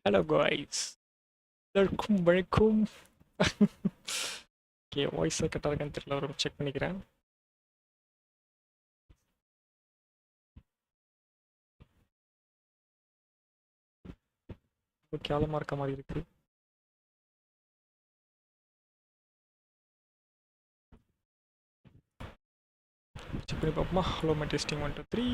Hello guys. எல்லாருக்கும் வணக்கம். Okay voice கரெக்டாக இருக்கான்னு தெரியல, ஒரு செக் பண்ணிக்கிறேன். கேவலமாக இருக்க மாதிரி இருக்கு. செக் பண்ணி பார்ப்போமா? Hello my testing 1 2 3.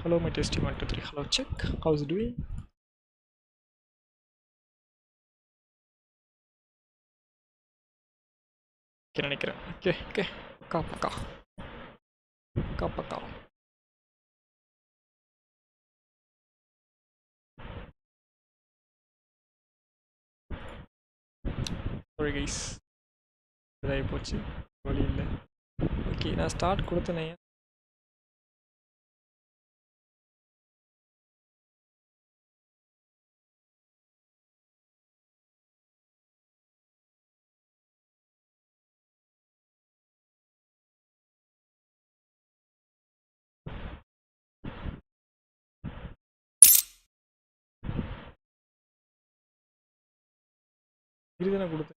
Hello, my testing 1 2 3. Hello, check. How's it doing? Okay, நினைக்கிறேன். Okay. Paka. Sorry guys. இதாகி போச்சு, வழி இல்லை. ஓகே, நான் ஸ்டார்ட் கொடுத்தனே. இதுதானே கொடுத்தேன்.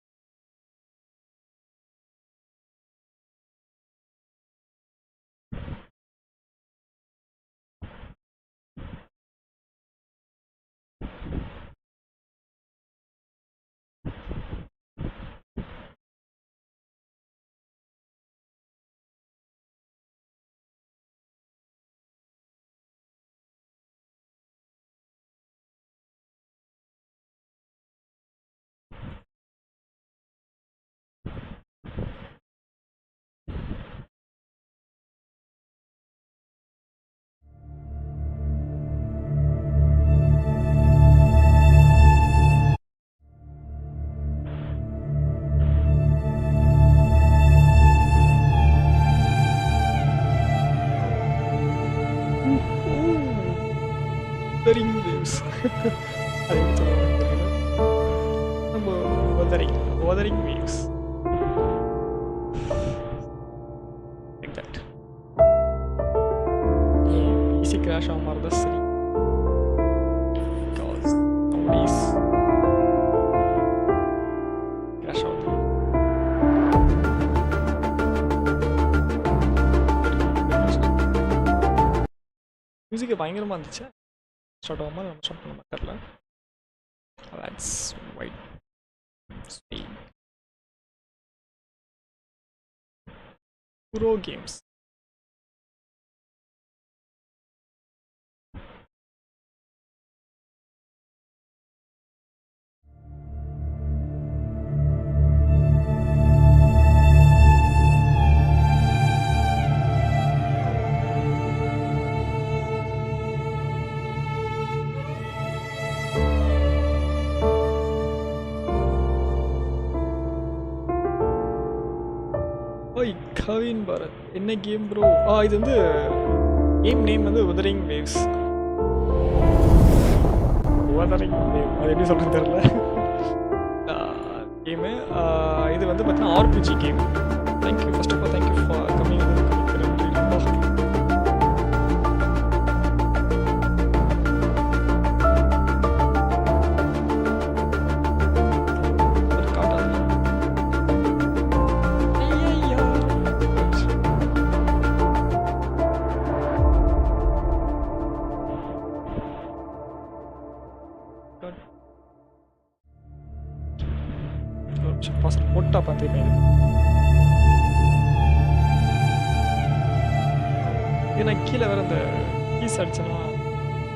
Wuthering Waves. அது எப்படி சொல்லுவாங்க தெரியல. நம்ம Wuthering Waves. Like that. Easy crash ஆக மாதிரி தான் சரி. Because nowadays crash ஆகுது. மியூசிக் பயங்கரமாக இருந்துச்சு. ஸ்டார்ட் ஆகாமல் நம்ம ஸ்டார்ட் பண்ண மாதிரி தெரியல. That's white Spain. Pro games. Kavin Bharat, என்ன கேம் ப்ரோ? இது வந்து கேம் நேம் வந்து Wuthering Waves. Wuthering Wave, அது எப்படி சொல்கிறது தெரியல. கேமு இது வந்து பார்த்தீங்கன்னா RPG game. Thank you, first of all thank you for coming. போட்டா பார்த்துருப்பேன். இது நான் கீழே வேற அந்த கீஸ் அடிச்சேன்னா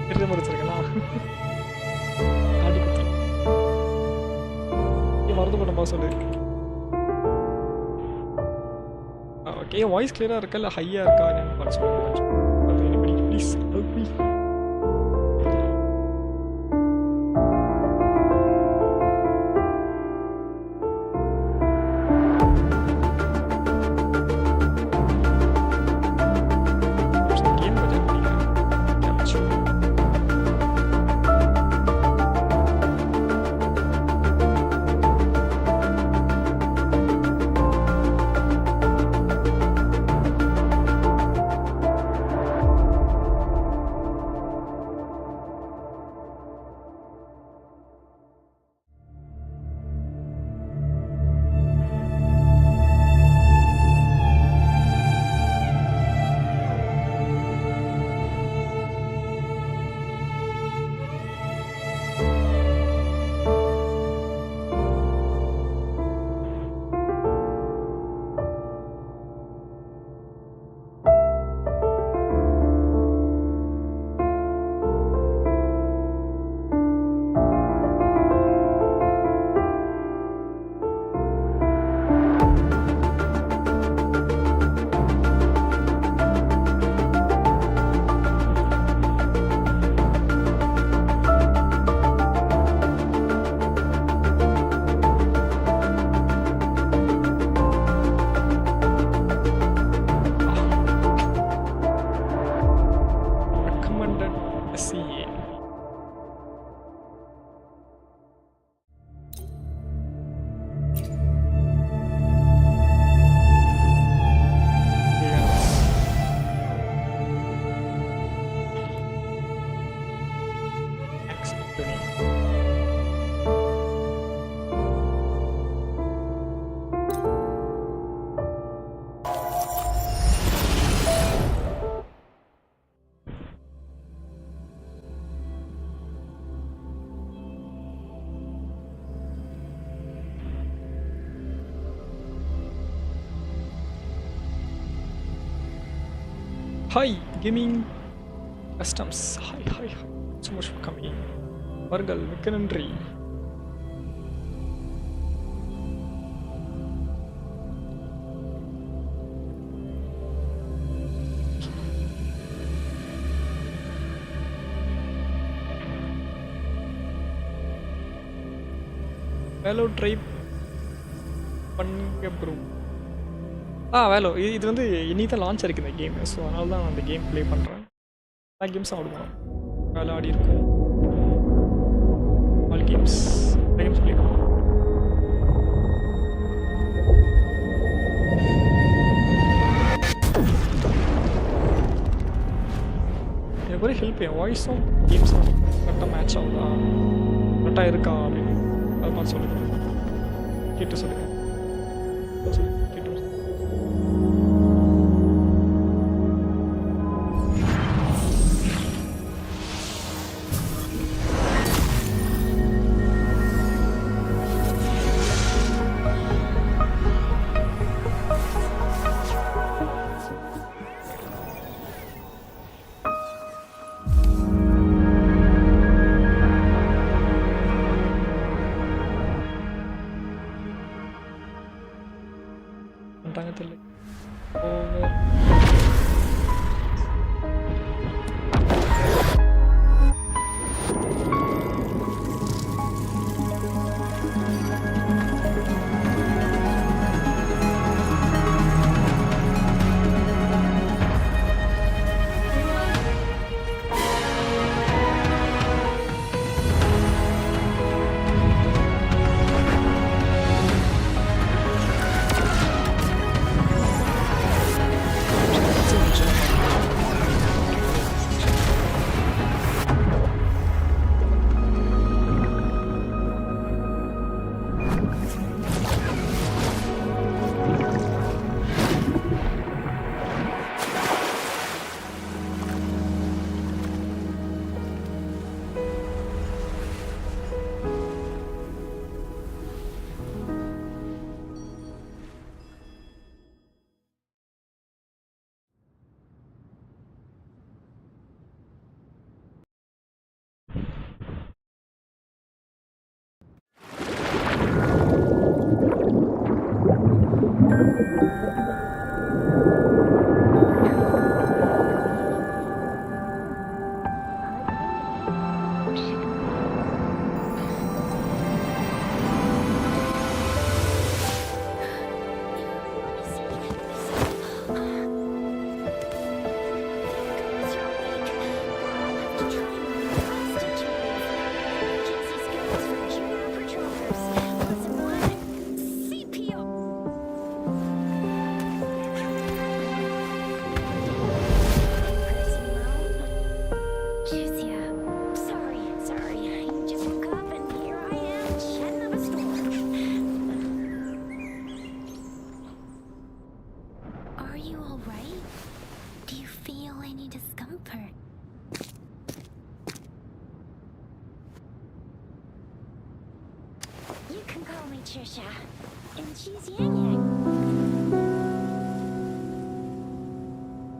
திரும்ப வச்சிருக்கேன்னா ஆடி கொடுத்துருவேன். மறந்து போன பாஸ்வேர்டு. ஓகே, என் வாய்ஸ் கிளியராக இருக்கா இல்லை ஹையாக இருக்கா என்னன்னு பார்த்து சொல்லுங்க please. Okay, Hi, gaming customs. Hi, hi, hi. So much for coming. Vargal, மிக்க நன்றி. வேலோ ட்ரை பண்ணுங்க ப்ரோ. வேலோ இது வந்து இன்னைக்கு தான் லான்ச் ஆயிருக்கு இந்த கேம். ஸோ அதனால தான் அந்த கேம் ப்ளே பண்ணுறேன். எல்லா கேம்ஸும் ஆடுவோம். வேலை ஆடி இருக்கும். ஆல் கேம்ஸ் ப்ளே பண்ணுவோம். எனக்கு ஒரு ஹெல்ப் என் வாய்ஸும் கேம்ஸும் கரெக்டாக மேட்ச் ஆகுதா, கரெக்டாக இருக்கா அப்படின்னு அது மாதிரி சொல்லுங்கள். கேட்டு சொல்லுங்கள். கேட்டு தெரியல.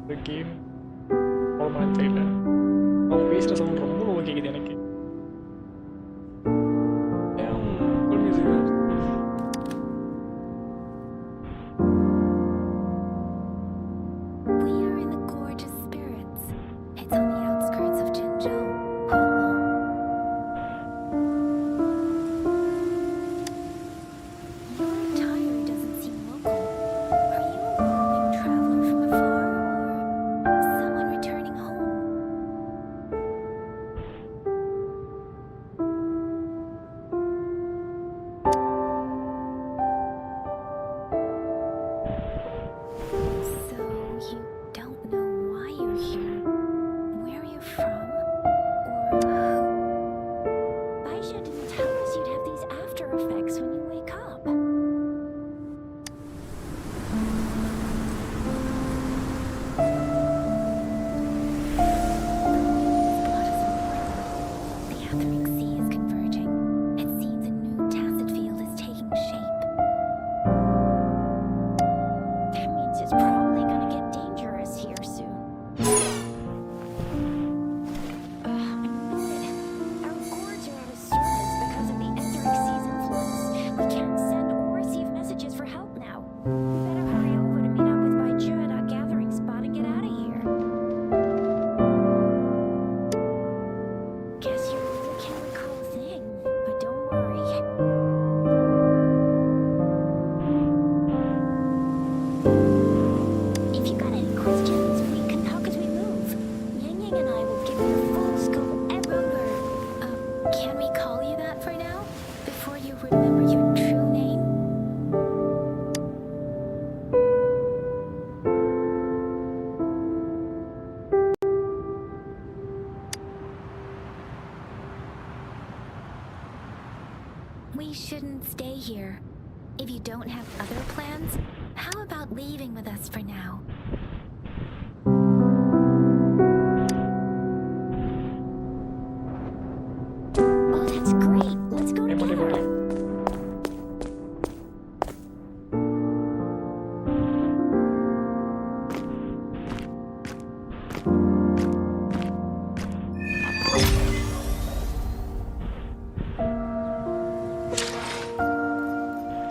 The game format தெரியல. அவங்க பேசுகிற சவுண்ட் ரொம்ப ரொம்ப கேட்குது எனக்கு. better hurry over to meet up with Baichu at our gathering spot and get out of here. Guess you really can't recall a thing, but don't worry. If you got any questions, we can talk as we move. Yang Yang and I will give you the full scope at Rover. Can we call you that for now? Before you remember your true name? We shouldn't stay here. If you don't have other plans, how about leaving with us for now? Oh, that's great. Let's go together.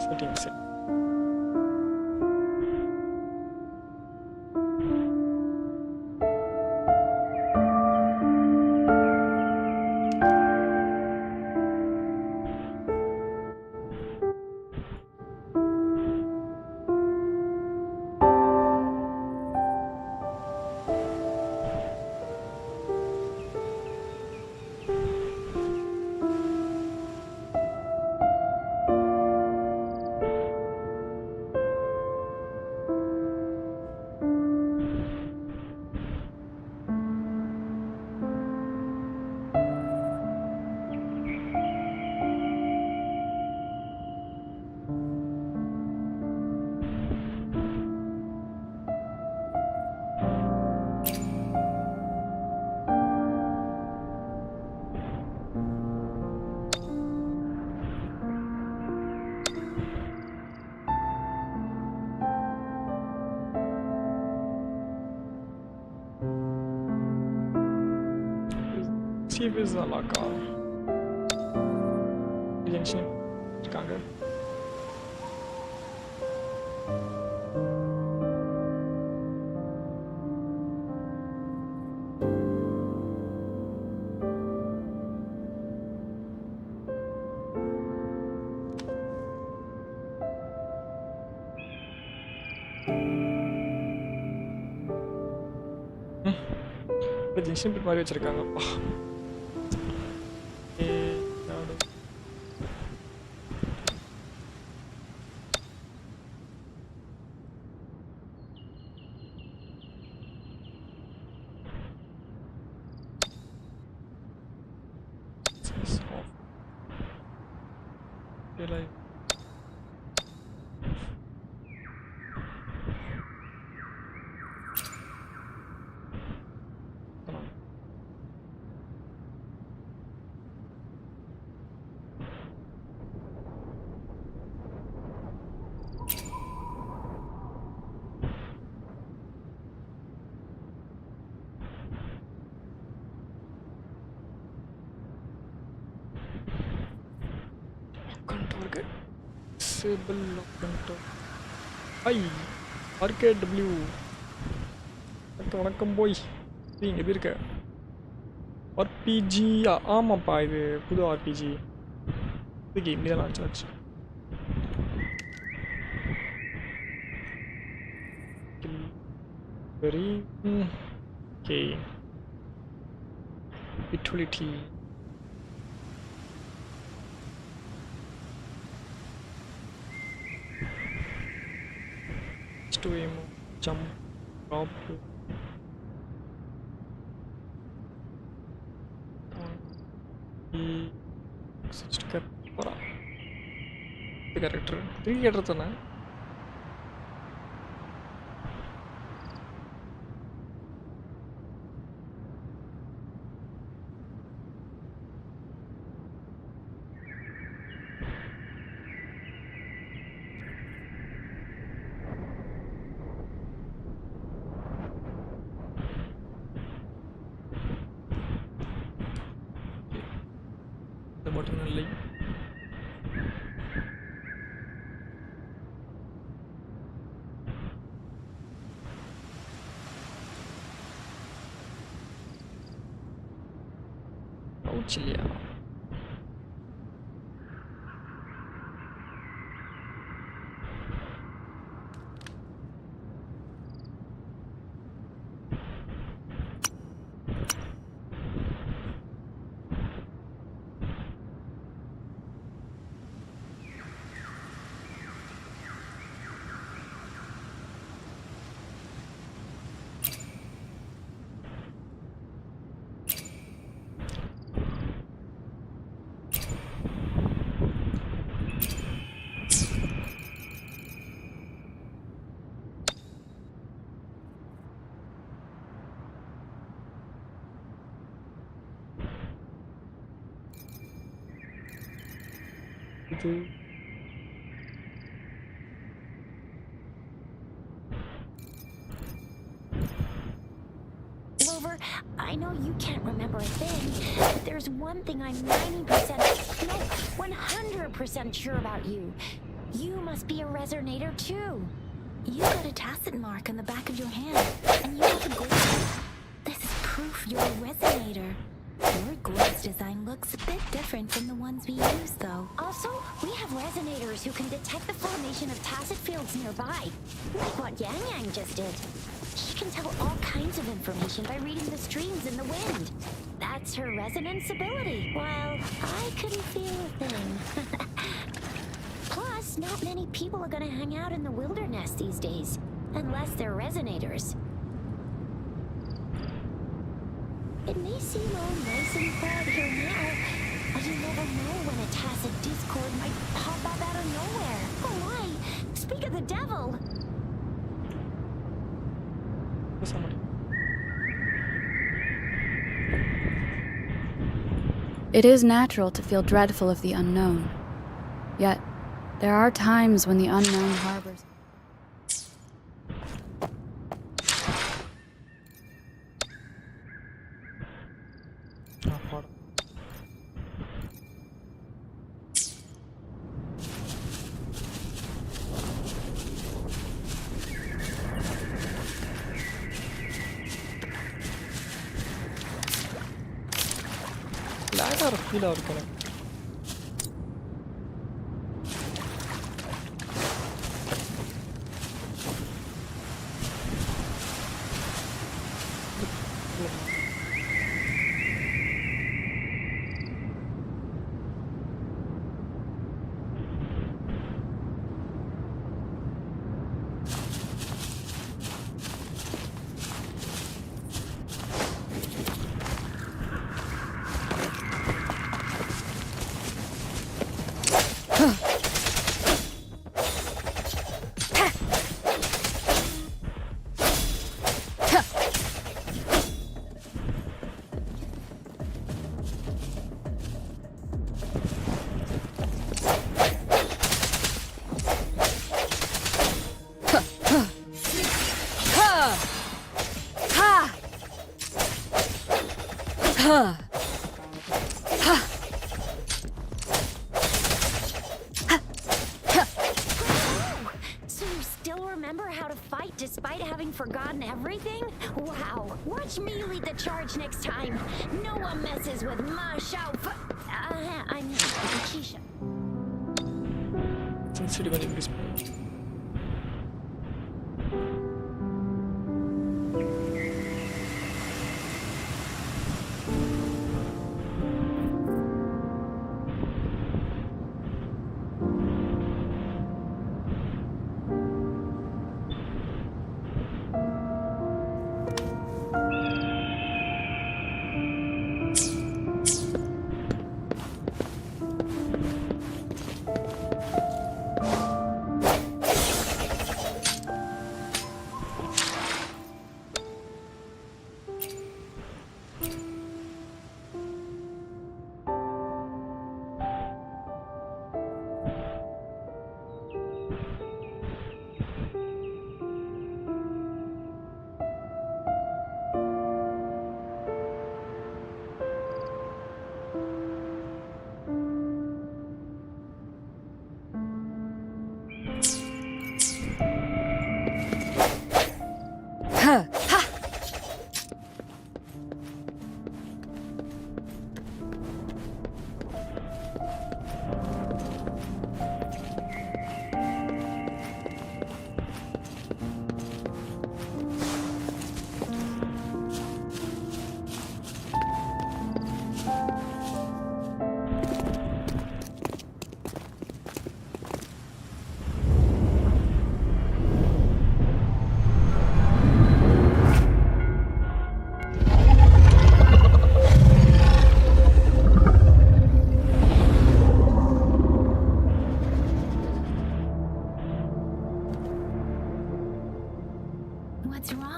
Settings. Steve is alaka. Junction இருக்காங்க. Junction bit மாதிரி வச்சிருக்காங்கப்பா. Disable lock control. Hi, Arcade W. வணக்கம் போய் நீங்க எப்படி இருக்க? RPG ஆமாப்பா, இது புது RPG. இது கேம் தான் லான்ச் ஆச்சு. Very okay. Utility. To aim, jump, drop. Character. Three characters na. Pouch இல்லையா? இது Rover, I know you can't remember a thing, but there's one thing I'm 90%, no, 100% sure about you. You must be a resonator too. You got a tacit mark on the back of your hand, and you have a gold. This is proof you're a resonator. Your Guyz design looks a bit different from the ones we use, though. Also, we have resonators who can detect the formation of tacit fields nearby, like what Yang Yang just did. She can tell all kinds of information by reading the streams in the wind. That's her resonance ability, while I couldn't feel a thing. Plus, not many people are gonna hang out in the wilderness these days, unless they're resonators. It may seem all nice and quiet here now, but you never know when a tacit discord might pop up out of nowhere. Oh my! Speak of the devil! somebody. It is natural to feel dreadful of the unknown. Yet, there are times when the unknown harbors... லேகாக ஃபீலாக இருக்கணும். So you still remember how to fight despite having forgotten everything? Wow. Watch me lead the charge next time. No one messes with my show. I mean, Keisha. Sensitive கொஞ்சம் increase பண்ணுங்க.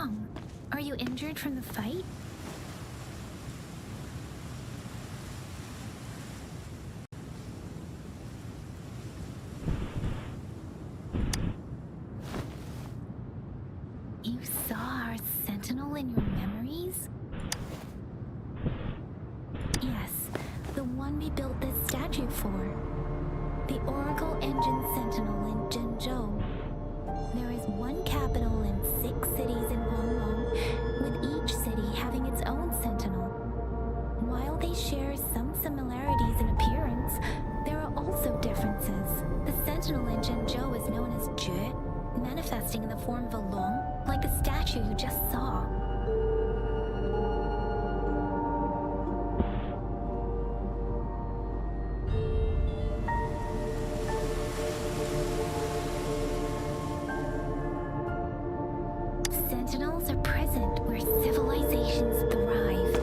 wrong? Are you injured from the fight? You saw our sentinel in your memories? Yes, the one we built this statue for. The Oracle Engine Sentinel in Zhenzhou. There is one capital and 6 cities in Guanglong, with each city having its own sentinel. While they share some similarities in appearance, there are also differences. The sentinel in Zhenzhou is known as Jue, manifesting in the form of a long, like the statue you just saw. Sentinels are present where civilizations thrive.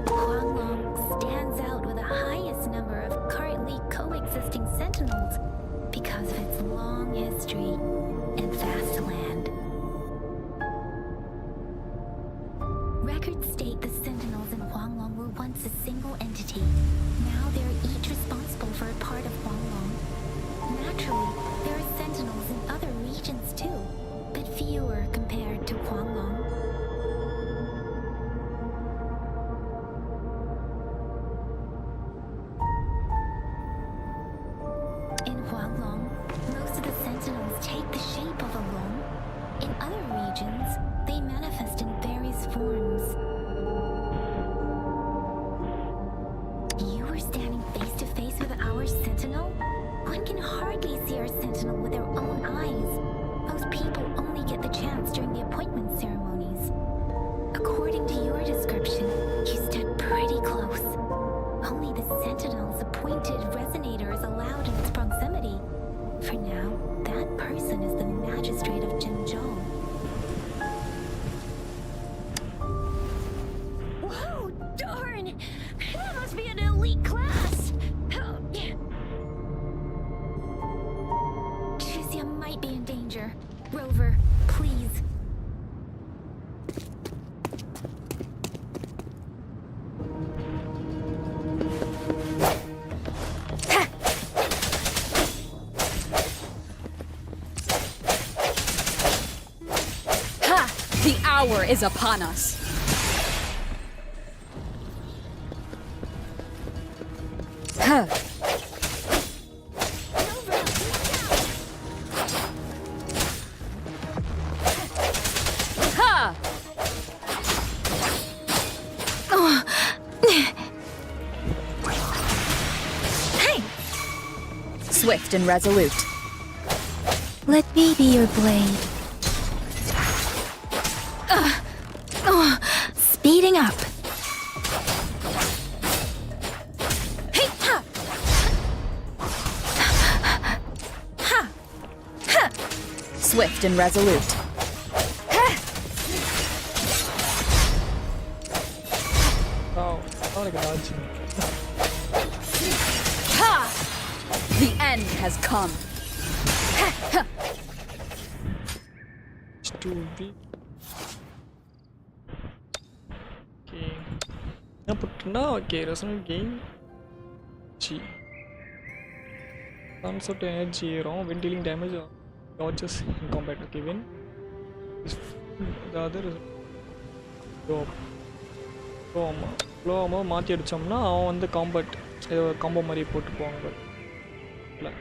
Guanglong stands out with the highest number of currently coexisting sentinels because of its long history and vast land. Records state the sentinels in Guanglong were once a single entity. Now they are each responsible for a part of Guanglong. Naturally, there are sentinels in other regions too, but fewer compared to Guanglong. In Guanglong, most of the sentinels take the shape of a long. In other regions, they manifest in various forms. You were standing face to face with our sentinel? One can hardly see our sentinel with their own eyes. Most people only get the chance during the appointment ceremonies. According to your description, you stood pretty close. Only the sentinel's appointed resonator is allowed in its proximity. For now, that person is the magistrate of Zhenzhou. Whoa, darn! That must be an elite class! Chizia might be in danger. Rover, please. Ha! The hour is upon us. Huh. Swift and resolute. Let me be your blade. Speeding up. Hey, ha! Ha! Ha! Swift and resolute. Oh, like a dodge. Ha! The end has come. It's too big. Okay. Now put now okay, resonant gain G. Concept energy wrong when dealing damage or dodges in combat. Okay, when the other is flow மாற்றி அடிச்சோம்னா அவன் வந்து combat ஏதோ combo மாதிரி போட்டு போவாங்க but இல்லை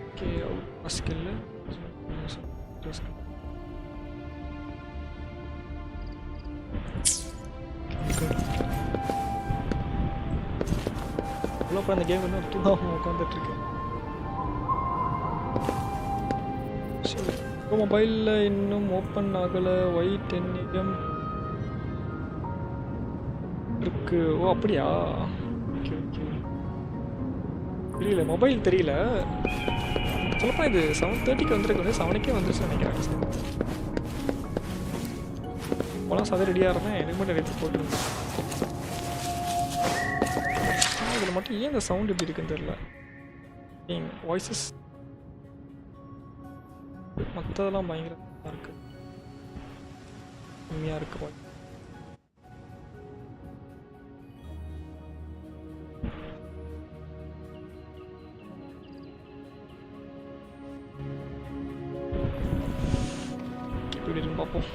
okay skill அப்புறம் அந்த கேம் இன்னும் தூங்காமல் உட்காந்துட்ருக்கேன். சரி இப்போ மொபைலில் இன்னும் ஓப்பன் ஆகலை. Y10 இருக்கு. ஓ அப்படியா? ஓகே ஓகே தெரியல, மொபைல் தெரியல. சொல்லப்பா இது 7:30க்கு வந்துருக்கு, 7க்கே வந்துருச்சு நினைக்கிறேன். போனால் சதை ரெடியாக இருந்தேன், எனக்கு மட்டும் எடுத்து போட்டுருந்தேன். இதில் மட்டும் ஏன் இந்த சவுண்ட் எப்படி இருக்குன்னு தெரியல. வாய்ஸஸ் மற்றதெல்லாம் பயங்கரமாக இருக்குது. கம்மியாக இருக்கு. எப்படி இருக்குன்னு பார்ப்போம்.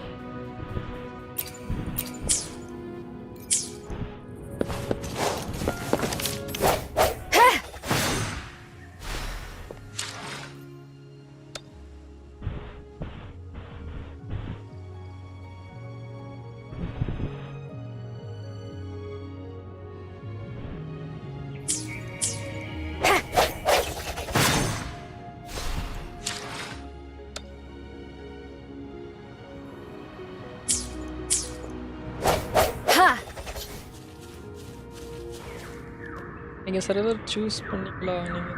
நீங்கள் சர்வர் சூஸ் பண்ணிக்கலாம். நீங்கள்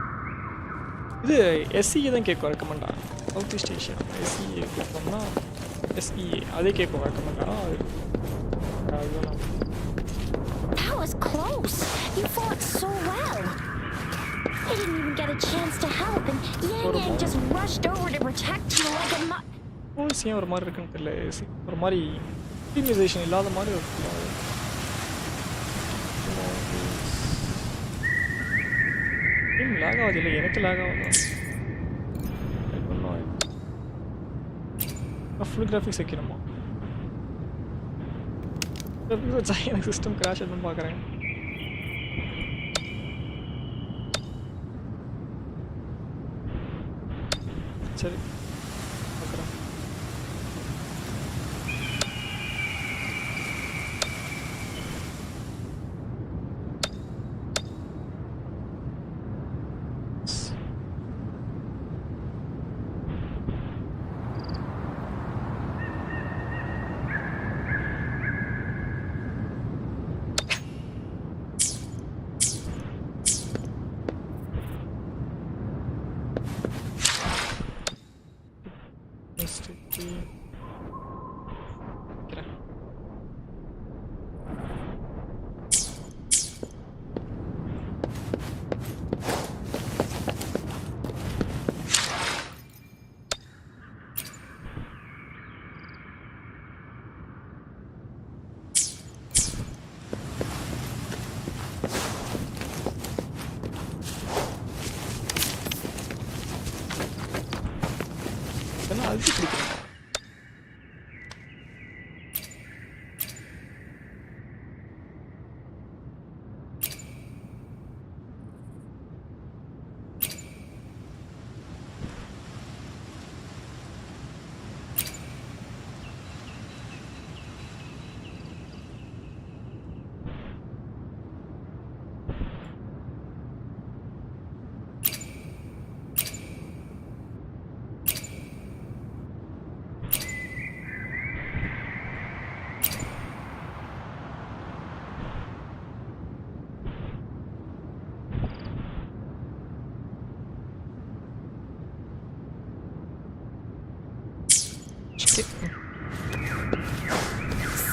இது எஸ்சிஏ தான் கேட்கும் ரெக்கமெண்டா. சவுத் ஈஸ்ட் ஏஷியா எஸ்சிஏ கொடுத்தோம்னா எஸ்இஏ அதே கேட்கும் ரெக்கமெண்டா. அதுதான் That was close. You fought so well. I didn't even get a chance to help, and Yang just rushed over to protect you like a ஏன் ஒரு மாதிரி இருக்குன்னு தெரியல. ஒரு மாதிரி ஆப்டிமைசேஷன் இல்லாத மாதிரி இருக்கு. லாக் ஆகுது இல்லை, எனக்கு லாக் ஆகுது. ஃபுல் கிராஃபிக்ஸ் வைக்கணுமா? கிராஃபிக்ஸ் வச்சா எனக்கு சிஸ்டம் கிராஷ் ஆகுதுன்னு பார்க்குறேன். சரி பார்க்குறேன். அழுத்தி பிடிக்கிறேன்.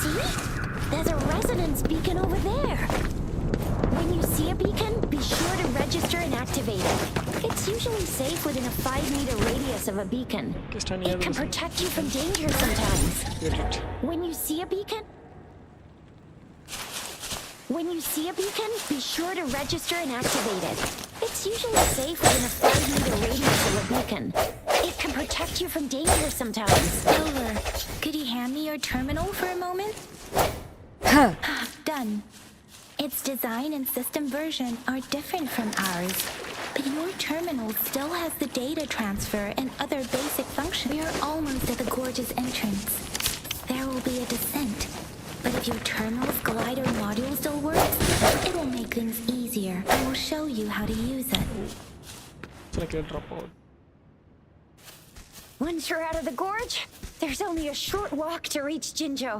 See? There's a resonance beacon over there. When you see a beacon, be sure to register and activate it. It's usually safe within a 5-meter radius of a beacon. It can protect you from danger sometimes. When you see a beacon, be sure to register and activate it. It's usually safe within a 5-meter radius of a beacon. It can protect you from danger sometimes. Rover, could you hand me your terminal for a moment? Done. Its design and system version are different from ours, but your terminal still has the data transfer and other basic functions. We are almost at the gorge's entrance. There will be a descent, but if your terminal's glider module still works, it will make things easier. I will show you how to use it. It's like a drop out. Once you're out of the gorge, there's only a short walk to reach Jinzhou.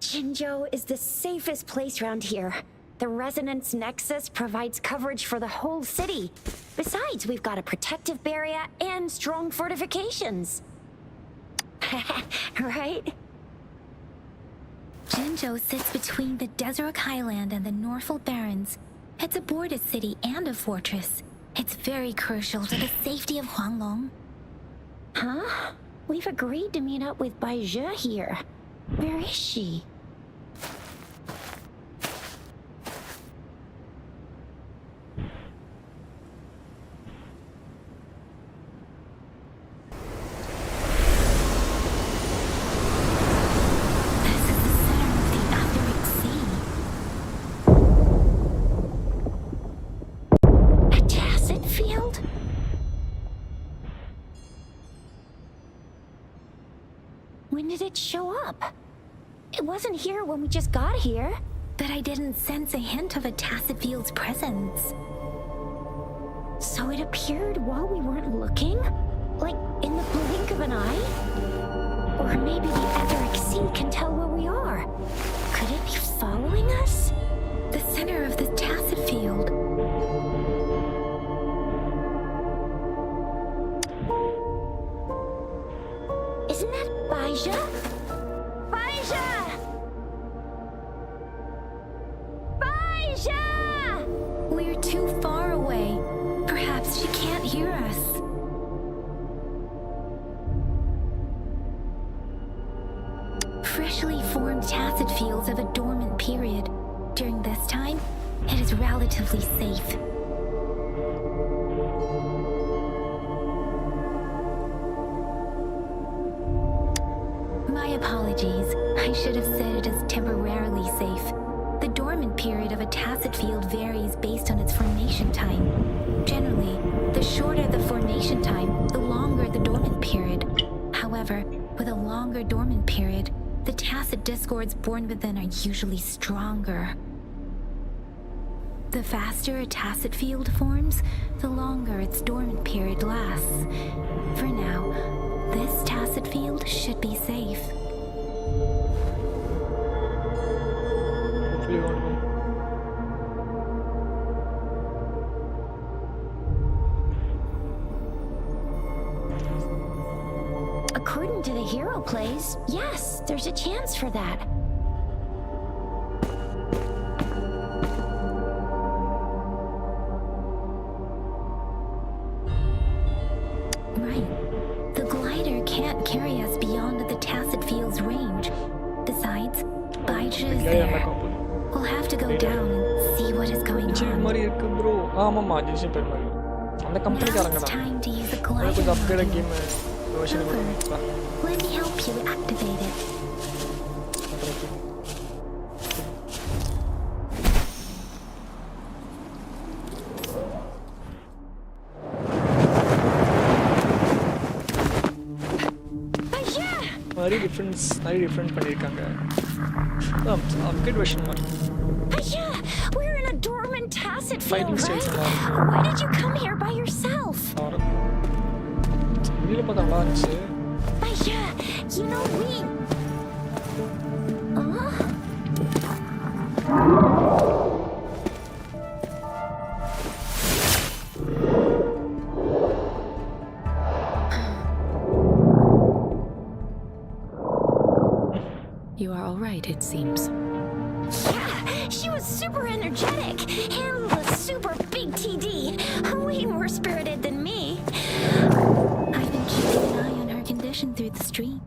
Jinzhou is the safest place around here. The Resonance Nexus provides coverage for the whole city. Besides, we've got a protective barrier and strong fortifications. Right? Jinzhou sits between the Desert Highland and the Northel Barrens. It's a border city and a fortress. It's very crucial to the safety of Huanglong. Huh? We've agreed to meet up with Guyz here. Where is she? When did it show up? It wasn't here when we just got here. But I didn't sense a hint of a tacit field's presence. So it appeared while we weren't looking? Like in the blink of an eye? Or maybe the Etheric Sea can tell where we are. Could it be following us? The center of the tacit field. Isn't that Guyz? Guyz! Guyz! We're too far away. Perhaps she can't hear us. Freshly formed tacit fields have a dormant period. During this time, it is relatively safe. My apologies. I should have said it is temporarily safe. The dormant period of a tacit field varies based on its formation time. Generally, the shorter the formation time, the longer the dormant period. However, with a longer dormant period, the tacit discords born within are usually stronger. The faster a tacit field forms, the longer its dormant period lasts. For now, this tacit field should be safe. Hopefully won't go. According to the hero plays, yes, there's a chance for that. Right. The glider can't carry us beyond the tacit field's range. Besides, Guyz is there. We'll have to go down and see what is going on. மாதிரி இருக்கு bro. ஆமாமா GG பேர் மாதிரி. அந்த Now கம்பெனிக்காரங்க it's தான். time to use the கொஞ்சம் glider upgrade module. Game version Rover, கொடுத்தா. let me help you activate it. நிறைய டிஃபரன்ஸ் பண்ணிருக்காங்க. அப்கிரேட் வெர்ஷன் மாதிரி. Yeah, we're in a dormant tacit Fighting field, styles right? are Why did you come here by yourself? வெளியில பார்த்தா நல்லா இருந்துச்சு. Yeah, you know we... You are all right, it seems. Yeah, she was super energetic and was super big TD. Way more spirited than me. I've been keeping an eye on her condition through the stream.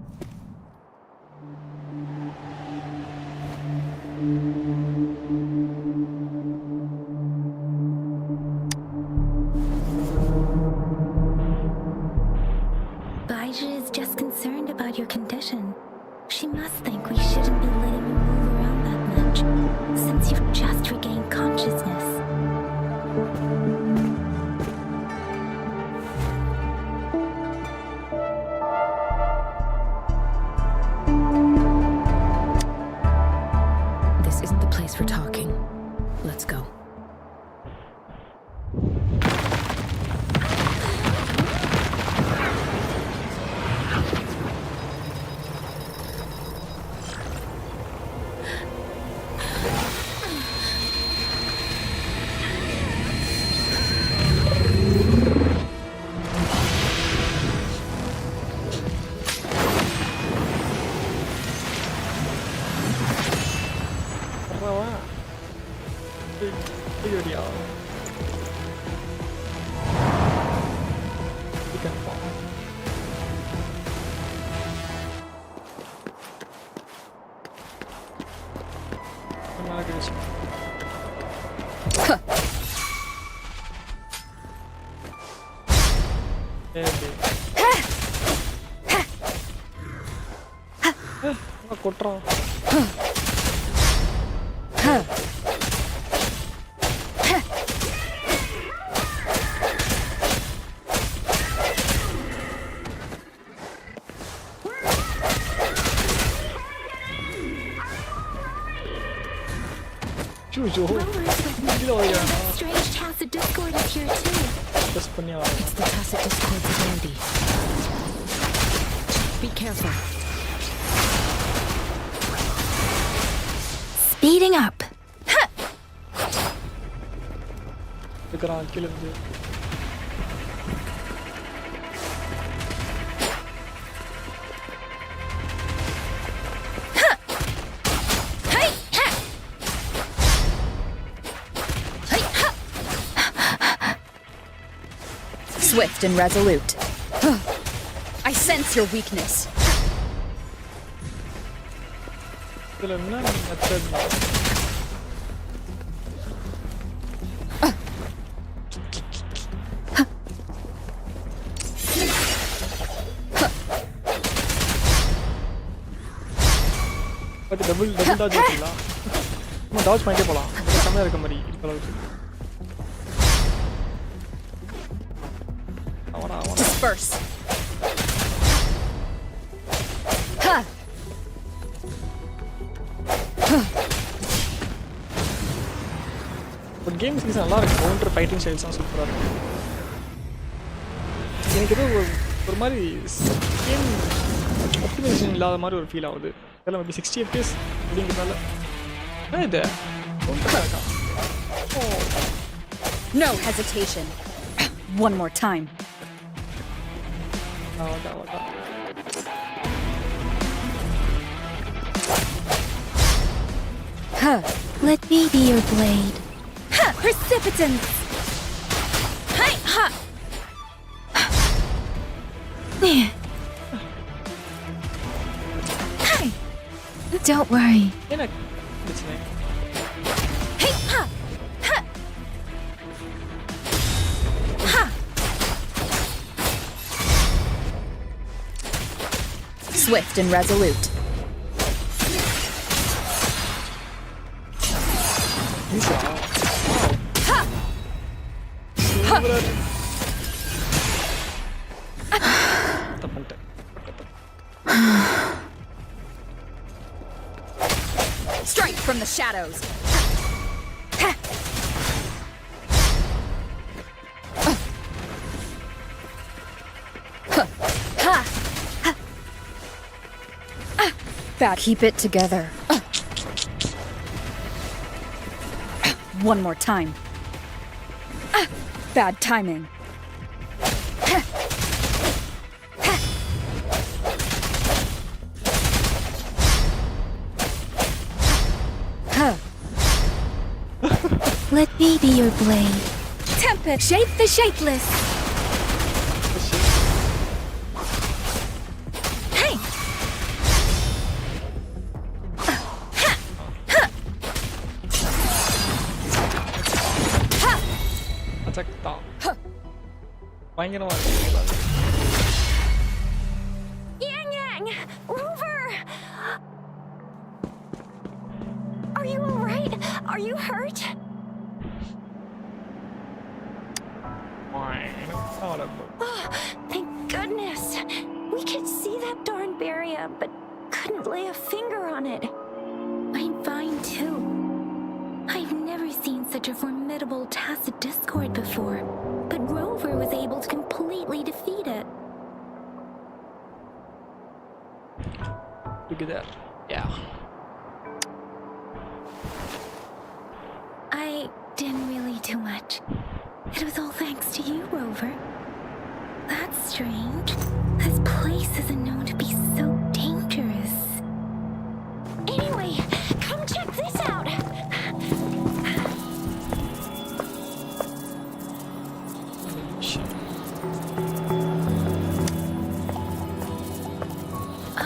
Guyz is just concerned about your condition. She must think we shouldn't be letting you move around that much, since you've just regained consciousness. This isn't the place for talking. Let's go. கொட்டுறோம். Chujo. Strange tacit discord is here too. Press பண்ணி It's the tacit discord's ability. Be careful. Speeding up. இருக்கிறான் கீழே இருந்து. Swift and resolute. I sense your weakness. இதுல என்ன method? But double டாஜ் பண்ணலாம். நம்ம டாஜ் பண்ணிட்டே போலாம். கம்மியா இருக்க மாதிரி இருக்கு. Disperse. Ha. பட் கேம்ஸ் நல்லா இருக்கு. கவுண்டர் ஃபைட்டிங் ஸ்டைல்ஸ்லாம் சூப்பரா இருக்கு. எனக்கு ஏதோ ஒரு மாதிரி கேம் ஆப்டிமைசேஷன் இல்லாத மாதிரி ஒரு ஃபீல் ஆகுது. இதெல்லாம் மேபி 60 FPS அப்படிங்கிறதால என்ன இது கவுண்டராக இருக்கா? No hesitation. One more time. Let me be your blade. Ha! Precipitance! Hi! Ha! Hey! Don't worry. என்ன பிரச்சனை? Hey! Ha! Ha! Ha! Swift and resolute. Strike from the shadows. Bad. Keep it together. One more time. Bad timing. Let me be your blade. Tempest, shape the shapeless. Hey! அச்சக்தா பயங்கரமா இருக்கு. Yang! Rover! Are you alright? Are you hurt? Oh, thank goodness. We could see that darn barrier, but couldn't lay a finger on it. I'm fine too. I've never seen such a formidable tacit discord before, but Rover was able to completely defeat it. Look at that. Yeah. I didn't really do much. It was all thanks to you, Rover. That's strange. This place isn't known to be so dangerous. Anyway, come check this out.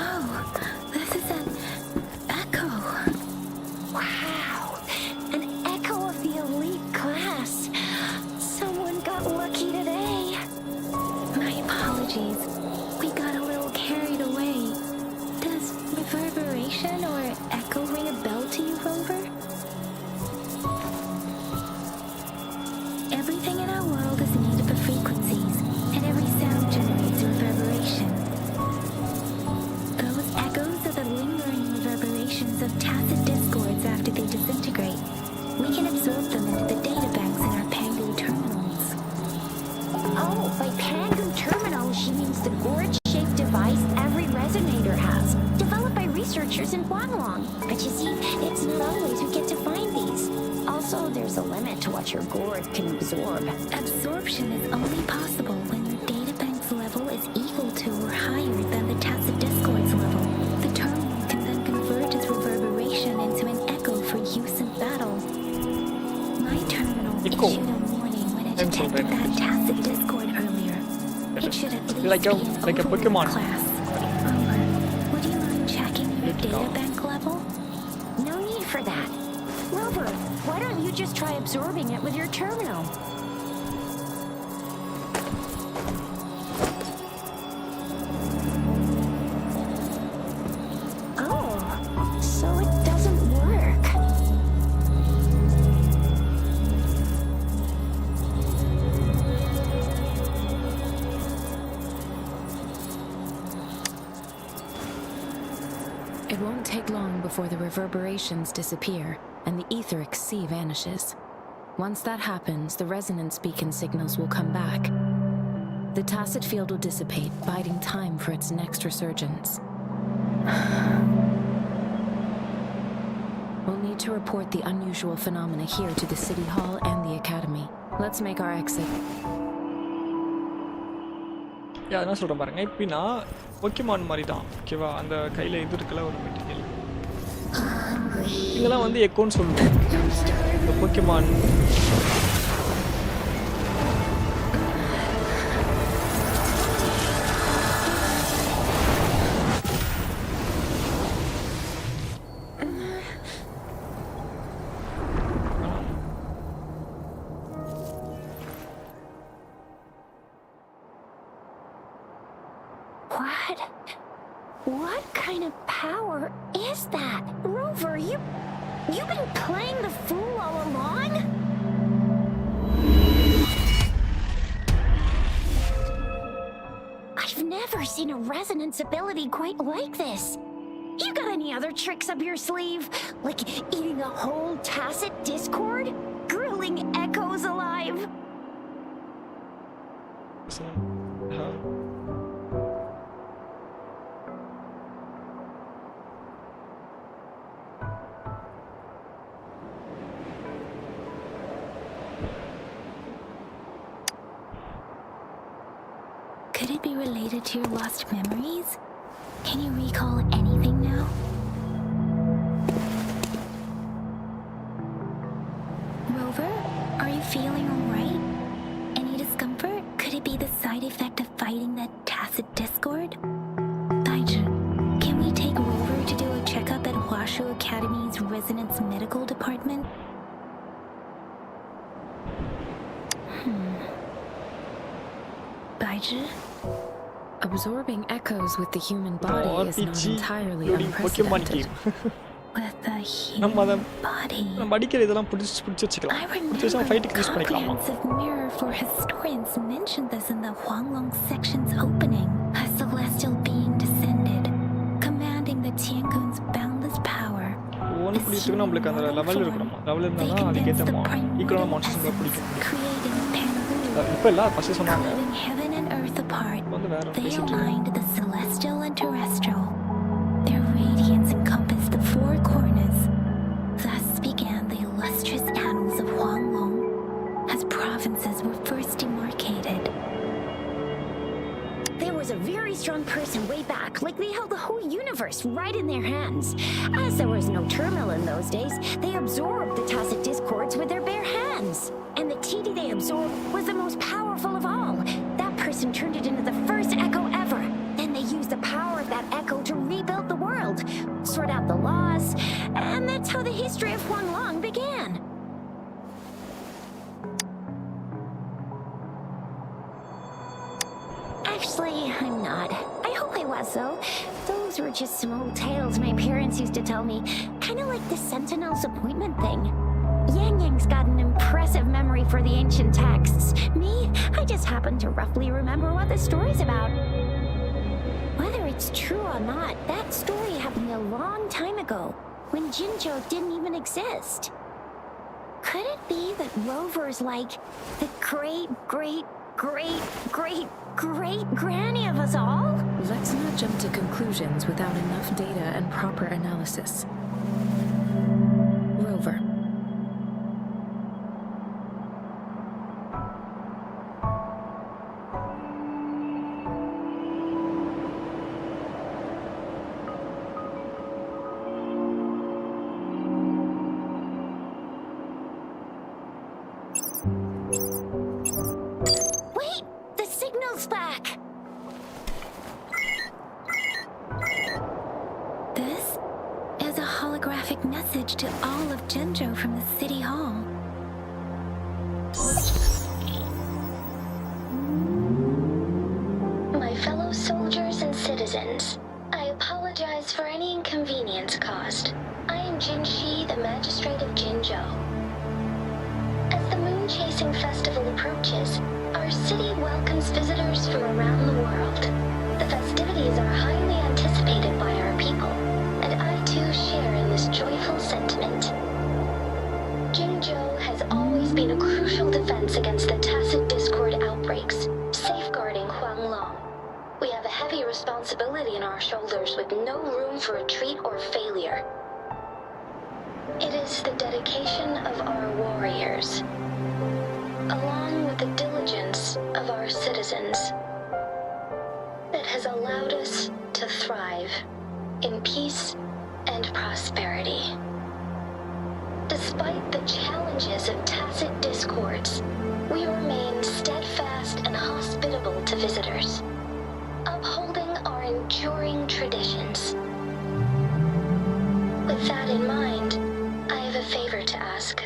Oh, this is an echo. Wow, an echo of the elite class. Someone got lucky today. My apologies. We got a little carried away. Does reverberation or echo ring a bell to you, Rover? Everything in our world is made up of frequencies, and every sound generates a reverberation. Those echoes are the lingering reverberations of tacit discords after they disintegrate. We can absorb them into the data banks in our Pangu terminals. Oh, by Pangu terminal, she means the gourd-shaped device every resonator has, developed by researchers in Guanglong. But you see, it's not always we get to find these. Also, there's a limit to what your gourd can absorb. Absorption is only possible when your data bank's level is equal to or higher than the tacit discord's level. The terminal can then convert its reverberation into an echo for use in battle. My terminal issued a warning when it detected that tacit discord earlier. It should at least Like a be an Pokemon. class. Rover, would you mind checking your data bank level? No need for that. Rover, why don't you just try absorbing it with your terminal? Oh, so it doesn't work. It won't take long before the reverberations disappear and the etheric sea vanishes. Once that happens, the resonance beacon signals will come back. The tacit field will dissipate, biding time for its next resurgence. We'll need to report the unusual phenomena here to the City Hall and the Academy. Let's make our exit. என்ன சொல்கிறேன் பாருங்க எப்படின்னா Pokémon மாதிரி தான் ஓகேவா அந்த கையில் இது இருக்கல ஒரு மெட்டீரியல் இதெல்லாம் வந்து எக்கோன்னு சொல்லுவோம் இந்த Pokémon What kind of power is that? Rover, you've been playing the fool all along? I've never seen a resonance ability quite like this. You got any other tricks up your sleeve? Like eating a whole tacit discord? Grilling echoes alive? Could it be related to your lost memories? Can you recall anything now? Rover, are you feeling alright? Any discomfort? Could it be the side effect of fighting that tacit discord? Thamizhar, can we take Rover to do a checkup at Huashu Academy's Resonance Medical Department? Thamizhar? Absorbing echoes with the human body is not entirely unprecedented. With the human body. நம்ம அடிக்கிற இதெல்லாம் பிடிச்சி வச்சுக்கலாம் I பிடிச்சி வச்சா remember ஃபைட்டுக்கு the use பண்ணிக்கலாமா comprehensive mirror for historians mentioned this in the Huanglong section's opening. A celestial being descended, commanding the Tiangun's boundless power. ஒவ்வொன்று பிடிக்கிறதுக்கு நம்மளுக்கு அந்த லெவல் இருக்கணுமா லெவல் இருந்தால் தான் அதுக்கேற்ற ஈக்குவலான மான்ஸ்டர்ஸ் பிடிக்க முடியும் இப்போ இல்லை ஃபஸ்ட்டு சொன்னாங்க Pulling heaven and earth apart, வந்து வேற they பேசிட்டு aligned the celestial and terrestrial. Their radiance encompassed the four corners. Thus began the illustrious annals of Huanglong, as provinces were first demarcated. There was a very strong person way back, like they held the whole universe right in their hands. As there was no terminal in those days, they absorbed the tacit discords with their bare hands. And the TD they absorbed was the most powerful of all. That person turned it into the first echo ever. Then they used the power of that echo to rebuild the world, sort out the laws, and that's how the history of Huanglong began. Actually, I'm not. I hope I was, though. Those were just some old tales my parents used to tell me. Kind of like the Sentinel's appointment thing. Yang Yang's got an impressive memory for the ancient texts. Me, I just happen to roughly remember what the story's about. Whether it's true or not, that story happened a long time ago, when Jinzhou didn't even exist. Could it be that Rover's like the great-great-great-great-great-granny of us all? Let's not jump to conclusions without enough data and proper analysis. Rover. Wait! The signal's back! This is a holographic message to all of Jinzhou from the City Hall. My fellow soldiers and citizens, I apologize for any inconvenience caused. I am Jinshi, the Magistrate of Jinzhou. As the Moon-Chasing Festival approaches, our city welcomes visitors from around the world. The festivities are highly anticipated by our people, and I too share in this joyful sentiment. Jinzhou has always been a crucial defense against the tacit discord outbreaks, safeguarding Huanglong. We have a heavy responsibility on our shoulders with no room for retreat or failure. It is the dedication of our warriors, along with the diligence of our citizens, that has allowed us to thrive in peace and prosperity. Despite the challenges of tacit discords, we remain steadfast and hospitable to visitors, upholding our enduring traditions. With that in mind, I have a favor to ask.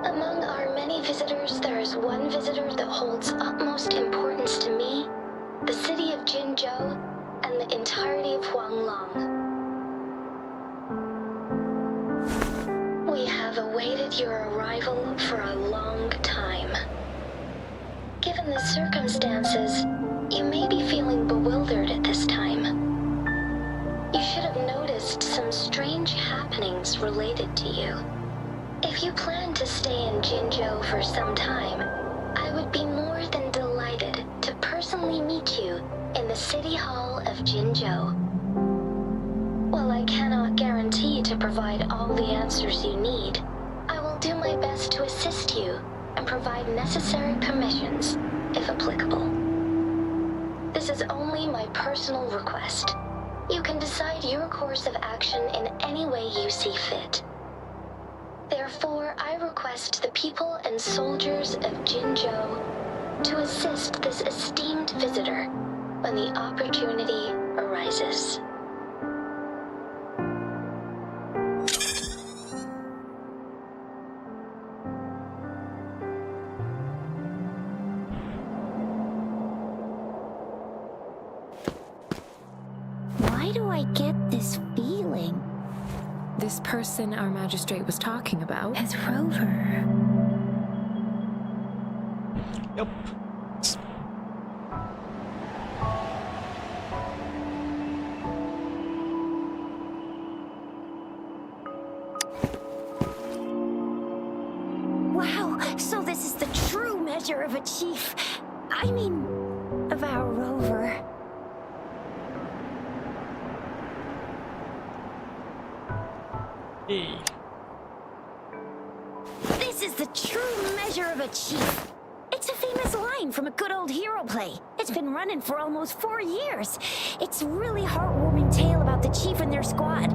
Among our many visitors, there is one visitor that holds utmost importance to me, the city of Jinzhou, and the entirety of Huanglong. We have awaited your arrival for a long time. Given the circumstances, you may be feeling bewildered at this time. You should have noticed some strange happenings related to you. If you plan to stay in Jinzhou for some time, I would be more than delighted to personally meet you in the City Hall of Jinzhou. While I cannot guarantee to provide all the answers you need, I will do my best to assist you and provide necessary permissions, if applicable. This is only my personal request. You can decide your course of action in any way you see fit. Therefore, I request the people and soldiers of Jinzhou to assist this esteemed visitor when the opportunity arises. Why do I get this feeling? This person our magistrate was talking about. As Rover. Yep. Wow, so this is the true measure of a chief. I mean, of our Rover. Hey. This is the true measure of a chief. It's a famous line from a good old hero play. It's been running for almost 4 years. It's a really heartwarming tale about the chief and their squad.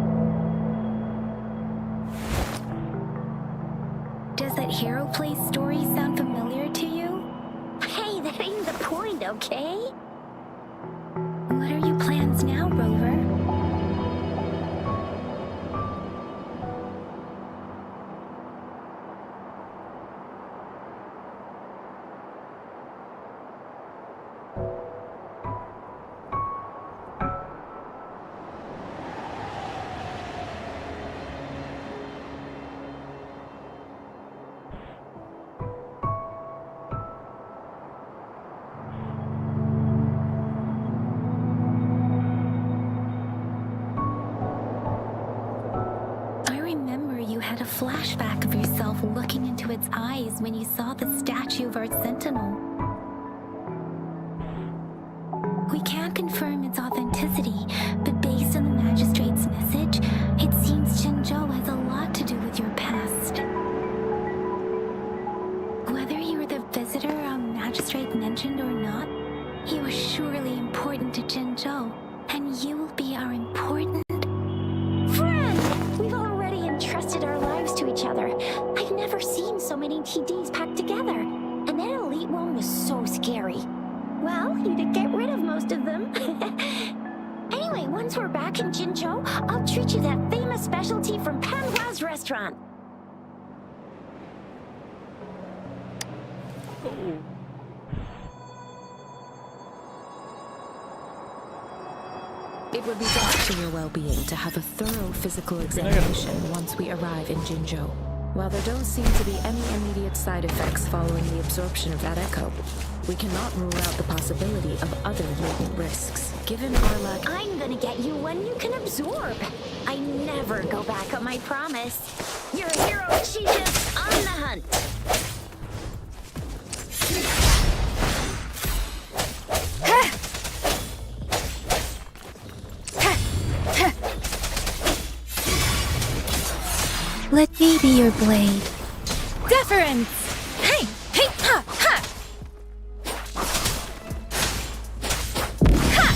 Does that hero play story sound familiar to you? Hey, that ain't the point, okay? What are your plans now, Rover? looking into its eyes when you saw the statue of our sentinel. We can't confirm its authenticity, but based on the magistrate's message, it seems Jinzhou has a lot to do with your past. Whether you were the visitor our magistrate mentioned or not, you are surely important to Jinzhou, and you will be our important friend! We've already entrusted our lives to each other. I've never seen so many TDs packed together, and that elite one was so scary. Well, you did get rid of most of them. Anyway, once we're back in Jinzhou, I'll treat you that famous specialty from Panhua's restaurant. It would be best for your well-being to have a thorough physical examination once we arrive in Jinzhou. While there don't seem to be any immediate side effects following the absorption of that echo, we cannot rule out the possibility of other latent risks. Given our lack... I'm gonna get you one you can absorb. I never go back on my promise. Your hero Chija's on the hunt. Let me be your blade. Deference! Hey! Hey! Ha! Ha! Ha!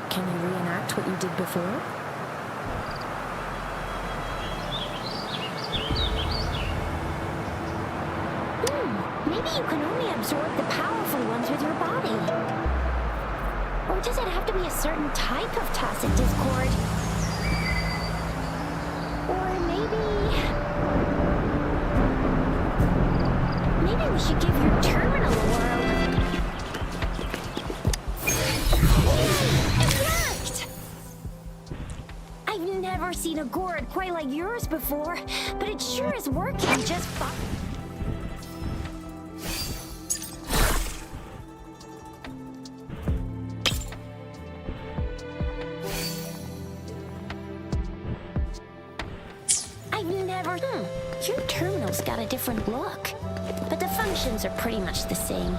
Can you reenact what you did before? Maybe you can only absorb the powerful ones with your body. Or does it have to be a certain type of tacit discord? Or maybe we should give your terminal a whirl. It worked! I've never seen a gourd quite like yours before, but it sure is working just fine. Your terminal's got a different look, but the functions are pretty much the same.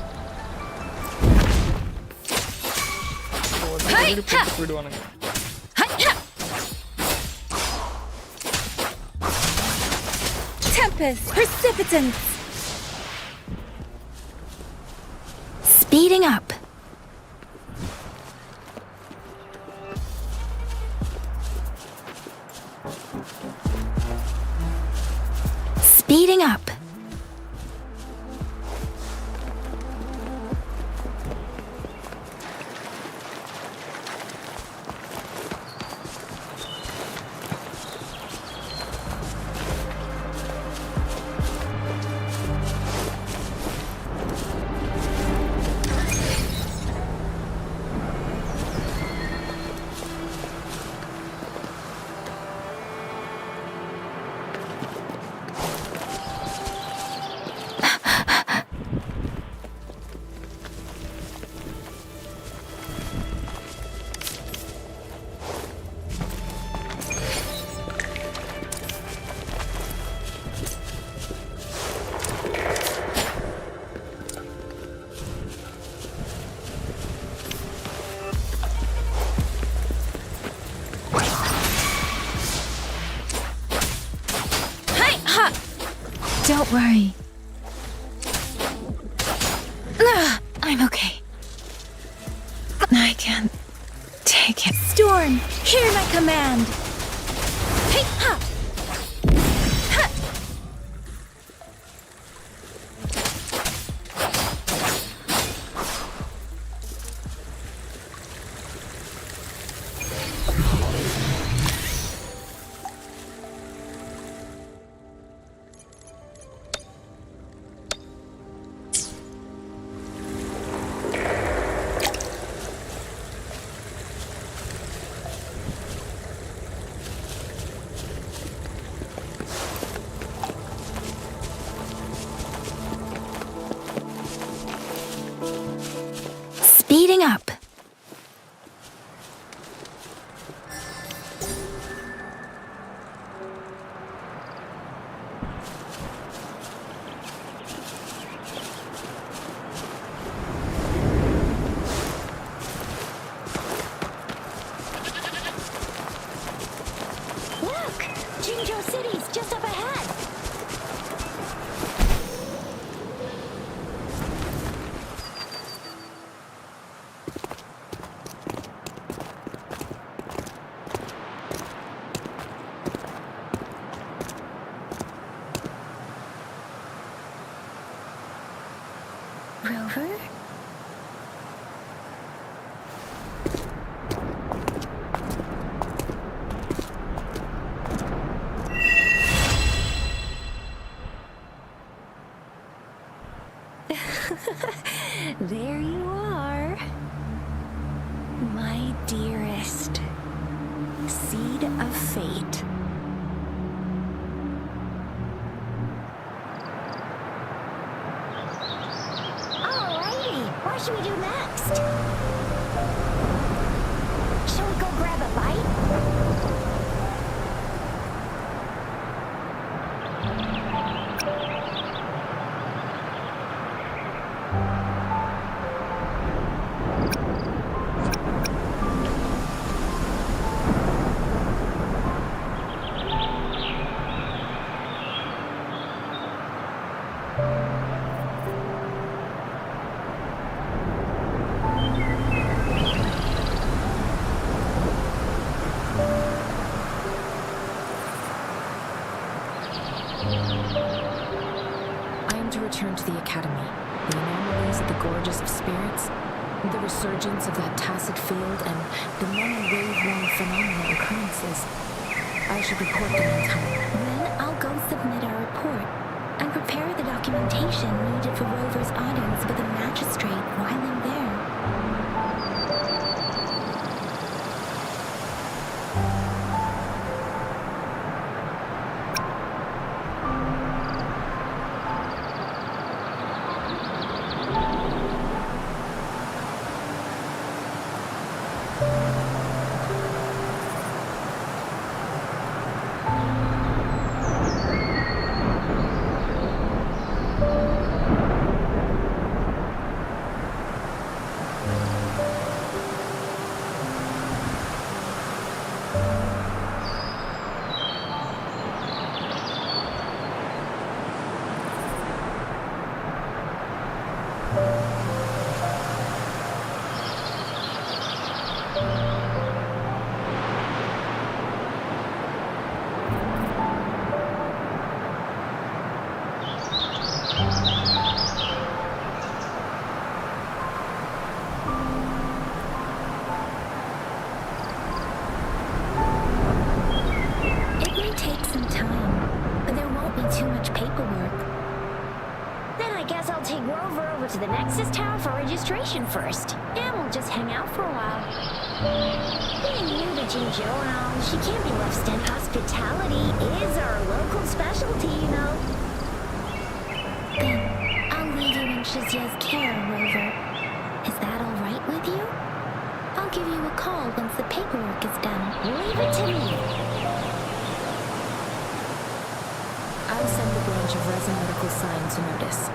Tempest! Precipitance! Speeding up. Speeding up. Don't worry. I'm okay. I can't take it. Storm, hear my command. Hey, ha! Ha! Speeding up. Look! Jinzhou City's just up ahead! Rover? There you are. My dearest. Seed of fate. Alrighty, what should we do next? Shall we go grab a bite? I am to return to the Academy. The anomalies of the Gorges of Spirits, the resurgence of that tacit field, and the many wave-worn phenomenal occurrences. I should report them in time. Then I'll go submit our report and prepare the documentation needed for Rover's audience with the magistrate while I'm there. It may take some time, but there won't be too much paperwork. Then I guess I'll take Rover over to the Nexus Tower for registration first. And we'll just hang out for a while. Being new to Jinzhou and all, she can't be left standing. Hospitality is our local specialty, you know. Then I'll leave you in Shizya's care, Rover. Is that all right with you? I'll give you a call once the paperwork is done. Leave it to me. I'll send the branch of Resonatical Science a notice.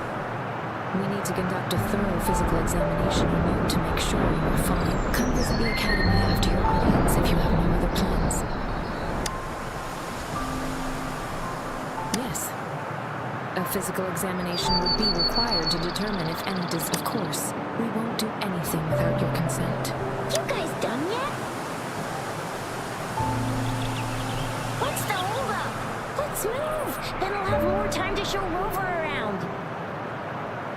We need to conduct a thorough physical examination on you to make sure you are fine. Come visit the Academy after your audience if you have no other plans. Yes. A physical examination would be required to determine if any disease. Of course, we won't do anything without your consent. You guys done yet? What's the holdup? Let's move. Then I'll have more time to show Rover around.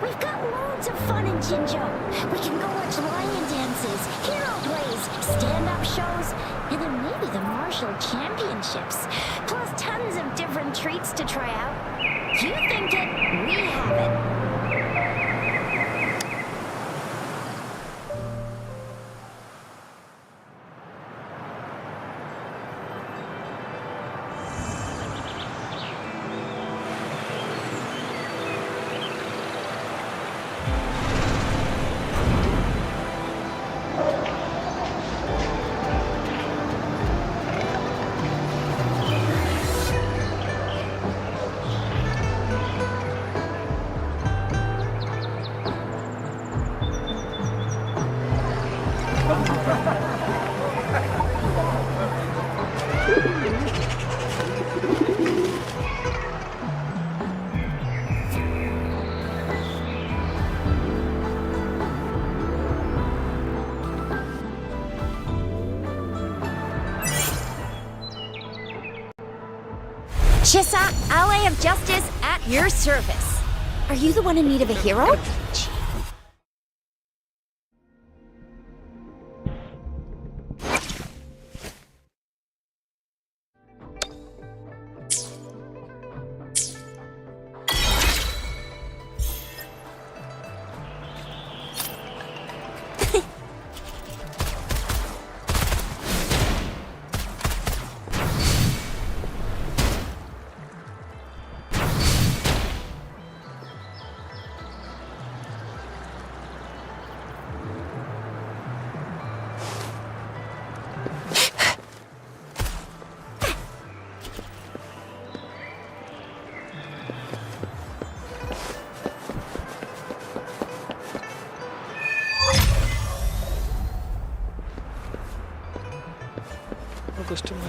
We've got loads of fun in Jinzhou. We can go watch lion dances, hero plays, stand-up shows, and then maybe the martial championships. Plus tons of different treats to try out. You think it, we have it. Chissa, ally of justice at your service. Are you the one in need of a hero? Costume.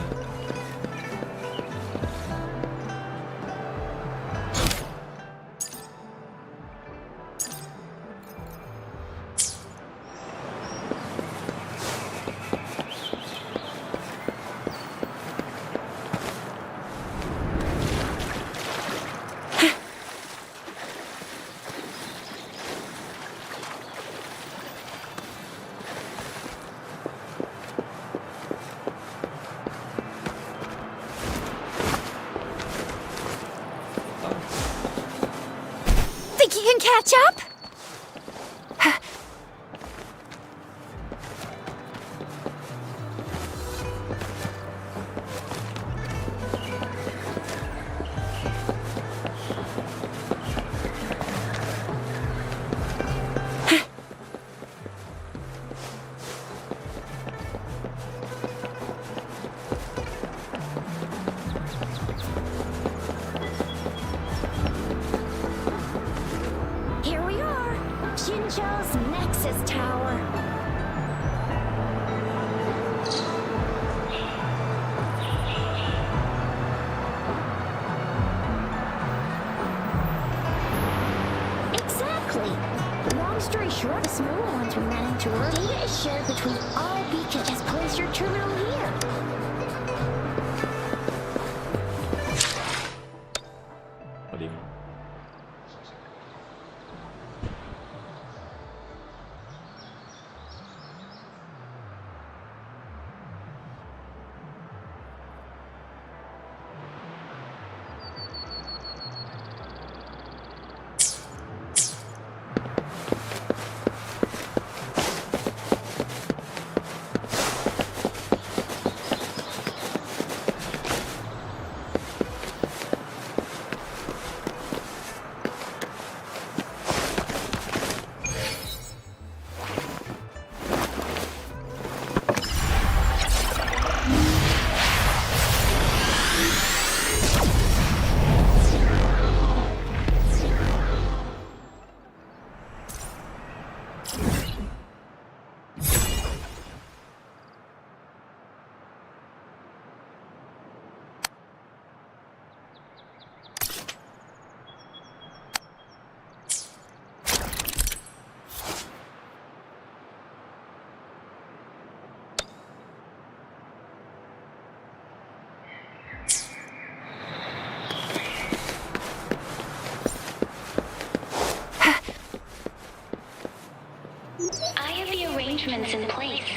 Think you can catch up? Here we are, Jinzhou's Nexus Tower. Exactly. Long story short, the smaller ones we ran into earlier. Data is shared between all beacons. Just place your terminal here. What do you mean? I have the arrangements in place.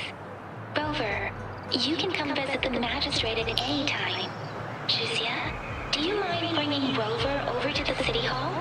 Rover, you can come visit the magistrate at any time. Juzia, do you mind bringing Rover over to the city hall?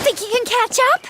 Think you can catch up?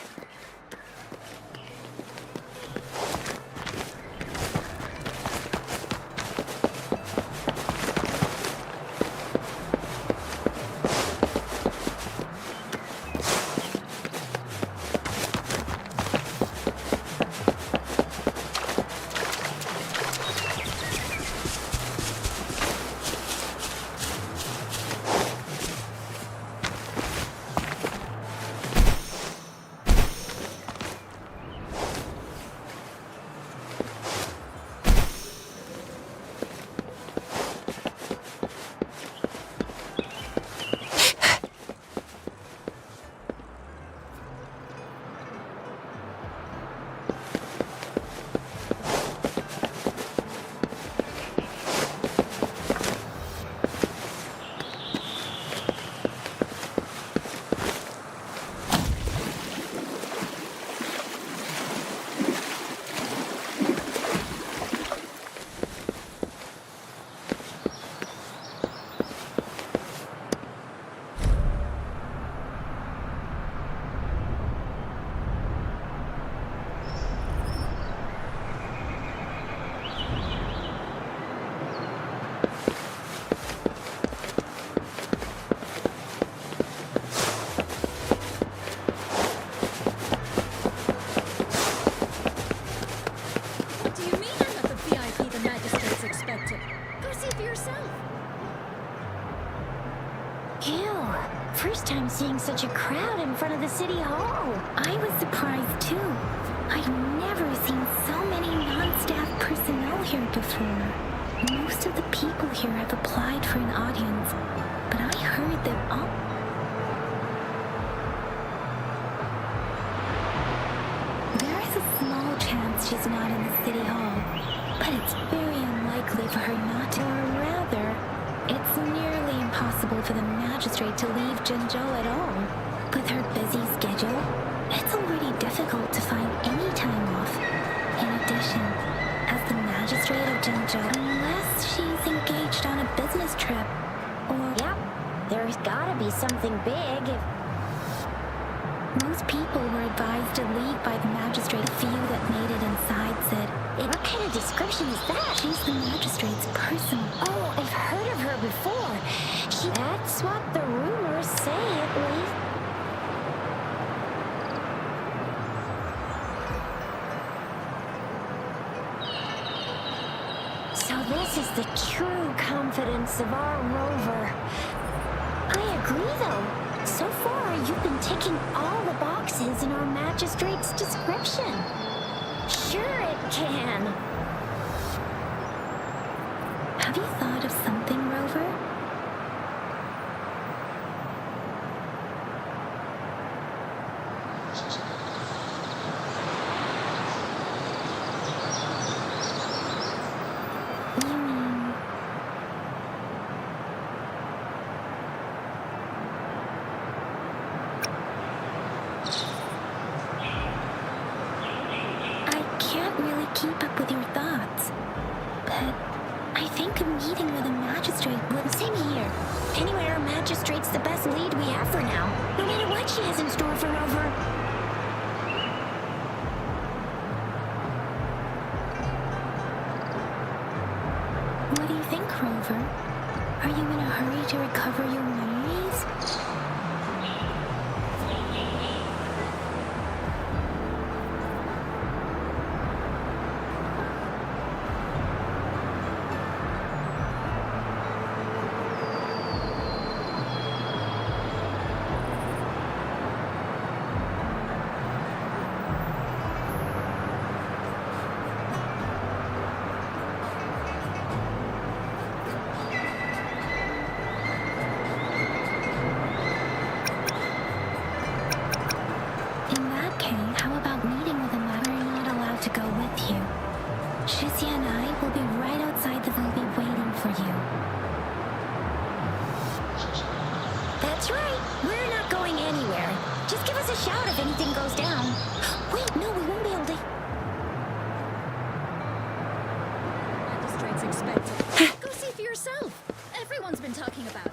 first time seeing such a crowd in front of the city hall. I was surprised too. I've never seen so many non-staff personnel here before. Most of the people here have applied for an audience, but I heard that all... There is a small chance she's not in the city hall, but it's very unlikely for her not to, or rather, it's nearly impossible for the magistrate to leave Zhengzhou at all. With her busy schedule, it's already difficult to find any time off. In addition, as the magistrate of Zhengzhou, unless she's engaged on a business trip, or... Yep, there's gotta be something big if... Most people were advised to leave by the magistrate. The few that made it inside said, What kind of description is that? she's the magistrate's personal... Oh, I've heard of her before. That's what the rumors say, at least. So this is the true confidence of our Rover. I agree, though. So far, you've been ticking all the boxes in our magistrate's description. Sure it can. Have you thought of something, Rover? You mean... I can't really keep up with your thoughts, but I think a meeting with a magistrate would... Same here. Anyway, our magistrate's the best lead we have for now. No matter what she has in store for Rover. What do you think, Rover? Are you in a hurry to recover your memories? In that case, how about meeting with a man? We're not allowed to go with you. Shizia and I will be right outside the... We'll be waiting for you. That's right. We're not going anywhere. Just give us a shout if anything goes down. Wait, no, we won't be able to... Magistrate's expected. Go see for yourself. Everyone's been talking about it.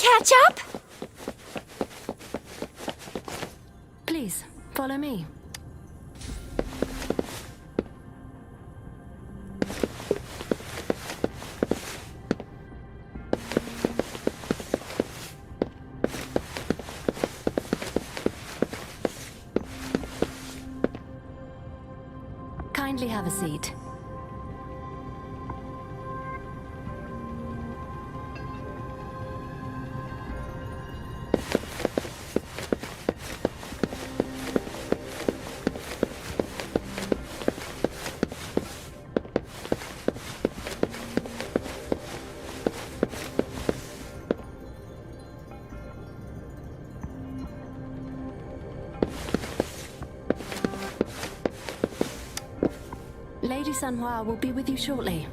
catch up? Please, follow me. Kindly have a seat. Lady Sanhua will be with you shortly.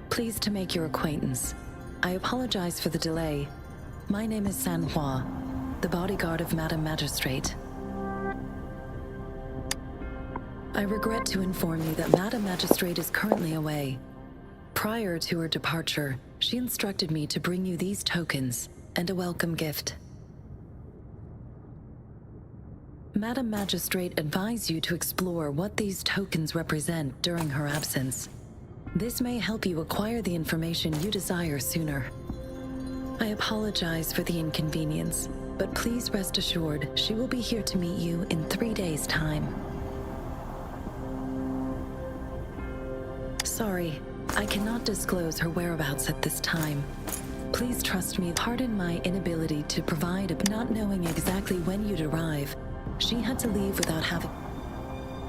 Pleased to make your acquaintance. I apologize for the delay. My name is Sanhua, the bodyguard of Madam Magistrate. I regret to inform you that Madam Magistrate is currently away. Prior to her departure, she instructed me to bring you these tokens and a welcome gift. Madam Magistrate advised you to explore what these tokens represent during her absence. This may help you acquire the information you desire sooner. I apologize for the inconvenience, but please rest assured she will be here to meet you in 3 days' time. Sorry, I cannot disclose her whereabouts at this time. Please trust me, pardon my inability to provide not knowing exactly when you'd arrive. She had to leave without having...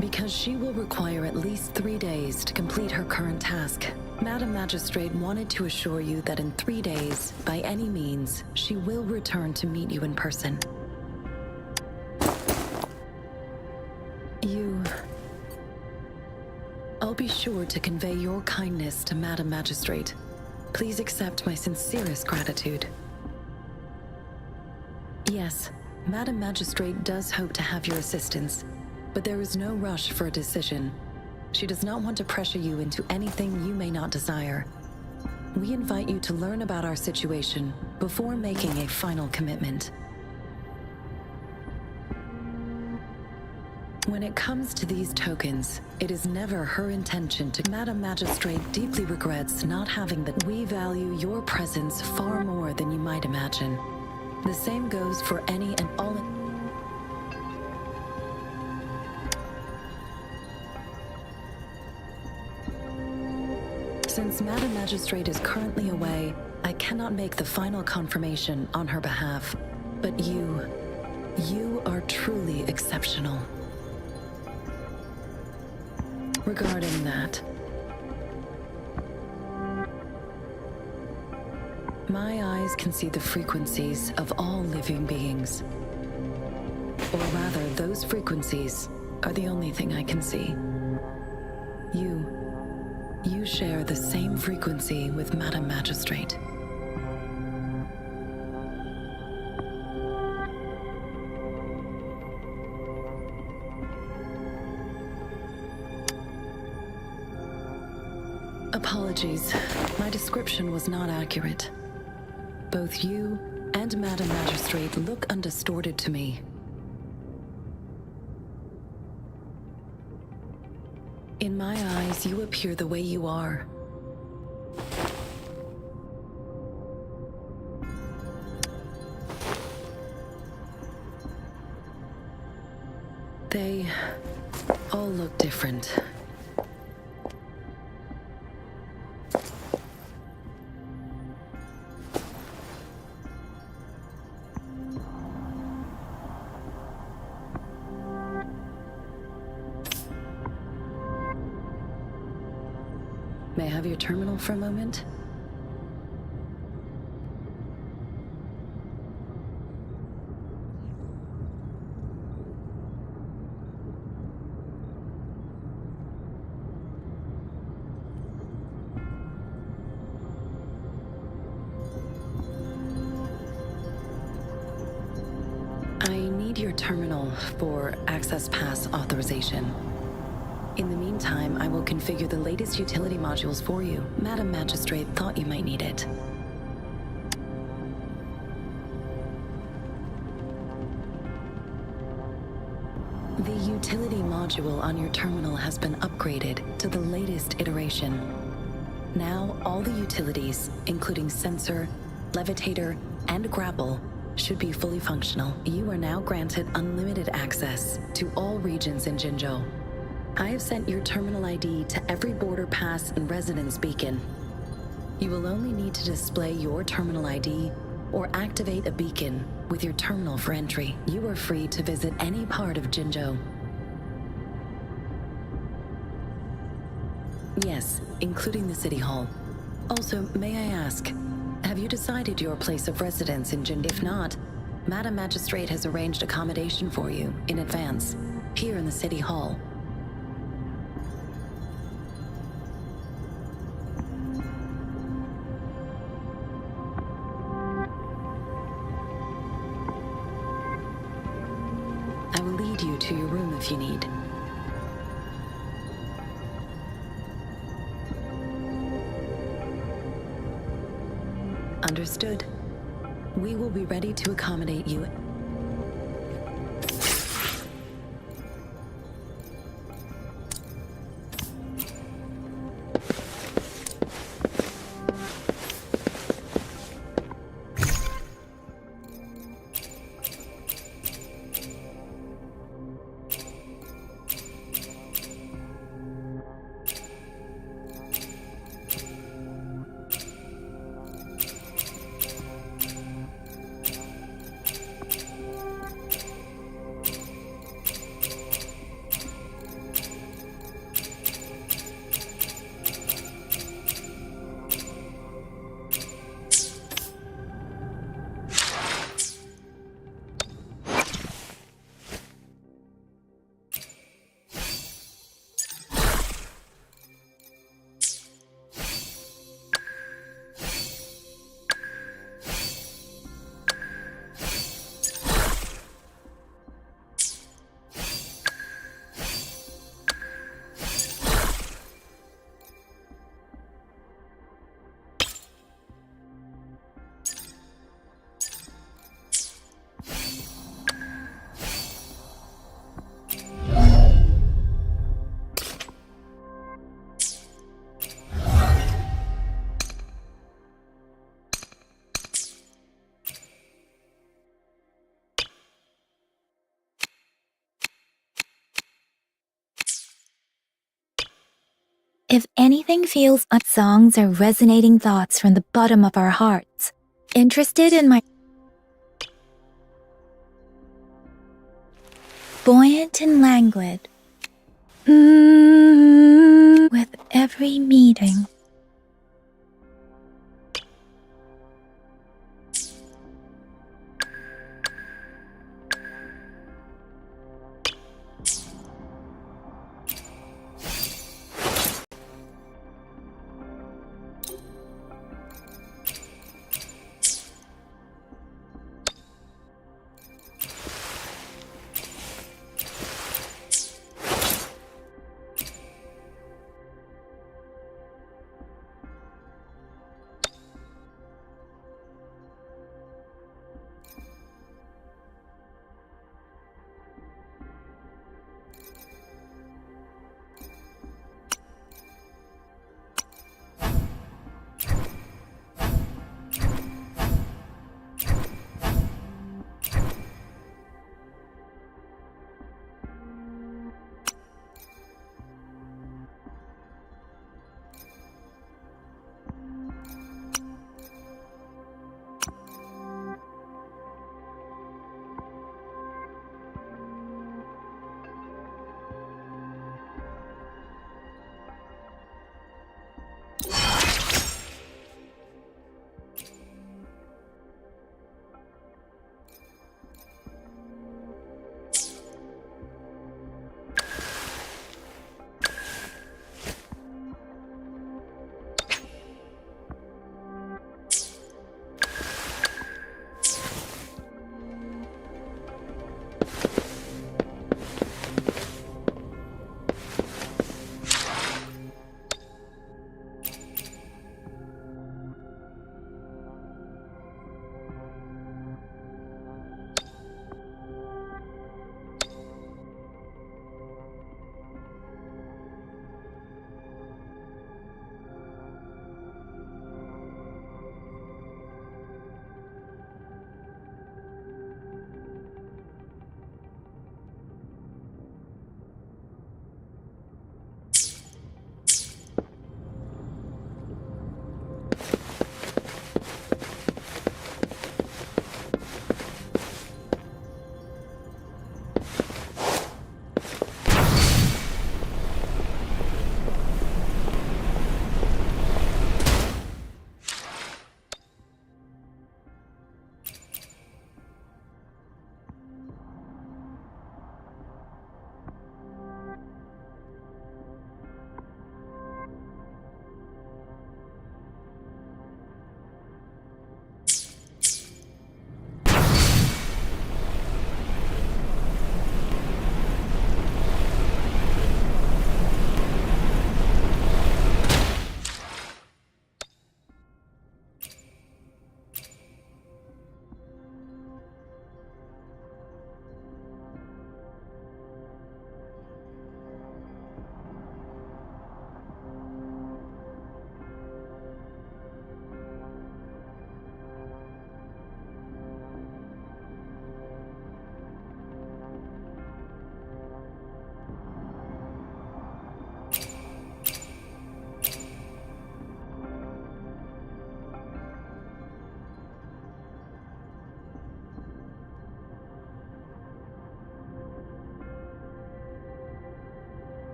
because she will require at least 3 days to complete her current task. Madam Magistrate wanted to assure you that in 3 days, by any means, she will return to meet you in person. I'll be sure to convey your kindness to Madam Magistrate. Please accept my sincerest gratitude. Yes, Madam Magistrate does hope to have your assistance, but there is no rush for a decision. She does not want to pressure you into anything you may not desire. We invite you to learn about our situation before making a final commitment. When it comes to these tokens, it is never her intention to... Madam Magistrate deeply regrets not having that. We value your presence far more than you might imagine. The same goes for any and all... Since Madam Magistrate is currently away, I cannot make the final confirmation on her behalf. But you are truly exceptional. Regarding that, my eyes can see the frequencies of all living beings. Or rather, those frequencies are the only thing I can see. You share the same frequency with Madam Magistrate. Apologies, my description was not accurate. Both you and Madam Magistrate look undistorted to me. In my eyes, you appear the way you are. They all look different. May I have your terminal for a moment? I need your terminal for Access Pass authorization. In the meantime, I will configure the latest utility modules for you. Madam Magistrate thought you might need it. The utility module on your terminal has been upgraded to the latest iteration. Now, all the utilities, including sensor, levitator, and grapple, should be fully functional. You are now granted unlimited access to all regions in Jinzhou. I have sent your terminal ID to every border pass and residence beacon. You will only need to display your terminal ID or activate a beacon with your terminal for entry. You are free to visit any part of Jinzhou. Yes, including the City Hall. Also, may I ask, have you decided your place of residence in Jinzhou? If not, Madam Magistrate has arranged accommodation for you in advance, here in the City Hall. I will lead you to your room if you need. Understood. We will be ready to accommodate you. If anything feels like songs are resonating thoughts from the bottom of our hearts, interested in my buoyant and languid, with every meeting.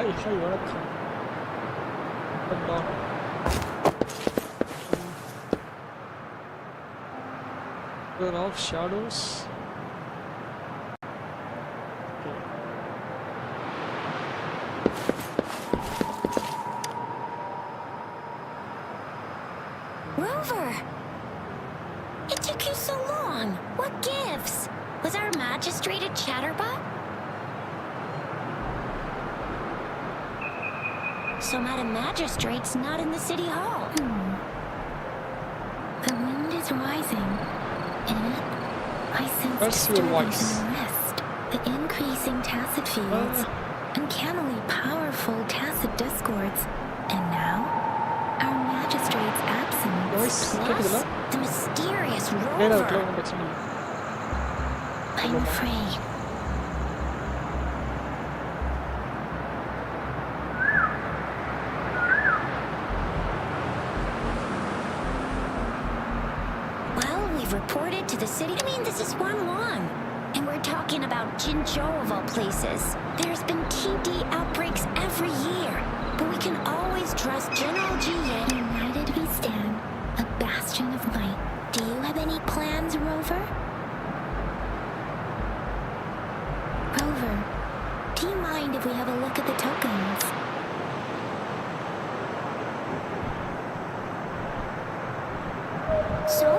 Hi வணக்கம். Of shadows. Rover! It took you so long. What gives? Was our magistrate a chatterbot? So Madam Magistrate's not in the city hall. The wind is rising. In it, I sense Where's your disturbance voice? in the west. The increasing tacit fields, uncannily powerful tacit discords, and now, our magistrate's absence. Voice கேக்குதுல? The mysterious நேரா Rover. இருக்கல நம்ம சொல்லி. I'm afraid. Well, we've reported to the city. I mean, this is one long. And we're talking about Jinzhou of all places. There's been TD outbreaks every year. But we can always trust General Ji Yan. United we stand, a bastion of light. Do you have any plans, Rover? Rover, do you mind if we have a look at the tokens? So,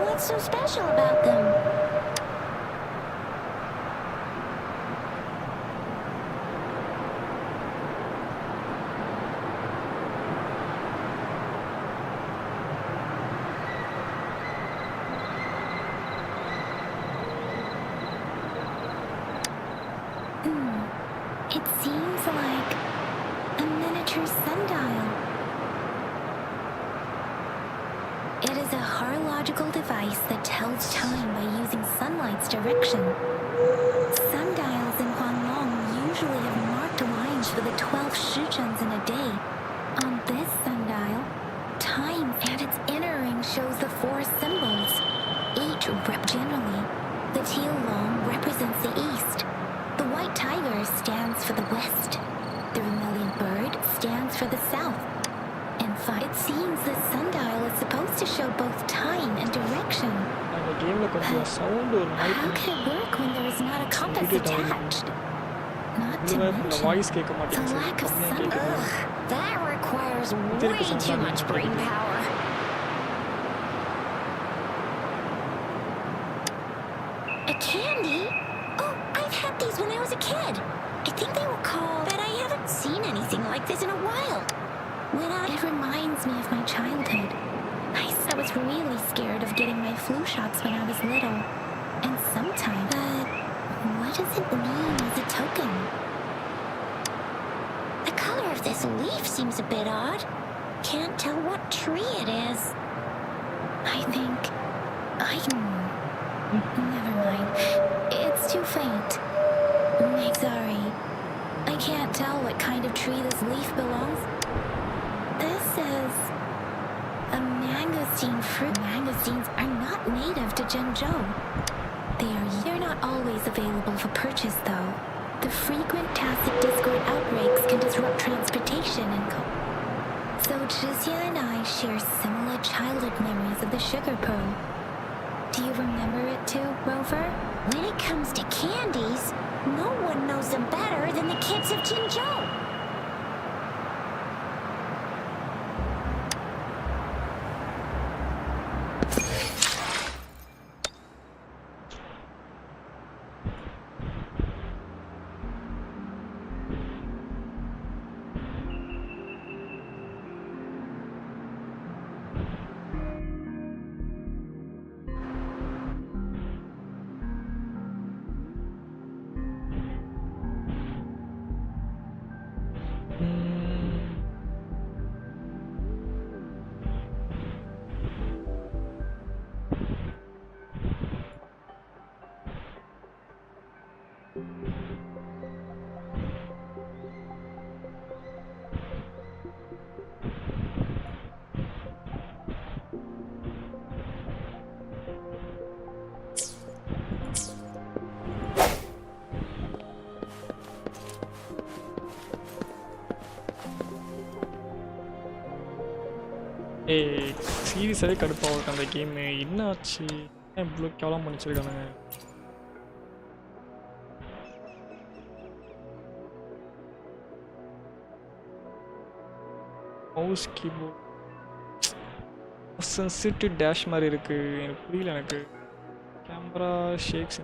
what's so special about them? It seems like a miniature sundial. It is a horological device that tells time by using sunlight's direction. Sundials in Huanglong usually have marked lines for the 12 shizhens in a day. On this sundial, time and its inner ring shows the 4 symbols. Each generally, the teal long represents the east. The white tiger stands for the west. The vermilion bird stands for the south. And it seems the sundial is supposed to show both time and direction. அந்த கேம்ல கொஞ்சம் sound ஒரு How மாதிரி can it work when there is not a compass attached? Not to இந்த mention voice கேட்க the மாட்டேங்குது. lack of கம்மியா sun. கேக்குது. That requires திருப்பி way too சொன்னா much எனக்கு brain கேக்குது. power. A candy? Oh, I've had these when I was a kid. I think they were called, but I haven't seen anything like this in a while. It reminds me of my childhood. I was really scared of getting my flu shots when I was little. And sometimes... But what does it mean as a token? The color of this leaf seems a bit odd. Can't tell what tree it is. I think... Never mind. It's too faint. Sorry. I can't tell what kind of tree this leaf belongs. This is a mangosteen fruit. Mangosteens are not native to Zhengzhou. They're not always available for purchase, though. The frequent tacit discord outbreaks can disrupt transportation and So Zhixian and I share similar childhood memories of the sugar pearl. Do you remember it too, Rover? When it comes to candies, no one knows them better than the kids of Jinzhou. ஏய் சீரியஸாகவே கடுப்பாக இருக்கு அந்த game. என்ன ஆச்சு? ஏன் இவ்வளோ கேவலம் பண்ணி வச்சிருக்கானுங்க? மவுஸ் கீபோர்ட் சென்சிட்டிவ் டேஷ் மாதிரி இருக்கு. எனக்கு புரியல. எனக்கு camera shakes.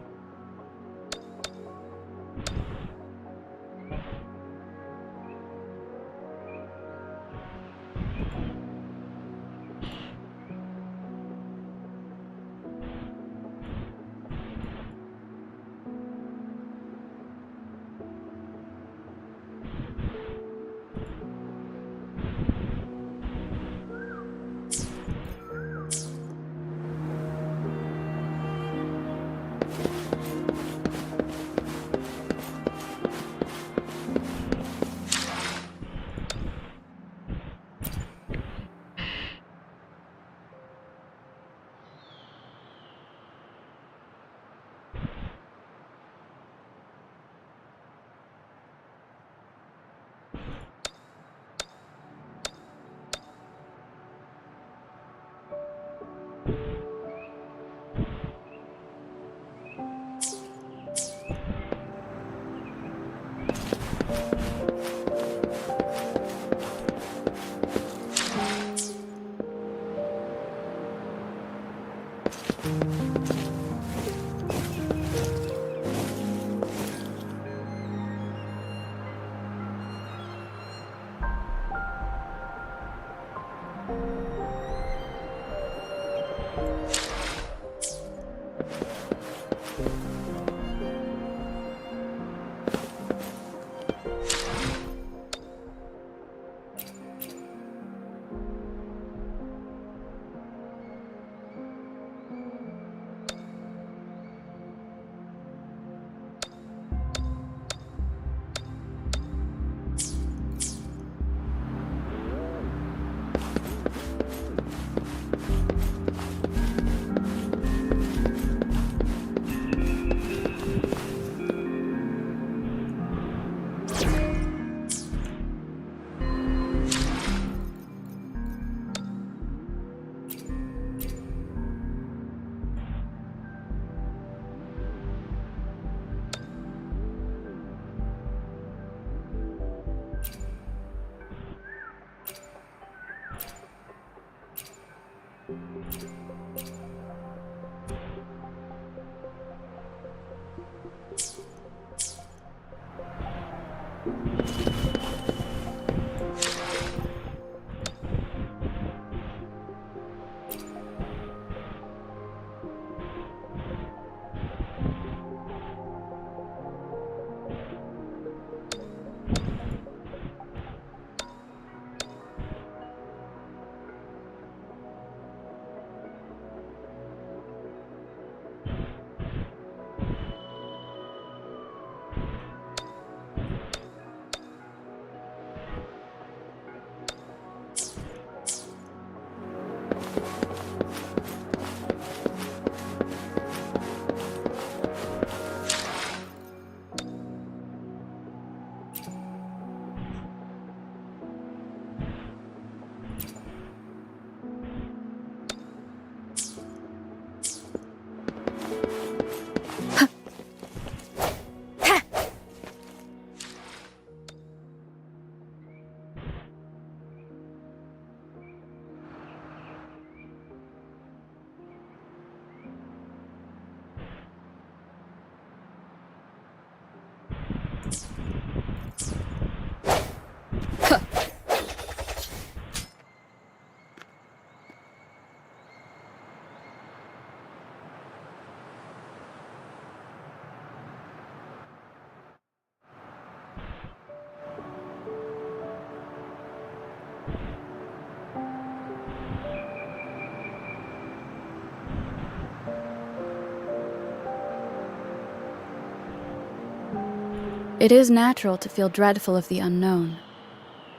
It is natural to feel dreadful of the unknown.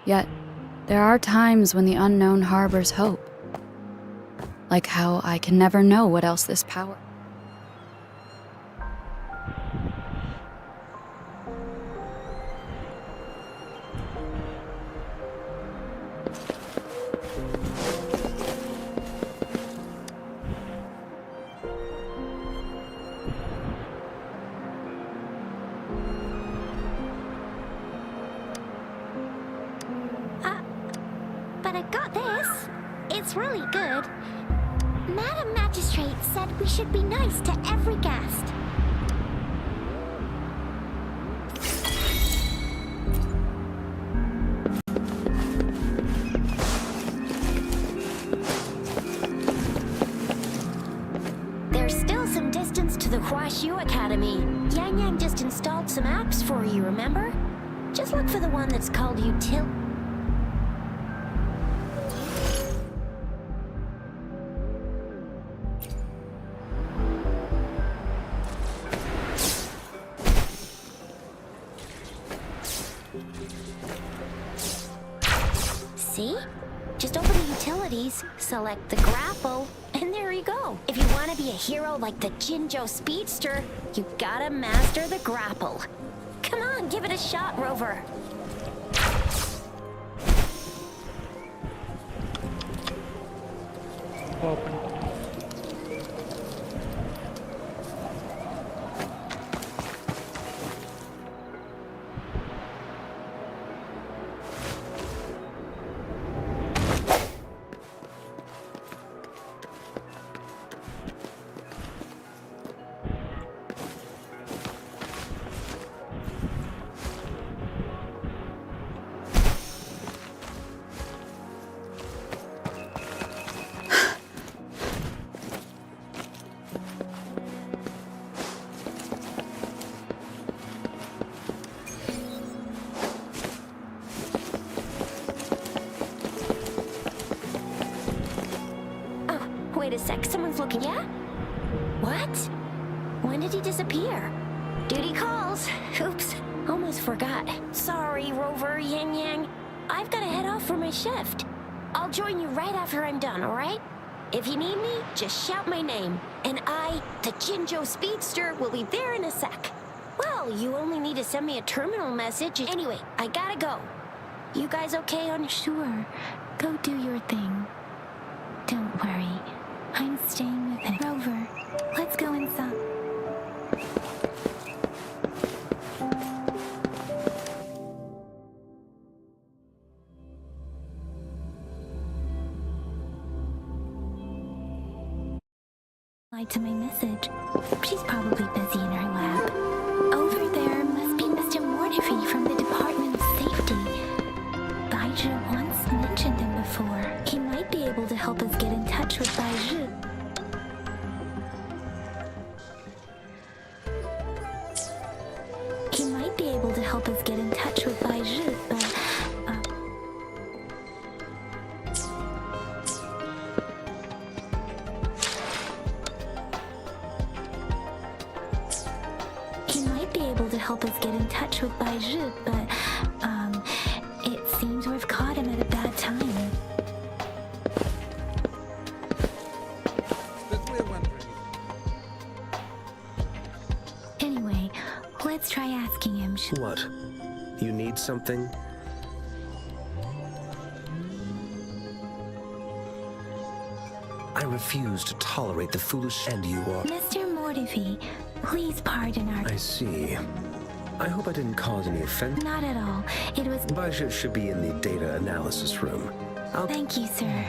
Yet, there are times when the unknown harbors hope. Like how I can never know what else this power... but I got this. It's really good. Madam Magistrate said we should be nice to every guest. There's still some distance to the Huashu Academy. Yang Yang just installed some apps for you, remember? Just look for the one that's called Util. See? Just open the utilities, select the grapple, and there you go. If you want to be a hero like the Jinjo Speedster, you gotta master the grapple. Come on, give it a shot, Rover. Open. Wait a sec, someone's looking, yeah? What? When did he disappear? Duty calls. Oops, almost forgot. Sorry, Rover, Yang Yang. I've got to head off for my shift. I'll join you right after I'm done, alright? If you need me, just shout my name. And I, the Jinjo Speedster, will be there in a sec. Well, you only need to send me a terminal message. Anyway, I gotta go. You guys okay on... Sure. Go do your thing. Don't worry. I'm staying with him. Rover, let's go inside. To my message. She's probably busy in her lab. Over there must be Mr. Mortifi from the Department of Safety. Baizhi once mentioned him before. He might be able to help us get in touch with Baizhi. He might be able to help us get in touch with Baizhi, but help us get in touch with Baizhi, but, it seems we've caught him at a bad time. But we're wondering. Anyway, let's try asking him. What? You need something? I refuse to tolerate the foolish, and you are... Mr. Mortifi, please pardon our... I see. I hope I didn't cause any offense. Not at all. It was... Baizhi should be in the data analysis room. Thank you, sir.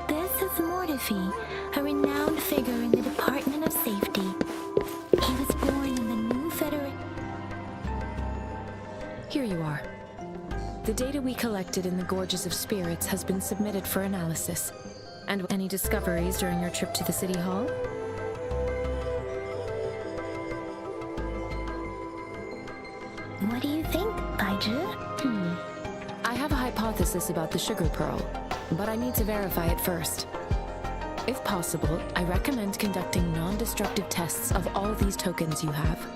This is Mortifi, a renowned figure in the Department of Safety. He was born in the new Federation... Here you are. The data we collected in the Gorges of Spirits has been submitted for analysis. And any discoveries during your trip to the City Hall? What do you think, Baizhi? I have a hypothesis about the sugar pearl, but I need to verify it first. If possible, I recommend conducting non-destructive tests of all these tokens you have.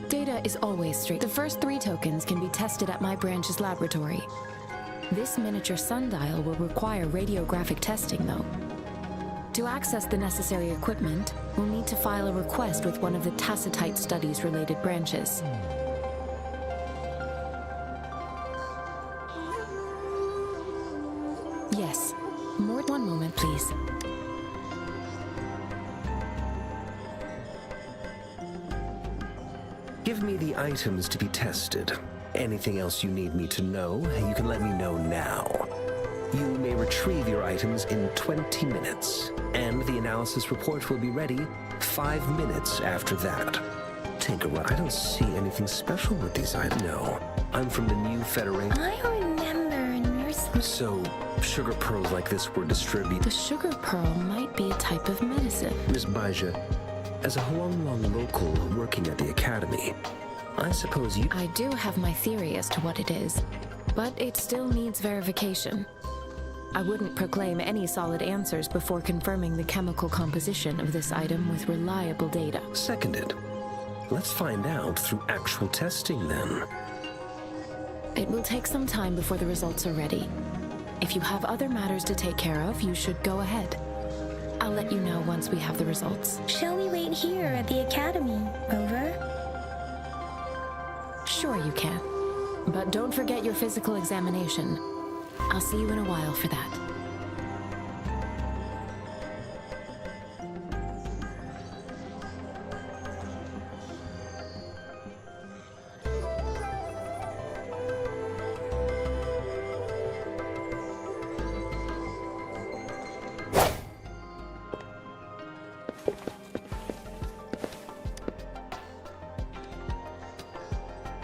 Data is always straight. The first 3 tokens can be tested at my branch's laboratory. This miniature sundial will require radiographic testing, though. To access the necessary equipment, we'll need to file a request with one of the Tacitite Studies-related branches. Yes. More. One moment, please. Give me the items to be tested. Anything else you need me to know, you can let me know now. You may retrieve your items in 20 minutes, and the analysis report will be ready 5 minutes after that. Take a ride. I don't see anything special with these items. No, I'm from the New Federation. I remember a nurse. So, sugar pearls like this were distributed. The sugar pearl might be a type of medicine. Miss Baija, as a Huanglong local working at the academy, I suppose you... I do have my theory as to what it is, but it still needs verification. I wouldn't proclaim any solid answers before confirming the chemical composition of this item with reliable data. Seconded. Let's find out through actual testing then. It will take some time before the results are ready. If you have other matters to take care of, you should go ahead. I'll let you know once we have the results. Shall we wait here at the academy, Rover? Sure you can. But don't forget your physical examination. I'll see you in a while for that.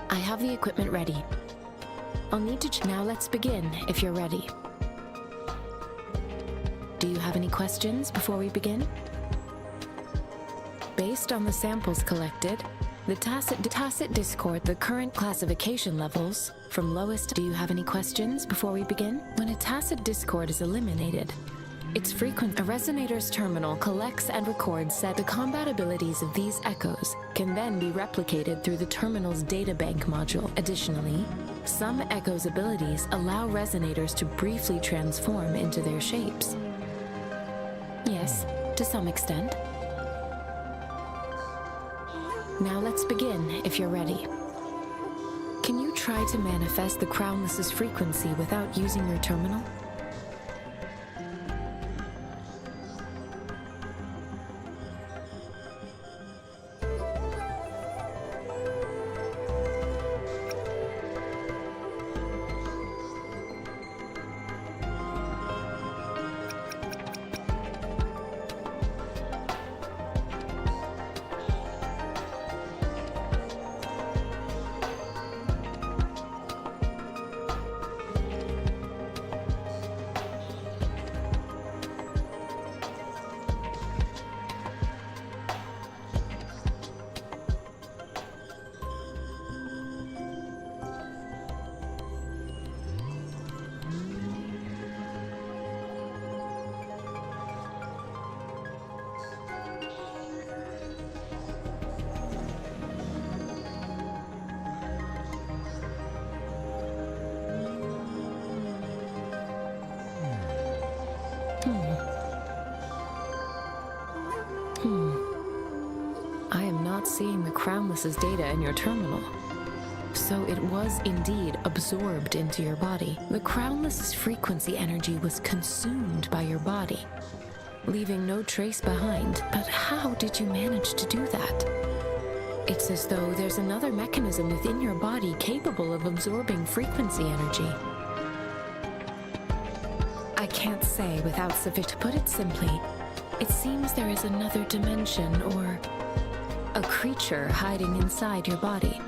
I have the equipment ready. I'll need to now let's begin, if you're ready. Do you have any questions before we begin? Based on the samples collected, the tacit discord, the current classification levels, from lowest... Do you have any questions before we begin? When a tacit discord is eliminated, its frequent... A resonator's terminal collects and records the combat abilities of these echoes can then be replicated through the terminal's databank module. Additionally, some echoes' abilities allow resonators to briefly transform into their shapes. Yes, to some extent. Now let's begin, if you're ready. Can you try to manifest the Crownless's frequency without using your terminal? I am not seeing the Crownless's data in your terminal. So it was indeed absorbed into your body. The Crownless's frequency energy was consumed by your body, leaving no trace behind. But how did you manage to do that? It's as though there's another mechanism within your body capable of absorbing frequency energy. I can't say without sufficient. To put it simply, it seems there is another dimension or a creature hiding inside your body.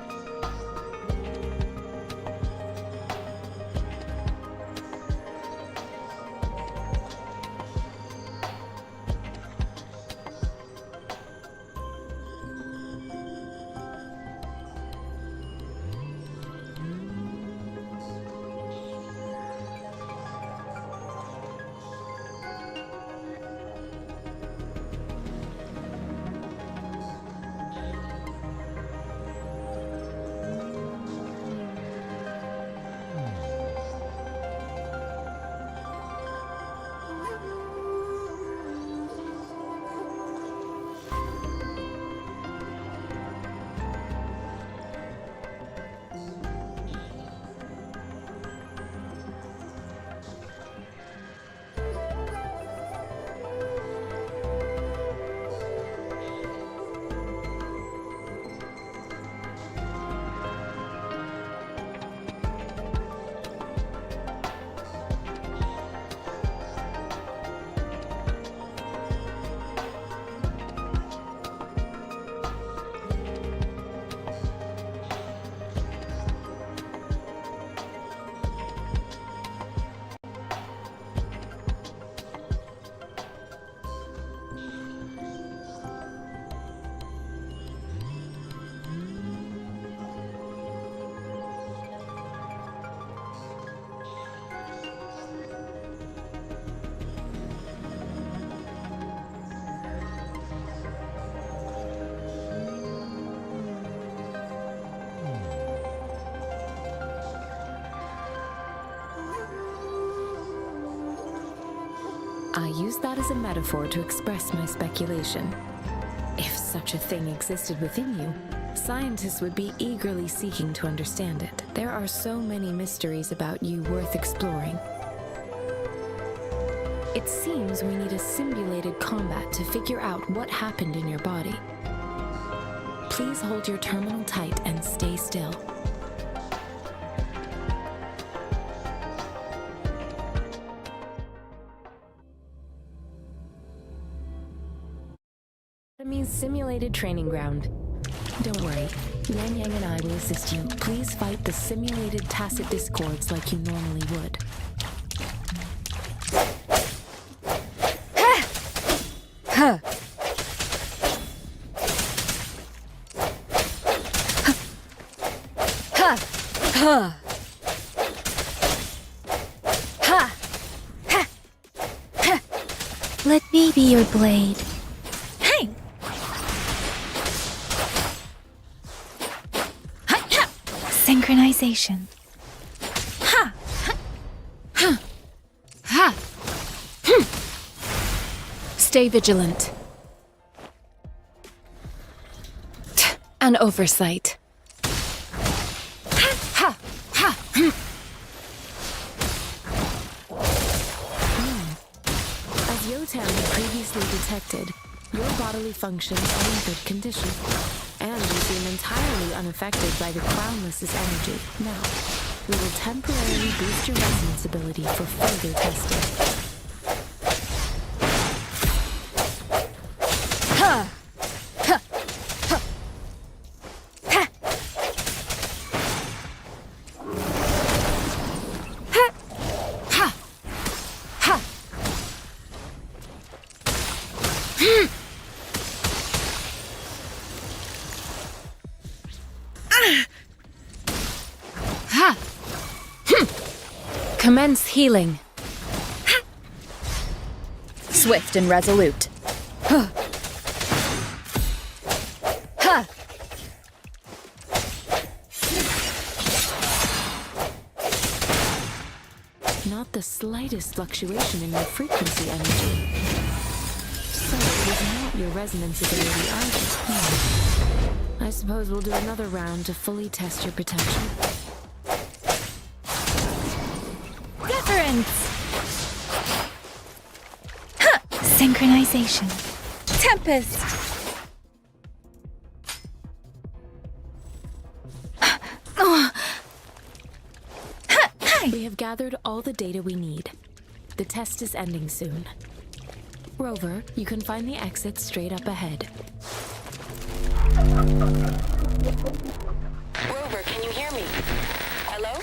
I use that as a metaphor to express my speculation. If such a thing existed within you, scientists would be eagerly seeking to understand it. There are so many mysteries about you worth exploring. It seems we need a simulated combat to figure out what happened in your body. Please hold your terminal tight and stay still. Enemy's simulated training ground. Don't worry, Yan Yang and I will assist you. Please fight the simulated tacit discords like you normally would. Huh. Ha! Ha! Ha! Ha! Ha! Let me be your blade. Hey! Synchronization. Ha! Ha! Ha! Stay vigilant. An oversight. Ha! Ha! As Yotan had previously detected, your bodily functions are in good condition, and you seem entirely unaffected by the Crownless's energy. Now, we will temporarily boost your resonance ability for further testing. Ha! Ha! Ha! Ha! Ha! Ha! Ha! Ha! Commence healing. Swift and resolute. Ha! Ha! Not the slightest fluctuation in your frequency energy. So it is not your resonance ability either. I suppose we'll do another round to fully test your potential. Deference. Huh. Synchronization. Tempest! We have gathered all the data we need. The test is ending soon. Rover, you can find the exit straight up ahead. Rover, can you hear me? Hello?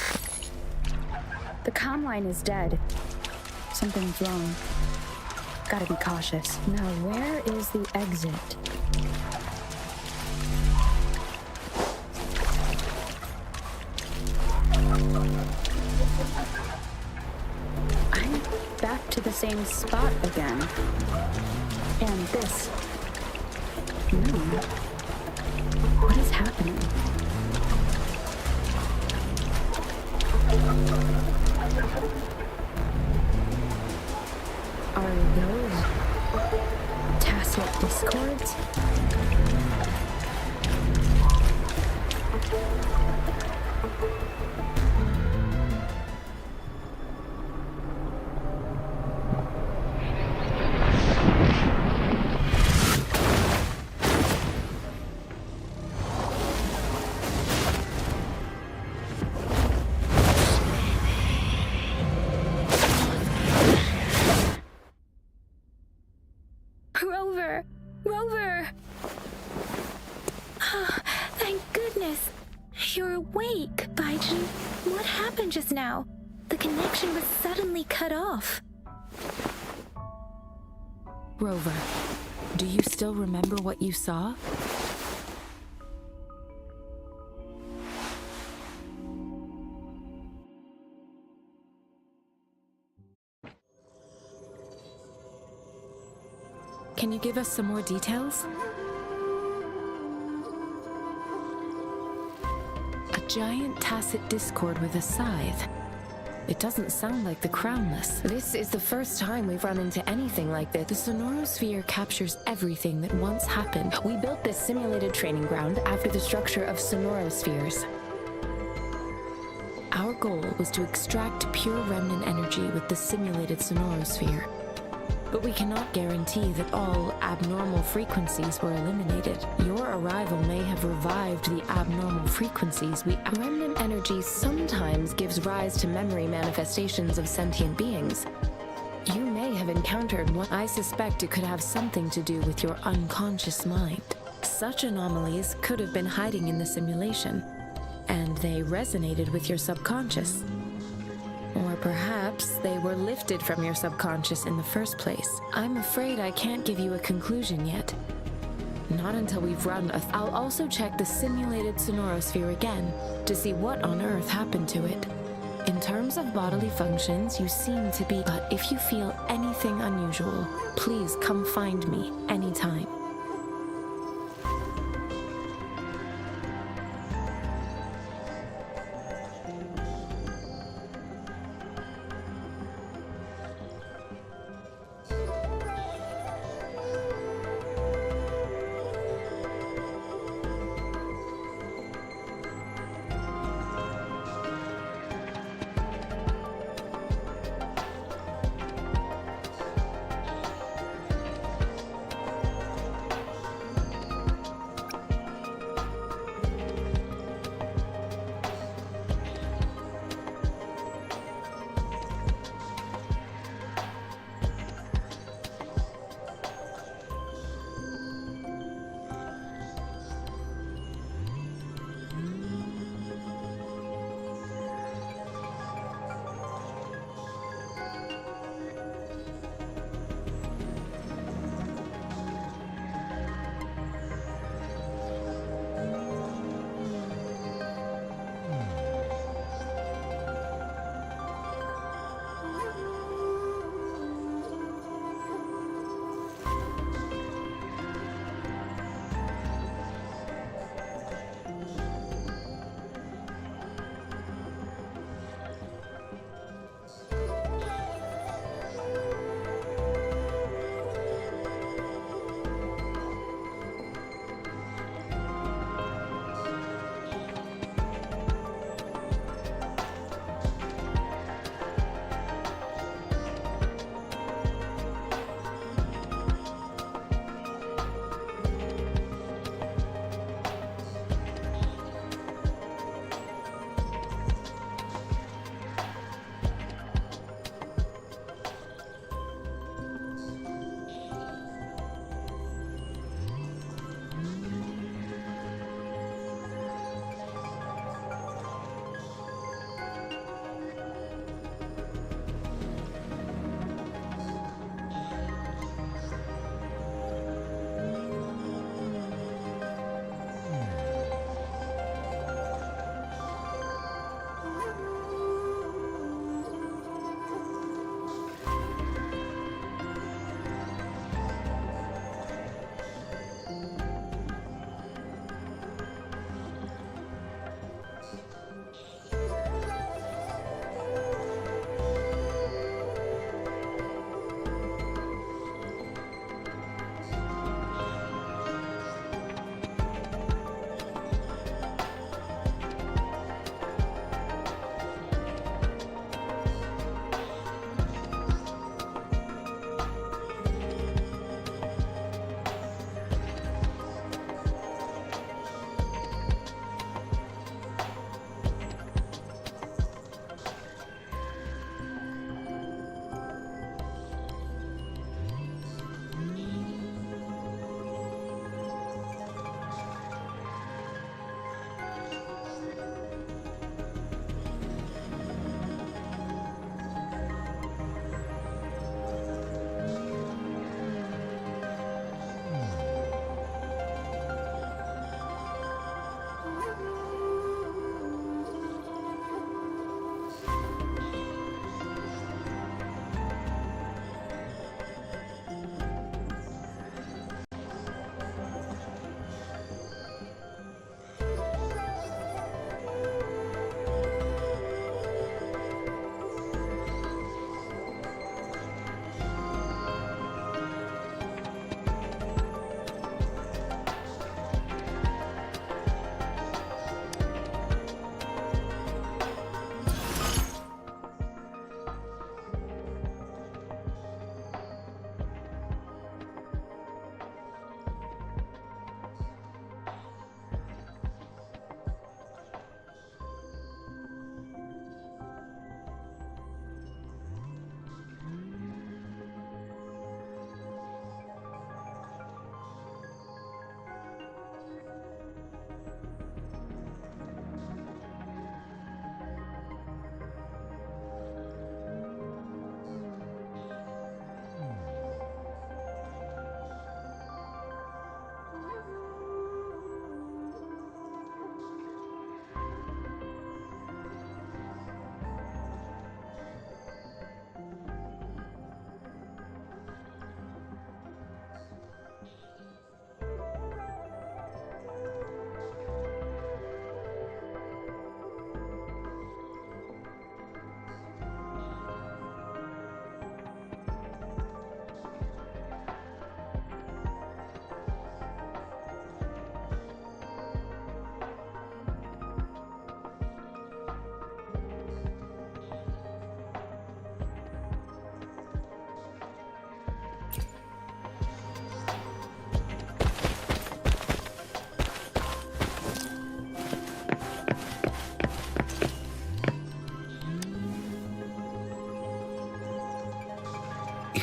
The comm line is dead. Something's wrong. Gotta be cautious. Now, where is the exit? I'm back to the same spot again. And this... No. What is happening? Are those tacit discords? Rover! Oh, thank goodness. You're awake, Baijin. What happened just now? The connection was suddenly cut off. Rover, do you still remember what you saw? Can you give us some more details? A giant tacit discord with a scythe. It doesn't sound like the Crownless. This is the first time we've run into anything like this. The sonorosphere captures everything that once happened. We built this simulated training ground after the structure of sonorospheres. Our goal was to extract pure remnant energy with the simulated sonorosphere. But we cannot guarantee that all abnormal frequencies were eliminated. Your arrival may have revived the abnormal frequencies remnant energy sometimes gives rise to memory manifestations of sentient beings. You may have encountered one. I suspect it could have something to do with your unconscious mind. Such anomalies could have been hiding in the simulation, and they resonated with your subconscious. Or perhaps they were lifted from your subconscious in the first place. I'm afraid I can't give you a conclusion yet. Not until we've run I'll also check the simulated sonorosphere again to see what on earth happened to it. In terms of bodily functions, you seem to be, but if you feel anything unusual, please come find me anytime.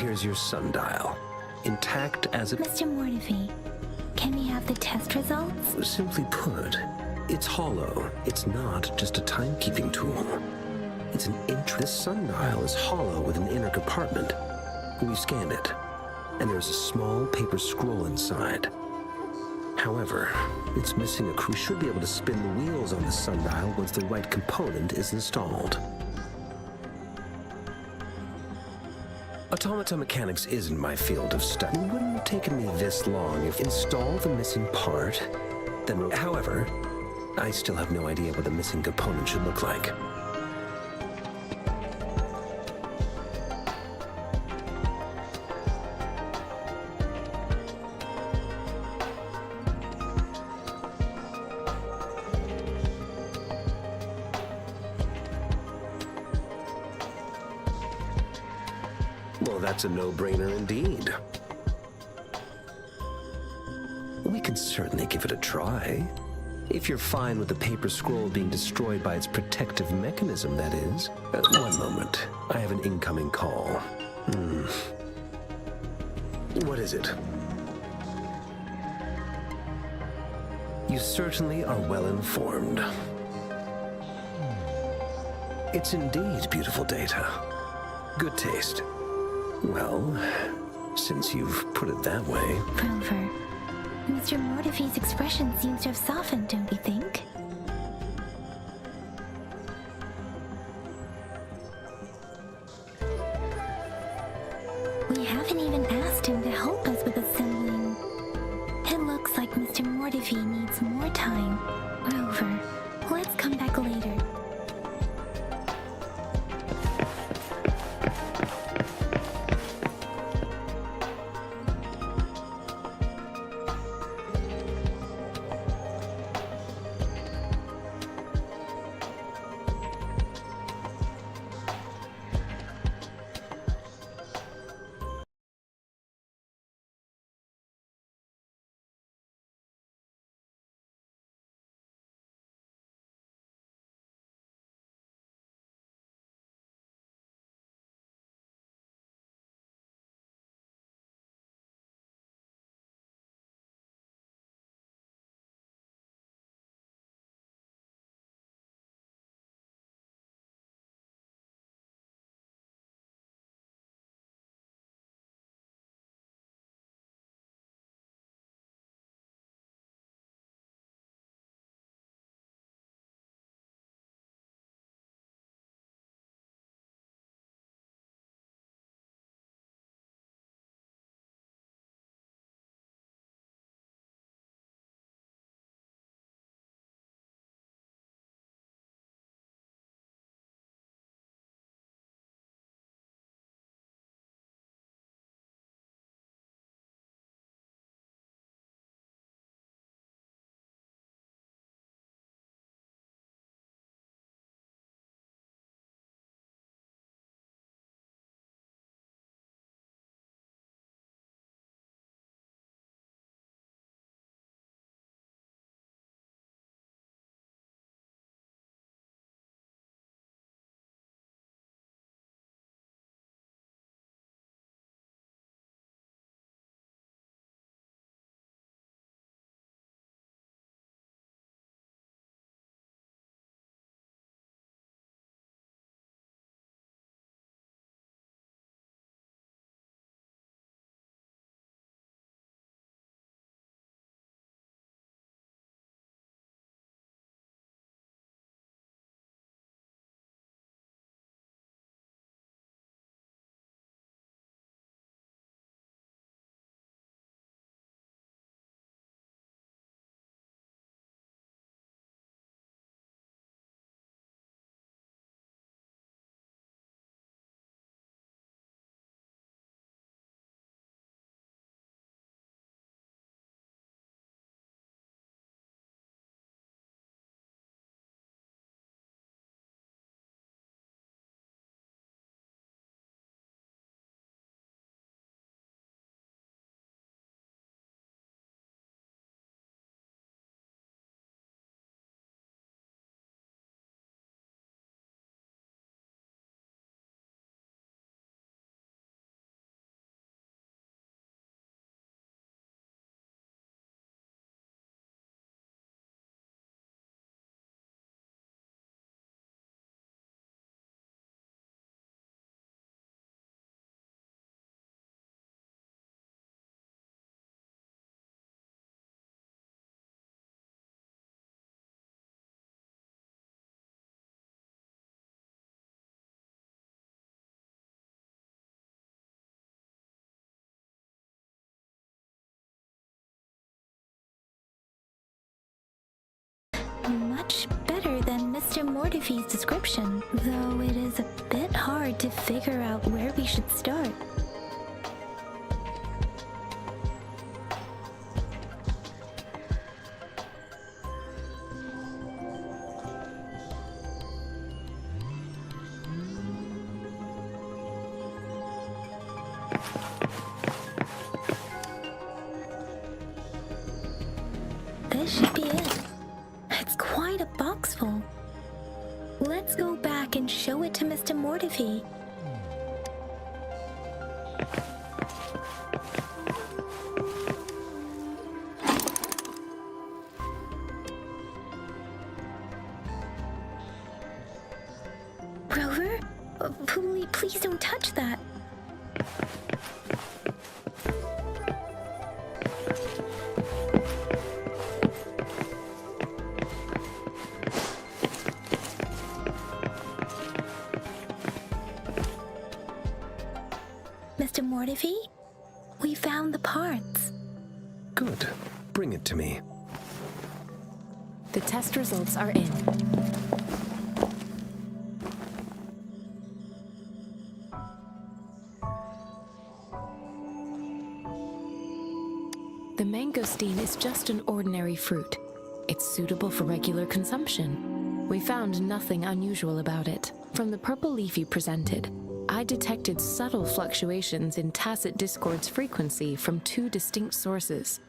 here's your sundial. Intact as a... Mr. Mortefi, can we have the test results? Simply put, it's hollow. It's not just a timekeeping tool. It's an This sundial is hollow with an inner compartment. We scanned it, and there's a small paper scroll inside. However, it's missing a crew. Should be able to spin the wheels on the sundial once the right component is installed. Automata mechanics isn't my field of study. It wouldn't have taken me this long if install the missing part, then... However, I still have no idea what the missing component should look like. Well, that's a no-brainer indeed. We can certainly give it a try. If you're fine with the paper scroll being destroyed by its protective mechanism, that is. One moment. I have an incoming call. What is it? You certainly are well informed. It's indeed beautiful data. Good taste. Well, since you've put it that way... Rover, Mr. Mortefi's expression seems to have softened, don't you think? We haven't even asked him to help us with assembling. It looks like Mr. Mortefi needs more time. Rover, let's come back later. much better than Mr. Mortify's description, though it is a bit hard to figure out where we should start. This should be it. It's quite a box full. Let's go back and show it to Mr. Mortify. Rover? Please don't touch that. Mr. Mortify, we found the parts. Good. Bring it to me. The test results are in. The mangosteen is just an ordinary fruit. It's suitable for regular consumption. We found nothing unusual about it. From the purple leaf you presented, I detected subtle fluctuations in tacit discord's frequency from two distinct sources,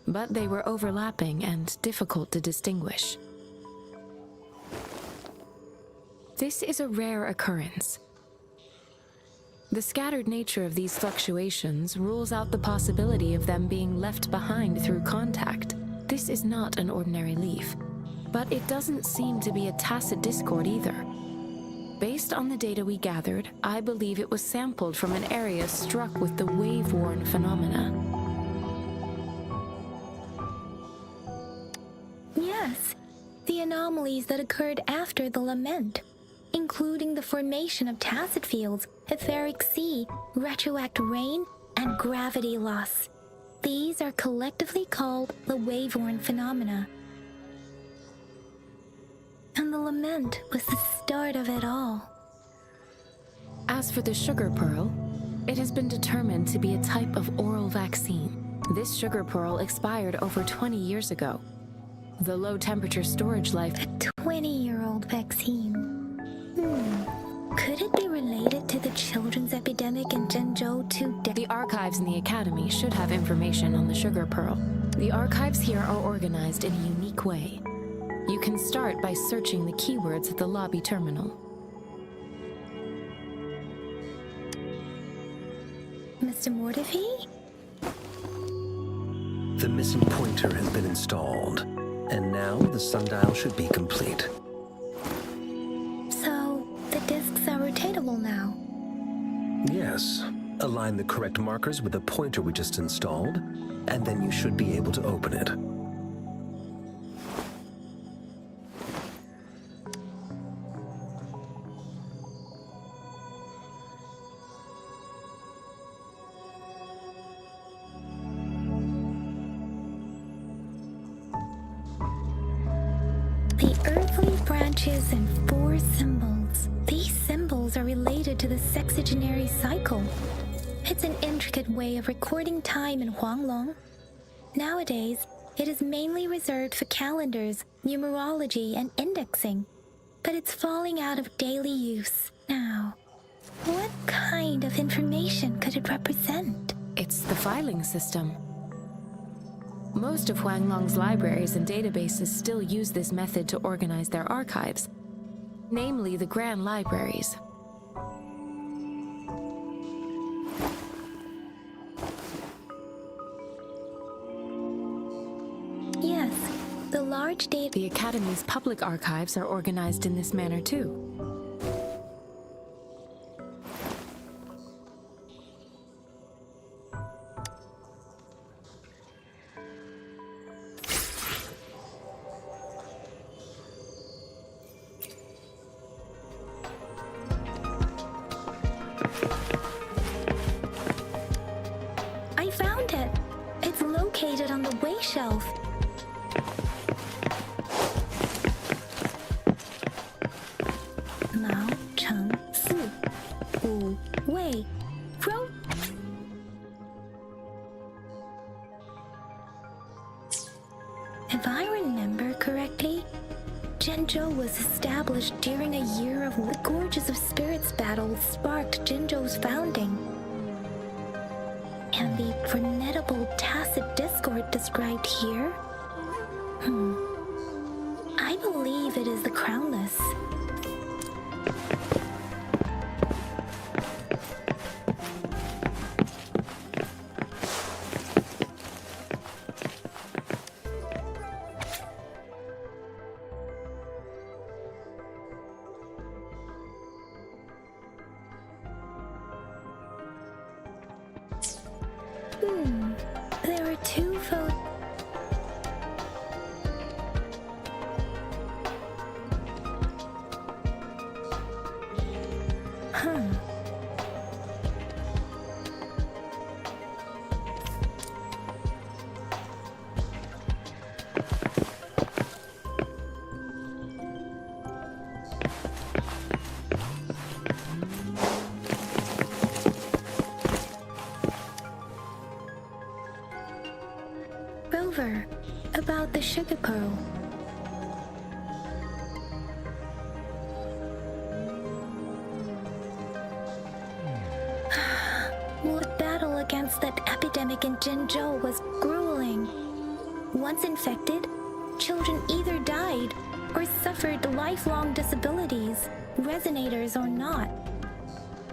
but they were overlapping and difficult to distinguish. This is a rare occurrence. The scattered nature of these fluctuations rules out the possibility of them being left behind through contact. This is not an ordinary leaf, but it doesn't seem to be a tacit discord either. Based on the data we gathered, I believe it was sampled from an area struck with the wave-worn phenomena. Yes, the anomalies that occurred after the Lament, including the formation of tacit fields, etheric sea, retroact rain, and gravity loss. These are collectively called the wave-worn phenomena. And the Lament was the start of it all. As for the sugar pearl, it has been determined to be a type of oral vaccine. This sugar pearl expired over 20 years ago. The low-temperature storage life... A 20-year-old vaccine. Could it be related to the children's epidemic in Zhengzhou 2 The archives in the Academy should have information on the sugar pearl. The archives here are organized in a unique way. You can start by searching the keywords at the lobby terminal. Mr. Mortify? The missing pointer has been installed, and now the sundial should be complete. So, the discs are rotatable now? Yes. Align the correct markers with the pointer we just installed, and then you should be able to open it. And 4 symbols. These symbols are related to the sexagenary cycle. It's an intricate way of recording time in Huanglong. Nowadays, it is mainly reserved for calendars, numerology, and indexing. But it's falling out of daily use now. What kind of information could it represent? It's the filing system. Most of Huanglong's libraries and databases still use this method to organize their archives, namely the Grand Libraries. Yes, the large data... The Academy's public archives are organized in this manner too. Cheng Si Wu Wei Ro. If I remember correctly, Jinzhou was established during a year of the Gorges of Spirits battle sparked Jinzhou's founding. And the formidable tacit discord described here? I believe it is the Crownless. There are two photos. Rover, about the sugar pearl. The battle against that epidemic in Jinzhou was grueling. Once infected, children either died or suffered lifelong disabilities, resonators or not.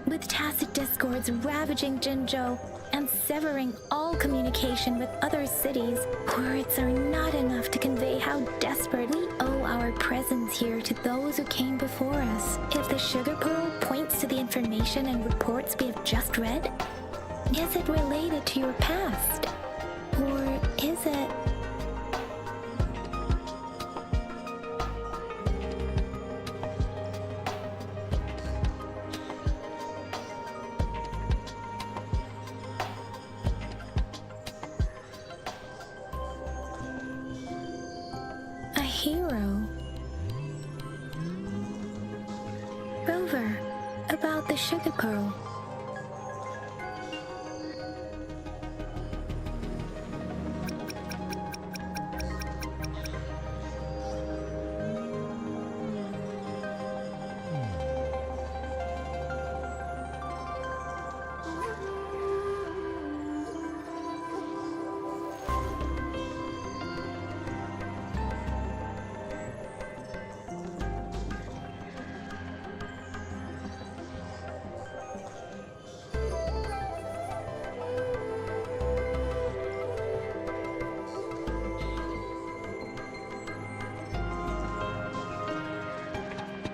With tacit discords ravaging Jinzhou and severing all communication with other cities, words are not enough to convey how desperate we owe our presence here to those who came before us. If the sugar pearl points to the information and reports we have just read, is it related to your past? Or is it... a hero? Rover, about the sugar pearl.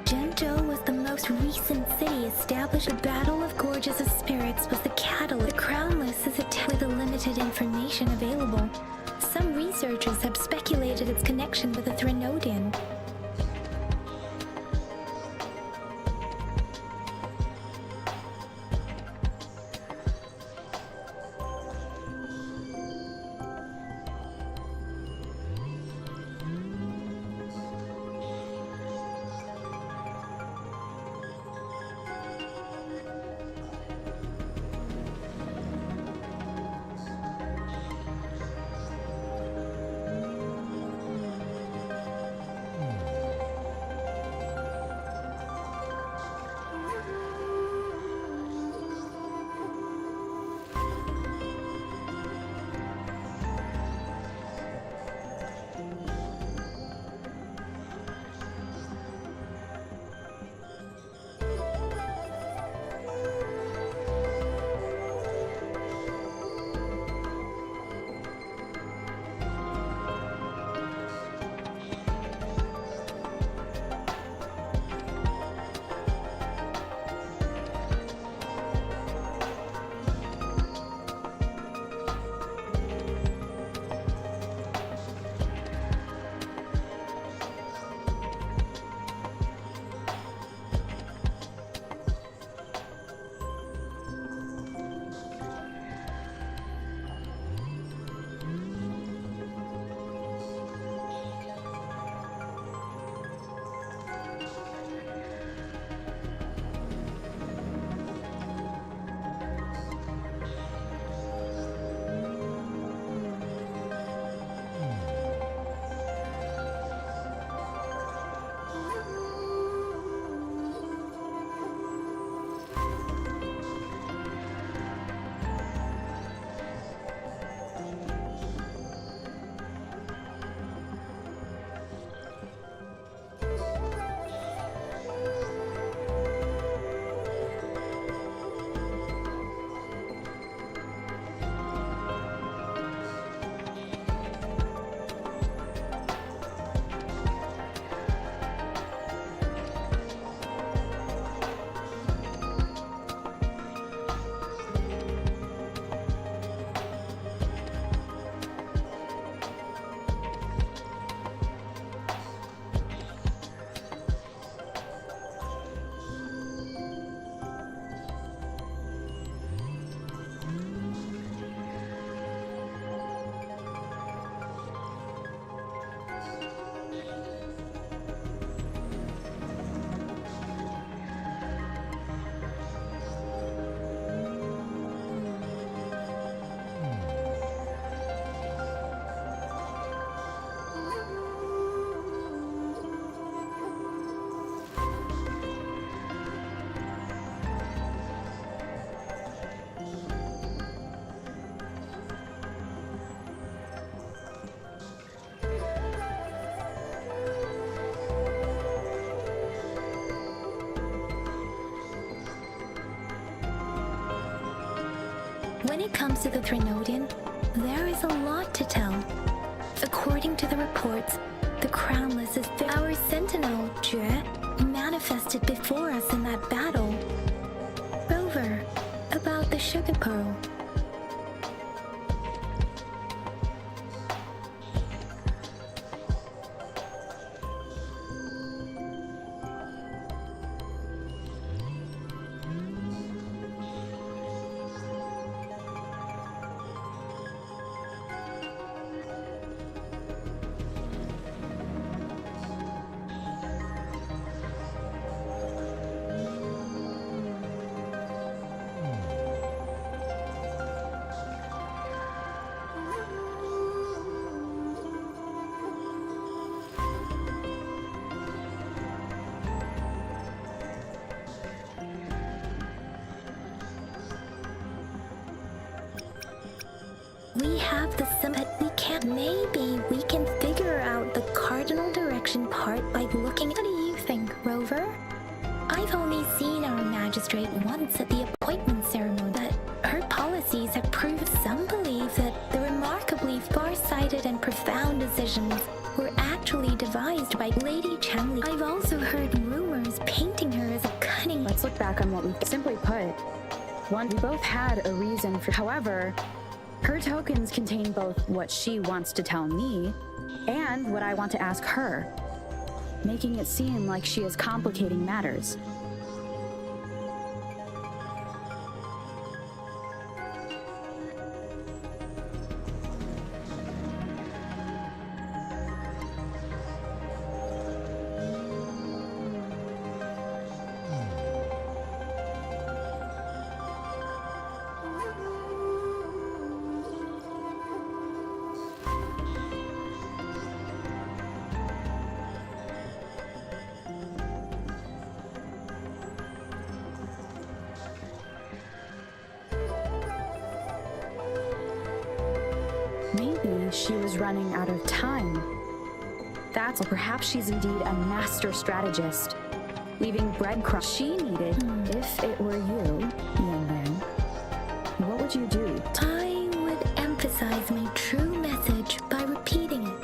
Jinzhou was the most recent city established. The Battle of Gorges of Spirits was the catalyst. The Crownless is with the limited information available. Some researchers have speculated its connection with the Threnodian. When it comes to the Threnodian, there is a lot to tell. According to the reports, the Crownless is our sentinel, Jue, manifested before us in that battle. Rover, about the sugar pearl. We have the summit. We can't. Maybe we can figure out the cardinal direction part by looking. What do you think, Rover? I've only seen our magistrate once at the appointment ceremony, but her policies have proved some believe that the remarkably far-sighted and profound decisions were actually devised by Lady Chanley. I've also heard rumors painting her as a cunning. Let's look back on what we simply put. One, we both had a reason for. However, her tokens contain both what she wants to tell me and what I want to ask her, making it seem like she is complicating matters. Maybe she was running out of time. Or perhaps she's indeed a master strategist, leaving breadcrumbs she needed. If it were you, young man, what would you do? I would emphasize my true message by repeating it.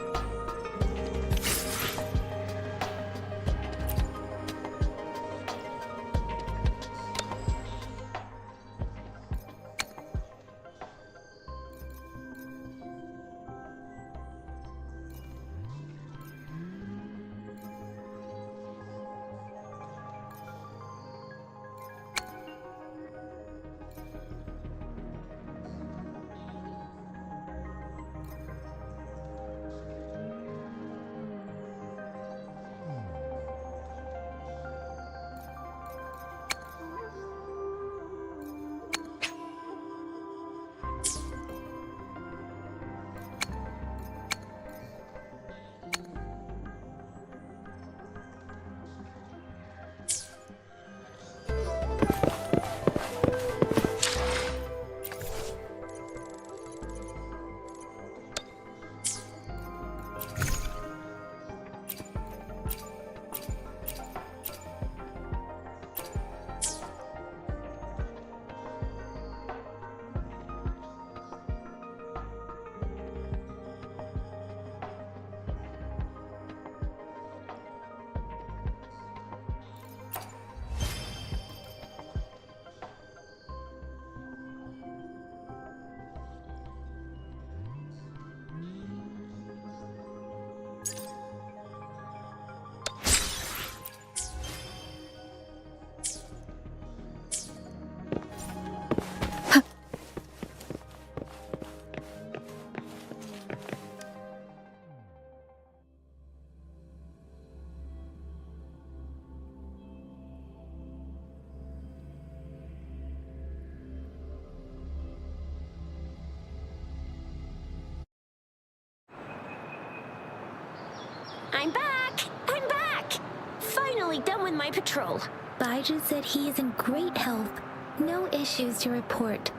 I'm back! I'm back! Finally done with my patrol. Baiju said he is in great health. No issues to report.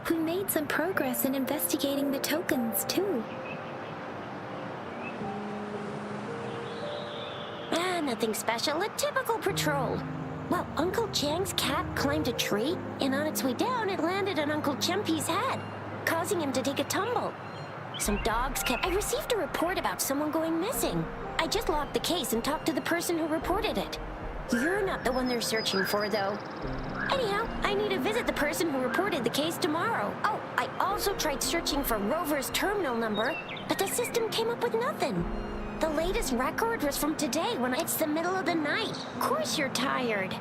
We made some progress in investigating the tokens, too. Nothing special. A typical patrol. Well, Uncle Chang's cat climbed a tree, and on its way down, it landed on Uncle Chempi's head, causing him to take a tumble. Some dogs kept... I received a report about someone going missing. I just logged the case and talked to the person who reported it. You're not the one they're searching for, though. Anyhow, I need to visit the person who reported the case tomorrow. Oh, I also tried searching for Rover's terminal number, but the system came up with nothing. The latest record was from today when it's the middle of the night. Of course you're tired.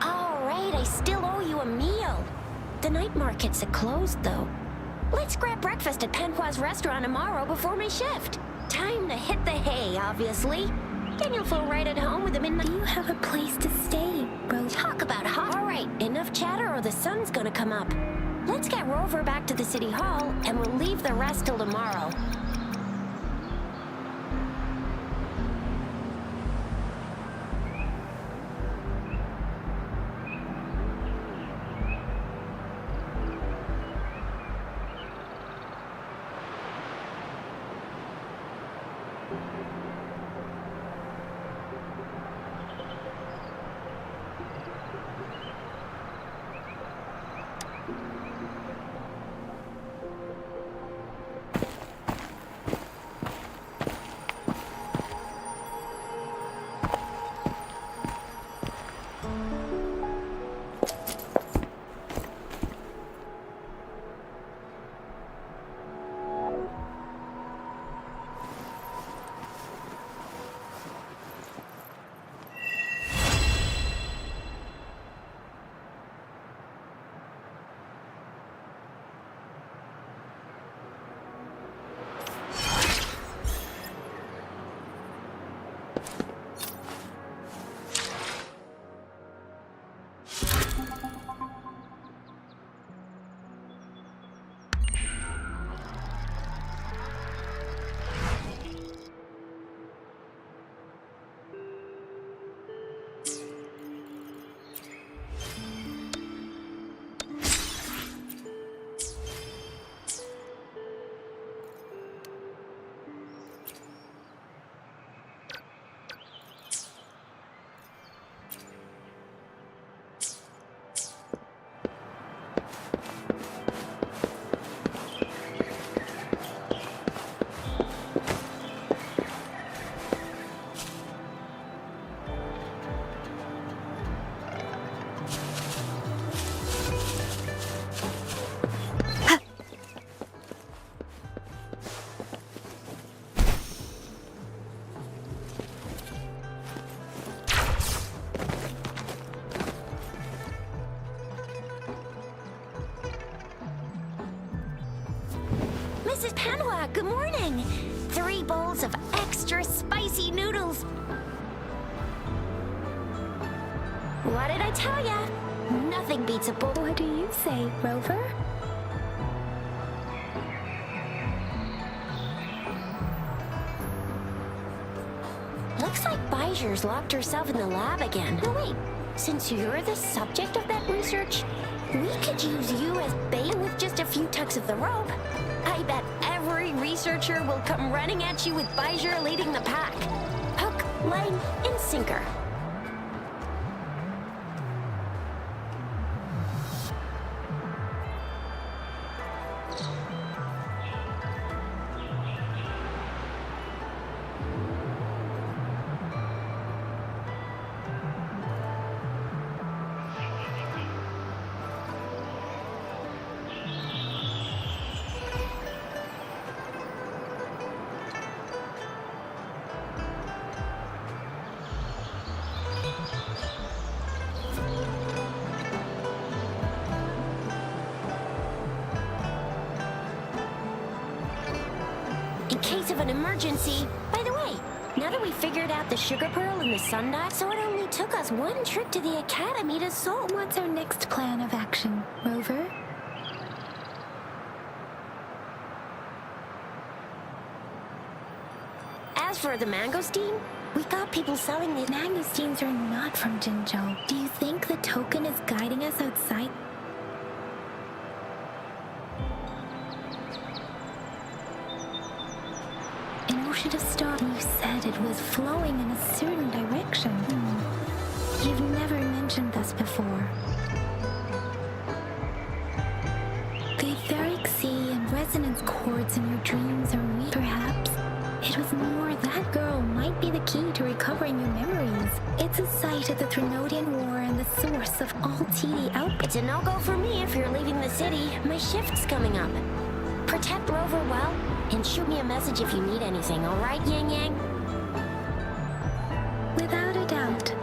All right, I still owe you a meal. The night markets are closed, though. Let's grab breakfast at Panhua's restaurant tomorrow before my shift. Time to hit the hay, obviously. Then you'll feel right at home with the midnight... Do you have a place to stay, Rover? Talk about hot. All right, enough chatter or the sun's gonna come up. Let's get Rover back to the city hall, and we'll leave the rest till tomorrow. Mrs. Panhua, good morning. 3 bowls of extra spicy noodles. What did I tell ya? Nothing beats a bowl. What do you say, Rover? Looks like Baijer's locked herself in the lab again. No, wait. Since you're the subject of that research, we could use you as bait with just a few tugs of the rope. I bet every researcher will come running at you with Baijer leading the pack. Hook, line, and sinker. In case of an emergency. By the way, now that we figured out the sugar pearl and the sundial, so it only took us 1 trip to the academy to solve. What's our next plan of action, Rover? As for the mangosteen, we got people selling these. Mangosteens are not from Jinzhou. Do you think the token is guiding us outside? Should have stopped. You said it was flowing in a certain direction. You've never mentioned this before. The etheric sea and resonance chords in your dreams are real. Perhaps it was more that girl might be the key to recovering your memories. It's a site of the Trinodian War and the source of all TD output. It's a no-go for me if you're leaving the city. My shift's coming up. Protect Rover well, and shoot me a message if you need anything, alright, Yang Yang? Without a doubt.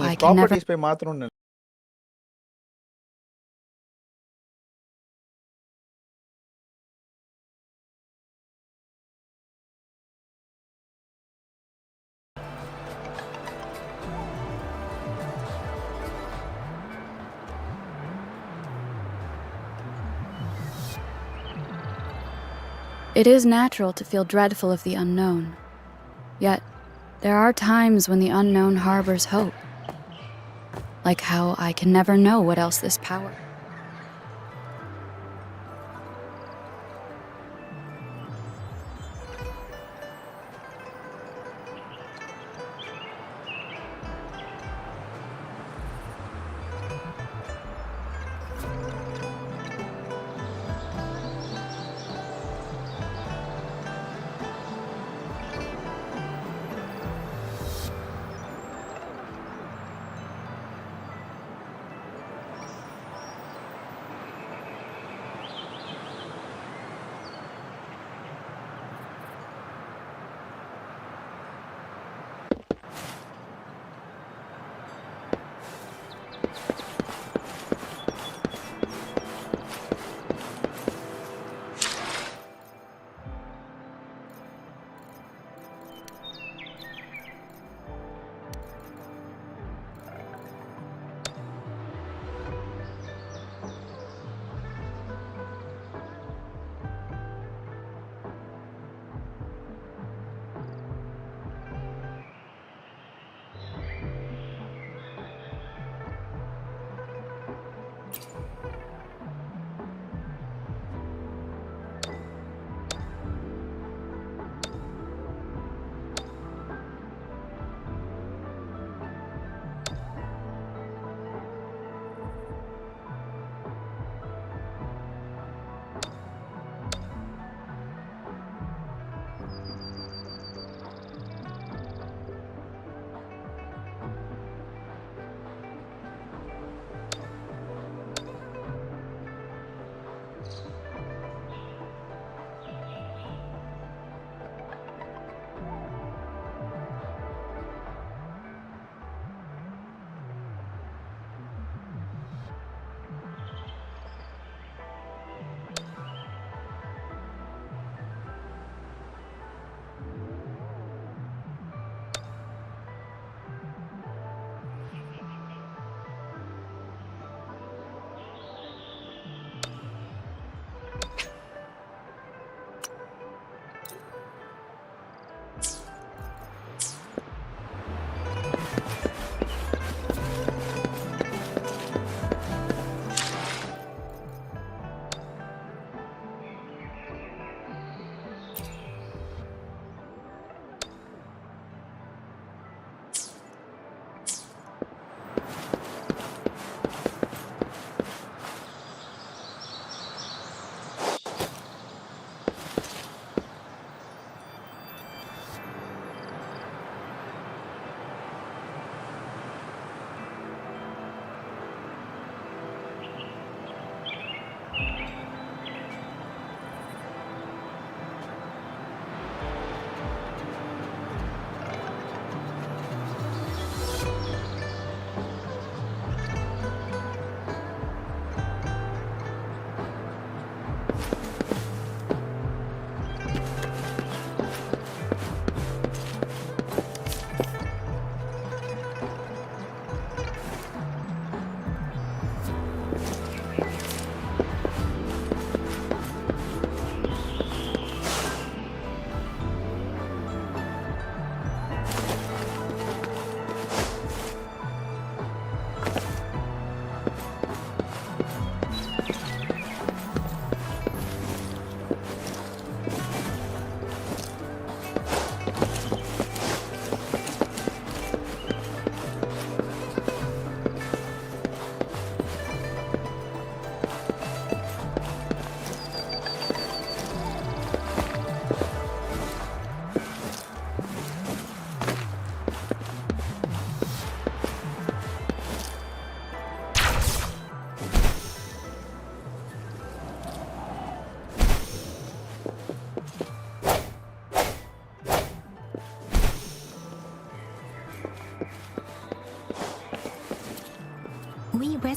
I can never. Properties போய் மாத்தணும்னு It is natural to feel dreadful of the unknown. Yet, there are times when the unknown harbors hope. Like how I can never know what else this power.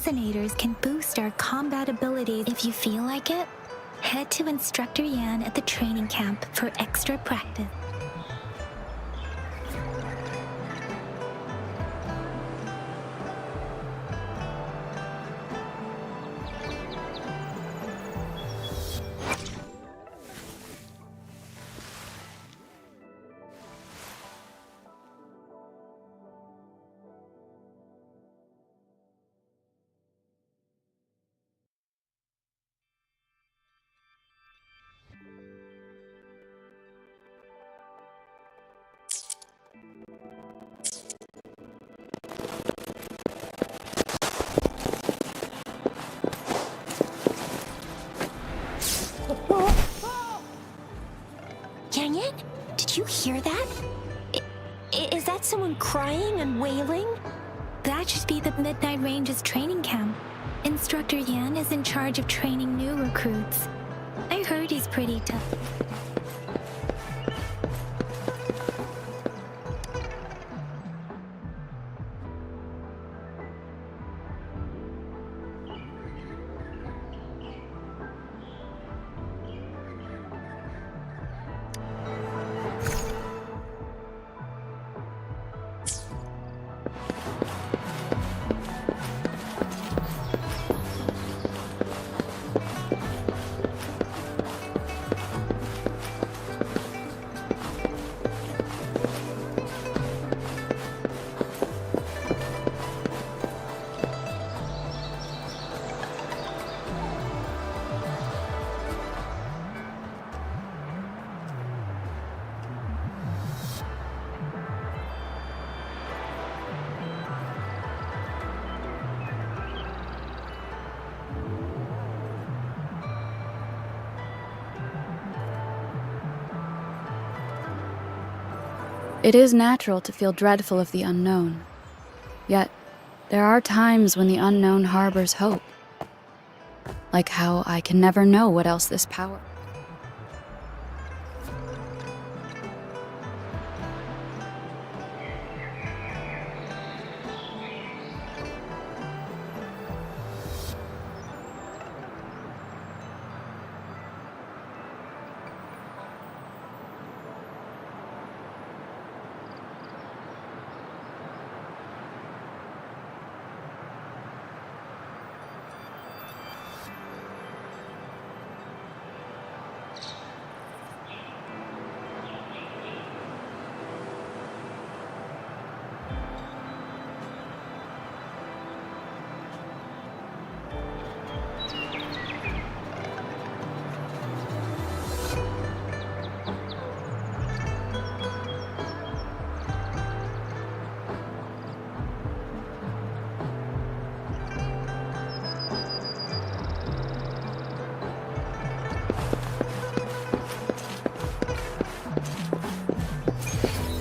Resonators can boost our combat abilities. If you feel like it, head to Instructor Yan at the training camp for extra practice. Yang, did you hear that? Is that someone crying and wailing? That should be the Midnight Ranges training camp. Instructor Yan is in charge of training new recruits. I heard he's pretty tough. It is natural to feel dreadful of the unknown. Yet, there are times when the unknown harbors hope. Like how I can never know what else this power...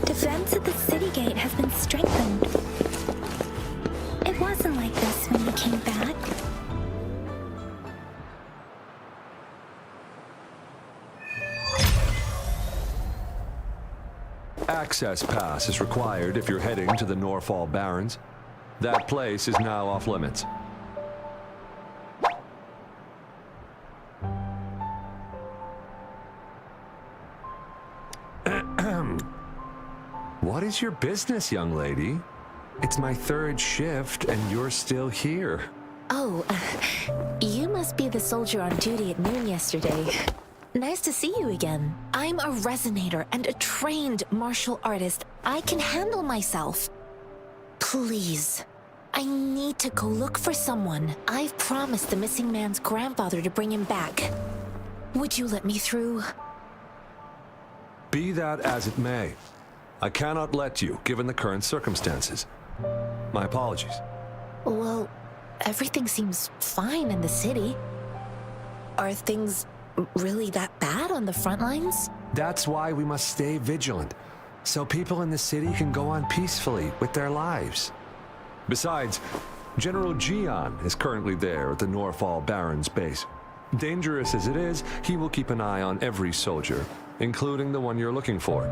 Defense at the city gate has been strengthened. It wasn't like this when we came back. Access pass is required if you're heading to the Norfall Barrens. That place is now off limits. What is your business, young lady? It's my third shift and you're still here. Oh, you must be the soldier on duty at noon yesterday. Nice to see you again. I'm a resonator and a trained martial artist. I can handle myself. Please, I need to go look for someone. I've promised the missing man's grandfather to bring him back. Would you let me through? Be that as it may, I cannot let you, given the current circumstances. My apologies. Well, everything seems fine in the city. Are things really that bad on the front lines? That's why we must stay vigilant, so people in the city can go on peacefully with their lives. Besides, General Jian is currently there at the Norfall Barrens base. Dangerous as it is, he will keep an eye on every soldier, including the one you're looking for.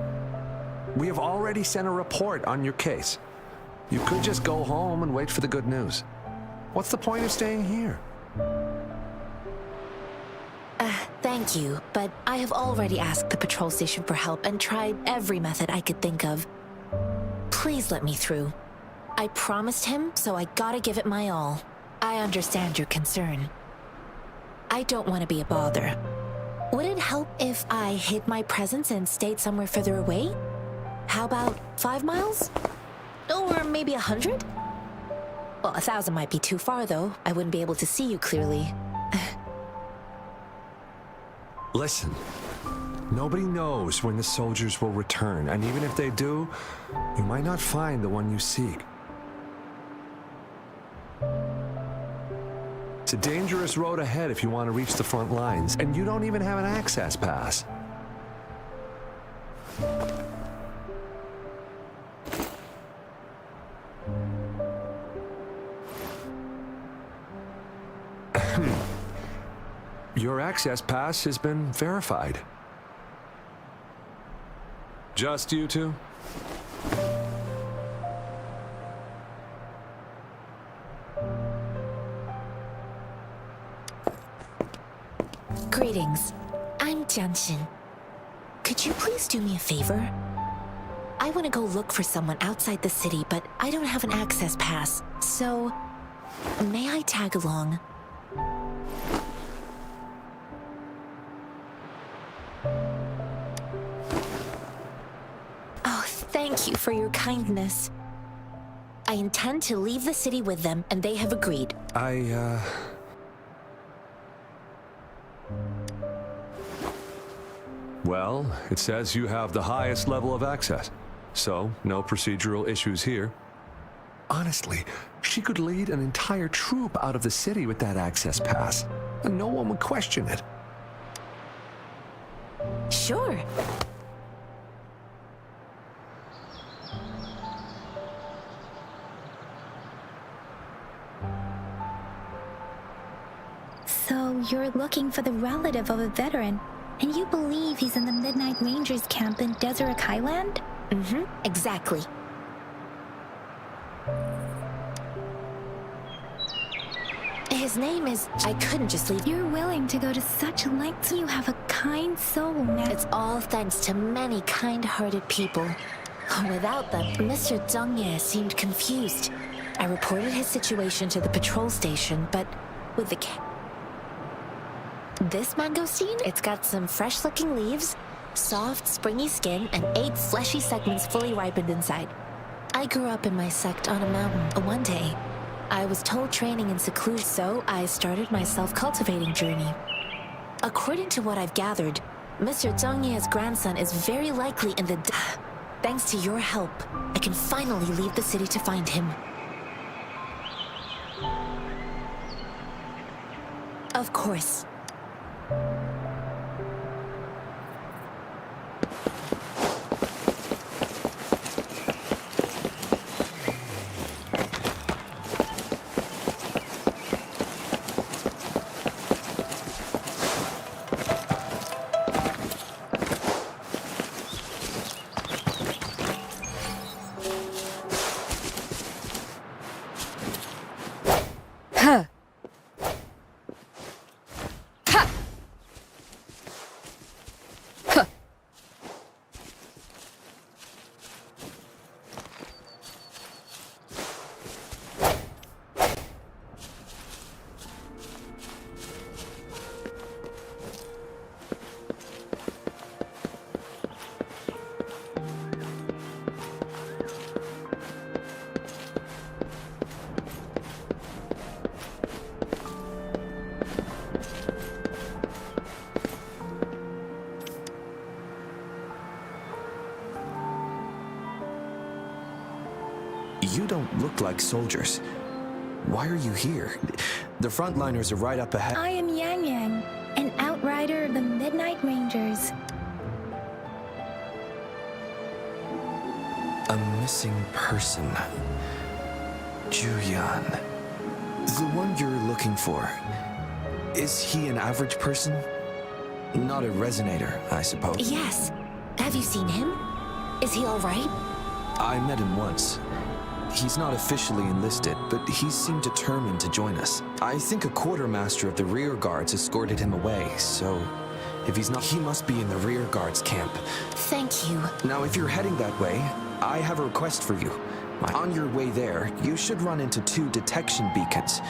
We have already sent a report on your case. You could just go home and wait for the good news. What's the point of staying here? Thank you, but I have already asked the patrol station for help and tried every method I could think of. Please let me through. I promised him, so I gotta give it my all. I understand your concern. I don't want to be a bother. Would it help if I hid my presence and stayed somewhere further away? How about 5 miles? Or maybe 100? Well, 1,000 might be too far, though. I wouldn't be able to see you clearly. Listen, nobody knows when the soldiers will return, and even if they do, you might not find the one you seek. It's a dangerous road ahead if you want to reach the front lines, and you don't even have an access pass. Your access pass has been verified. Just you two? Greetings. I'm Jianxin. Could you please do me a favor? I want to go look for someone outside the city, but I don't have an access pass, so may I tag along? Oh, thank you for your kindness. I intend to leave the city with them, and they have agreed. Well, it says you have the highest level of access, so no procedural issues here. Honestly, she could lead an entire troop out of the city with that access pass, and no one would question it. Sure. So you're looking for the relative of a veteran, and you believe he's in the Midnight Rangers camp in Deseret Highland? Mm-hmm, exactly. His name is... I couldn't just leave... You're willing to go to such lengths. You have a kind soul, Max. It's all thanks to many kind-hearted people. Without them, Mr. Zhengye seemed confused. I reported his situation to the patrol station, but with the This mangosteen, it's got some fresh-looking leaves, soft, springy skin, and 8 fleshy segments fully ripened inside. I grew up in my sect on a mountain. One day, I was told training in seclusion, so I started my self-cultivating journey. According to what I've gathered, Mr. Zhengye's grandson is very likely in the... Thanks to your help, I can finally leave the city to find him. Of course. You don't look like soldiers. Why are you here? The frontliners are right up ahead. I am Yang Yang, an outrider of the Midnight Rangers. A missing person. Juyan. The one you're looking for. Is he an average person? Not a resonator, I suppose. Yes. Have you seen him? Is he all right? I met him once. He's not officially enlisted, but he seemed determined to join us. I think a quartermaster of the rear guards escorted him away, so if he's not, he must be in the rear guards camp. Thank you. Now, if you're heading that way, I have a request for you. On your way there, you should run into 2 detection beacons.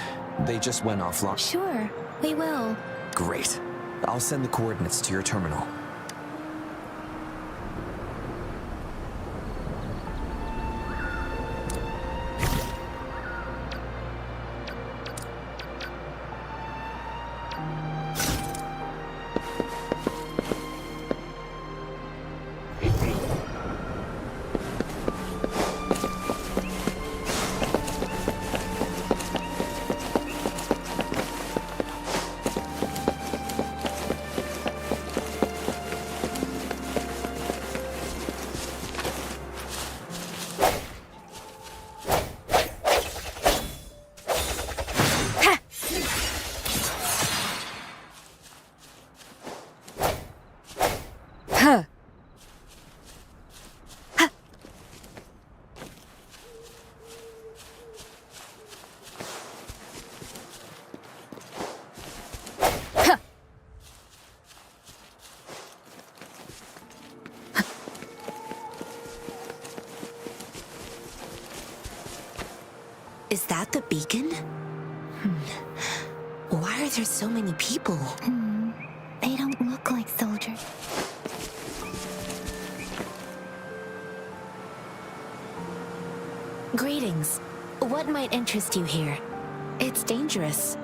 They just went offline. Sure, we will. Great. I'll send the coordinates to your terminal. Is that the beacon? Why are there so many people? They don't look like soldiers. Greetings. What might interest you here? It's dangerous.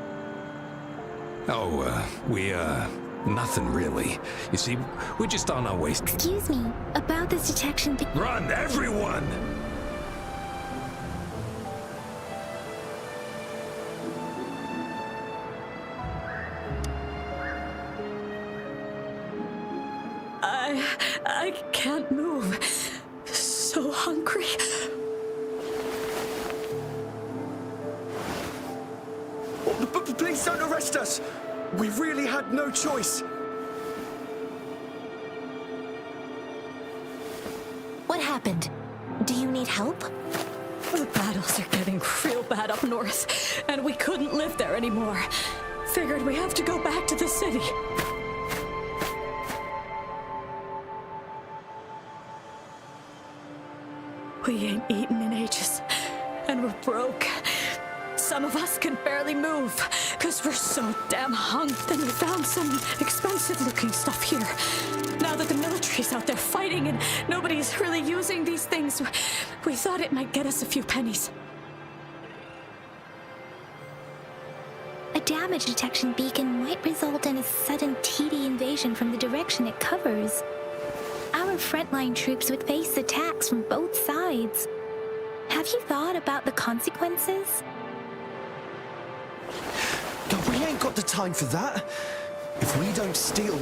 Nothing really. You see, we're just on our way. Excuse me, about this detection thing. Run, everyone! I can't move. So hungry. Please don't arrest us! We really had no choice. What happened? Do you need help? The battles are getting real bad up north, and we couldn't live there anymore. Figured we have to go back to the city. We ain't eaten in ages, and we're broke. Some of us can barely move, because we're so damn hung. Then we found some expensive-looking stuff here. Now that the military's out there fighting and nobody's really using these things, we thought it might get us a few pennies. A damage detection beacon might result in a sudden TD invasion from the direction it covers. Our frontline troops would face attacks from both sides. Have you thought about the consequences? We ain't got the time for that. If we don't steal,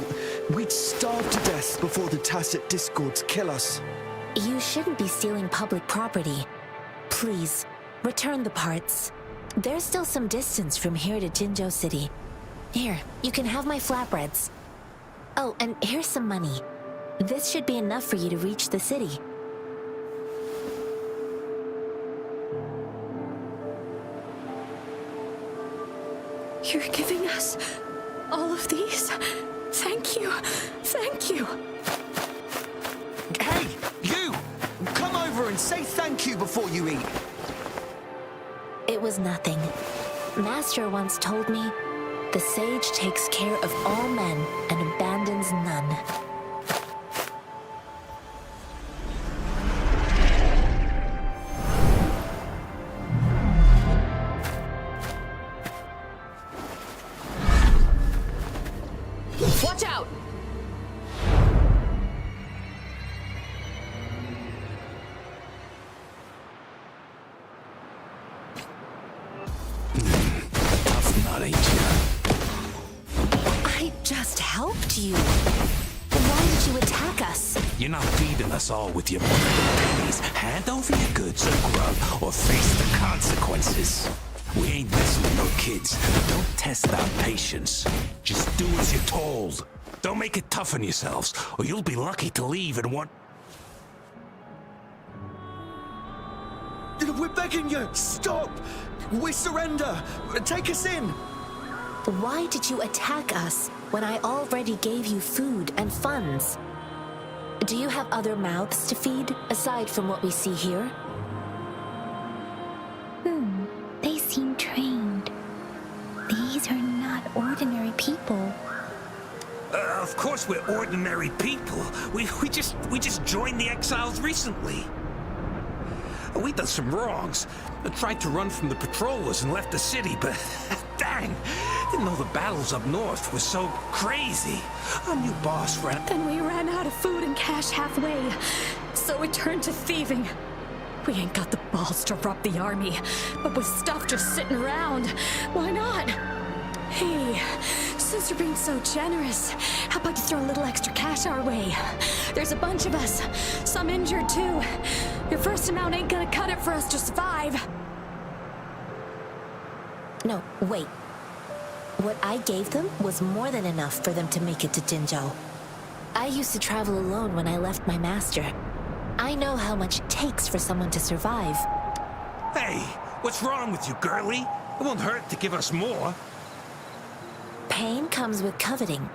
we'd starve to death before the tacit discords kill us. You shouldn't be stealing public property. Please, return the parts. There's still some distance from here to Jinzhou City. Here, you can have my flatbreads. Oh, and here's some money. This should be enough for you to reach the city. You're giving us all of these? Thank you. Thank you. Hey, you! Come over and say thank you before you eat. It was nothing. Master once told me, the sage takes care of all men and abandons none. Watch out! Tough nut, ain't you? I just helped you. Why did you attack us? You're not feeding us all with your money pennies. Hand over your goods or grub, or face the consequences. We ain't messing with no kids. Don't test our patience. Just do as you're told. Don't make it tough on yourselves, or you'll be lucky to leave in one... We're begging you, stop! We surrender! Take us in! Why did you attack us when I already gave you food and funds? Do you have other mouths to feed, aside from what we see here? They seem trained. These are not ordinary people. Of course we're ordinary people. We just joined the exiles recently. We done some wrongs. I tried to run from the patrollers and left the city, but dang, didn't know the battles up north were so crazy. Our new boss ran. Then we ran out of food and cash halfway, so we turned to thieving. We ain't got the balls to rob the army, but with stuff just sitting around, why not? Hey, since you're being so generous, how about you throw a little extra cash our way? There's a bunch of us, some injured too. Your first amount ain't gonna cut it for us to survive. No, wait. What I gave them was more than enough for them to make it to Jinzhou. I used to travel alone when I left my master. I know how much it takes for someone to survive. Hey, what's wrong with you, girlie? It won't hurt to give us more. Pain comes with coveting.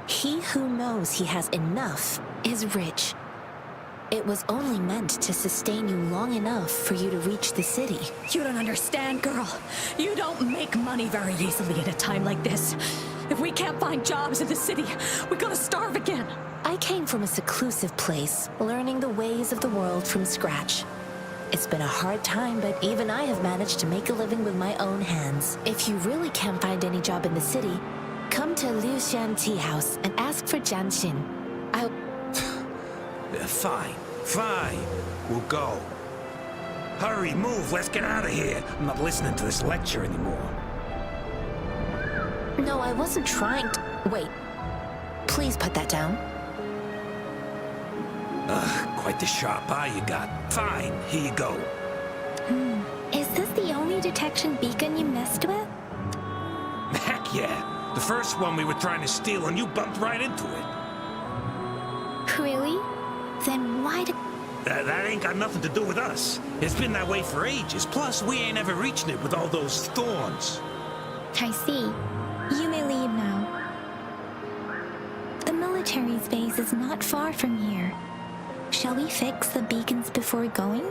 He who knows he has enough is rich. It was only meant to sustain you long enough for you to reach the city. You don't understand, girl. You don't make money very easily at a time like this. If we can't find jobs in the city, we're gonna starve again. I came from a seclusive place, learning the ways of the world from scratch. It's been a hard time, but even I have managed to make a living with my own hands. If you really can't find any job in the city, come to Liu Xian Tea House and ask for Jian Xin. Fine. We'll go. Hurry, move, let's get out of here. I'm not listening to this lecture anymore. No, I wasn't trying to... Wait. Please put that down. Quite the sharp eye you got. Fine, here you go. Is this the only detection beacon you messed with? Heck yeah. The first one we were trying to steal and you bumped right into it. Really? Then why did... That ain't got nothing to do with us. It's been that way for ages. Plus, we ain't ever reaching it with all those thorns. I see. You may leave now. The military's base is not far from here. Shall we fix the beacons before going?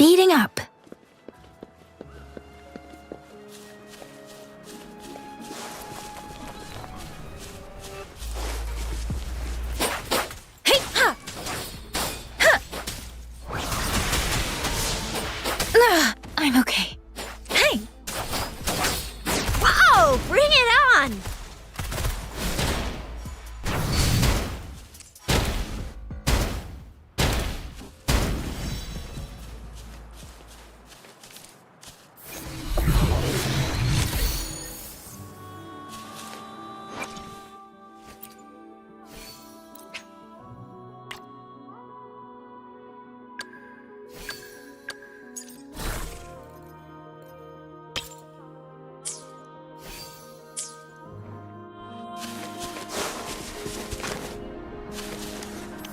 speeding up. Hey, ha! Ha! I'm okay. Hey! Whoa! Bring it on!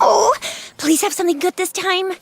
Oh, please have something good this time.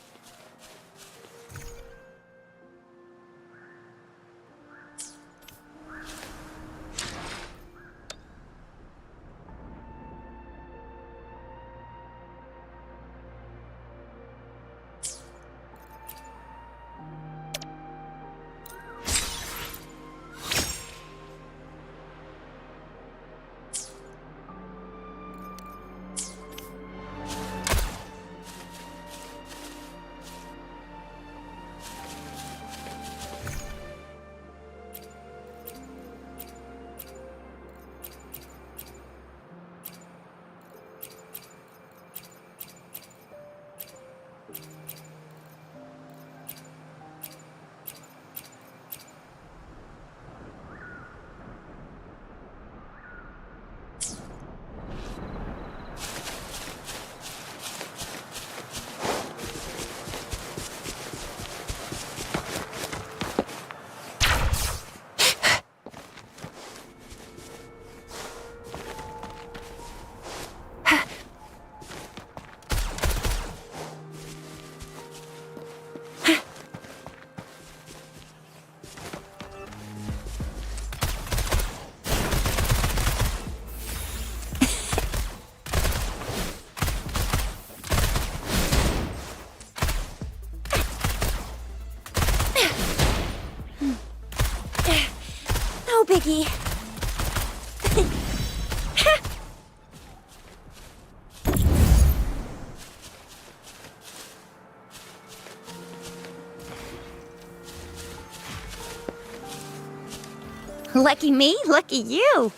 No biggie. Lucky me, lucky you.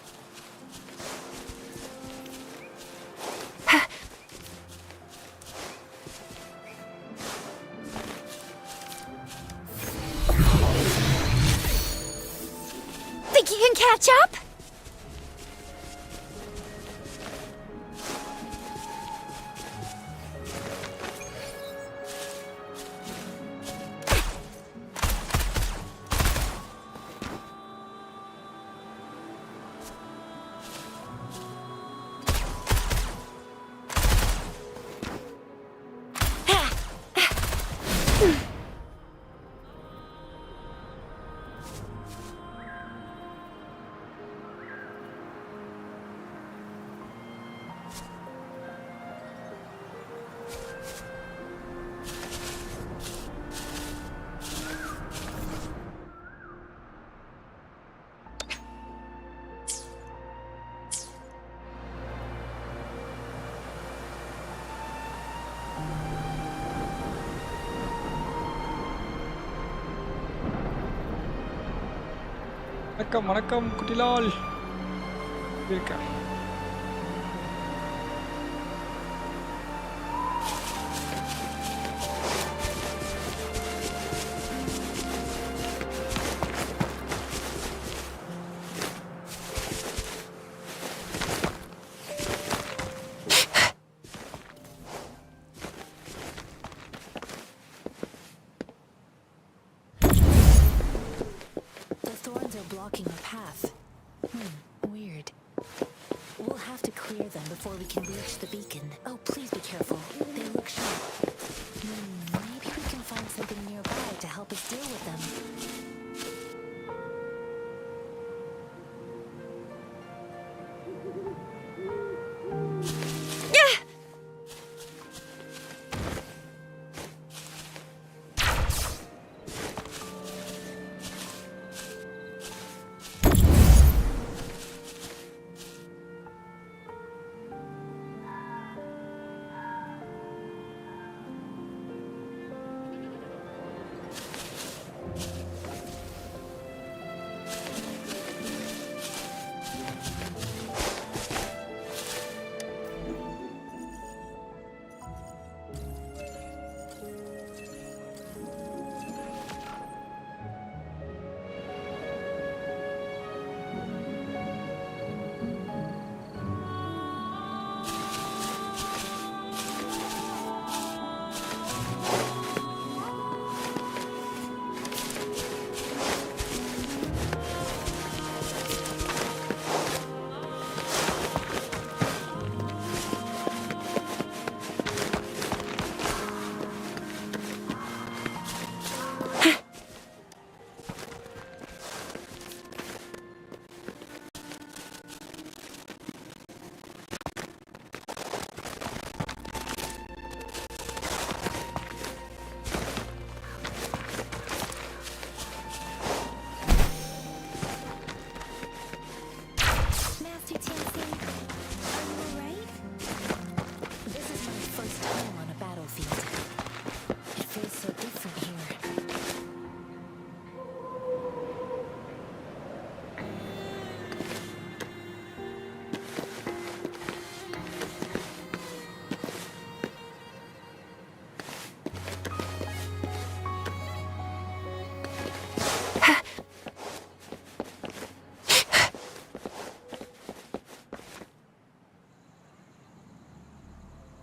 Think you can catch up? வணக்கம் வணக்கம் குட்டிலால் இருக்க blocking our path. Weird. We'll have to clear them before we can reach the beacon. Oh, please be careful. They look sharp. Maybe we can find something nearby to help us deal with them. this time on a battlefield. It feels so different here.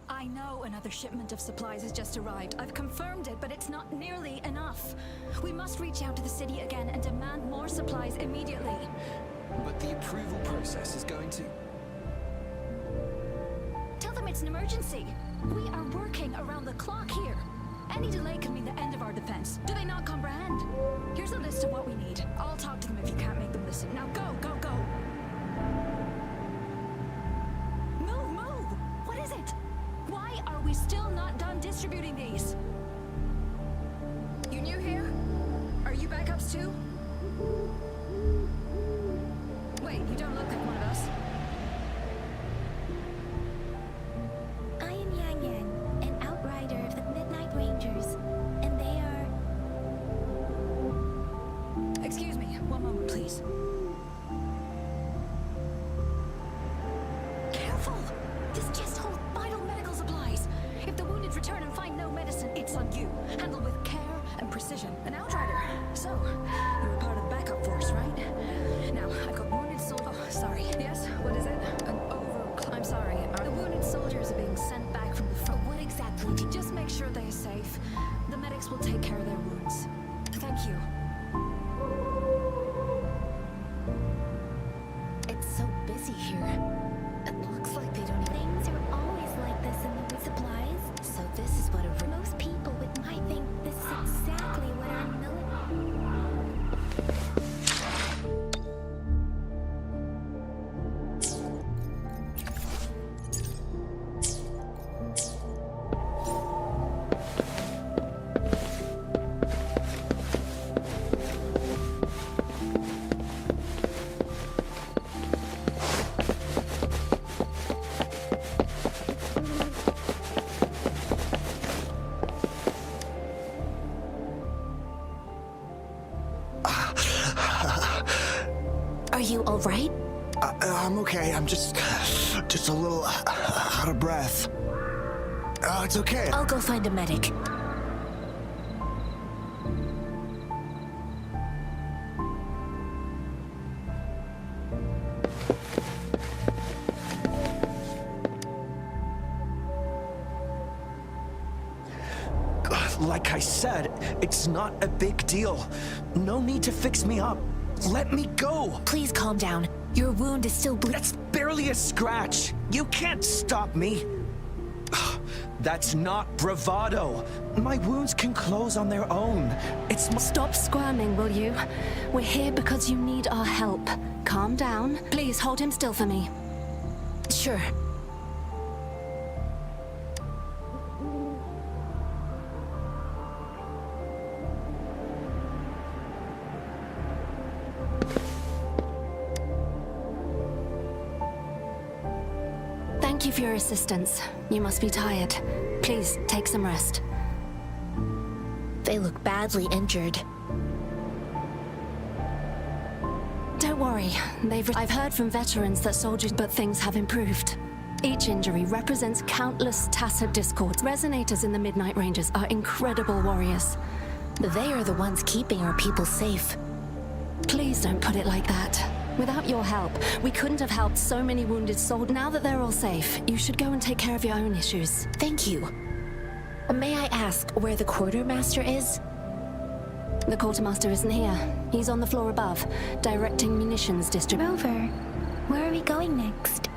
I know another shipment of supplies has just arrived. I've confirmed it, but it's not nearly enough. We must reach out to the city again and demand more supplies immediately. But the approval process is going to... Tell them it's an emergency. We are working around the clock here. Any delay could mean the end of our defense. Do they not comprehend? Here's a list of what we need. I'll talk to them if you can't make them listen. Now go, go, go! Move, move! What is it? Why are we still not done distributing these? You new here? Are you backups too? Wait, you don't look like one of us. I am Yang Yang, an outrider of the Midnight Rangers, and they are... Excuse me, one moment, please. Careful! This chest holds vital medical supplies. If the wounded return and find no medicine, it's on you. Handle with care and precision. An outrider. So, you were part of the backup force, right? Now, I've got wounded soldiers. Oh, sorry. Yes? What is it? An I'm sorry. The wounded soldiers are being sent back from the front. What exactly? Just make sure they're safe. The medics will take care of their wounds. Thank you. It's so busy here. It looks like they don't even... Things are always like this in the supplies. So this is what a... Most people might think this is exactly what our military... Are you all right? I'm okay. I'm just a little out of breath. It's okay. I'll go find a medic. Like I said, it's not a big deal. No need to fix me up. Let me go. Please calm down. Your wound is still bleeding. That's barely a scratch. You can't stop me. That's not bravado. My wounds can close on their own. Stop squirming, will you? We're here because you need our help. Calm down. Please hold him still for me. Sure. Thank you for your assistance. You must be tired. Please, take some rest. They look badly injured. Don't worry. I've heard from veterans that soldiers, but things have improved. Each injury represents countless tacit discords. Resonators in the Midnight Rangers are incredible warriors. They are the ones keeping our people safe. Please don't put it like that. Without your help, we couldn't have helped so many wounded soldiers. Now that they're all safe, you should go and take care of your own issues. Thank you. May I ask where the quartermaster is? The quartermaster isn't here. He's on the floor above, directing munitions distribution. Rover, where are we going next?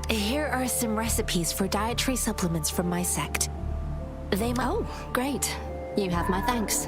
Here are some recipes for dietary supplements from my sect. Oh, great. You have my thanks.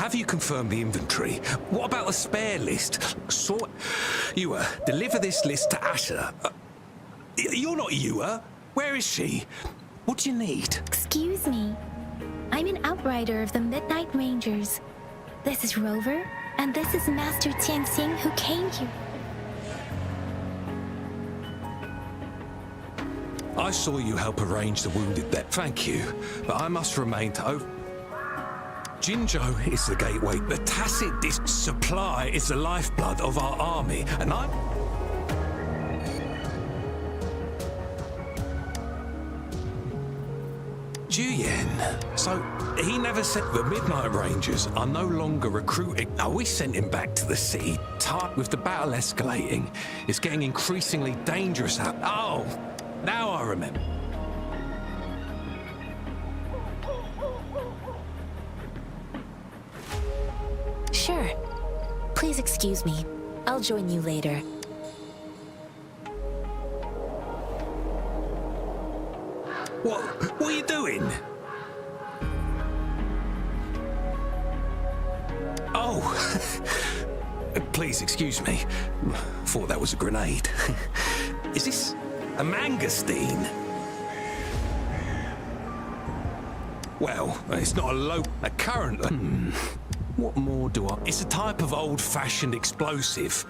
have you confirmed the inventory? What about the spare list? Ewa, deliver this list to Asher. You're not Ewa. Where is she? What do you need? Excuse me. I'm an outrider of the Midnight Rangers. This is Rover, and this is Master Tianxing who came here. I saw you help arrange the wounded there. Thank you. But I must remain to Jinzhou is the gateway. The tacit supply is the lifeblood of our army, and I'm... Juyen. So, he never said the Midnight Rangers are no longer recruiting. Now, we sent him back to the city. With the battle escalating, it's getting increasingly dangerous out. Oh, now I remember. Sure. Please excuse me. I'll join you later. What are you doing? Oh, please excuse me. Thought that was a grenade. Is this a mangosteen? Well, it's not a current. What more do I... It's a type of old-fashioned explosive.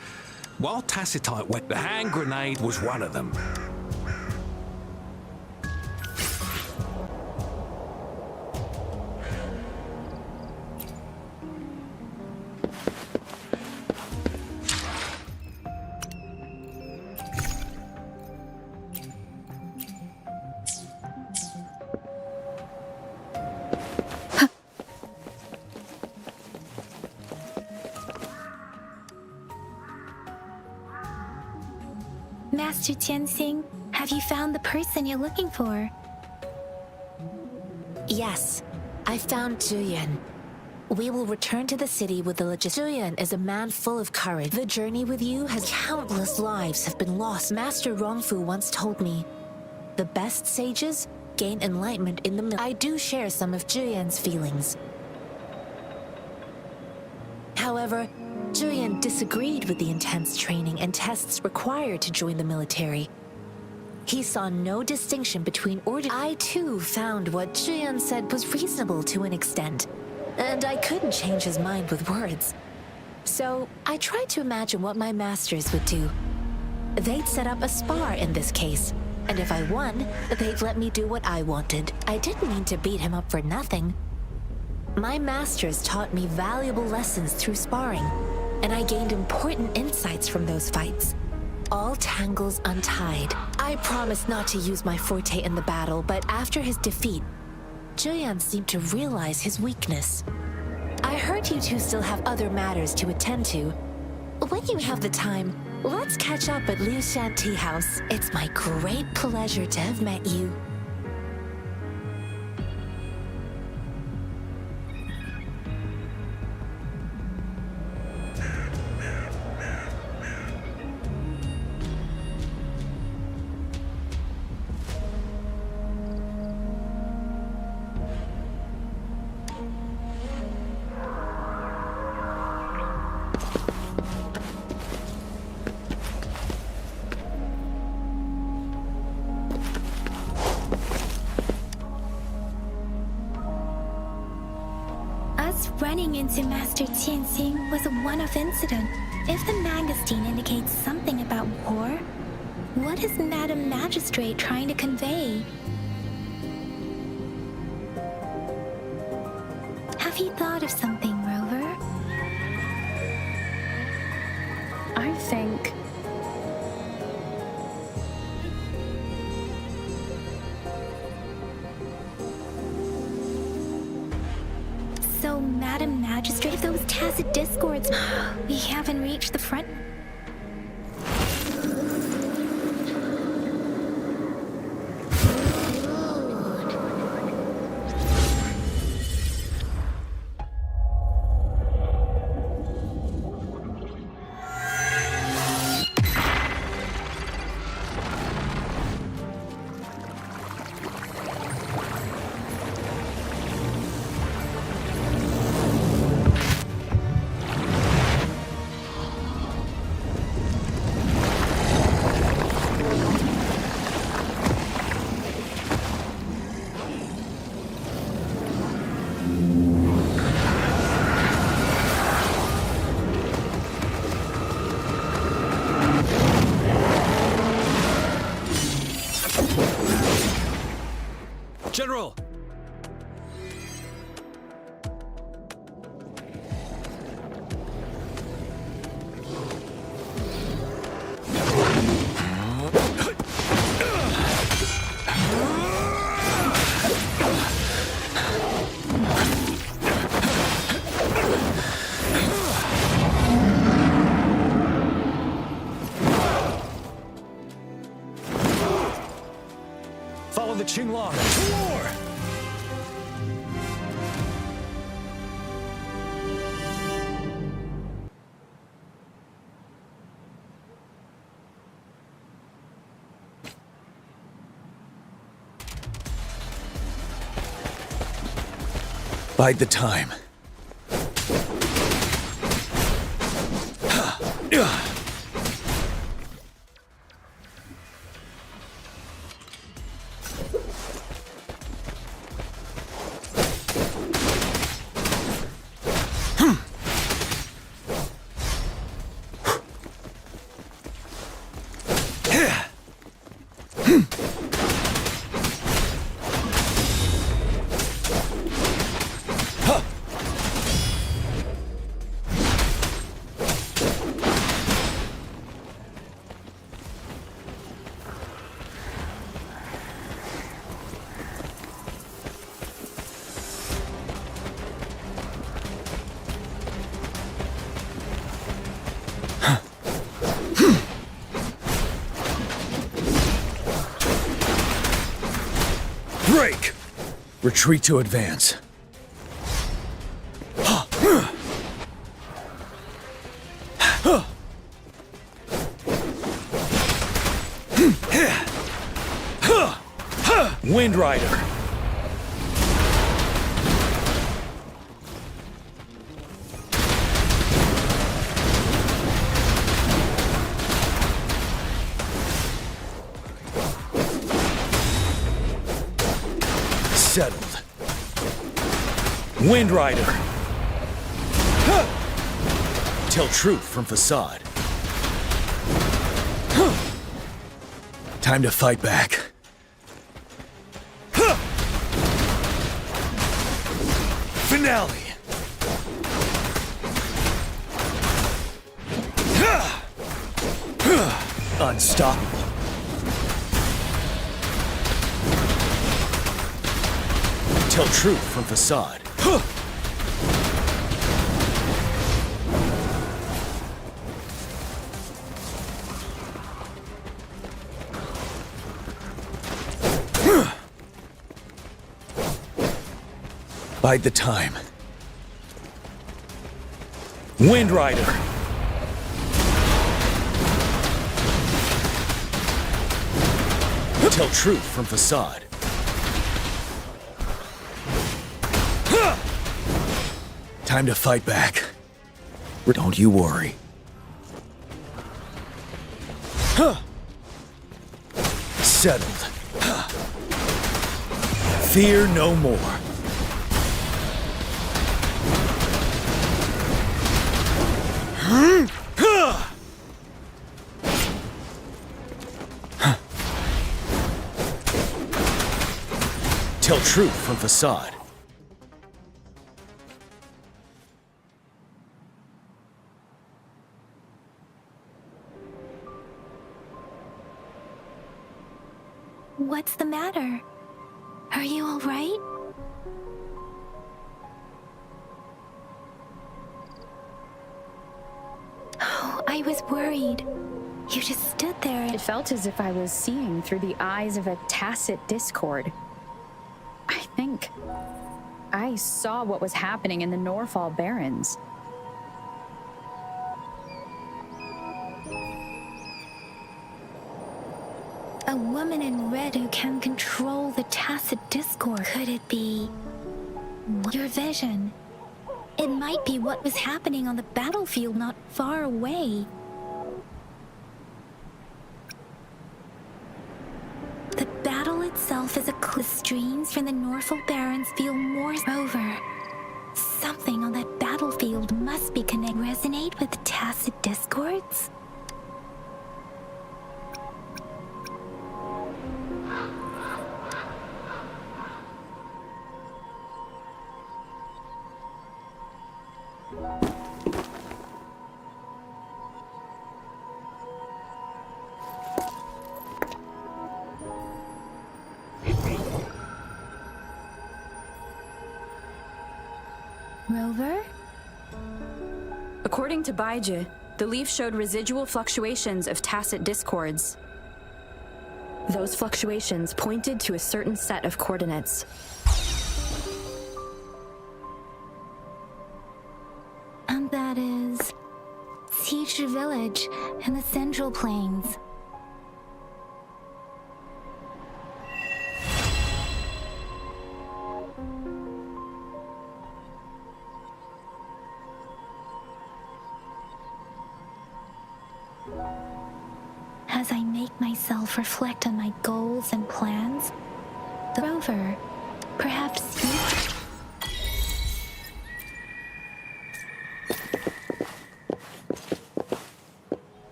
While Tacitite went, the hand grenade was one of them. Master Tianxing, have you found the person you're looking for? Yes, I found Juyen. We will return to the city with the Juyen is a man full of courage. The journey with you has countless lives have been lost. Master Rongfu once told me, the best sages gain enlightenment in the middle. I do share some of Juyen's feelings. However, Juyen disagreed with the intense training and tests required to join the military. He saw no distinction between I too found what Juyen said was reasonable to an extent, and I couldn't change his mind with words. So I tried to imagine what my masters would do. They'd set up a spar in this case, and if I won, they'd let me do what I wanted. I didn't mean to beat him up for nothing. My masters taught me valuable lessons through sparring, and I gained important insights from those fights. All tangles untied. I promised not to use my forte in the battle, but after his defeat, Juyen seemed to realize his weakness. I heard you two still have other matters to attend to. When you have the time, let's catch up at Liu Shan Tea House. It's my great pleasure to have met you. Running into Master Tianxing was a one-off incident. If the mangosteen indicates something about war, what is Madam Magistrate trying to convey? Have you thought of something, Rover? I think... So, Madam Magistrate, if those tacit discords, we haven't reached the front. General! Follow the Qinglong. To war! Bide the time. Break! Retreat to advance. Wind Rider. Settled. Wind Rider. Tell truth from facade. Time to fight back. Finale. Unstoppable. Tell truth from facade. Bide the time. Wind Rider. Tell truth from facade. Time to fight back. Don't you worry. Settled. Fear no more. Tell truth from facade. What's the matter? Are you all right? Oh, I was worried. You just stood there and... It felt as if I was seeing through the eyes of a tacit discord. I think I saw what was happening in the Norfall Barrens. A woman in red who can control the tacit discord. Could it be your vision? It might be what was happening on the battlefield not far away. The battle itself is a the streams from the Norfall Barrens feel more Rover. Something on that battlefield must be resonate with the tacit discords? Rover? According to Baiji, the leaf showed residual fluctuations of tacit discords. Those fluctuations pointed to a certain set of coordinates. And that is Teacher Village in the Central Plains. As I make myself reflect on my goals and plans, the Rover, perhaps you...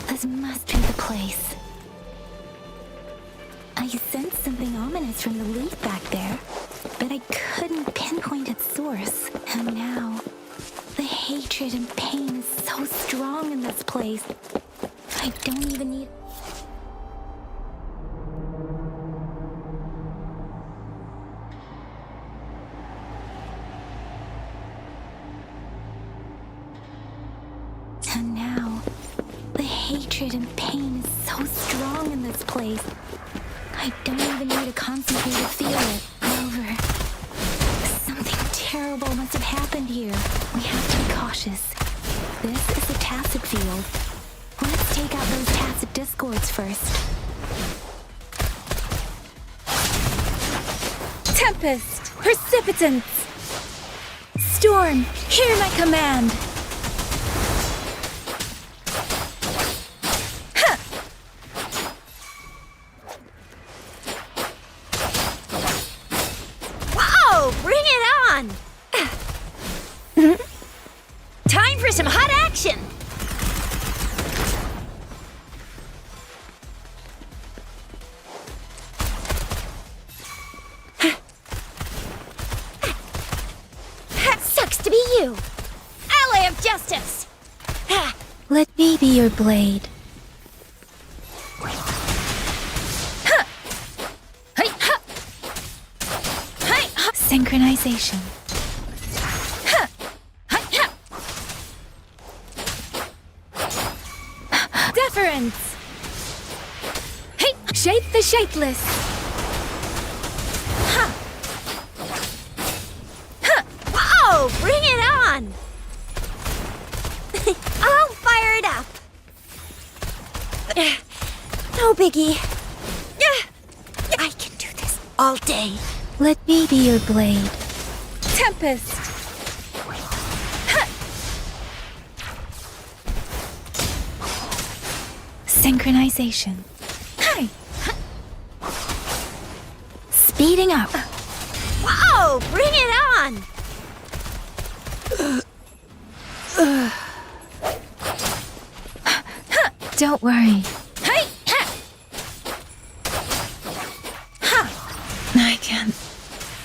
This must be the place. I sensed something ominous from the leaf back there, but I couldn't pinpoint its source. And now, the hatred and pain is so strong in this place. I don't even need... And now, the hatred and pain is so strong in this place. I don't even need to concentrate to feel it. Rover. Something terrible must have happened here. We have to be cautious. This is a tacit field. Let's take out those tacit discords first. Tempest! Precipitance! Storm! Hear my command! Time for some action! Sucks to be you! Ally of justice! Let me be your blade. Synchronization. Deference. Hey, shape the shapeless. Whoa, bring it on. I'll fire it up. No biggie. I can do this all day. Let me be your blade. Tempest. Synchronization. Hi. Speeding up. Whoa! Bring it on! Don't worry. I can't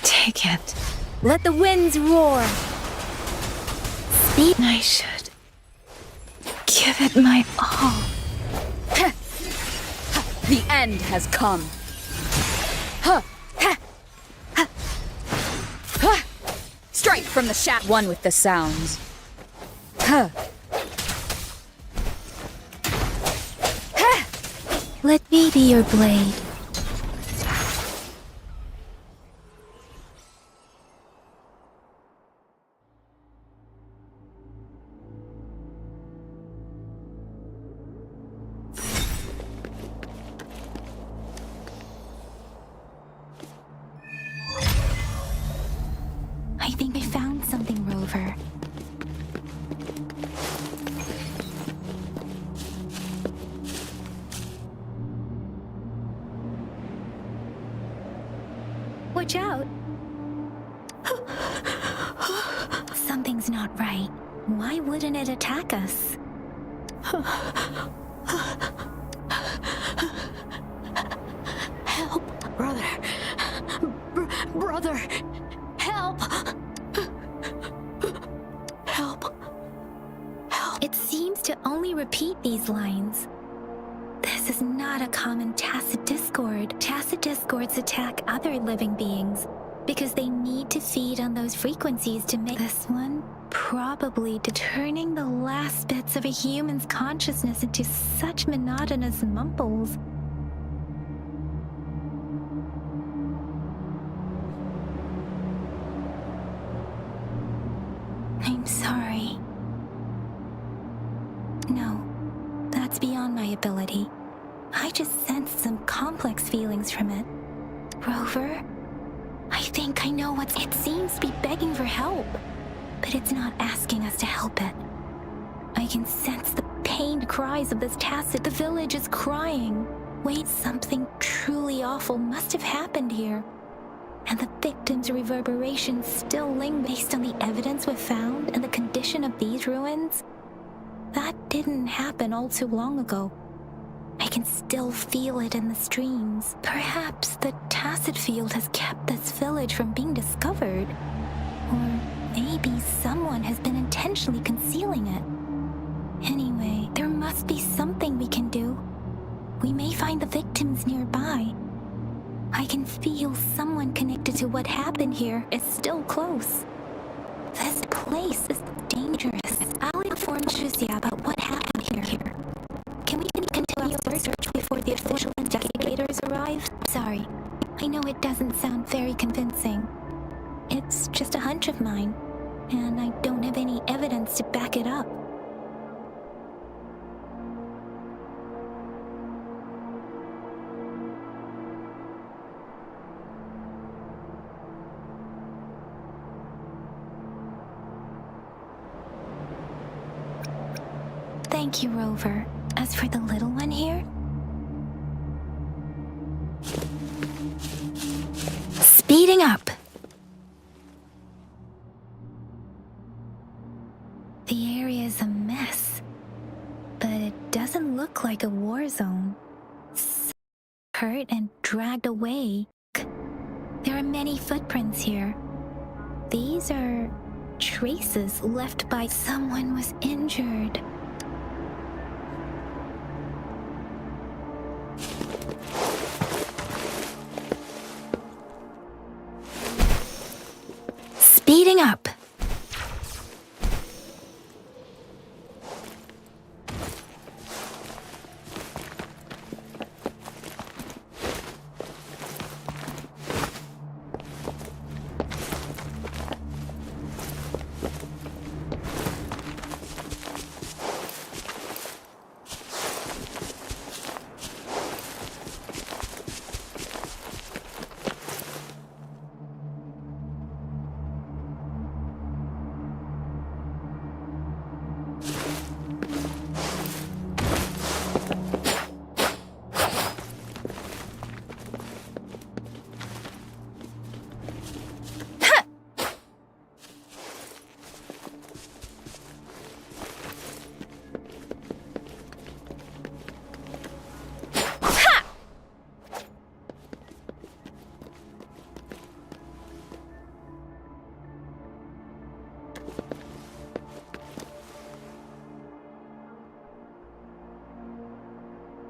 take it. Let the winds roar. Speed. I should give it my all. The end has come. Strike from the shaft. One with the sounds. Let me be your blade. I think I found something, Rover. Watch out. Something's not right. Why wouldn't it attack us? Help, brother. Brother. Help! Help. Help. It seems to only repeat these lines. This is not a common tacit discord. Tacit discords attack other living beings because they need to feed on those frequencies to make this one probably turning the last bits of a human's consciousness into such monotonous mumbles. I'm sorry. No, that's beyond my ability. I just sensed some complex feelings from it. Rover, I think I know what's... It seems to be begging for help, but it's not asking us to help it. I can sense the pained cries of this tacit. The village is crying. Wait, something truly awful must have happened here. And the victim's reverberations still linger based on the evidence we've found and the condition of these ruins. That didn't happen all too long ago. I can still feel it in the streams. Perhaps the tacit field has kept this village from being discovered. Or maybe someone has been intentionally concealing it. Anyway, there must be something we can do. We may find the victims nearby. I can feel someone connected to what happened here is still close. This place is dangerous. I'll inform Shuzia about what happened here. Can we continue our search before the official investigators arrive? Sorry, I know it doesn't sound very convincing. It's just a hunch of mine, and I don't have any evidence to back it up. Thank you, Rover. As for the little one here... Speeding up! The area is a mess. like a war zone. Hurt and dragged away. There are many footprints here. These are traces left by someone was injured. Speeding up.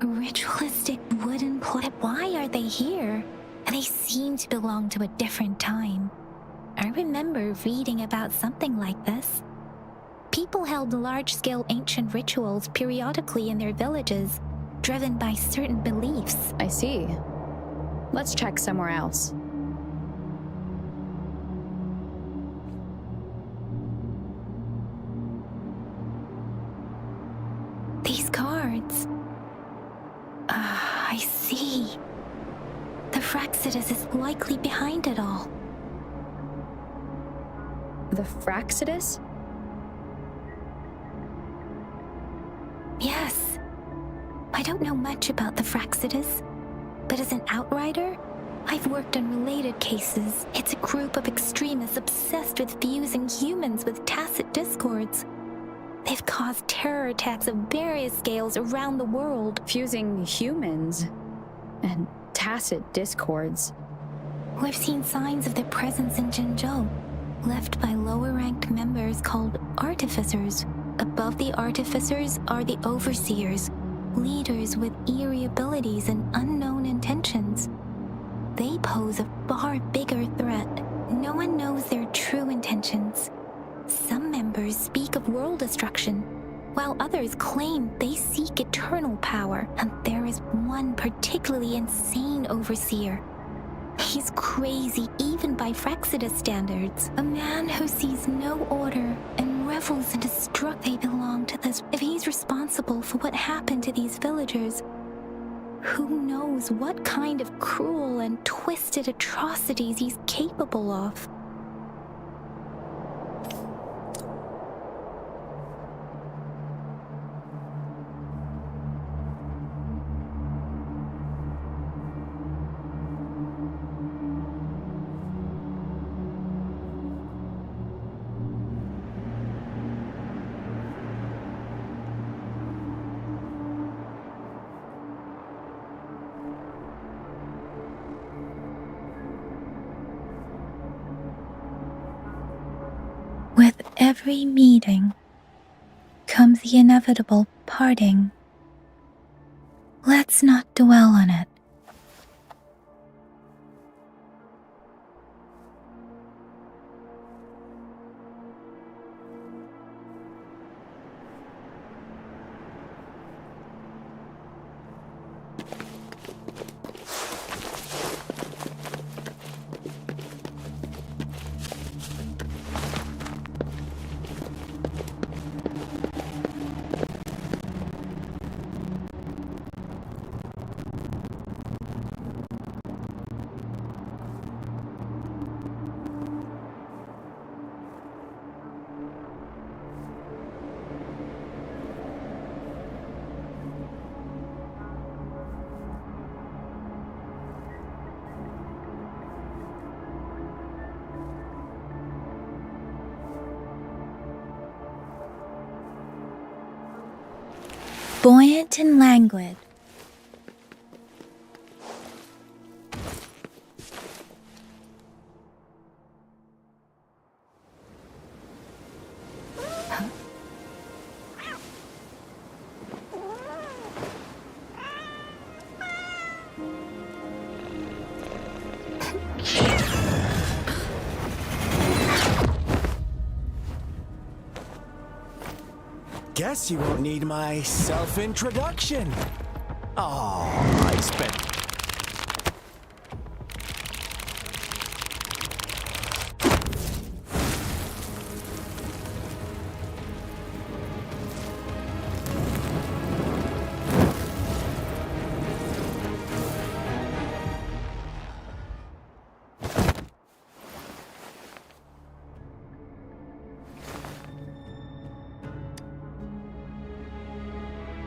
Ritualistic wooden plate. Why are they here? They seem to belong to a different time. I remember reading about something like this. People held large-scale ancient rituals periodically in their villages, driven by certain beliefs. I see. Let's check somewhere else. These cards. I see. The Fraxidus is likely behind it all. The Fraxidus? Yes. I don't know much about the Fraxidus, but as an outrider, I've worked on related cases. It's a group of extremists obsessed with fusing humans with tacit discords. They've caused terror attacks of various scales around the world. Fusing humans and tacit discords. We've seen signs of their presence in Jinzhou, left by lower-ranked members called artificers. Above the artificers are the overseers, leaders with eerie abilities and unknown intentions. They pose a far bigger threat. No one knows their true intentions. Some members speak of world destruction, while others claim they seek eternal power, and there is one particularly insane overseer. He's crazy even by Fraxidus standards. A man who sees no order and revels in destruction. They belong to this. If he's responsible for what happened to these villagers, who knows what kind of cruel and twisted atrocities he's capable of. With every meeting comes the inevitable parting. Let's not dwell on it. Buoyant Quiet and languid. Guess you won't need my self-introduction. Oh, I spent...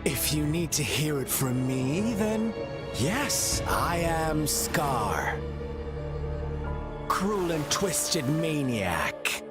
If you need to hear it from me, then yes, I am Scar. Cruel and twisted maniac.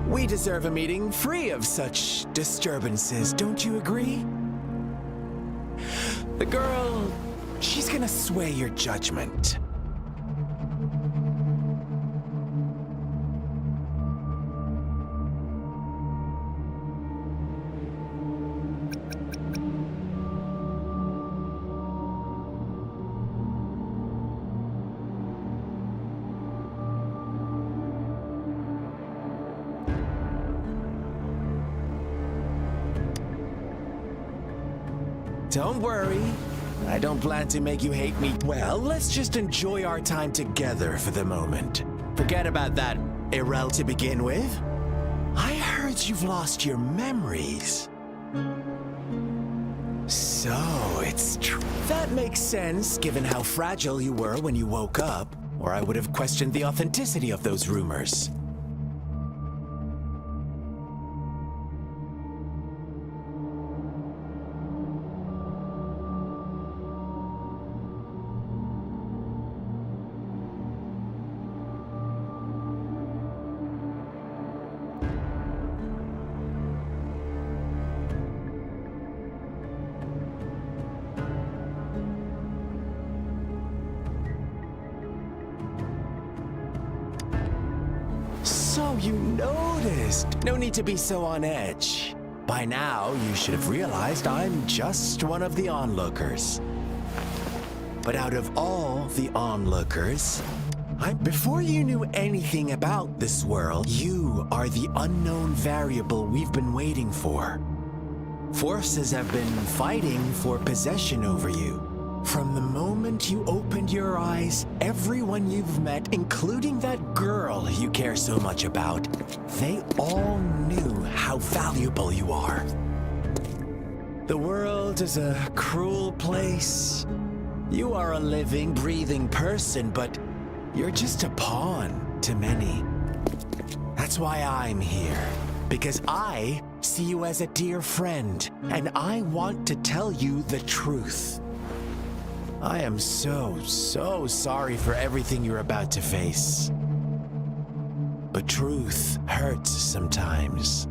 We deserve a meeting free of such disturbances, don't you agree? The girl, she's gonna sway your judgment. Don't worry. I don't plan to make you hate me. Well, let's just enjoy our time together for the moment. Forget about that Irel to begin with. I heard you've lost your memories. So, it's true. That makes sense, given how fragile you were when you woke up, or I would have questioned the authenticity of those rumors. So you noticed. No need to be so on edge. By now, you should have realized I'm just one of the onlookers. But out of all the onlookers, before you knew anything about this world, you are the unknown variable we've been waiting for. Forces have been fighting for possession over you. From the moment you opened your eyes, everyone you've met, including that girl you care so much about, they all knew how valuable you are. The world is a cruel place. You are a living, breathing person, but you're just a pawn to many. That's why I'm here, because I see you as a dear friend, and I want to tell you the truth. I am so sorry for everything you're about to face. But truth hurts sometimes.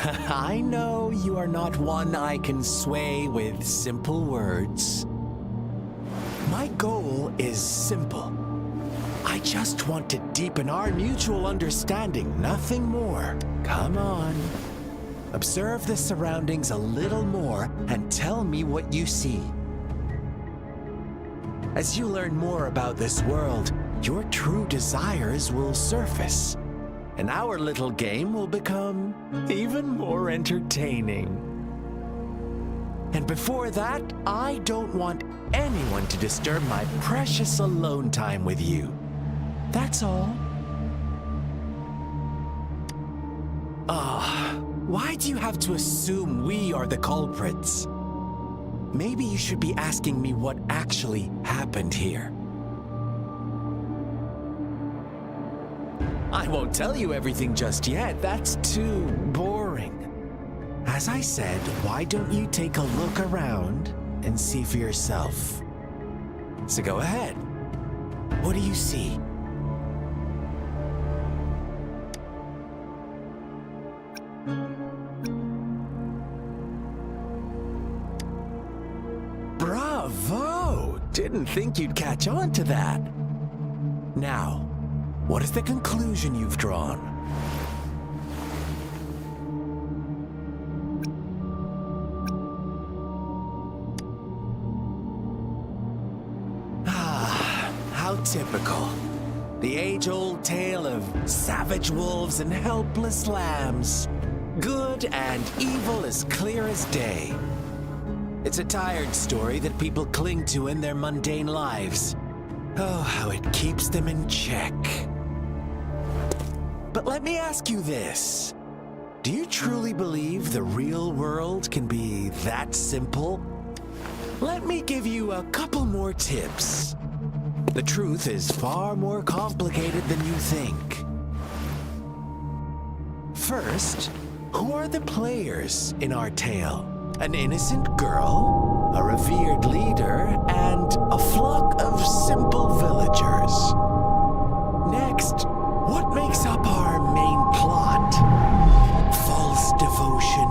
I know you are not one I can sway with simple words. My goal is simple. I just want to deepen our mutual understanding, nothing more. Come on. Observe the surroundings a little more and tell me what you see. As you learn more about this world, your true desires will surface, and our little game will become even more entertaining. And before that, I don't want anyone to disturb my precious alone time with you. That's all. Why do you have to assume we are the culprits? Maybe you should be asking me what actually happened here. I won't tell you everything just yet. That's too boring. As I said, why don't you take a look around and see for yourself? So go ahead. What do you see? Bravo! Didn't think you'd catch on to that. Now, what is the conclusion you've drawn? How typical. The age-old tale of savage wolves and helpless lambs. Good and evil as clear as day. It's a tired story that people cling to in their mundane lives. Oh, how it keeps them in check. But let me ask you this. Do you truly believe the real world can be that simple? Let me give you a couple more tips. The truth is far more complicated than you think. First, who are the players in our tale? An innocent girl, a revered leader, and a flock of simple villagers. Next, what makes up our main plot? False devotion,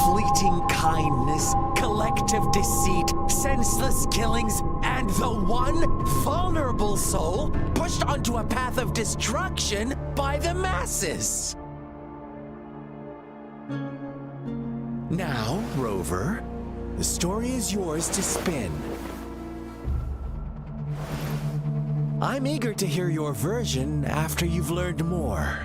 fleeting kindness, collective deceit, senseless killings, and the one vulnerable soul pushed onto a path of destruction by the masses. Now, Rover, the story is yours to spin. I'm eager to hear your version after you've learned more.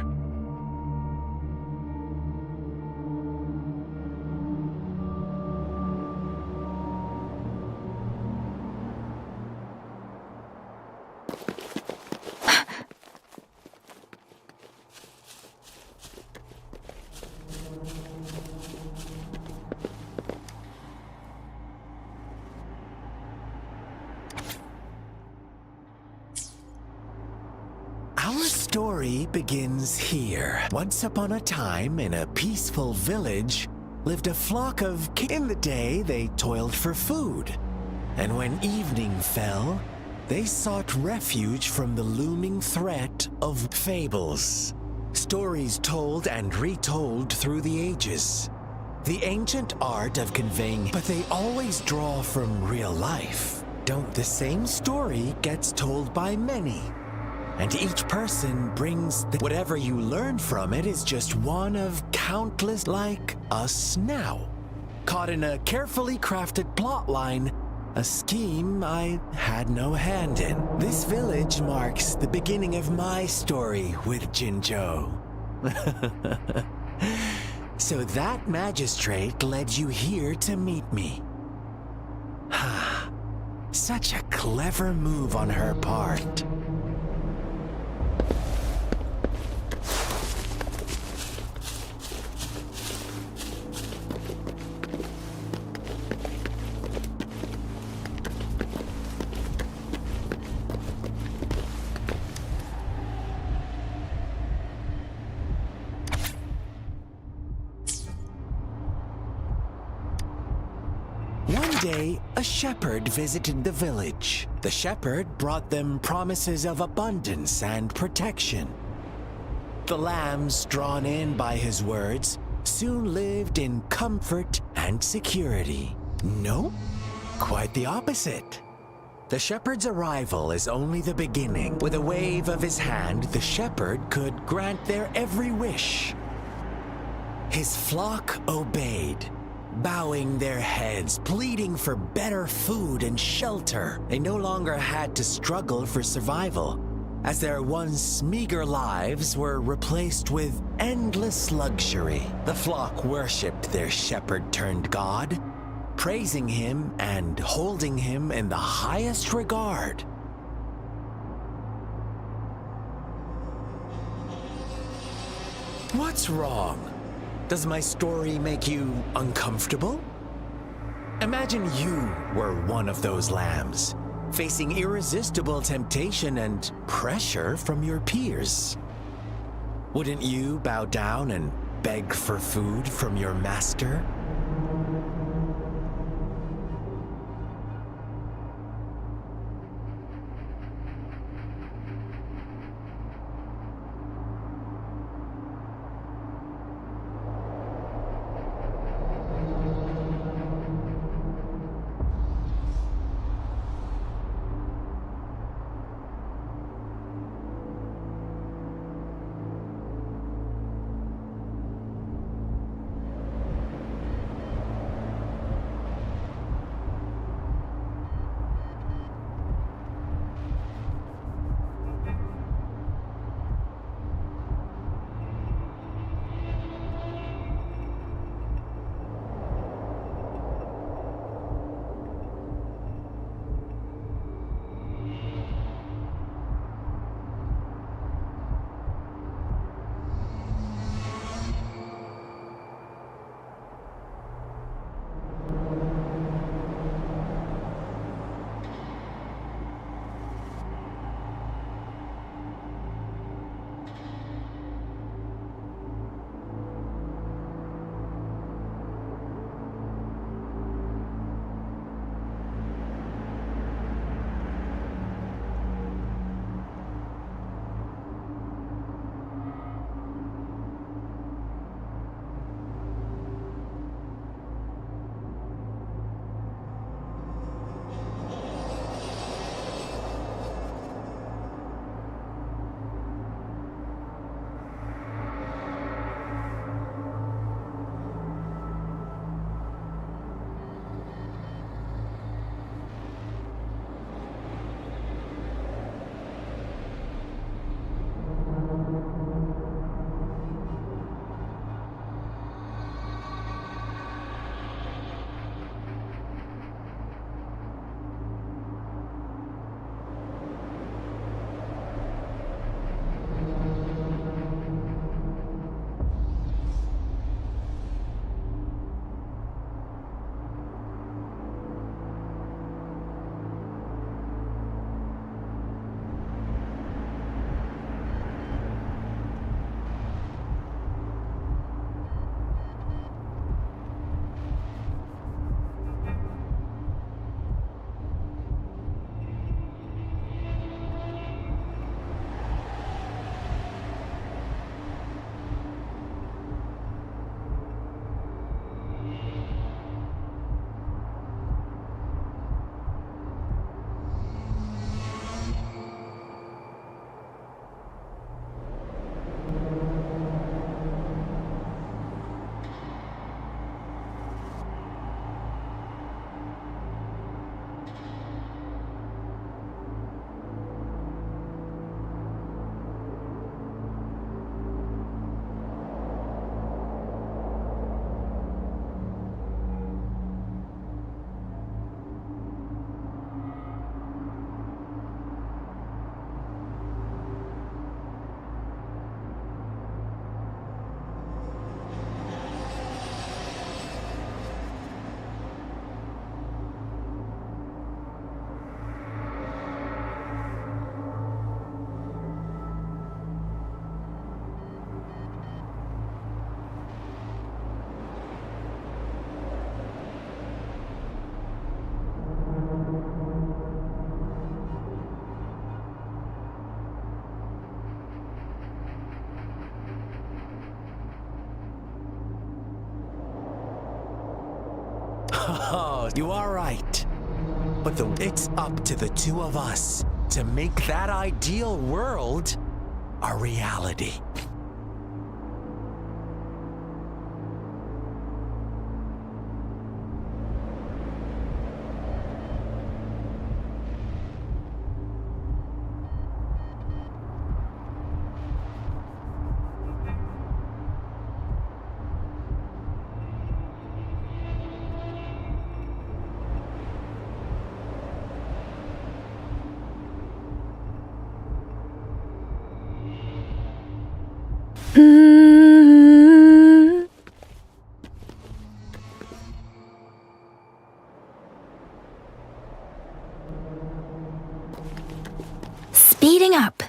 Our story begins here. Once upon a time, in a peaceful village, lived a flock of kids. In the day, they toiled for food. And when evening fell, they sought refuge from the looming threat of fables. Stories told and retold through the ages. The ancient art of conveying, but they always draw from real life. Don't the same story gets told by many. And each person brings whatever you learn from it is just one of countless like us now. caught in a carefully crafted plotline, a scheme I had no hand in. This village marks the beginning of my story with Jinzhou. So that magistrate led you here to meet me. Such a clever move on her part. One day, a shepherd visited the village. The shepherd brought them promises of abundance and protection. The lambs, drawn in by his words, soon lived in comfort and security. No, quite the opposite. The shepherd's arrival is only the beginning. With a wave of his hand, the shepherd could grant their every wish. His flock obeyed, bowing their heads, pleading for better food and shelter. They no longer had to struggle for survival, as their once meager lives were replaced with endless luxury. The flock worshipped their shepherd-turned-god, praising him and holding him in the highest regard. What's wrong? Does my story make you uncomfortable? Imagine you were one of those lambs, facing irresistible temptation and pressure from your peers. Wouldn't you bow down and beg for food from your master? Oh, you are right. But it's up to the two of us to make that ideal world a reality. Speeding up.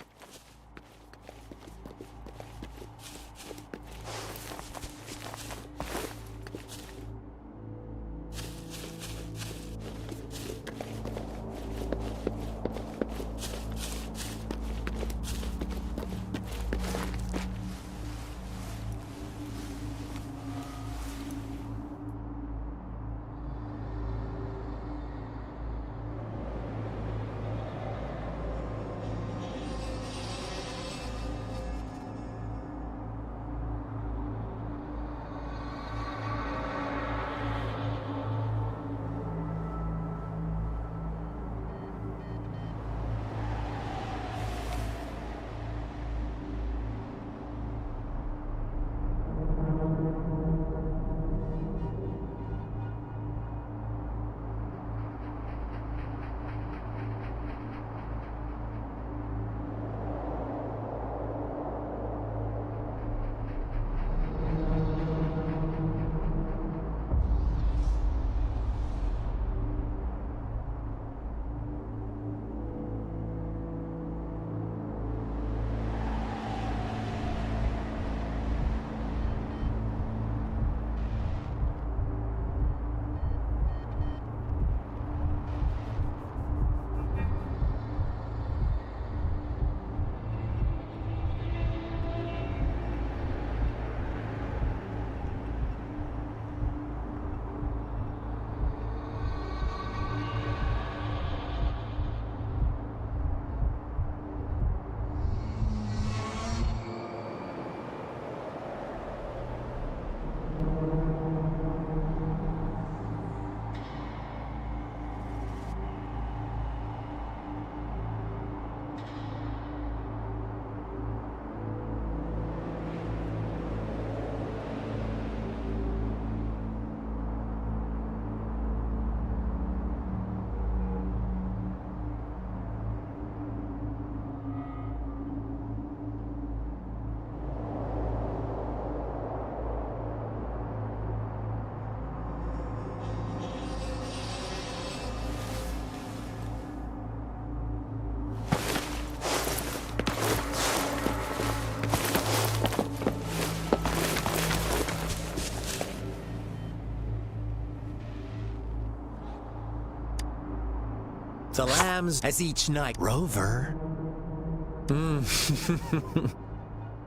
The lambs as each night. Rover.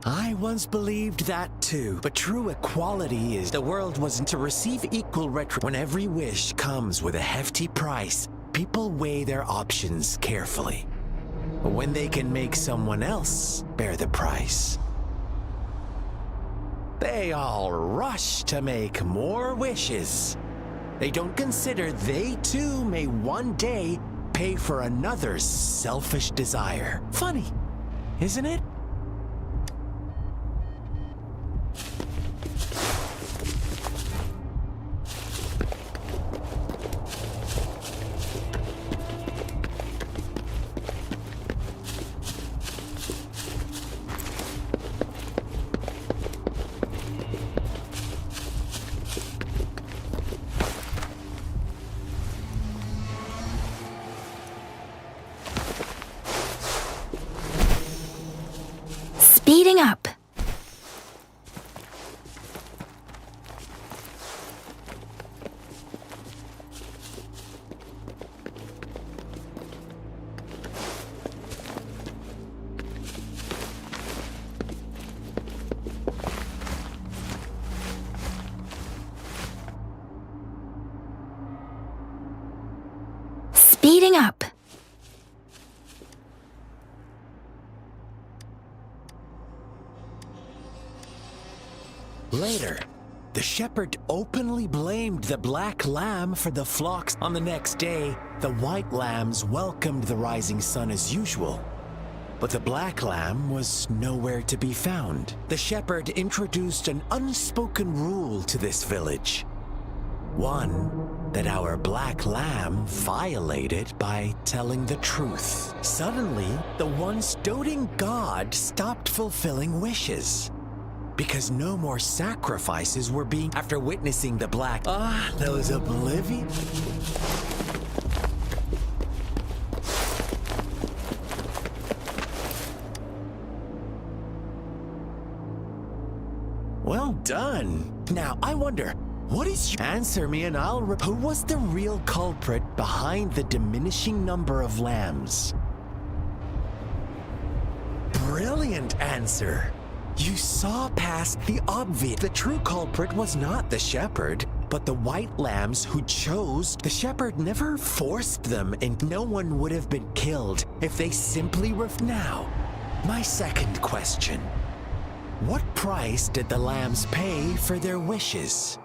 I once believed that too, but true equality is the world wasn't to receive equal when every wish comes with a hefty price. People weigh their options carefully. But when they can make someone else bear the price, they all rush to make more wishes. They don't consider they too may one day pay for another's selfish desire. Funny, isn't it? Speeding up. Speeding up. Later, the shepherd openly blamed the black lamb for the flocks. On the next day, the white lambs welcomed the rising sun as usual. But the black lamb was nowhere to be found. The shepherd introduced an unspoken rule to this village. One that our black lamb violated by telling the truth. Suddenly, the once doting god stopped fulfilling wishes. Because no more sacrifices were being after witnessing the black. Those oblivious. Well done. Now, I wonder, what is your... Answer me and I'll... Who was the real culprit behind the diminishing number of lambs? Brilliant answer. You saw past the obvious. The true culprit was not the shepherd, but the white lambs who chose. The shepherd never forced them, and no one would have been killed if they simply Now, my second question. What price did the lambs pay for their wishes?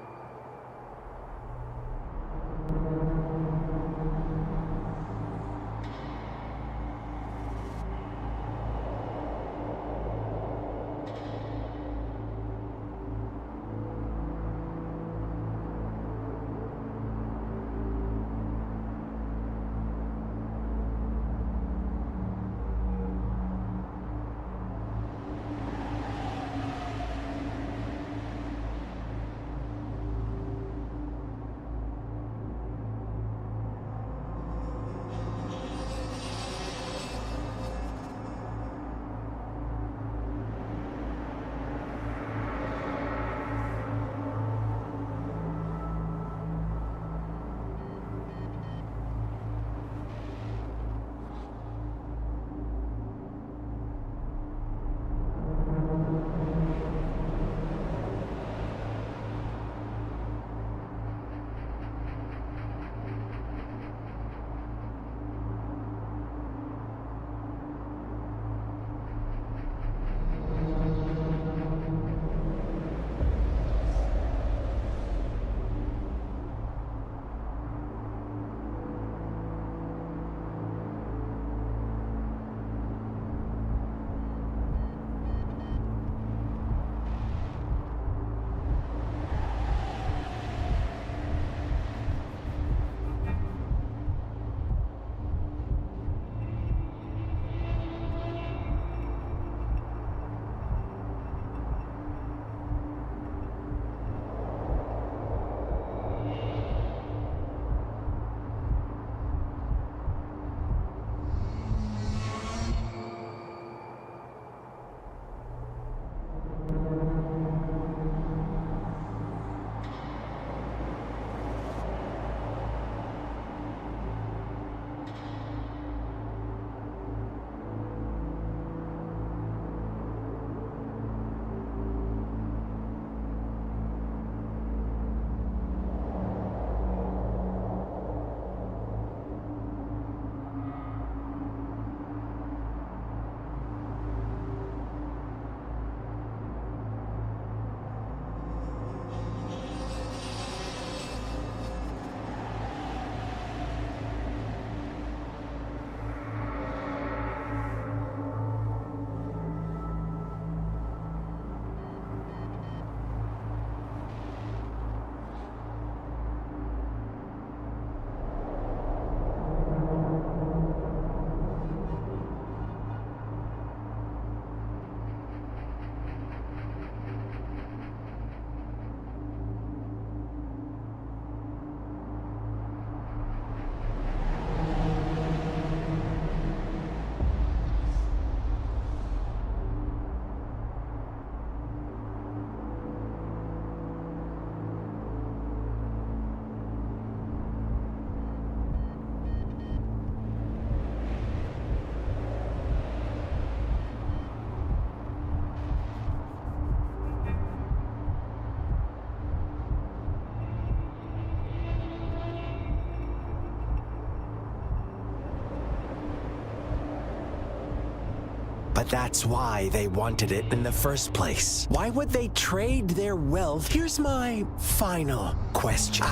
But that's why they wanted it in the first place. Why would they trade their wealth? Here's my final question.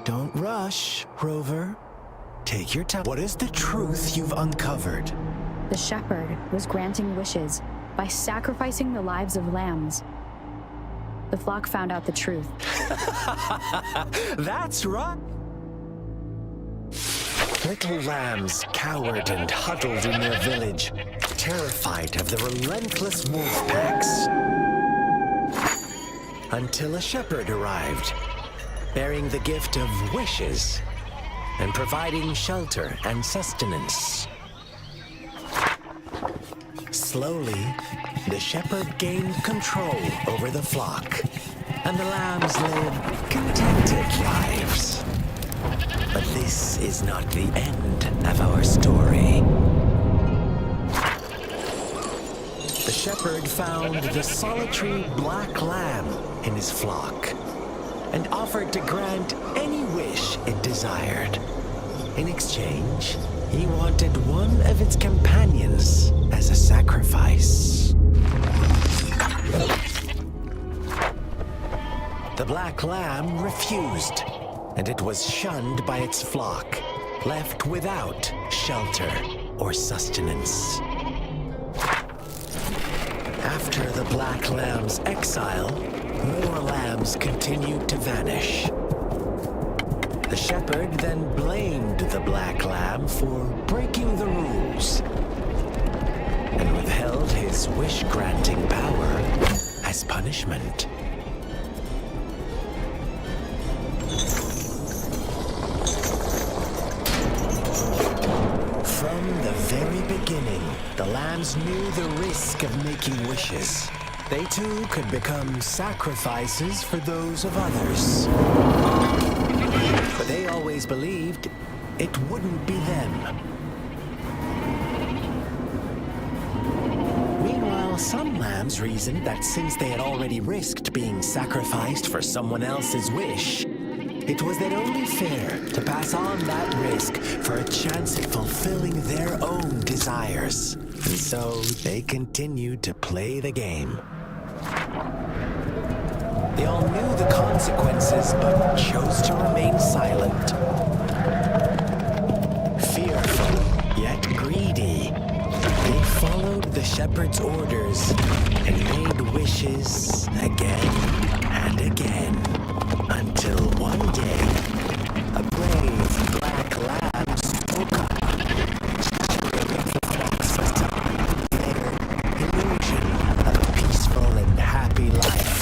Don't rush, Rover. Take your time. What is the truth you've uncovered? The shepherd was granting wishes by sacrificing the lives of lambs. The flock found out the truth. That's right. Little lambs cowered and huddled in their village, terrified of the relentless wolf packs. Until a shepherd arrived, bearing the gift of wishes and providing shelter and sustenance. Slowly, the shepherd gained control over the flock, and the lambs lived contented lives. But this is not the end of our story. The shepherd found the solitary black lamb in his flock and offered to grant any wish it desired. In exchange, he wanted one of its companions as a sacrifice. The black lamb refused, and it was shunned by its flock, left without shelter or sustenance. After the black lamb's exile, more lambs continued to vanish. The shepherd then blamed the black lamb for breaking the rules and withheld his wish-granting power as punishment. From the very beginning, the lambs knew the risk of making wishes. They too could become sacrifices for those of others. But they always believed it wouldn't be them. Meanwhile, some lambs reasoned that since they had already risked being sacrificed for someone else's wish, it was then only fair to pass on that risk for a chance at fulfilling their own desires. And so they continued to play the game. They all knew the consequences, but chose to remain silent. Fearful, yet greedy, they followed the shepherd's orders and made wishes again and again, until one day, a brave black lamb spoke up, cheering the flocks for their illusion of a peaceful and happy life.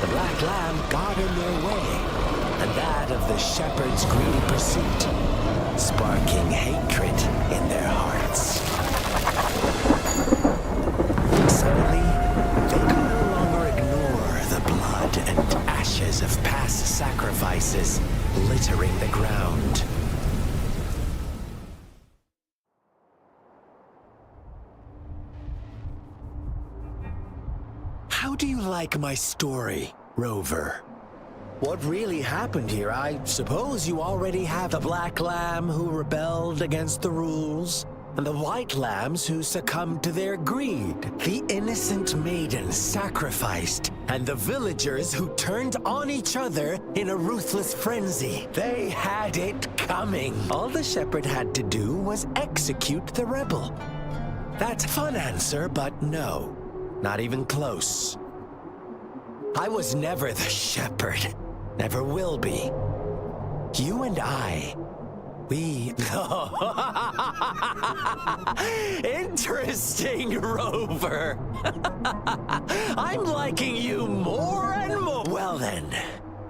The black lamb got in their way, and that of the shepherd's greedy pursuit, sparking hatred in their hearts. Suddenly, they could no longer ignore the blood and ashes of past sacrifices littering the ground. How do you like my story, Rover? What really happened here? I suppose you already have the black lamb who rebelled against the rules, and the white lambs who succumbed to their greed, the innocent maidens sacrificed, and the villagers who turned on each other in a ruthless frenzy. They had it coming. All the shepherd had to do was execute the rebel. That's a fun answer, but no. Not even close. I was never the shepherd. Never will be. You and I, we... Interesting, Rover. I'm liking you more and more. Well then,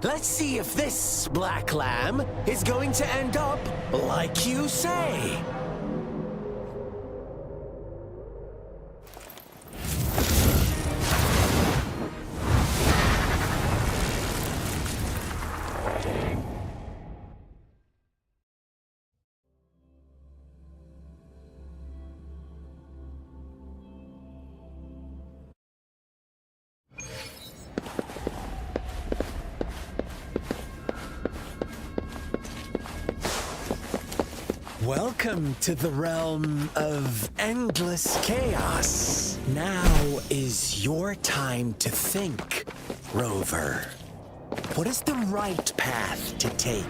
let's see if this black lamb is going to end up like you say. Welcome to the realm of endless chaos. Now is your time to think, Rover. What is the right path to take?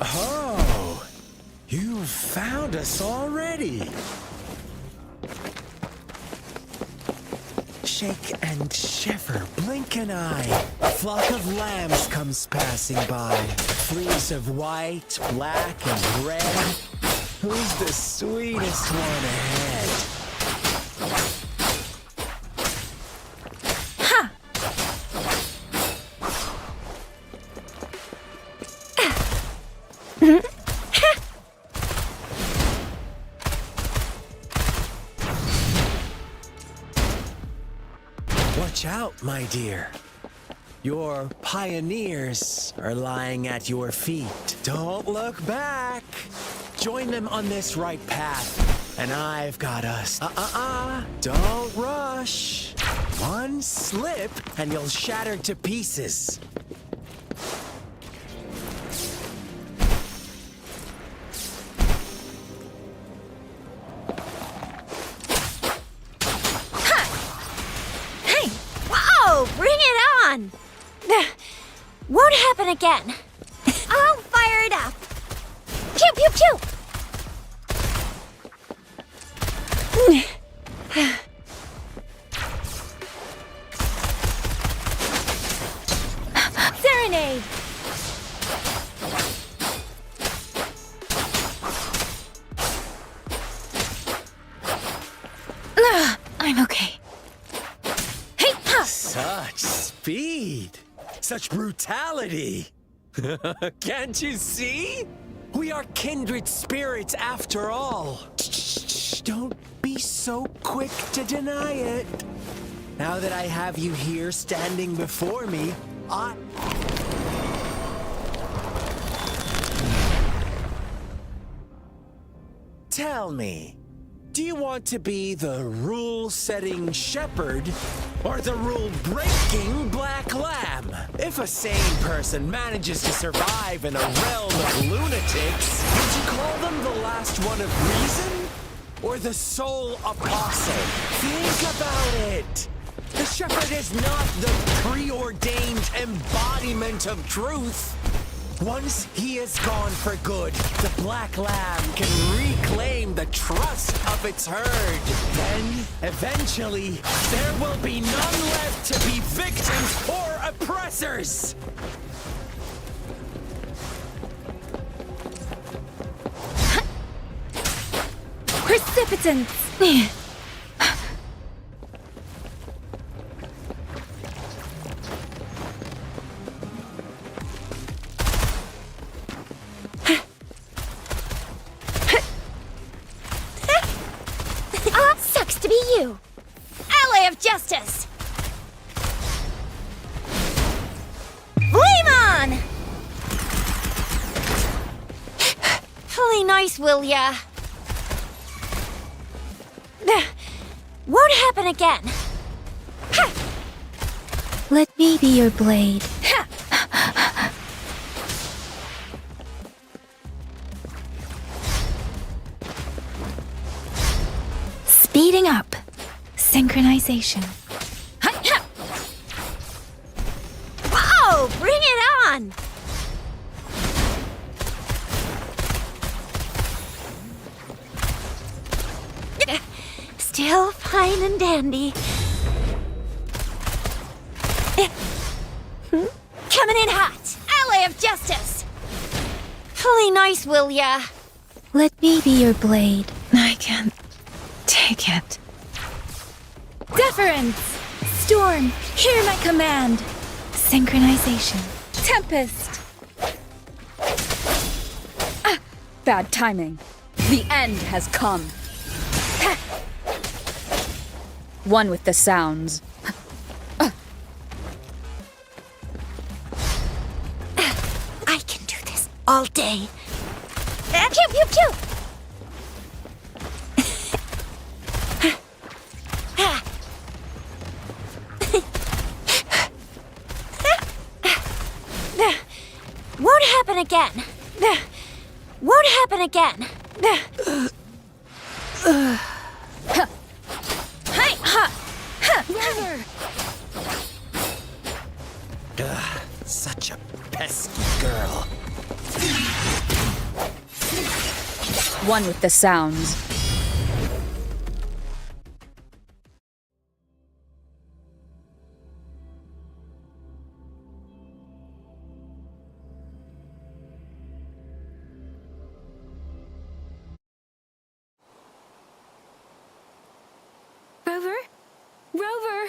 Oh, you found us already. Shake and shiver, blink an eye. A flock of lambs comes passing by. Fleece of white, black, and red. Who's the sweetest one ahead? Ha! Watch out, my dear. Your pioneers are lying at your feet. Don't look back. Join them on this right path, and I've got us. Don't rush. One slip, and you'll shatter to pieces. Bring it on! Won't happen again. I'll fire it up. Pew, pew, pew! Serenade! I'm okay. Such speed! Such brutality! Can't you see? We are kindred spirits after all. Shh, don't be so quick to deny it. Now that I have you here standing before me, Tell me, do you want to be the rule-setting shepherd or the rule-breaking black lamb? If a sane person manages to survive in a realm of lunatics, would you call them the last one of reason? Or the sole apostle? Think about it! The shepherd is not the preordained embodiment of truth. Once he is gone for good, the black lamb can reclaim the trust of its herd. Then, eventually, there will be none left to be victims or oppressors! Precipitants! Sucks to be you! Ally of Justice! Flame on! Play nice, will ya? Won't happen again. Let me be your blade. Speeding up. Synchronization. Whoa! Bring it on! Still fine and dandy. Coming in hot! Ally of Justice! Play nice, will ya? Let me be your blade. I can't take it. Deference! Storm, hear my command! Synchronization. Tempest! Bad timing. The end has come. One with the sounds. I can do this all day. Pew, pew, pew! Won't happen happen again. Won't happen again. Rover! Such a pesky girl. One with the sounds. Rover? Rover!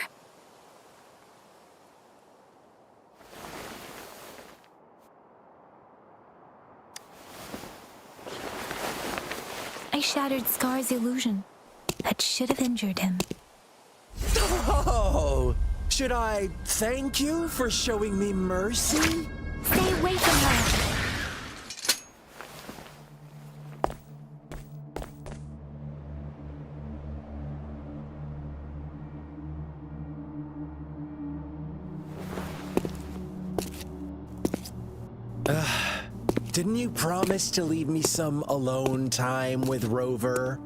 I shattered Scar's illusion. That should have injured him. Oh! Should I thank you for showing me mercy? Stay away from her! Didn't you promise to leave me some alone time with Rover?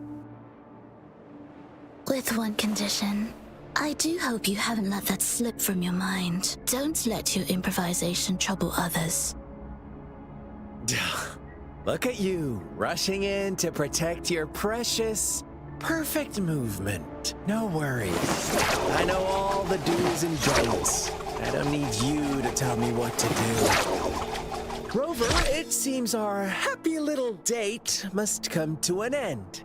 With one condition. I do hope you haven't let that slip from your mind. Don't let your improvisation trouble others. Look at you, rushing in to protect your precious, perfect movement. No worries. I know all the do's and don'ts. I don't need you to tell me what to do. Rover, it seems our happy little date must come to an end.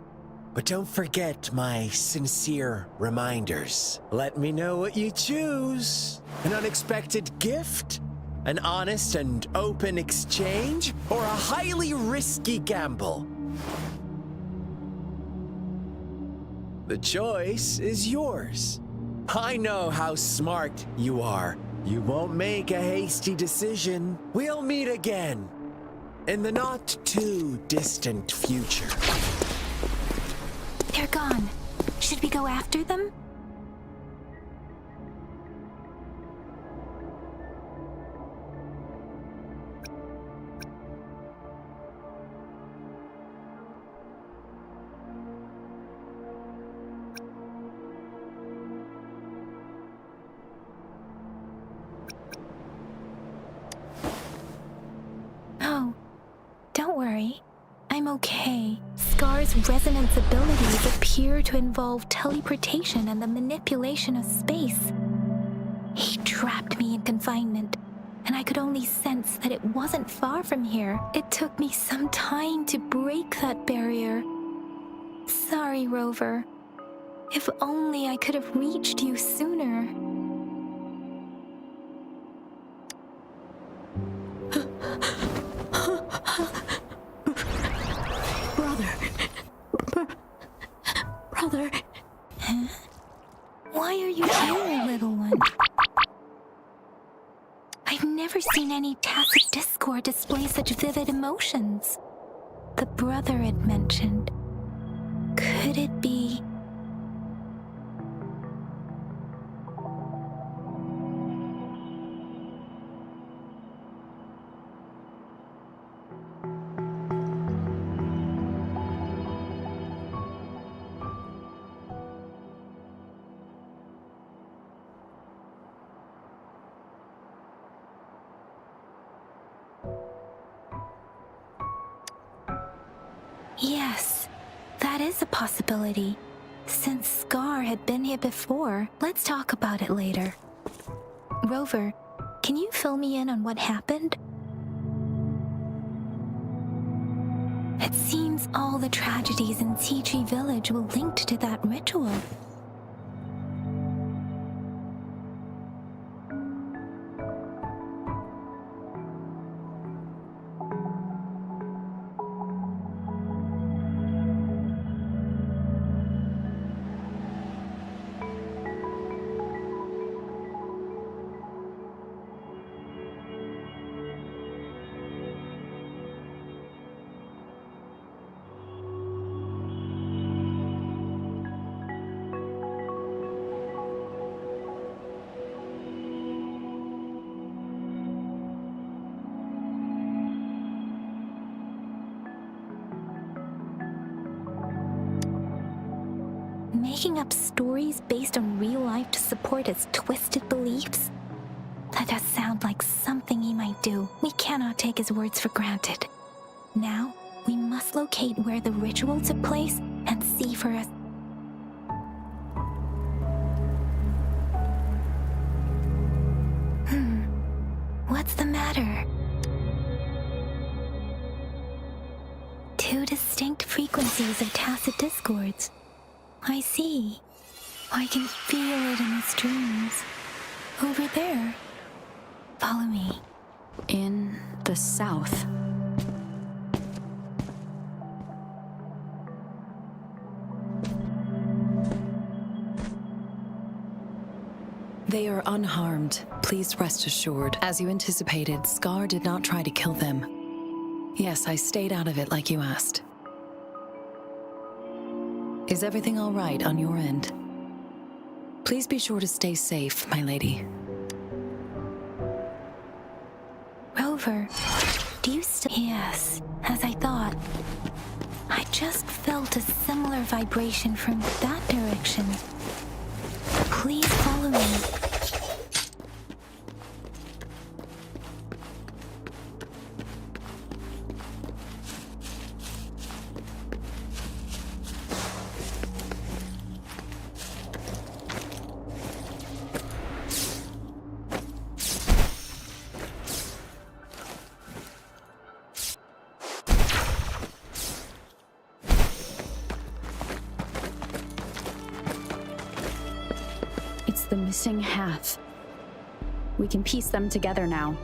But don't forget my sincere reminders. Let me know what you choose. An unexpected gift? An honest and open exchange? Or a highly risky gamble? The choice is yours. I know how smart you are. You won't make a hasty decision. We'll meet again in the not too distant future. They're gone. Should we go after them? Oh, don't worry. I'm okay. Scar's resonance abilities appear to involve teleportation and the manipulation of space. He trapped me in confinement, and I could only sense that it wasn't far from here. It took me some time to break that barrier. Sorry, Rover. If only I could have reached you sooner. Brother. Huh? Why are you here, little one? I've never seen any tacit discord display such vivid emotions. The brother had mentioned. Could it be... Yes, that is a possibility. Since Scar had been here before, let's talk about it later. Rover, can you fill me in on what happened? It seems all the tragedies in Tea Tree Village were linked to that ritual. making up stories based on real life to support his twisted beliefs? That does sound like something he might do. We cannot take his words for granted. Now, we must locate where the ritual took place and see for us. What's the matter? Two distinct frequencies of tacit discords. I see. I can feel it in his dreams. Over there. Follow me. In the south. They are unharmed, please rest assured. As you anticipated, Scar did not try to kill them. Yes, I stayed out of it like you asked. Is everything all right on your end? Please be sure to stay safe, my lady. Rover, do you still... Yes, as I thought. I just felt a similar vibration from that direction. Please follow me. It's the missing half. We can piece them together now.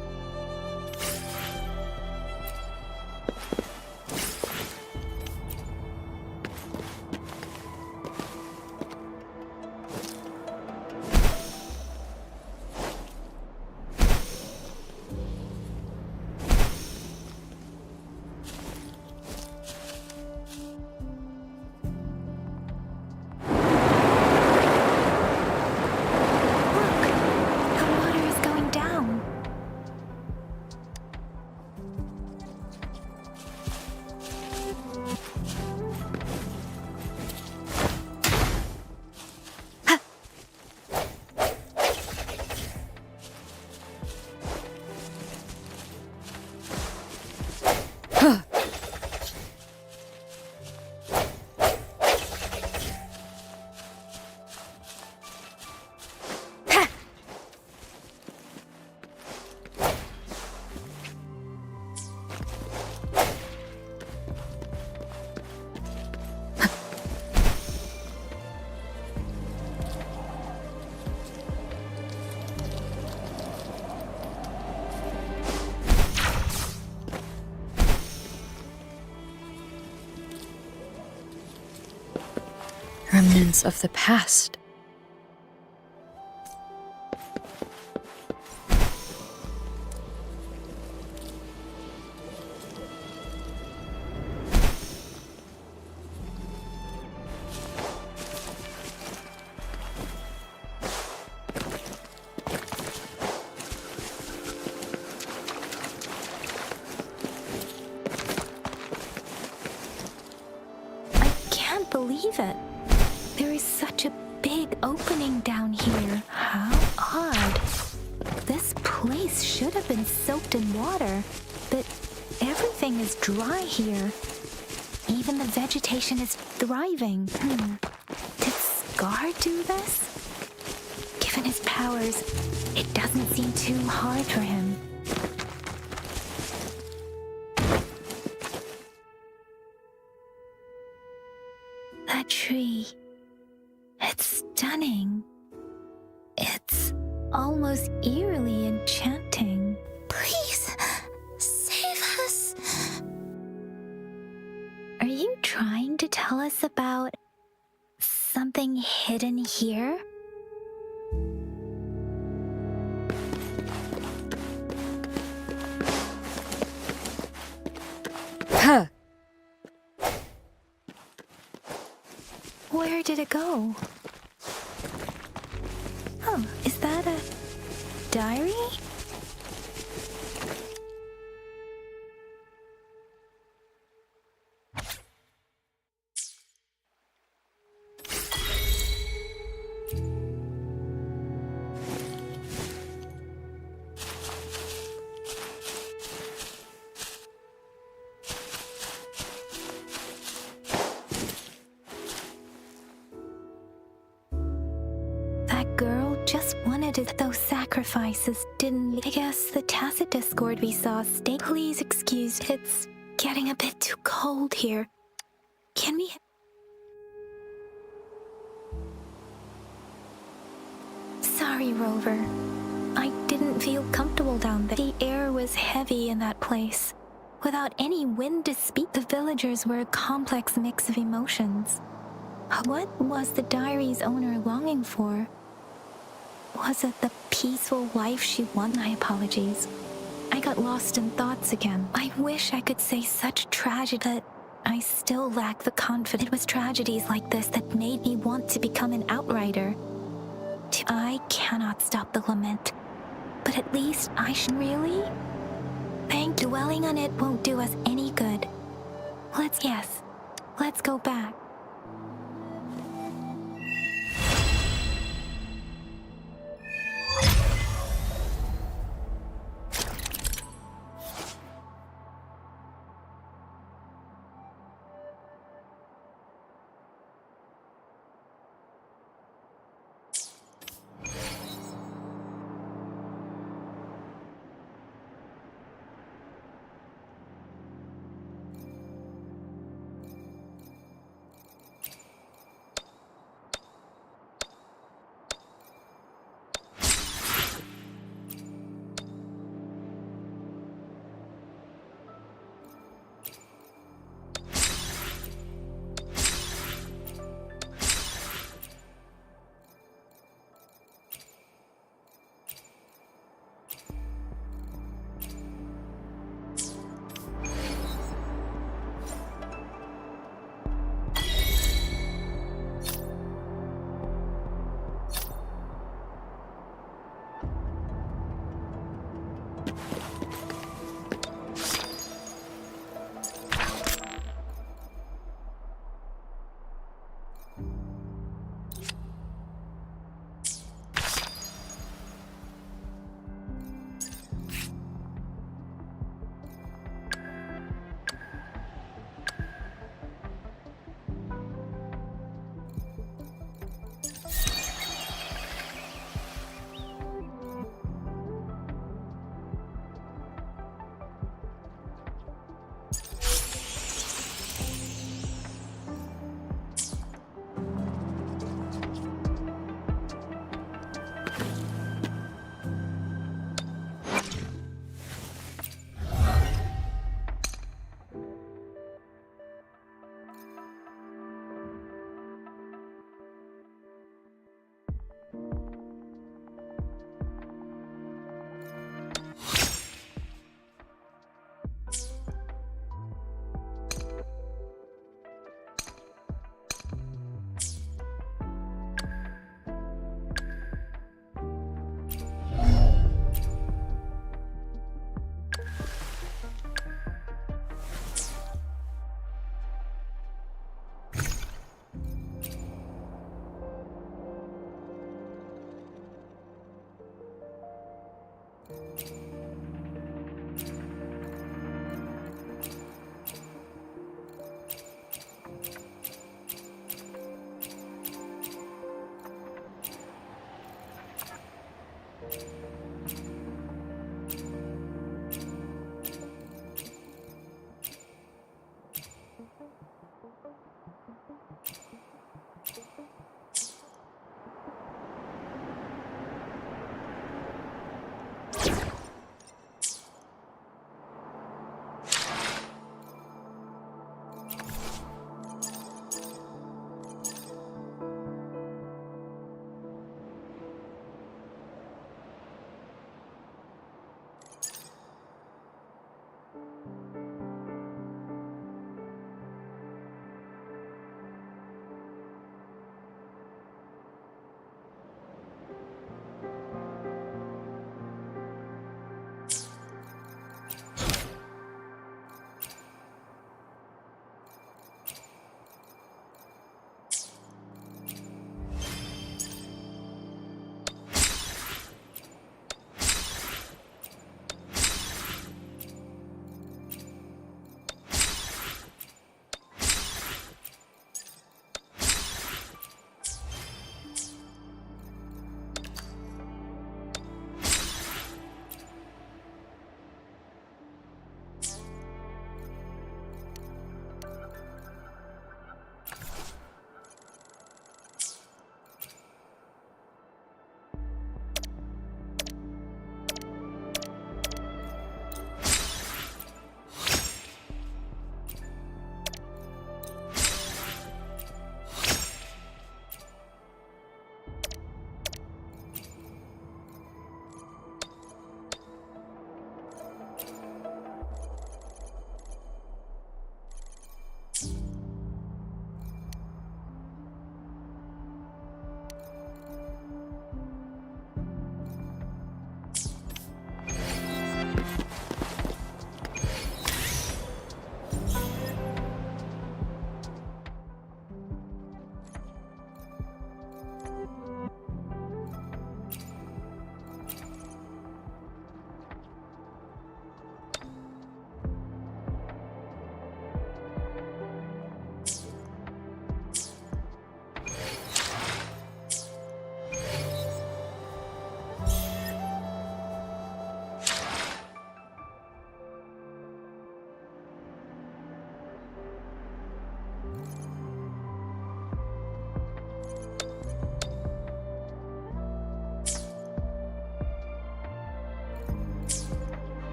Remnants of the past. I can't believe it. There is such a big opening down here. How odd. This place should have been soaked in water, but everything is dry here. Even the vegetation is thriving. Did Scar do this? Given his powers, it doesn't seem too hard for him. That tree. It's stunning. It's almost eerily enchanting. Please, save us. Are you trying to tell us about something hidden here? Huh. Where did it go? Oh, is that a diary? wanted is those sacrifices didn't. I guess the tacit discord we saw stay. Please excuse. It's getting a bit too cold here. Can we? Sorry, Rover. I didn't feel comfortable down there. The air was heavy in that place. Without any wind to speak, the villagers were a complex mix of emotions. What was the diary's owner longing for? Was it the peaceful life she wanted? My apologies. I got lost in thoughts again. I wish I could say such tragedy, but I still lack the confidence. It was tragedies like this that made me want to become an outrider. I cannot stop the lament, but at least I should. Really? Dwelling on it won't do us any good. Let's go back.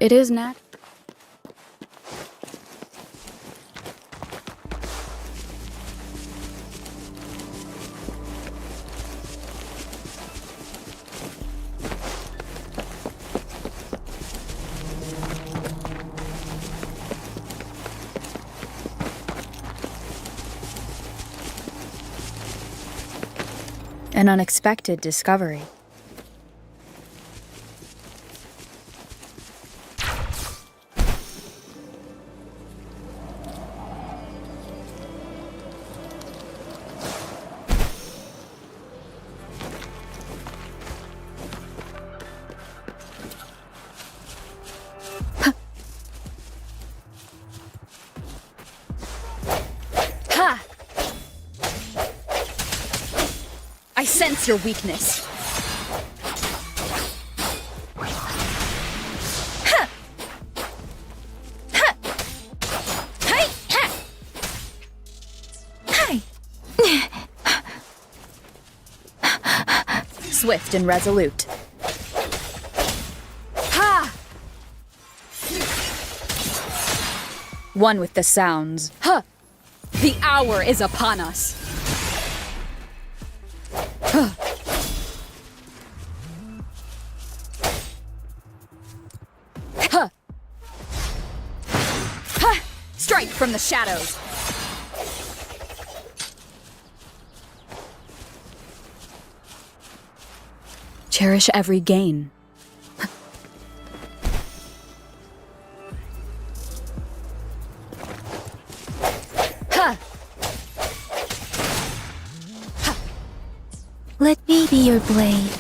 It is not. An unexpected discovery. I sense your weakness. Swift and resolute. Ha! One with the sounds. Ha! The hour is upon us. Strike from the shadows. Cherish every gain. Let me be your blade.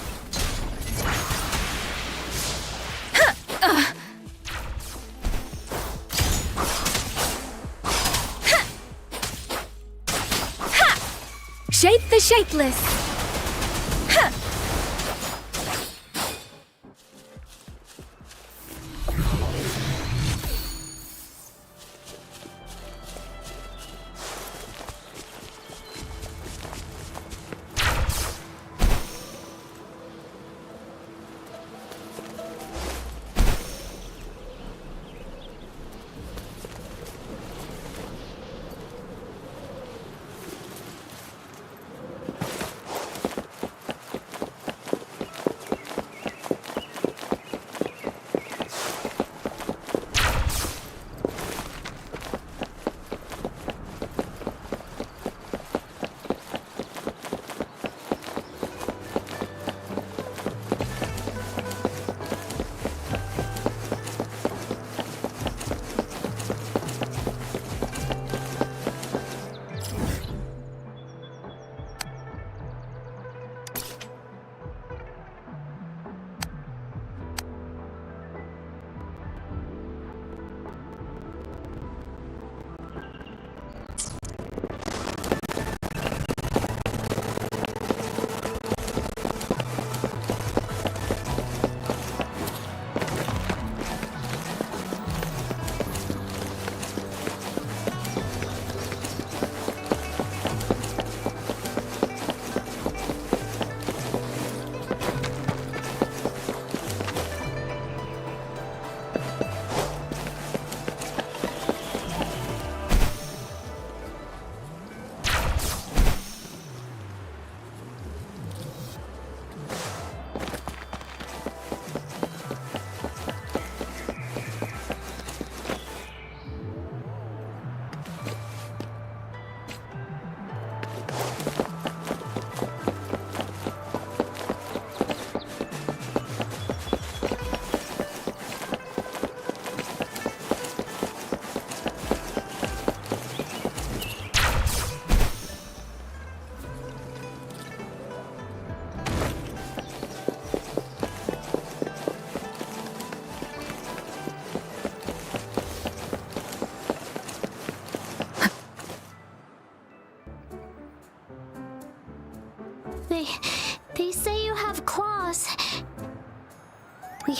Shape the shapeless.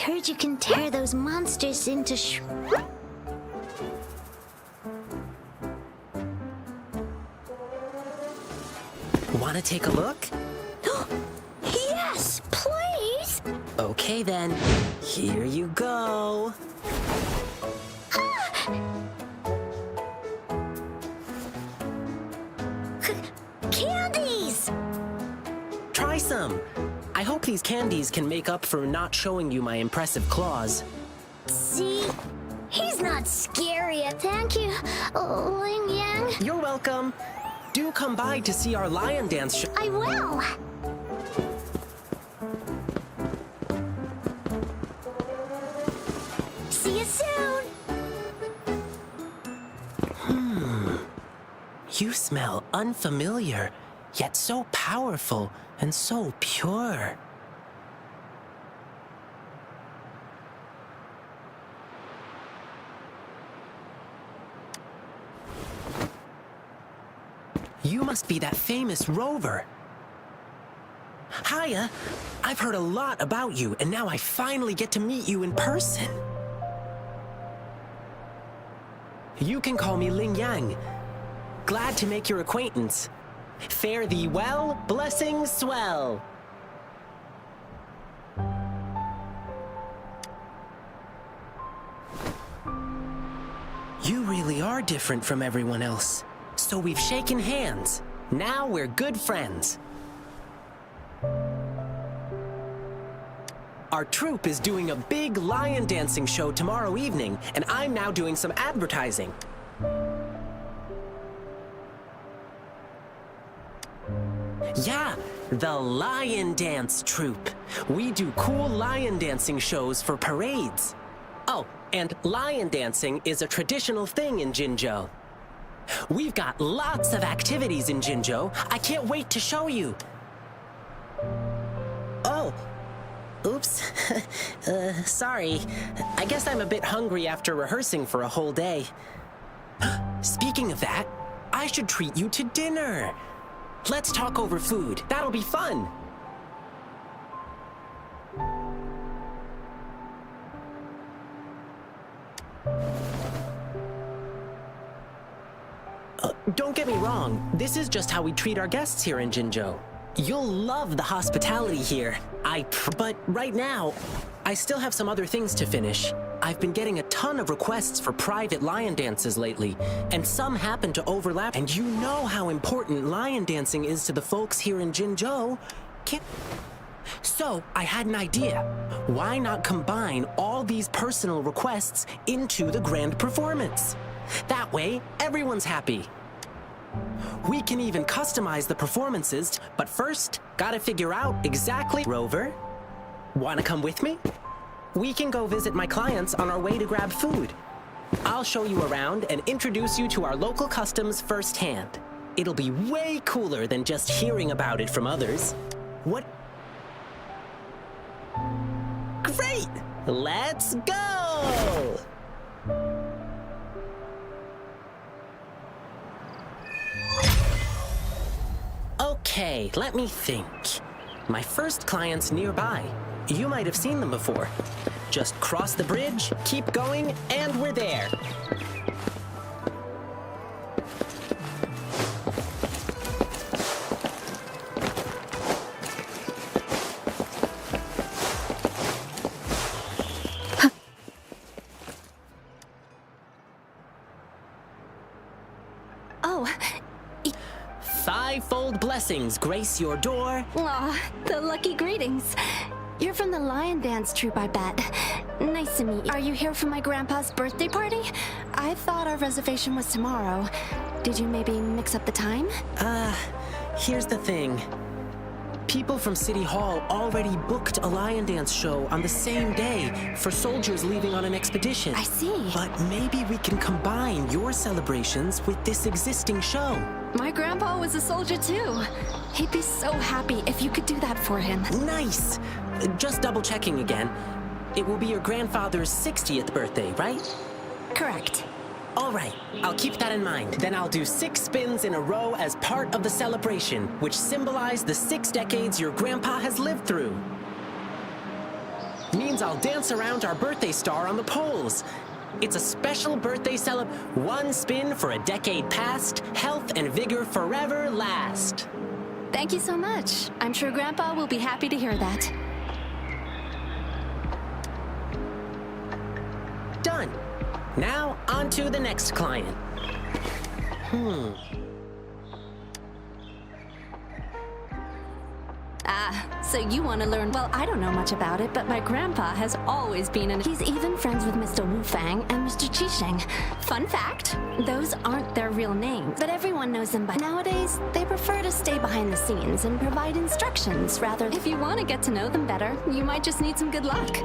heard you can tear those monsters into Wanna take a look? Yes, please! Okay then, here you go. Candies! Try some. I hope these candies can make up for not showing you my impressive claws. See? He's not scary. Thank you, Ling Yang. You're welcome. Do come by to see our lion dance show. I will. See you soon. You smell unfamiliar, yet so powerful and so pure. You must be that famous Rover. Hiya, I've heard a lot about you, and now I finally get to meet you in person. You can call me Ling Yang. Glad to make your acquaintance. Fare thee well, blessings swell. You really are different from everyone else. So we've shaken hands. Now we're good friends. Our troupe is doing a big lion dancing show tomorrow evening, and I'm now doing some advertising. Yeah, the Lion Dance Troupe. We do cool lion dancing shows for parades. Oh, and lion dancing is a traditional thing in Jinzhou. We've got lots of activities in Jinzhou. I can't wait to show you. Oh, oops. Sorry. I guess I'm a bit hungry after rehearsing for a whole day. Speaking of that, I should treat you to dinner. Let's talk over food. That'll be fun. Don't get me wrong, this is just how we treat our guests here in Jinzhou. You'll love the hospitality here. But right now, I still have some other things to finish. I've been getting a ton of requests for private lion dances lately, and some happen to overlap. And you know how important lion dancing is to the folks here in Jinzhou. So, I had an idea. Why not combine all these personal requests into the grand performance? That way, everyone's happy. We can even customize the performances, but first, gotta figure out exactly... Rover, wanna come with me? We can go visit my clients on our way to grab food. I'll show you around and introduce you to our local customs firsthand. It'll be way cooler than just hearing about it from others. What? Great! Let's go! Okay, let me think. My first client's nearby. You might have seen them before. Just cross the bridge, keep going, and we're there. Fivefold blessings grace your door. Aw, the lucky greetings. You're from the Lion Dance Troupe, I bet. Nice to meet you. Are you here for my grandpa's birthday party? I thought our reservation was tomorrow. Did you maybe mix up the time? Here's the thing. People from City Hall already booked a lion dance show on the same day for soldiers leaving on an expedition. I see. But maybe we can combine your celebrations with this existing show. My grandpa was a soldier too. He'd be so happy if you could do that for him. Nice! Just double checking again. It will be your grandfather's 60th birthday, right? Correct. All right, I'll keep that in mind. Then I'll do 6 spins in a row as part of the celebration, which symbolize the 6 decades your grandpa has lived through. Meanwhile, means I'll dance around our birthday star on the poles. It's a special birthday one spin for a decade past, health and vigor forever last. Thank you so much. I'm sure Grandpa will be happy to hear that. Done. Now, on to the next client. So you want to learn? Well, I don't know much about it, but my grandpa has always been He's even friends with Mr. Wu Fang and Mr. Qisheng. Fun fact, those aren't their real names, but everyone knows them by nowadays. They prefer to stay behind the scenes and provide instructions rather. If you want to get to know them better, you might just need some good luck.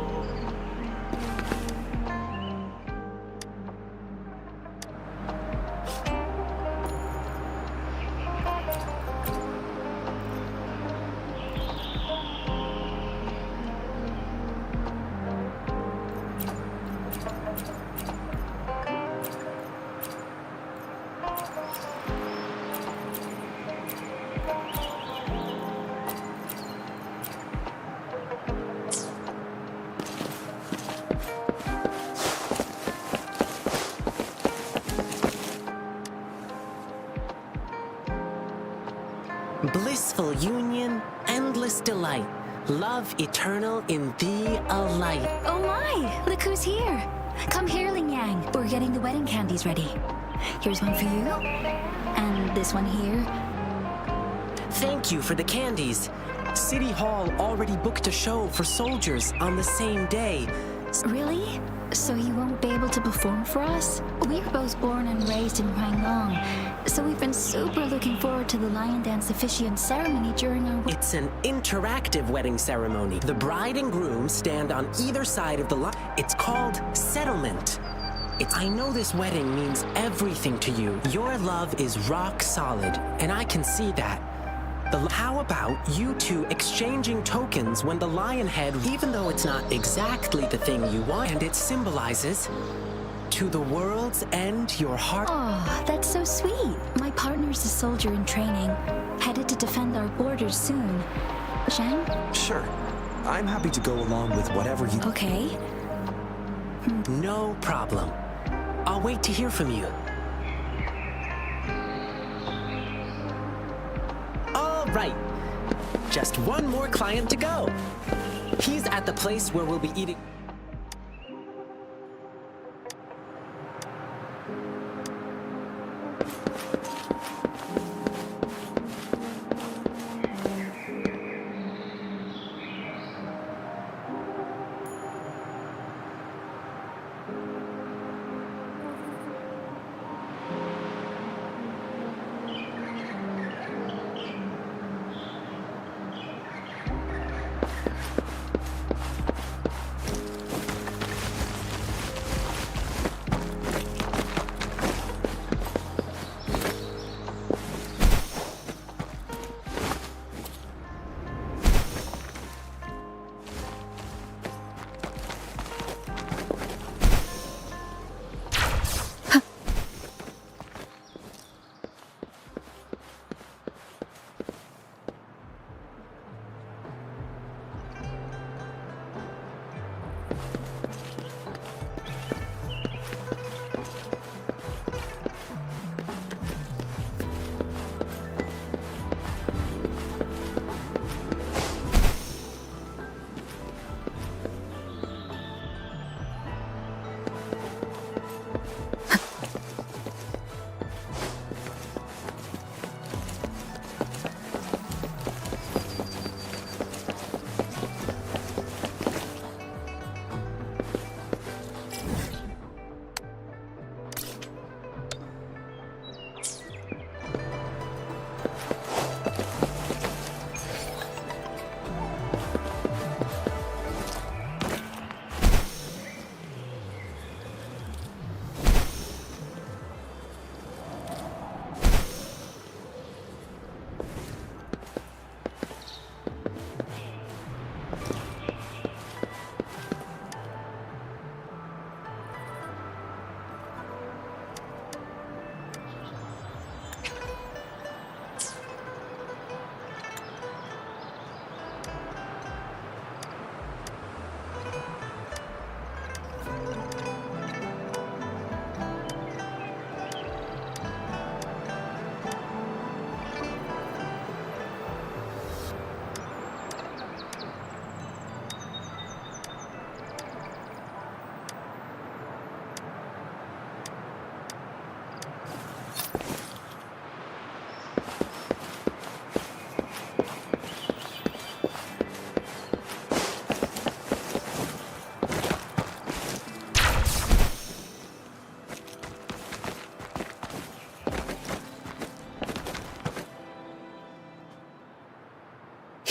Blissful union, endless delight. Love eternal in thee a light. Oh my! Look who's here! Come here, Ling Yang. We're getting the wedding candies ready. Here's one for you. And this one here. Thank you for the candies. City Hall already booked a show for soldiers on the same day. Really? So you won't be able to perform for us? We were both born and raised in Huanglong, so we've been super looking forward to the lion dance officiant ceremony during our... It's an interactive wedding ceremony. The bride and groom stand on either side of the line. It's called settlement. I know this wedding means everything to you. Your love is rock solid, and I can see that. How about you two exchanging tokens when the lion head, even though it's not exactly the thing you want, and it symbolizes to the world's end your heart. Oh, that's so sweet. My partner's a soldier in training, headed to defend our borders soon. Zhang? Sure. I'm happy to go along with whatever you... Okay. No problem. I'll wait to hear from you. Right. Just one more client to go. He's at the place where we'll be eating.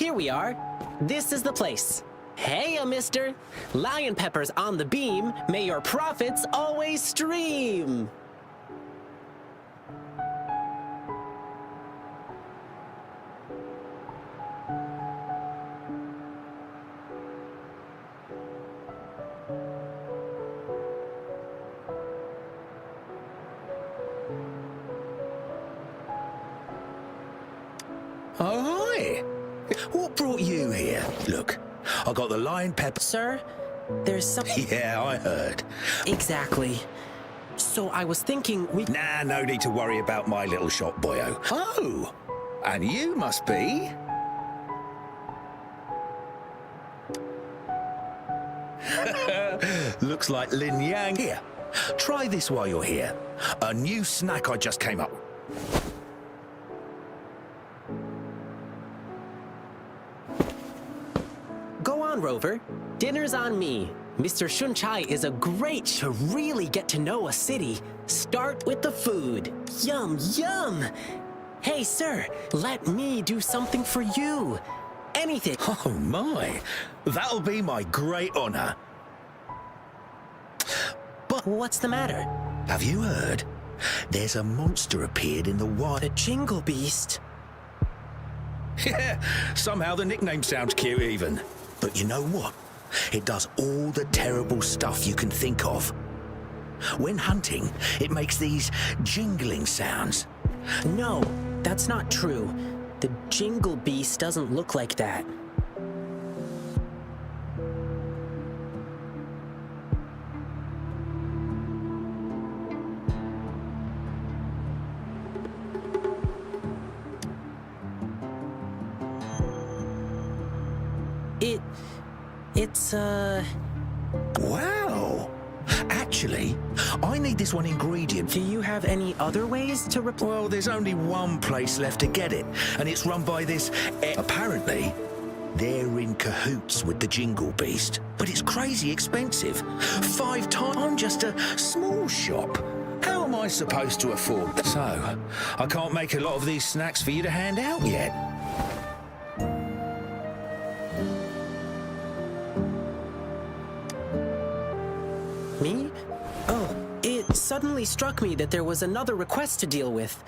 Here we are. This is the place. Hey, mister. Lion peppers on the beam. May your profits always stream. Oh, hi. What brought you here? Look, I got the lion pepper. Sir, there's some... Yeah, I heard. Exactly. So I was thinking we... Nah, no need to worry about my little shop, boyo. Oh, and you must be... Looks like Lin Yang. Here, try this while you're here. A new snack I just came up with. Go on, Rover. Dinner's on me. Mr. Shunchai is a great to really get to know a city. Start with the food. Yum, yum. Hey, sir, let me do something for you. Anything. Oh, my. That'll be my great honor. But what's the matter? Have you heard? There's a monster appeared in the wild. A jingle beast? Yeah, somehow the nickname sounds cute even. But you know what? It does all the terrible stuff you can think of. When hunting, it makes these jingling sounds. No, that's not true. The jingle beast doesn't look like that. It's Wow! Actually, I need this one ingredient. Do you have any other ways to Well, there's only one place left to get it, and it's run by this... Apparently, they're in cahoots with the Jingle Beast. But it's crazy expensive. 5 times... I'm just a small shop. How am I supposed to afford that? So, I can't make a lot of these snacks for you to hand out yet. Me? Oh, it suddenly struck me that there was another request to deal with.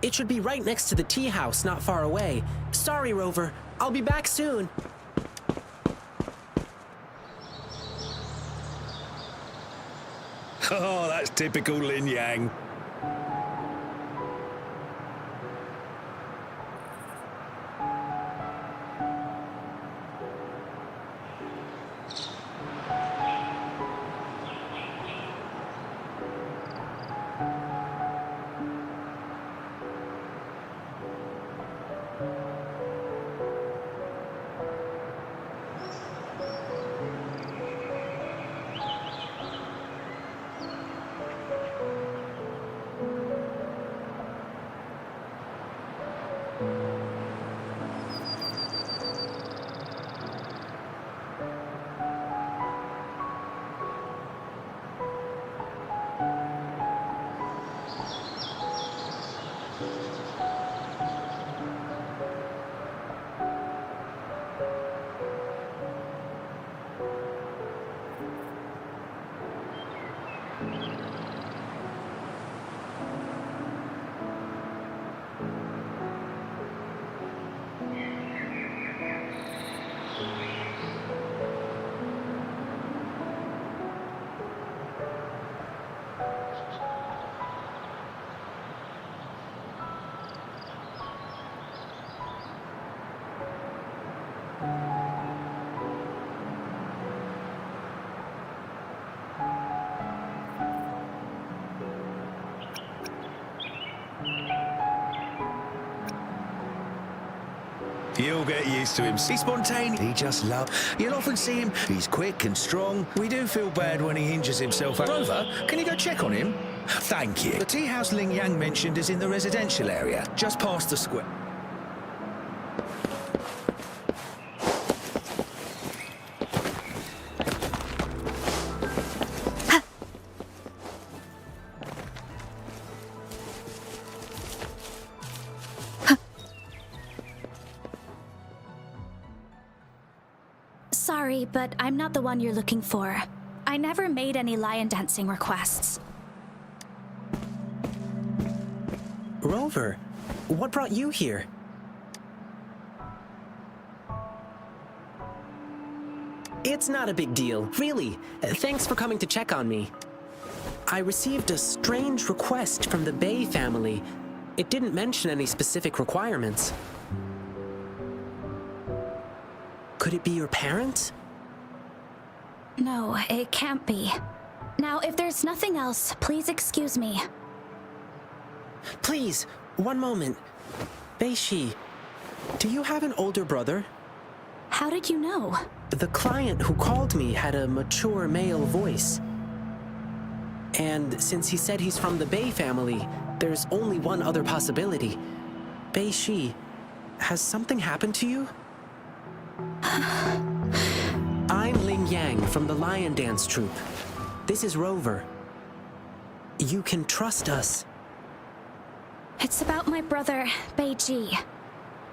It should be right next to the tea house, not far away. Sorry, Rover. I'll be back soon. Oh, that's typical Lin Yang. You'll get used to him. He's spontaneous. He just loves. You'll often see him. He's quick and strong. We do feel bad when he injures himself. Rover, can you go check on him? Thank you. The tea house Ling Yang mentioned is in the residential area, just past the square. sorry, but I'm not the one you're looking for. I never made any lion dancing requests. Rover, what brought you here? It's not a big deal, really. Thanks for coming to check on me. I received a strange request from the Bay family. It didn't mention any specific requirements. Could it be your parents? No, it can't be. Now, if there's nothing else, please excuse me. Please, one moment. Beishi, do you have an older brother? How did you know? The client who called me had a mature male voice. And since he said he's from the Bay family, there's only one other possibility. Beishi, has something happened to you? I'm Ling Yang from the Lion Dance Troupe. This is Rover. You can trust us. It's about my brother, Beiji.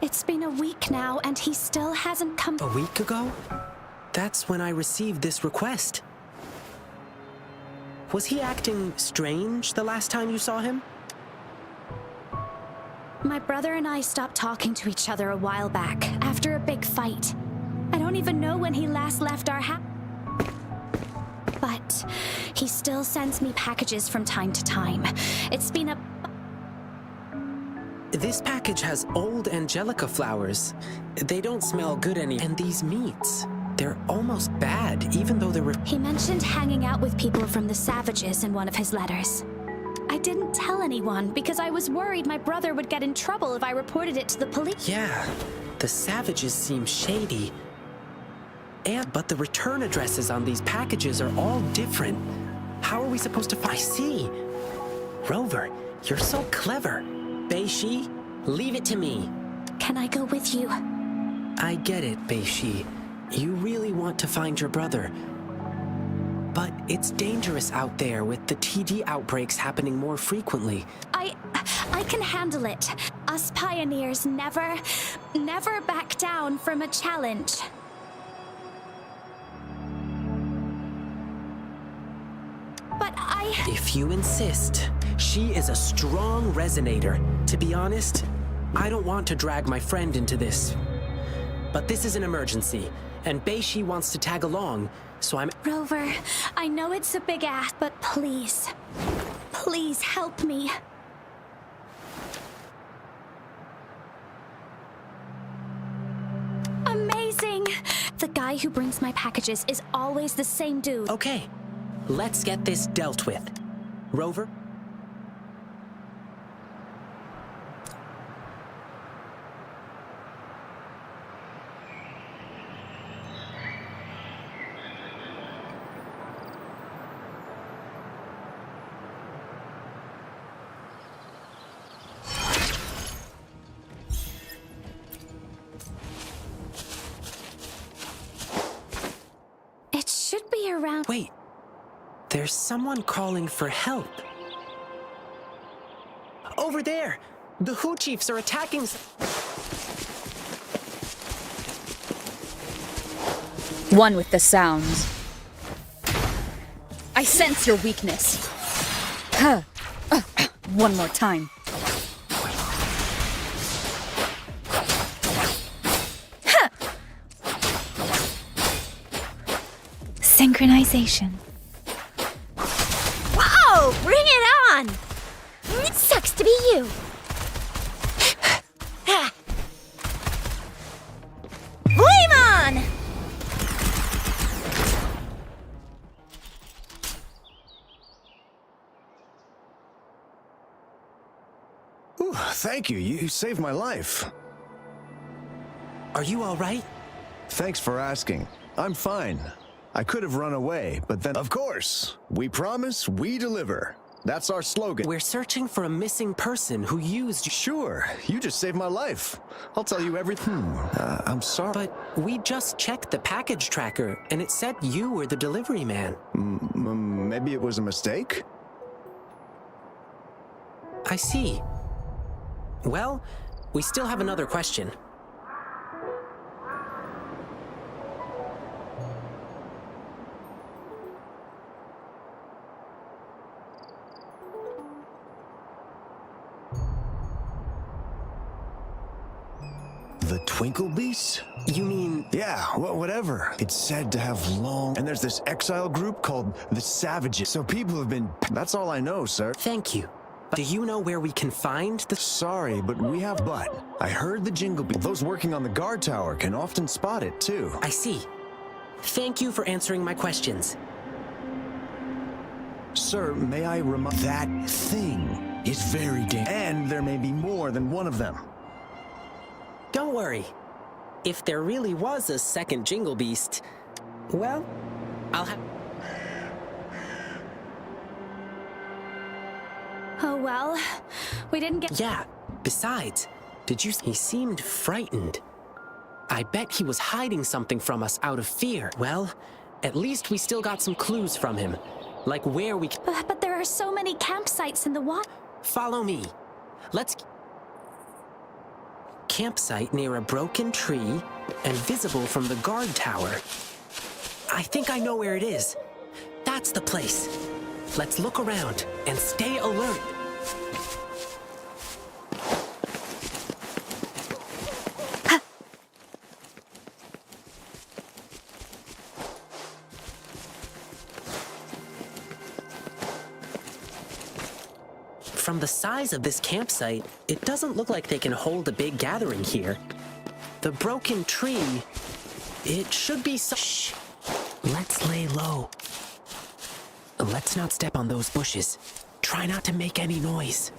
It's been a week now, and he still hasn't come. A week ago? That's when I received this request. Was he acting strange the last time you saw him? My brother and I stopped talking to each other a while back, after a big fight. I don't even know when he last left our house. But he still sends me packages from time to time. It's been a... This package has old angelica flowers. They don't smell good and these meats, they're almost bad, even though they're... He mentioned hanging out with people from the Savages in one of his letters. I didn't tell anyone because I was worried my brother would get in trouble if I reported it to the police. Yeah, the Savages seem shady. But the return addresses on these packages are all different. How are we supposed to find... I see. Rover, you're so clever. Beishi, leave it to me. Can I go with you? I get it, Beishi. You really want to find your brother. But it's dangerous out there with the TD outbreaks happening more frequently. I can handle it. Us pioneers never back down from a challenge. But If you insist, she is a strong resonator. To be honest, I don't want to drag my friend into this. But this is an emergency, and Beishi wants to tag along, so I'm... Rover, I know it's a big ask, but please, please help me. Amazing! The guy who brings my packages is always the same dude. Okay, let's get this dealt with. Rover? It should be around... Wait. There's someone calling for help. Over there! The Hu Chiefs are attacking... One with the sounds. I sense your weakness. One more time. Synchronization. Whoa! Bring it on! It sucks to be you. Flame on! Ooh, thank you. You saved my life. Are you all right? Thanks for asking. I'm fine. I could have run away, but then... Of course. We promise, we deliver. That's our slogan. We're searching for a missing person who used... Sure. You just saved my life. I'll tell you everything. I'm sorry. But we just checked the package tracker, and it said you were the delivery man. Maybe it was a mistake? I see. Well, we still have another question. twinkle beast? You mean... Yeah, whatever. It's said to have long... And there's this exile group called the Savages. So people have been... That's all I know, sir. Thank you. Do you know where we can find the... Sorry, but we have... But I heard the jingle beast. Those working on the guard tower can often spot it, too. I see. Thank you for answering my questions. Sir, may I remind... That thing is very dangerous. And there may be more than one of them. Don't worry. If there really was a second Jingle Beast, well, I'll have... Oh well, we didn't get... Yeah, besides, did you... He seemed frightened. I bet he was hiding something from us out of fear. Well, at least we still got some clues from him. Like where we... But there are so many campsites in the water. Follow me. Let's... Campsite near a broken tree and visible from the guard tower. I think I know where it is. That's the place. Let's look around and stay alert. From the size of this campsite, it doesn't look like they can hold a big gathering here. The broken tree, it should be so... Shh. Let's lay low. Let's not step on those bushes. Try not to make any noise.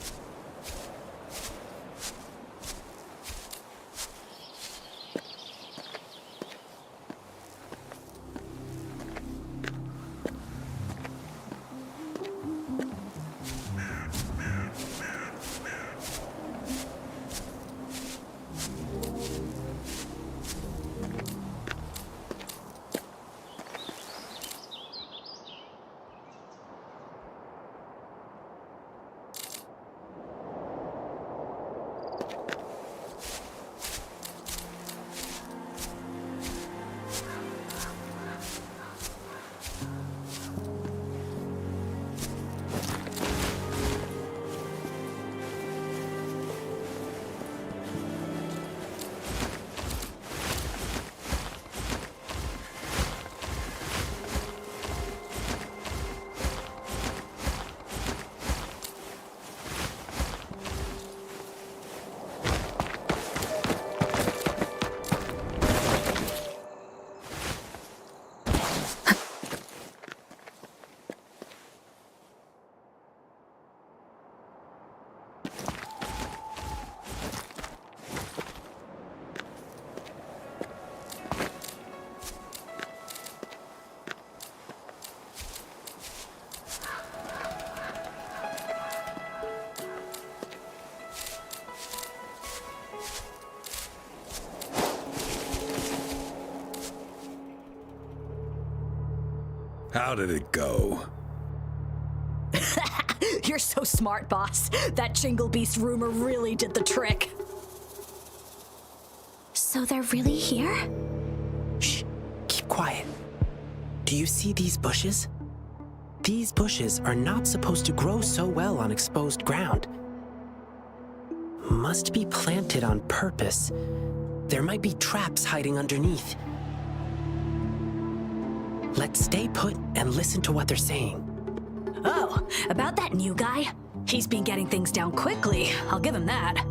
How did it go? You're so smart, boss. That Jingle Beast rumor really did the trick. So they're really here? Shh, keep quiet. Do you see these bushes? These bushes are not supposed to grow so well on exposed ground. Must be planted on purpose. There might be traps hiding underneath. Let's stay put and listen to what they're saying. Oh, about that new guy? He's been getting things down quickly. I'll give him that.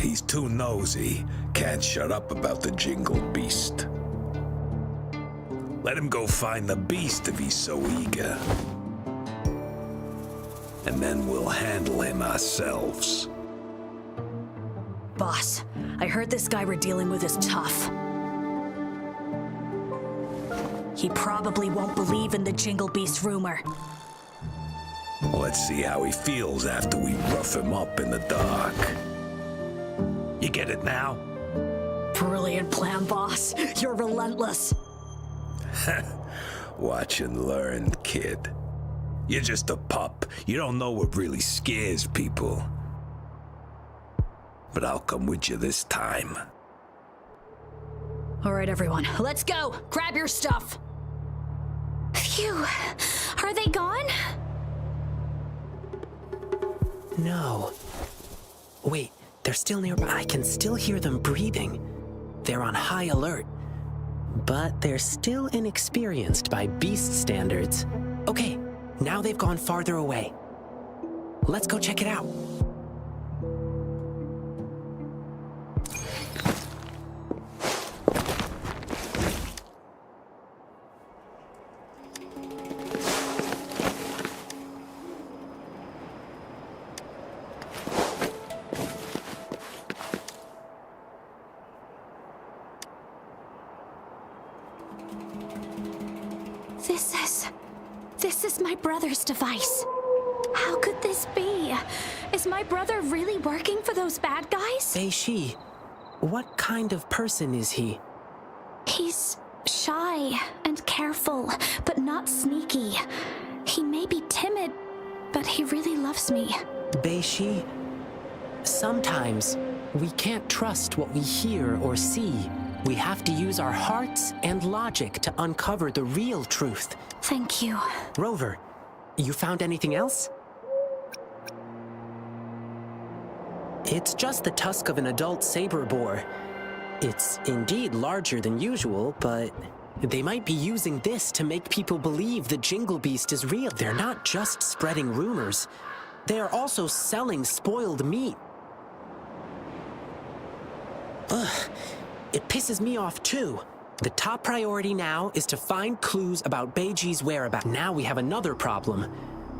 He's too nosy. Can't shut up about the Jingle Beast. Let him go find the beast if he's so eager. And then we'll handle him ourselves. Boss, I heard this guy we're dealing with is tough. He probably won't believe in the Jingle Beast rumor. Let's see how he feels after we rough him up in the dark. You get it now? Brilliant plan, boss. You're relentless. Watch and learn, kid. You're just a pup. You don't know what really scares people. But I'll come with you this time. All right, everyone, let's go. Grab your stuff. Phew. Are they gone? No. Wait, They're still nearby. I can still hear them breathing. They're on high alert. But they're still inexperienced by beast standards. Okay, now they've gone farther away. Let's go check it out. This is my brother's device. How could this be? Is my brother really working for those bad guys? Bei-Shi, what kind of person is he? He's shy and careful, but not sneaky. He may be timid, but he really loves me. Bei-Shi, sometimes we can't trust what we hear or see. We have to use our hearts and logic to uncover the real truth. Thank you. Rover, you found anything else? It's just the tusk of an adult saber boar. It's indeed larger than usual, but they might be using this to make people believe the Jingle Beast is real. They're not just spreading rumors. They are also selling spoiled meat. Ugh. It pisses me off too. The top priority now is to find clues about Bei-Ji's whereabouts. Now we have another problem.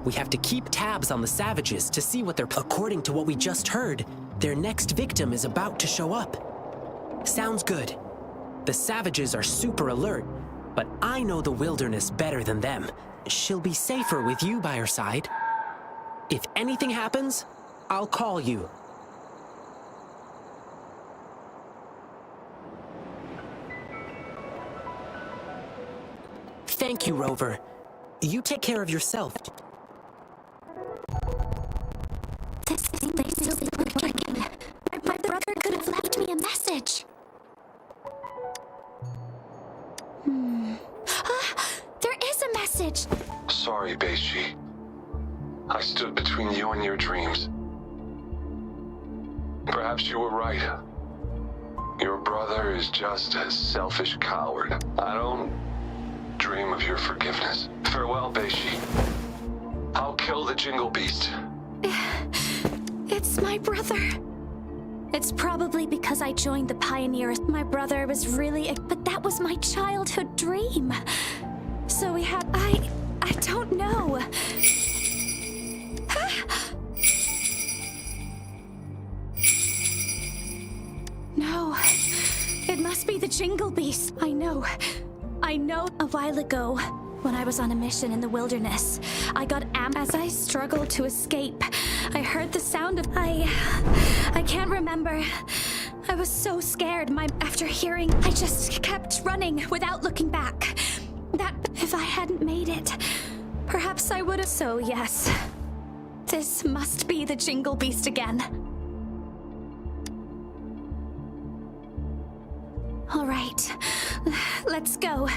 We have to keep tabs on the savages to see what they're... According to what we just heard, their next victim is about to show up. Sounds good. The savages are super alert, but I know the wilderness better than them. She'll be safer with you by her side. If anything happens, I'll call you. Thank you, Rover. You take care of yourself. This is working. My brother could have left me a message. There is a message. Sorry, Bei-Shi. I stood between you and your dreams. Perhaps you were right. Your brother is just a selfish coward. I don't dream of your forgiveness. Farewell, Bei-Shi. I'll kill the Jingle Beast. It's my brother. It's probably because I joined the Pioneers. My brother was really... But that was my childhood dream. So we had... I don't know. No. It must be the Jingle Beast. I know. A while ago, when I was on a mission in the wilderness, I got as I struggled to escape. I heard the sound of... I can't remember. I was so scared. After hearing, I just kept running without looking back. That if I hadn't made it, perhaps I would have... So yes, this must be the Jingle Beast again. All right, let's go.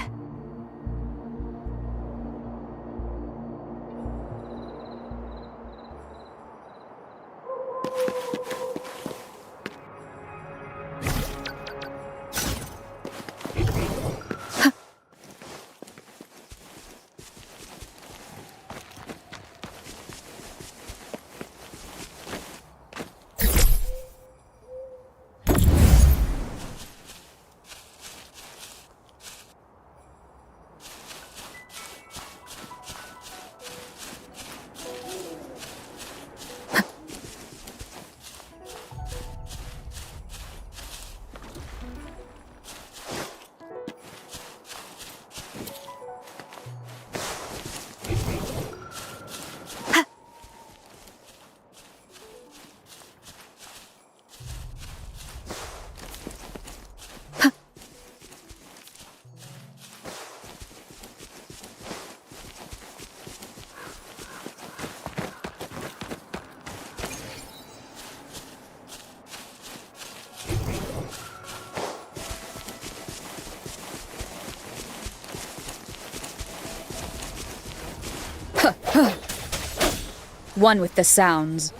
One with the sounds.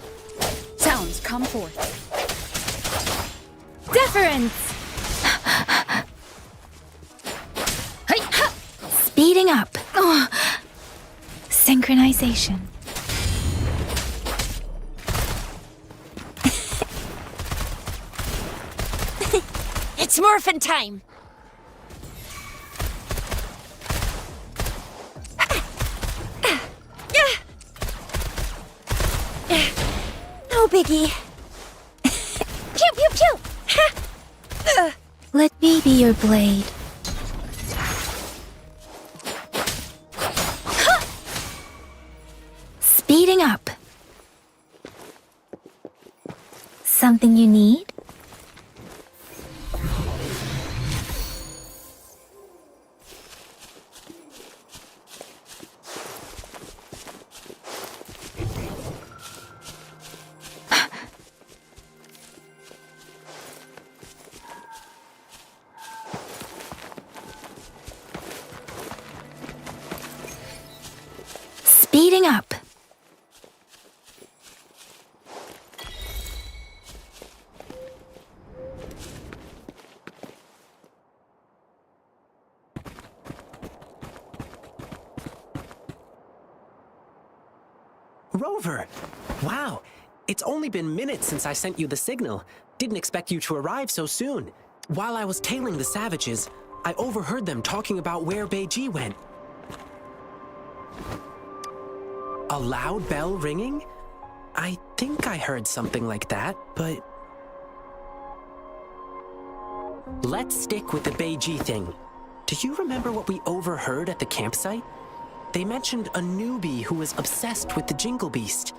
Sounds, come forth. difference. Speeding up. Oh. Synchronization. It's morphin' time! No biggie. Pew pew pew! Let me be your blade. Speeding up. Something you need? Speeding up. Rover! Wow, it's only been minutes since I sent you the signal. Didn't expect you to arrive so soon. While I was tailing the savages, I overheard them talking about where Beiji went. A loud bell ringing? I think I heard something like that, but... Let's stick with the Beiji thing. Do you remember what we overheard at the campsite? They mentioned a newbie who was obsessed with the Jingle Beast.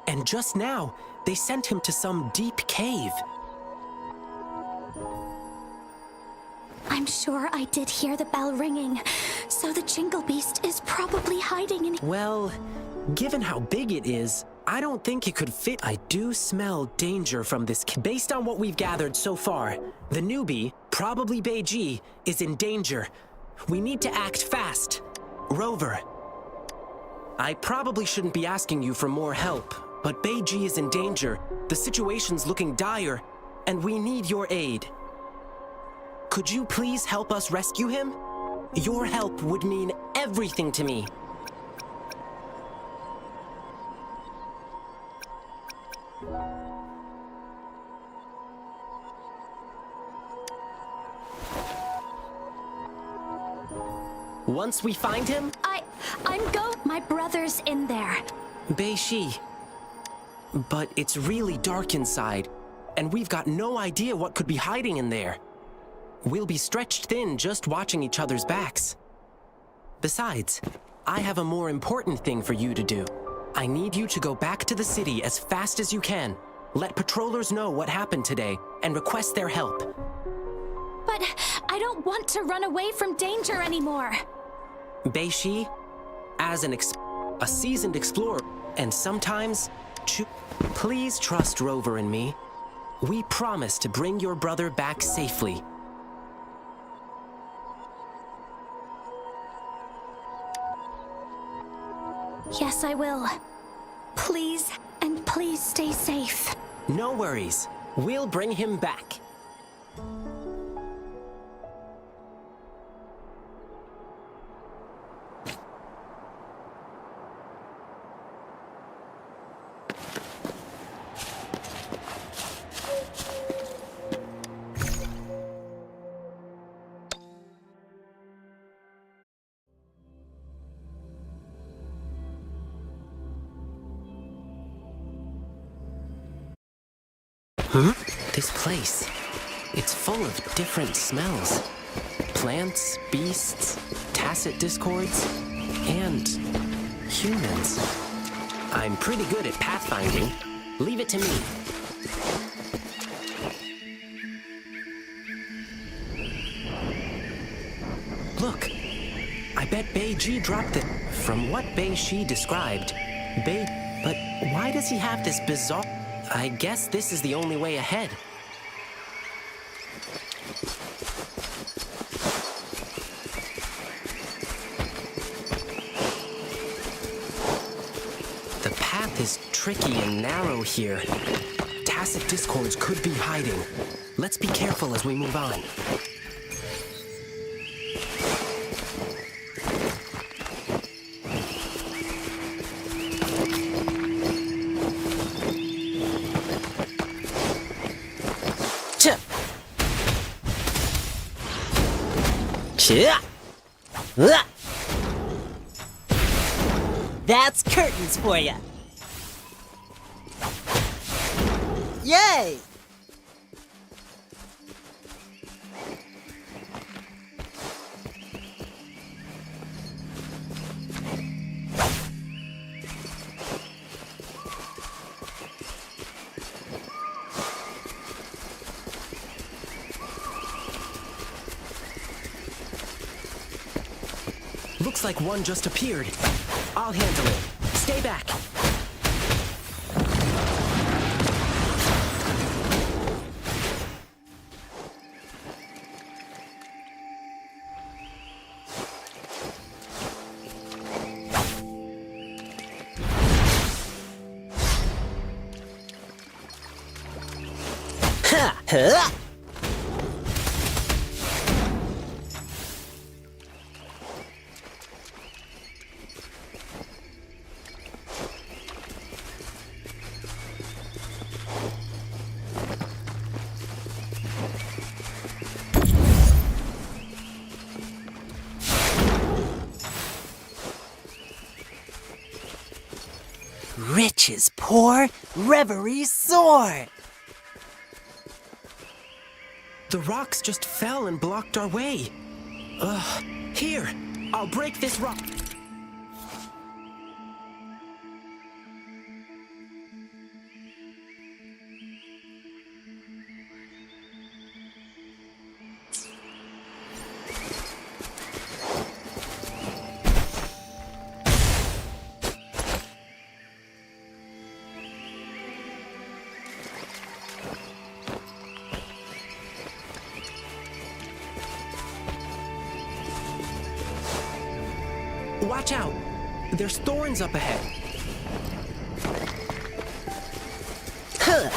And just now, they sent him to some deep cave. I'm sure I did hear the bell ringing, so the Jingle Beast is probably hiding in... Well, given how big it is, I don't think it could fit. I do smell danger from this. Based on what we've gathered so far, the newbie, probably Beiji, is in danger. We need to act fast. Rover, I probably shouldn't be asking you for more help, but Beiji is in danger. The situation's looking dire, and we need your aid. Could you please help us rescue him? Your help would mean everything to me. Once we find him... My brother's in there. Beiji. But it's really dark inside, and we've got no idea what could be hiding in there. We'll be stretched thin just watching each other's backs. Besides, I have a more important thing for you to do. I need you to go back to the city as fast as you can. Let patrollers know what happened today, and request their help. But I don't want to run away from danger anymore. Beiji, as a seasoned explorer, and sometimes, please trust Rover and me. We promise to bring your brother back safely. Yes, I will. Please, and please stay safe. No worries. We'll bring him back. Huh? This place, it's full of different smells. Plants, beasts, tacit discords, and humans. I'm pretty good at pathfinding. Leave it to me. Look, I bet Beiji dropped it. From what Beiji described, but why does he have this bizarre... I guess this is the only way ahead. The path is tricky and narrow here. acid discords could be hiding. Let's be careful as we move on. That's curtains for ya. Yay! Looks like one just appeared. I'll handle it. Stay back. Ha! Huh? Riches pour, reverie soar. The rocks just fell and blocked our way. Here, I'll break this rock. Watch out! There's thorns up ahead. Huh.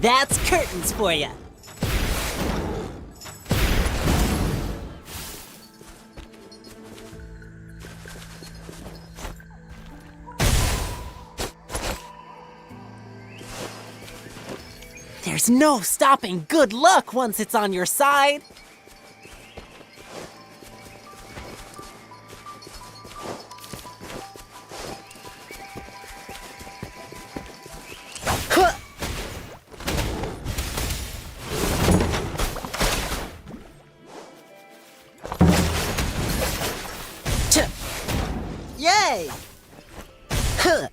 That's curtains for ya. There's no stopping good luck once it's on your side. Yay! Huh.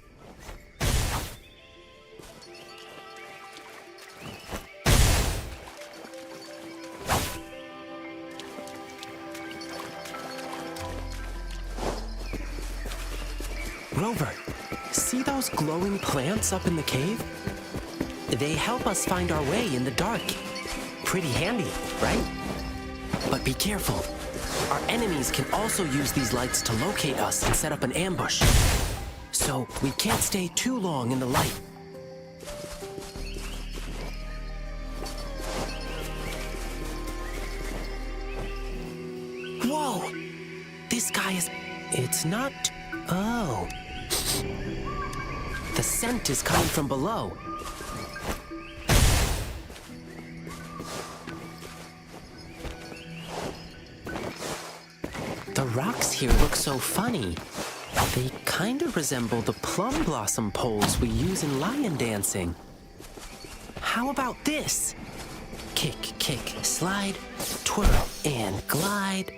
Rover, see those glowing plants up in the cave? They help us find our way in the dark. Pretty handy, right? But be careful. Our enemies can also use these lights to locate us and set up an ambush. So we can't stay too long in the light. Whoa! This guy is... It's not... Oh. The scent is coming from below. The rocks here look so funny. They kind of resemble the plum blossom poles we use in lion dancing. How about this? Kick, kick, slide, twirl, and glide.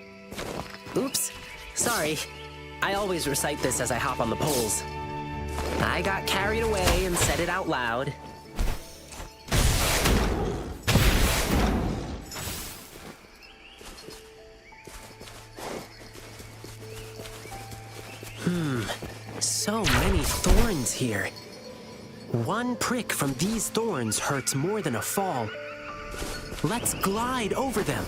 Oops, sorry. I always recite this as I hop on the poles. I got carried away and said it out loud. So many thorns here. One prick from these thorns hurts more than a fall. Let's glide over them.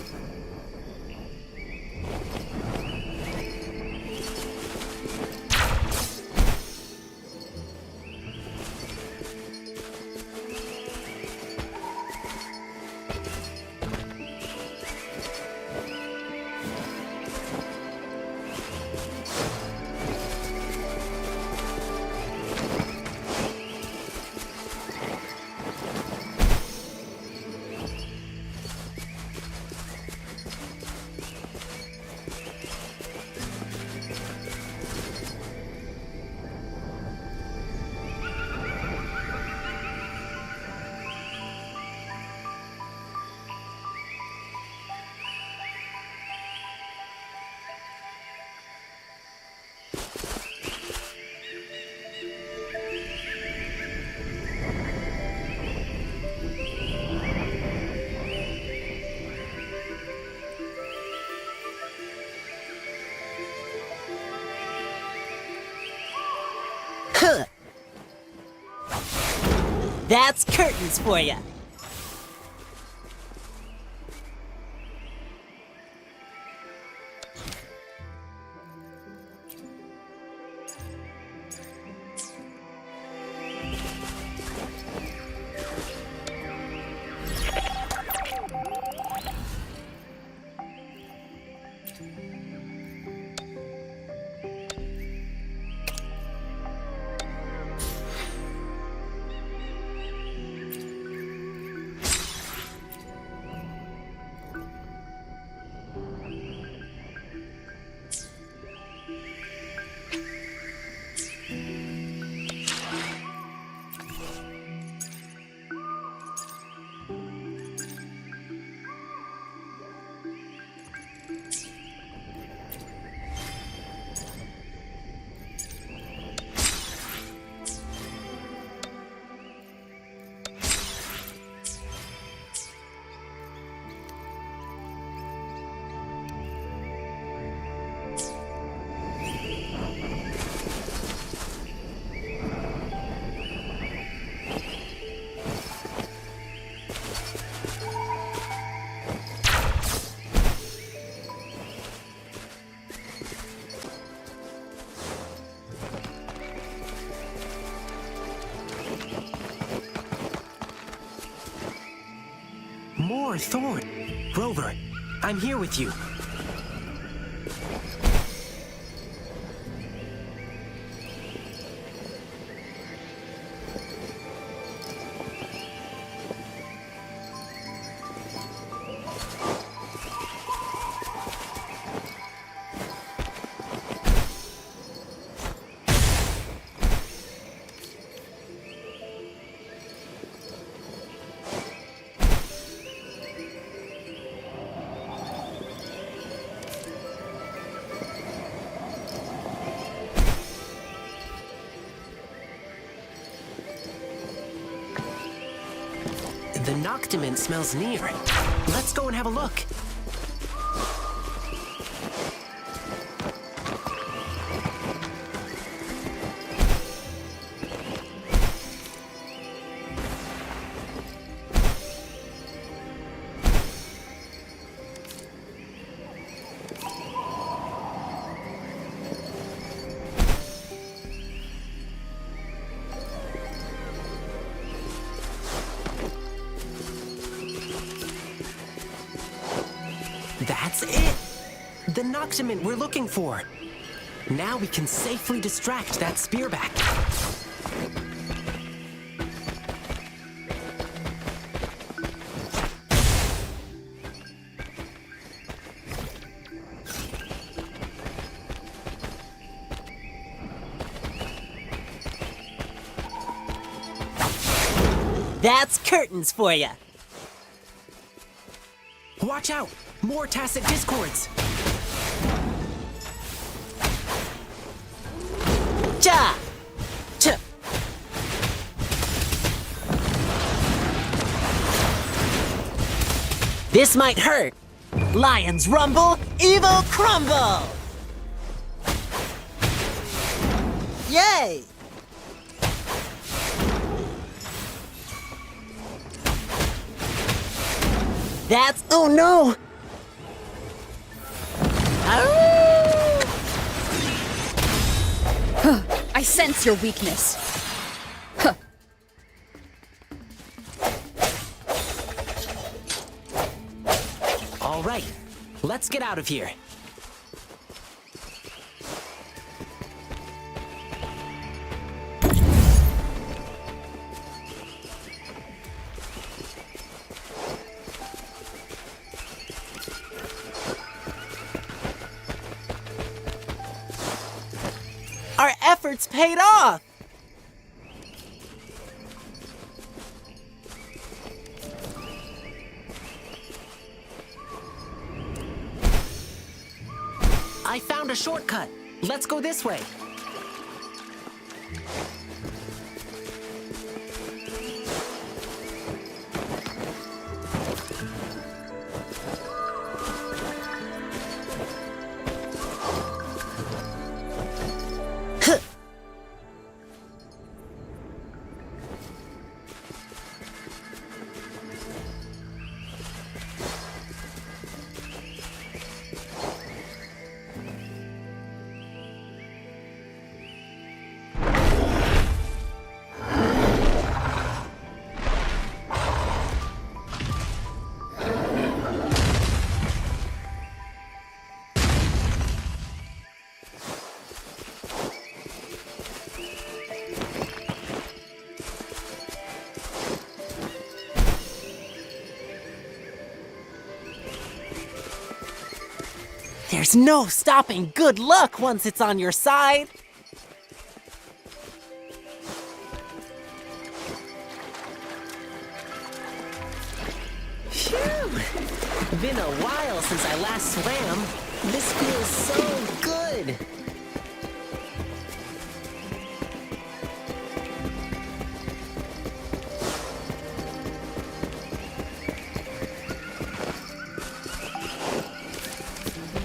That's curtains for ya. More thorn. Rover, I'm here with you. The Noctimint smells near. Let's go and have a look. That's it! The Noctimint we're looking for. Now we can safely distract that spearback. That's curtains for ya. Watch out! More tacit discords! Ja! Ch! This might hurt. Lions rumble, evil crumble! Yay! That's... oh no! I sense your weakness. Huh. All right, let's get out of here. Our efforts paid off! I found a shortcut. Let's go this way. There's no stopping good luck once it's on your side. Phew! Been a while since I last swam. This feels so good.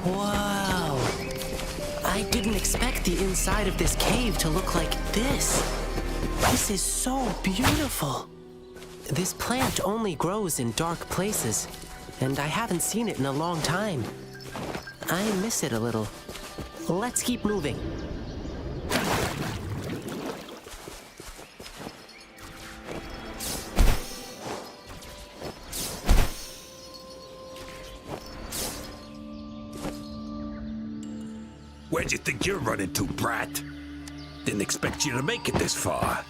Wow! I didn't expect the inside of this cave to look like this. This is so beautiful. This plant only grows in dark places, and I haven't seen it in a long time. I miss it a little. Let's keep moving. Where'd you think you're running to, brat? Didn't expect you to make it this far.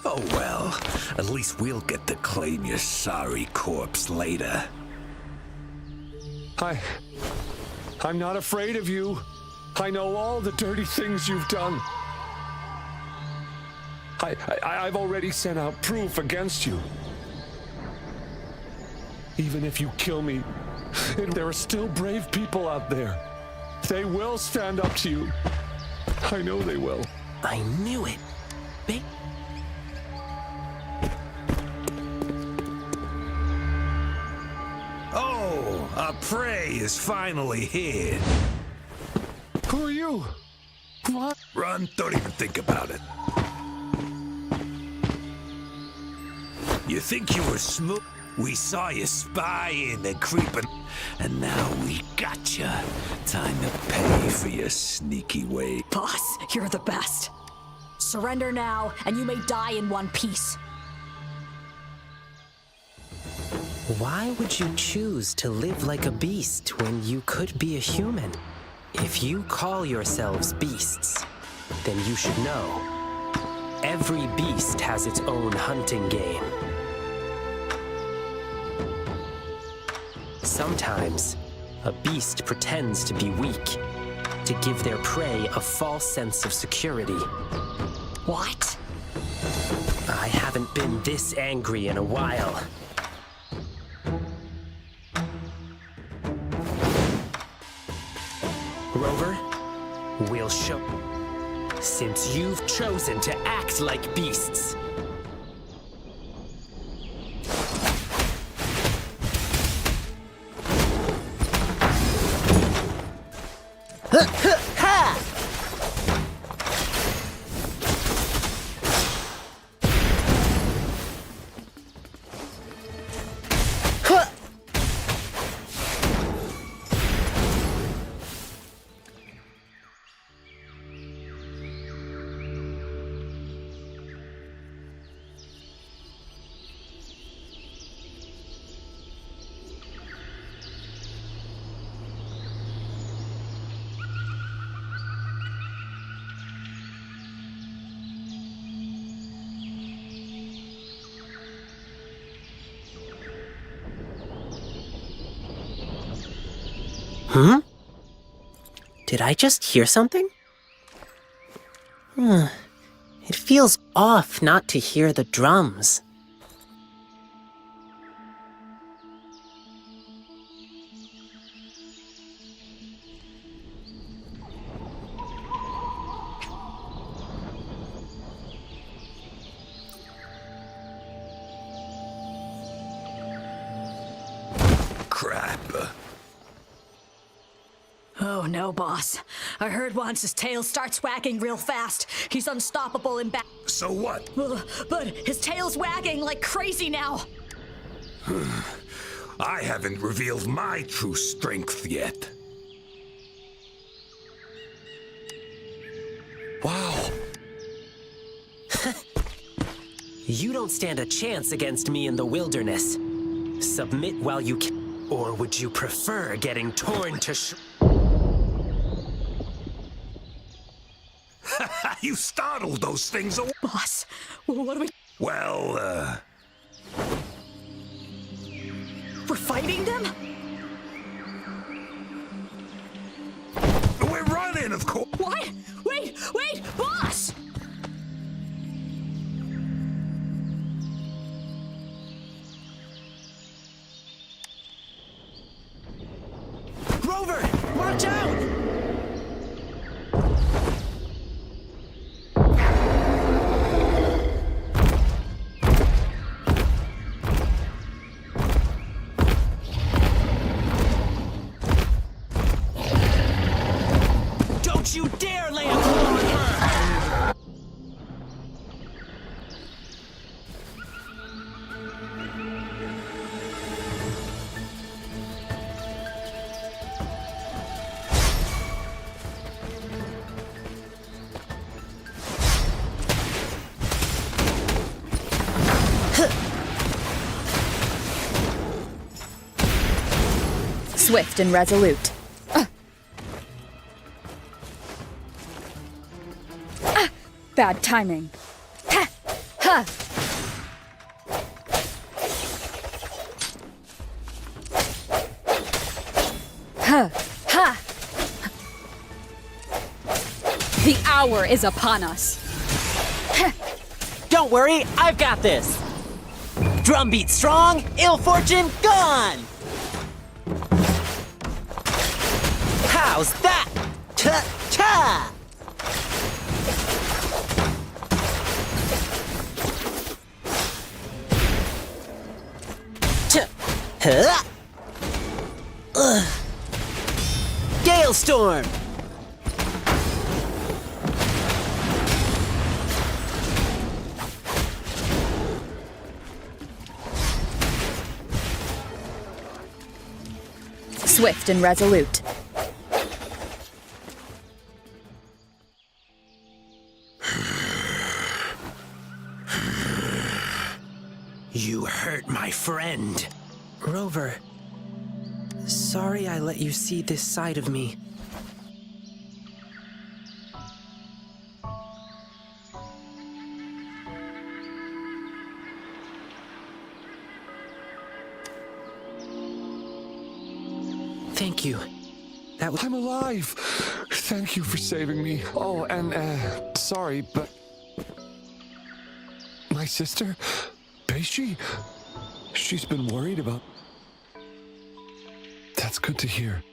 Oh well, at least we'll get to claim your sorry corpse later. I'm not afraid of you. I know all the dirty things you've done. I've already sent out proof against you. Even if you kill me, there are still brave people out there. They will stand up to you. I know they will. I knew it. Oh, our prey is finally here. Who are you? What? Run, don't even think about it. You think you were smooth? We saw you spying and creeping, and now we gotcha. Time to pay for your sneaky way. Boss, you're the best. Surrender now, and you may die in one piece. Why would you choose to live like a beast when you could be a human? If you call yourselves beasts, then you should know. Every beast has its own hunting game. Sometimes, a beast pretends to be weak, to give their prey a false sense of security. What? I haven't been this angry in a while. Rover, we'll show... Since you've chosen to act like beasts. Huh? Did I just hear something? It feels off not to hear the drums. Crap. Oh no, boss. I heard once his tail starts wagging real fast. He's unstoppable in back. So what? But his tail's wagging like crazy now. I haven't revealed my true strength yet. Wow. You don't stand a chance against me in the wilderness. Submit while you can. Or would you prefer getting torn to You startled those things away. Boss, what do we... Well, We're fighting them? we're running, of course. What? Wait, boss! Rover! Watch out! Don't you dare lay a claw on her! Swift and resolute. Bad timing. Ha! Ha! Ha! Ha! The hour is upon us. Don't worry, I've got this. Drumbeat strong, ill fortune gone. How's that? Cha-cha! Huh? Gale storm. Swift and resolute. You hurt my friend. Rover, sorry I let you see this side of me. Thank you. That was... I'm alive! Thank you for saving me. Oh, and, sorry, but... My sister? Beishi? She's been worried about... That's good to hear.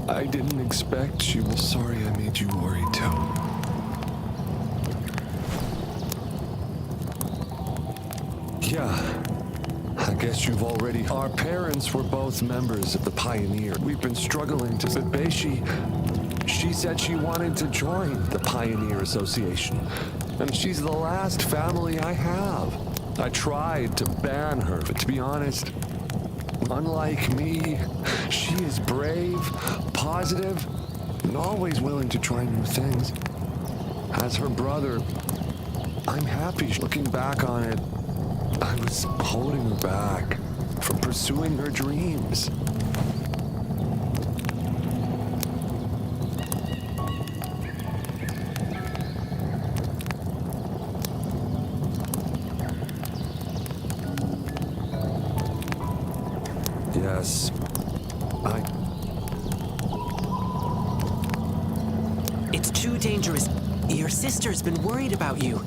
I didn't expect you. Sorry I made you worry too. Yeah, I guess you've already... Our parents were both members of the Pioneer. We've been struggling to... But Beishi, she said she wanted to join the Pioneer Association. And she's the last family I have. I tried to ban her, but to be honest, unlike me, she is brave, positive, and always willing to try new things. As her brother, I'm happy. Looking back on it, I was holding her back from pursuing her dreams. Yes, It's too dangerous. Your sister's been worried about you.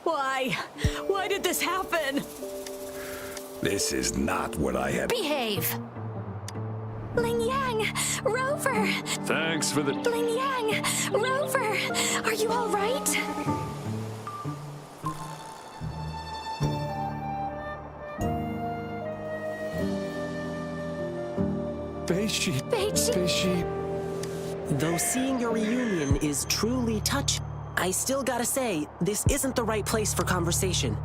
Why? Why did this happen? This is not what I had. Behave! Ling Yang! Rover! Thanks for the... Ling Yang! Rover! Are you all right? Beishi. Though seeing your reunion is truly touching, I still gotta say, this isn't the right place for conversation.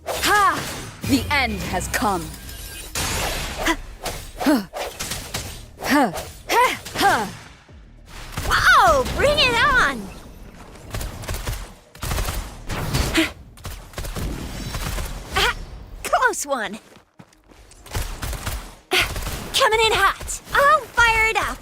Ha! The end has come. Whoa! Bring it on! Close one. Coming in hot. I'll fire it up.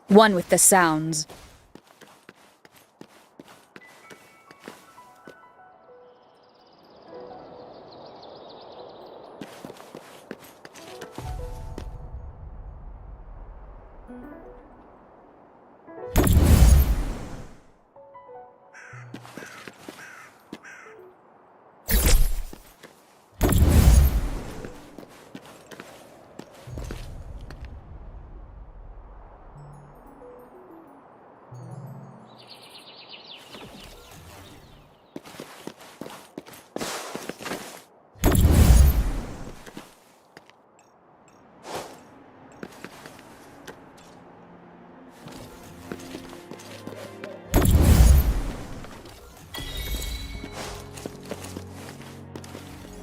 one with the sounds.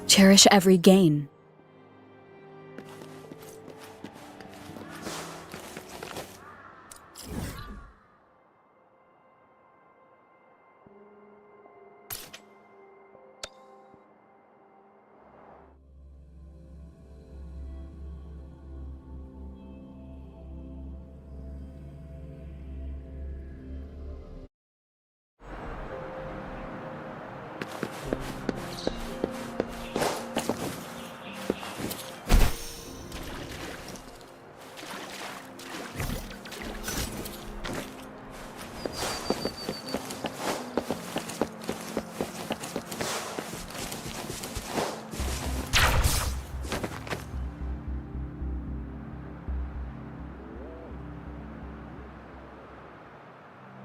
Cherish every gain.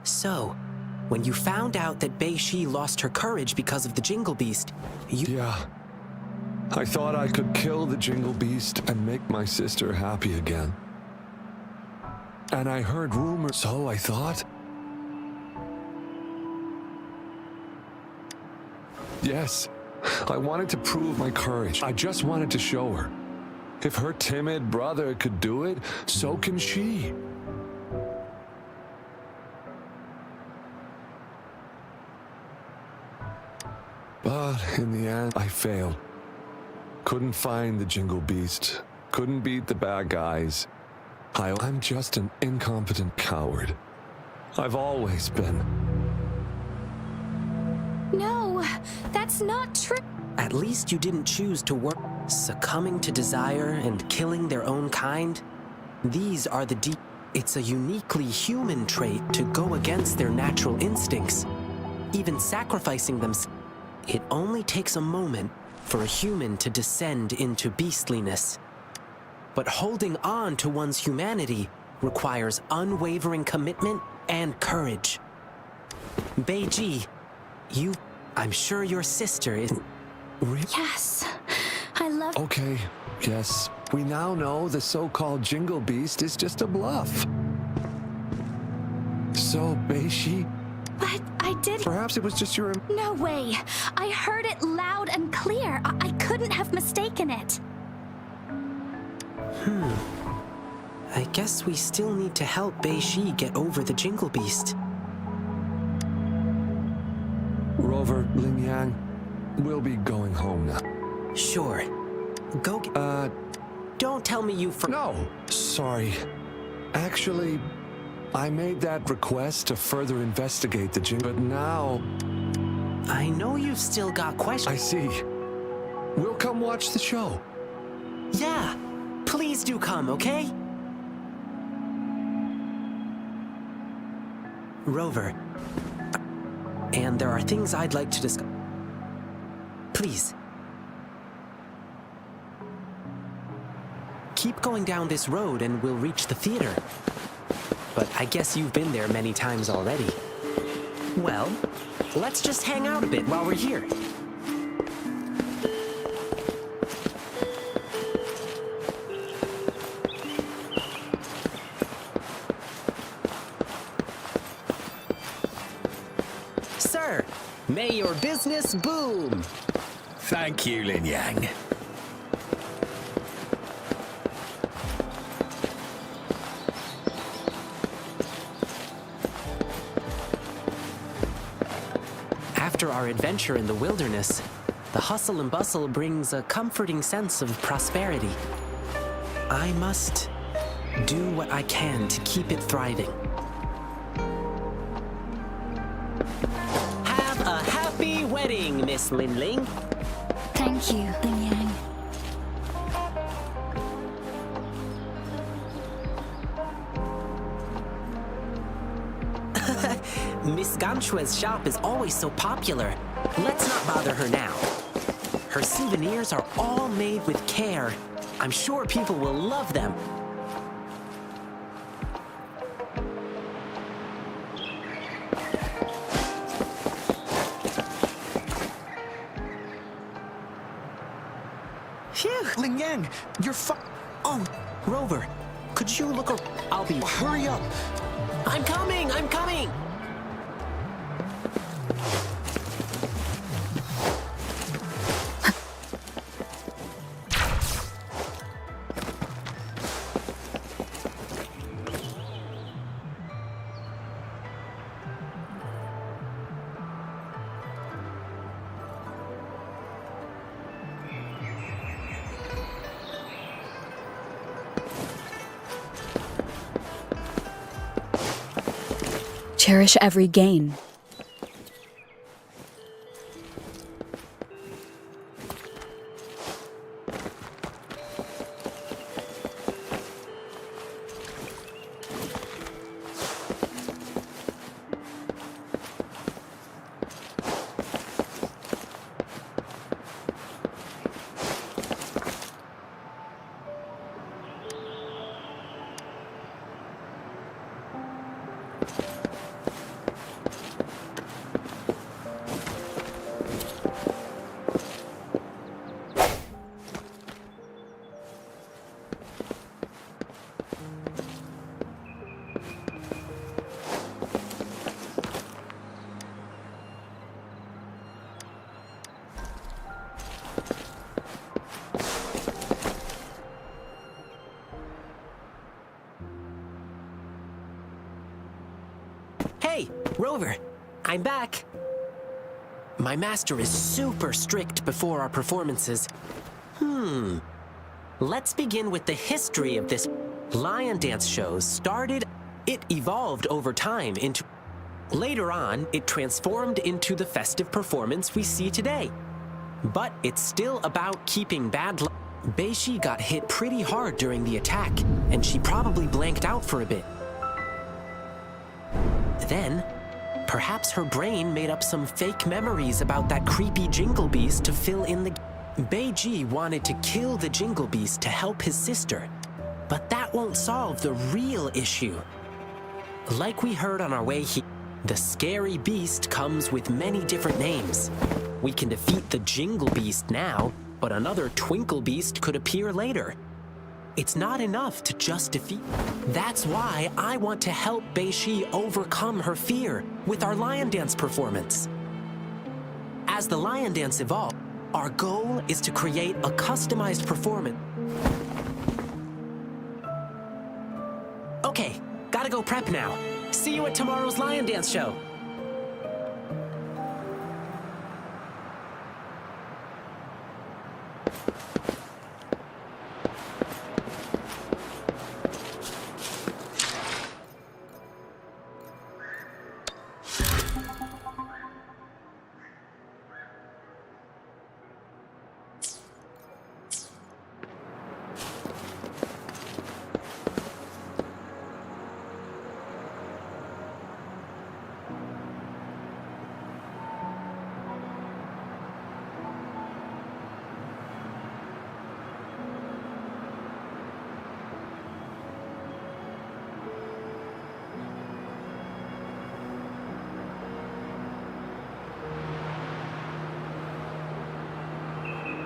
So, when you found out that Bei Shi lost her courage because of the Jingle Beast, you... Yeah. I thought I could kill the Jingle Beast and make my sister happy again. And I heard rumors, so I thought... Yes, I wanted to prove my courage. I just wanted to show her. If her timid brother could do it, so can she. But in the end, I failed. Couldn't find the Jingle Beast. Couldn't beat the bad guys. I'm just an incompetent coward. I've always been. No, that's not true. At least you didn't choose to work. Succumbing to desire and killing their own kind? These are the deep... It's a uniquely human trait to go against their natural instincts. Even sacrificing them... It only takes a moment for a human to descend into beastliness. But holding on to one's humanity requires unwavering commitment and courage. Beiji, I'm sure your sister is... Yes, I love... Okay, yes. We now know the so-called Jingle Beast is just a bluff. So, Bei Shi... But I did... Perhaps it was just your... No way. I heard it loud and clear. I couldn't have mistaken it. I guess we still need to help Bei Shi get over the Jingle Beast. Rover, Lin Yang, we'll be going home now. Sure. Go Don't tell me you No, sorry. Actually... I made that request to further investigate the Jingle, but now... I know you've still got questions. I see. We'll come watch the show. Yeah, please do come, okay? Rover. And there are things I'd like to discuss. Please. Keep going down this road and we'll reach the theater. But I guess you've been there many times already. Well, let's just hang out a bit while we're here. Sir, may your business boom! Thank you, Lin Yang. After our adventure in the wilderness, the hustle and bustle brings a comforting sense of prosperity. I must do what I can to keep it thriving. Have a happy wedding, Miss Linling. Thank you, Ling Yang. Miss Ganchua's shop is always so popular. Let's not bother her now. Her souvenirs are all made with care. I'm sure people will love them. Phew, Ling Yang, you're Oh, Rover, could you look I'll be... Hurry up! I'm coming! I'm coming! Cherish every gain. Hey, Rover, I'm back. My master is super strict before our performances. Let's begin with the history of this. Lion dance shows started, it evolved over time into... Later on, it transformed into the festive performance we see today. But it's still about keeping bad luck. Beishi got hit pretty hard during the attack, and she probably blanked out for a bit. Then, perhaps her brain made up some fake memories about that creepy Jingle Beast to fill in the... Beiji wanted to kill the Jingle Beast to help his sister, but that won't solve the real issue. Like we heard on our way here, the scary beast comes with many different names. We can defeat the Jingle Beast now, but another Twinkle Beast could appear later. It's not enough to just defeat. That's why I want to help Beishi overcome her fear with our lion dance performance. As the lion dance evolves, our goal is to create a customized performance. Okay, gotta go prep now. See you at tomorrow's lion dance show.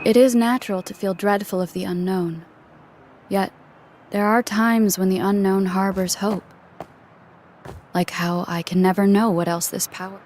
It is natural to feel dreadful of the unknown. Yet, there are times when the unknown harbors hope. Like how I can never know what else this power...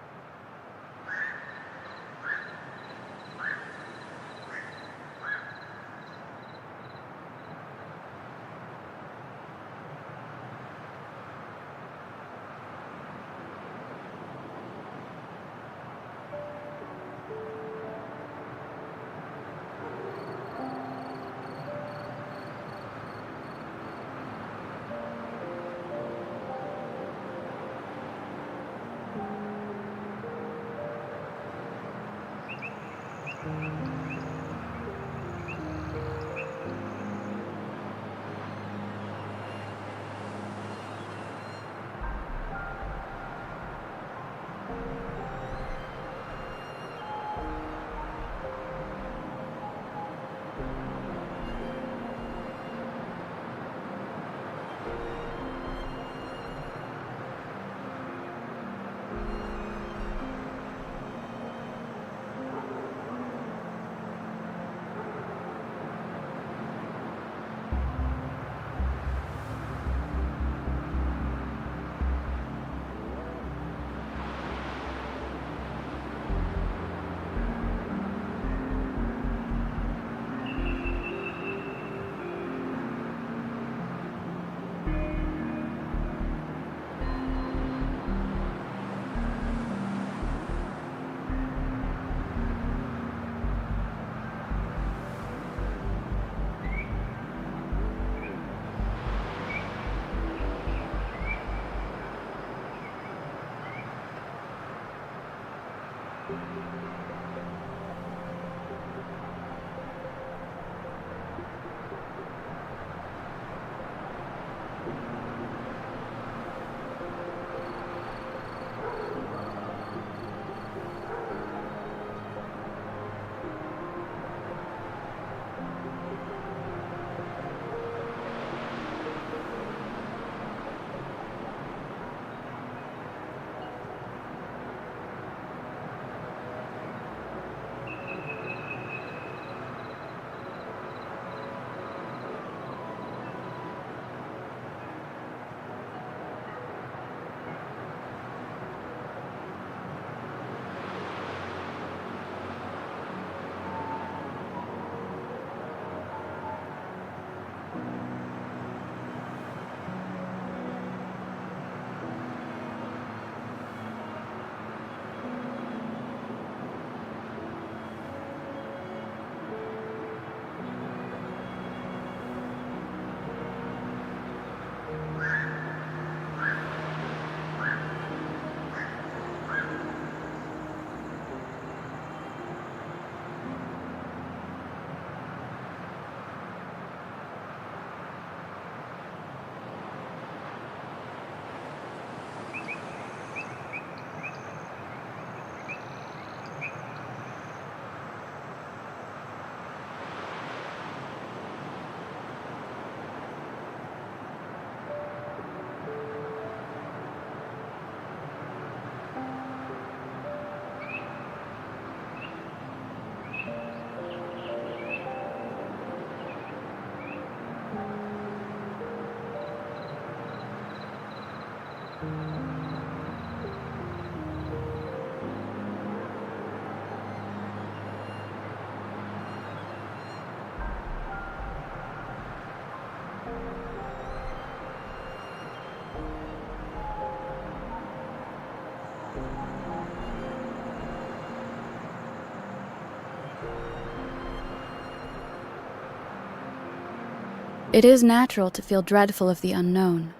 It is natural to feel dreadful of the unknown.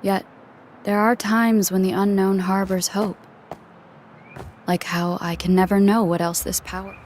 Yet, there are times when the unknown harbors hope. Like how I can never know what else this power...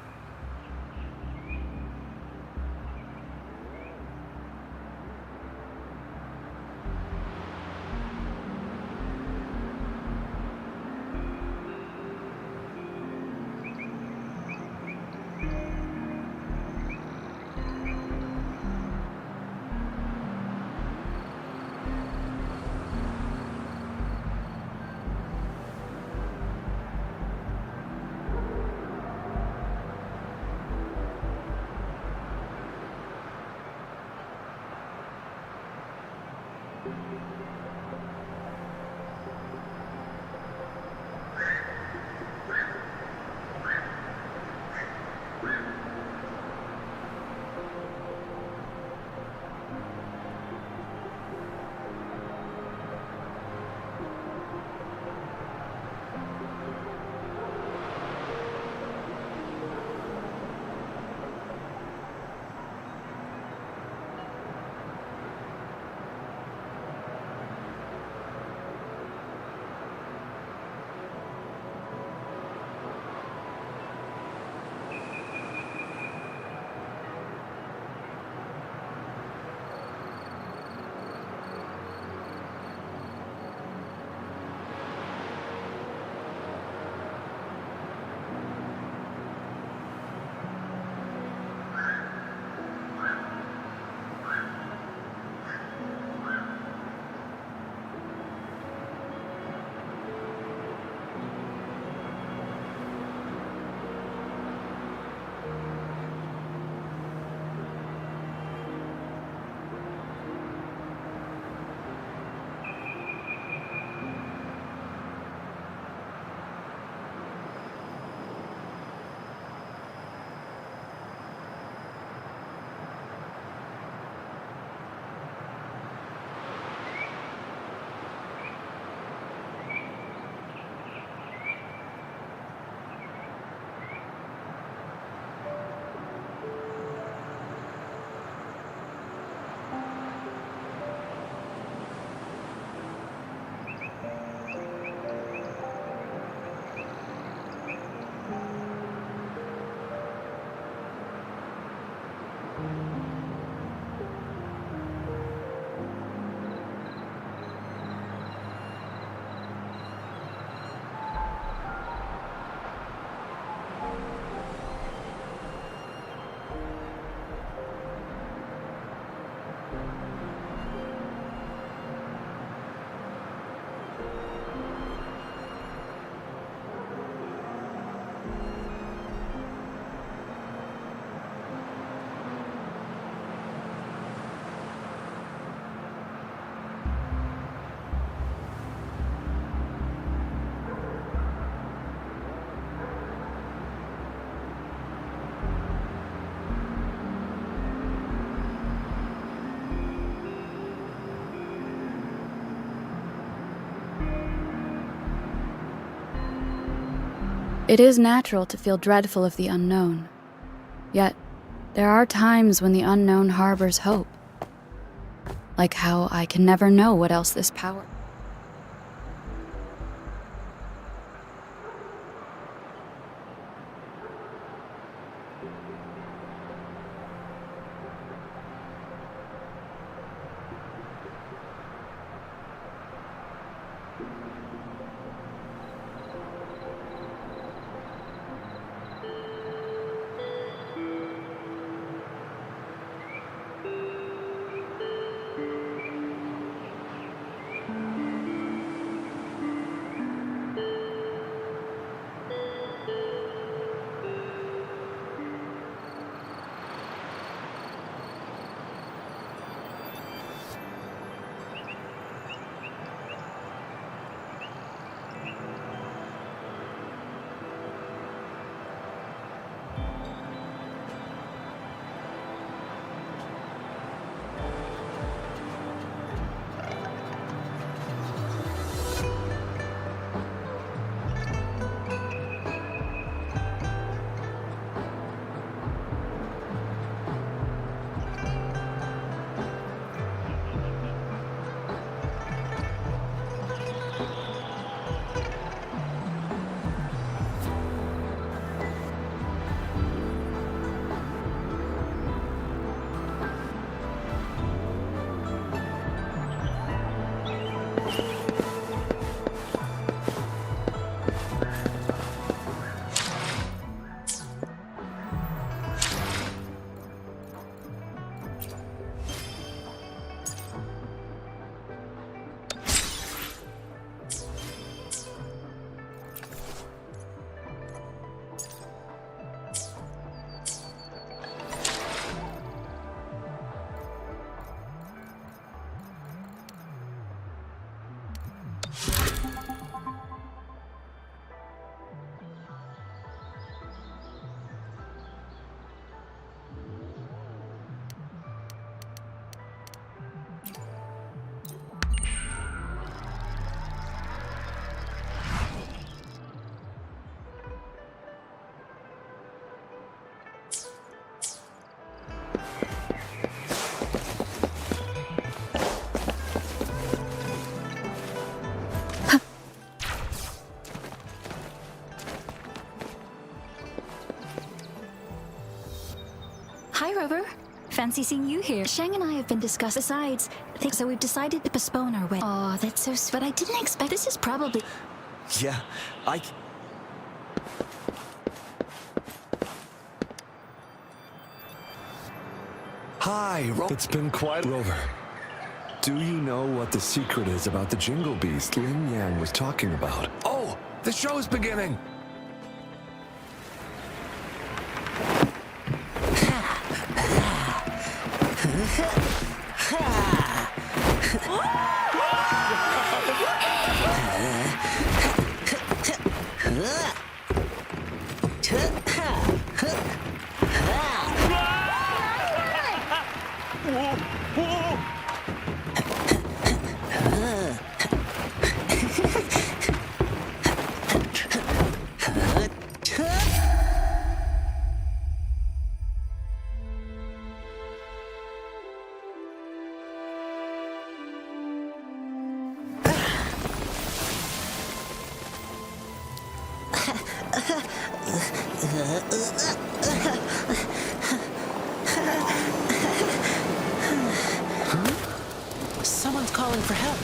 It is natural to feel dreadful of the unknown. Yet, there are times when the unknown harbors hope. Like how I can never know what else this power. Hi, Rover. Fancy seeing you here. Shang and I have been discussing. Besides, so we've decided to postpone our wedding. Oh, that's so sweet. But I didn't expect. This is probably. Yeah, Hi, Rover. It's been quite Rover. Do you know what the secret is about the Jingle Beast Lin Yang was talking about? Oh, the show's beginning! Someone's calling for help.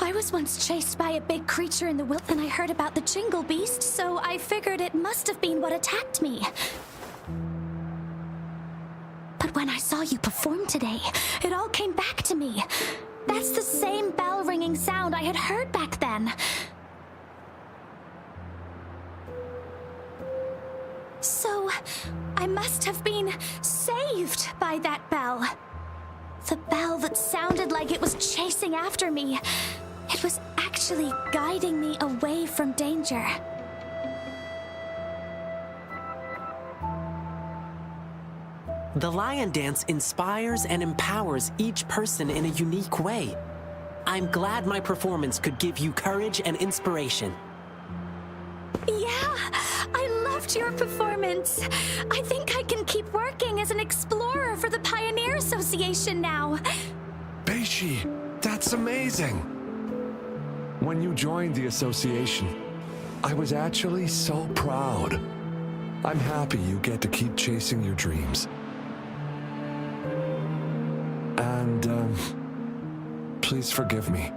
I was once chased by a big creature in the wild, and I heard about the Jingle Beast, so I figured it must have been what attacked me. But when I saw you perform today, it all came back to me. That's the same bell-ringing sound I had heard back then. So, I must have been saved by that bell. The bell that sounded like it was chasing after me. It was actually guiding me away from danger. The lion dance inspires and empowers each person in a unique way. I'm glad my performance could give you courage and inspiration. Yeah, I loved your performance. I think I can keep working as an explorer for the Pioneer Association now. Beishi, that's amazing. When you joined the association, I was actually so proud. I'm happy you get to keep chasing your dreams. And, please forgive me.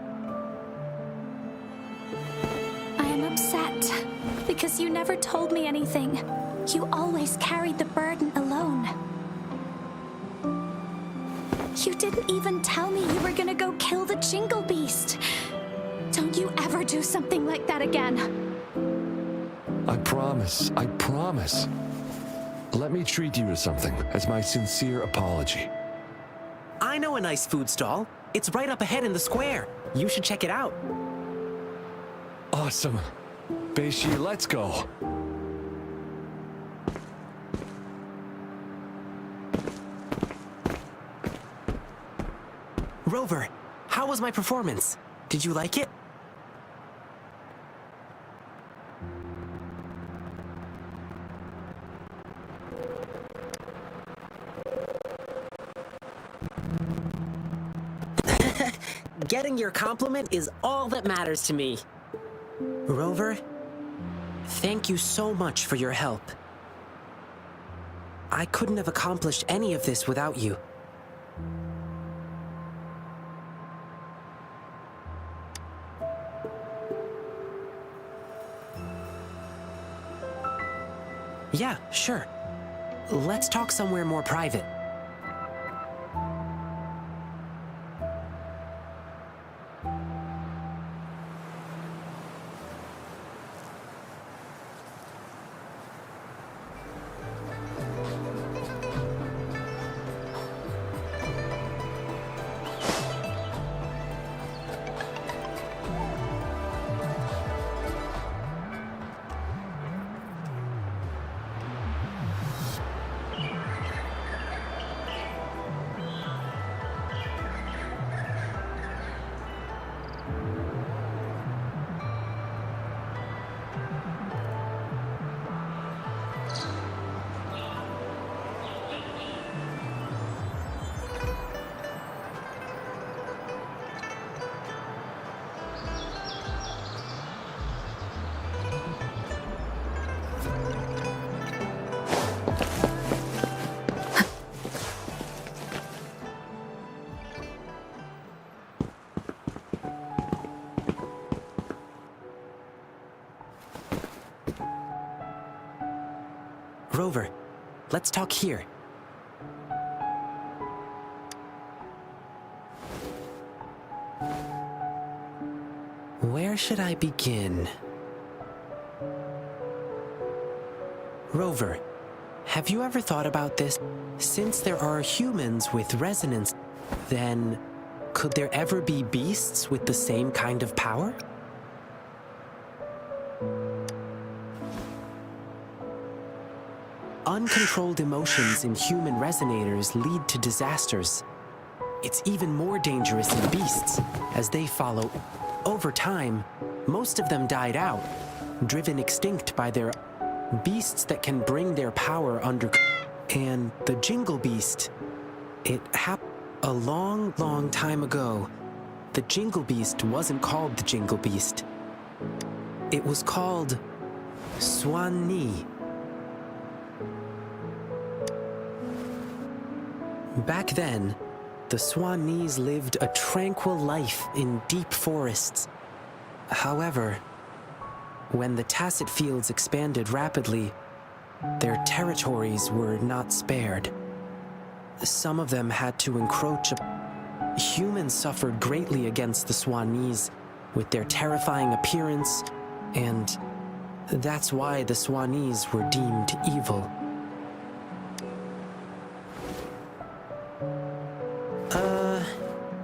I am upset because you never told me anything. You always carried the burden alone. You didn't even tell me you were gonna go kill the Jingle Beast. Don't you ever do something like that again. I promise. Let me treat you to something as my sincere apology. I know a nice food stall. It's right up ahead in the square. You should check it out. Awesome. Beishi, let's go. Rover, how was my performance? Did you like it? Getting your compliment is all that matters to me. Rover, thank you so much for your help. I couldn't have accomplished any of this without you. Yeah, sure. Let's talk somewhere more private. Rover, let's talk here. Where should I begin? Rover, have you ever thought about this? Since there are humans with resonance, then Could there ever be beasts with the same kind of power? Uncontrolled emotions in human resonators lead to disasters. It's even more dangerous in beasts, as they follow. Over time, most of them died out, driven extinct by their beasts that can bring their power under. And the Jingle Beast, it happened a long, long time ago. The Jingle Beast wasn't called the Jingle Beast. It was called Swan-Ni. Back then, the Swan-Nis lived a tranquil life in deep forests. However, when the Tacet Fields expanded rapidly, their territories were not spared. Some of them had to encroach. Humans suffered greatly against the Swan-Nis with their terrifying appearance, and that's why the Swan-Nis were deemed evil.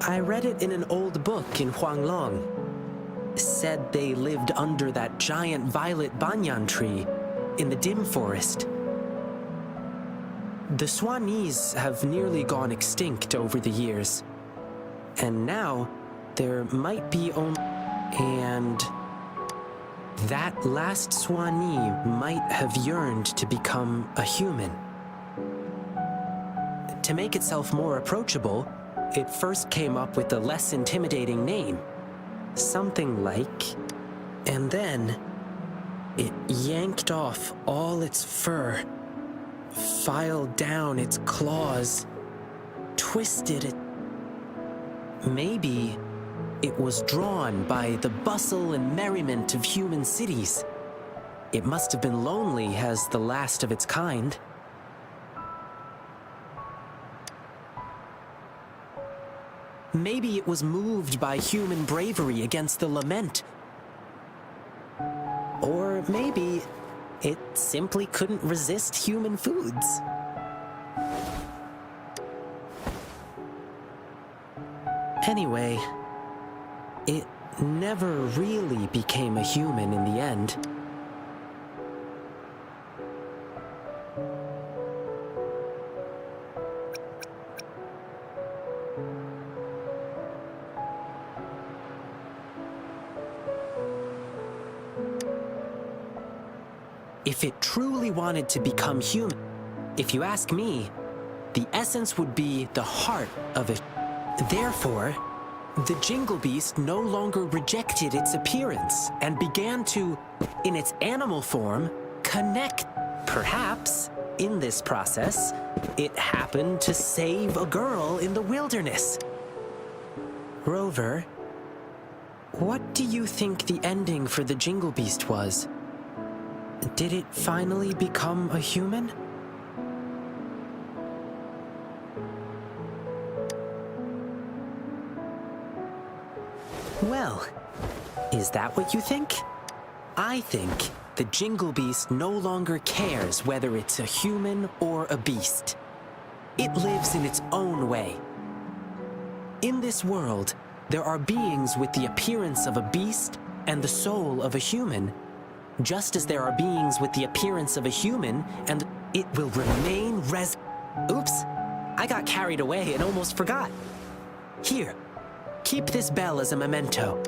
I read it in an old book in Huanglong. Said they lived under that giant violet banyan tree in the dim forest. The Swan-Nis have nearly gone extinct over the years. And now, there might be only... And that last Swan-Ni might have yearned to become a human. To make itself more approachable, it first came up with a less intimidating name. Something like... And then, it yanked off all its fur, filed down its claws, twisted it. Maybe it was drawn by the bustle and merriment of human cities. It must have been lonely as the last of its kind. Maybe it was moved by human bravery against the Lament. Or maybe it simply couldn't resist human foods. Anyway, it never really became a human in the end. If it truly wanted to become human, if you ask me, the essence would be the heart of it. Therefore, the Jingle Beast no longer rejected its appearance and began to, in its animal form, connect. Perhaps, in this process, it happened to save a girl in the wilderness. Rover, what do you think the ending for the Jingle Beast was? Did it finally become a human? Well, is that what you think? I think the Jingle Beast no longer cares whether it's a human or a beast. It lives in its own way. In this world, there are beings with the appearance of a beast and the soul of a human, just as there are beings with the appearance of a human and it will remain Oops, I got carried away and almost forgot. Here, keep this bell as a memento.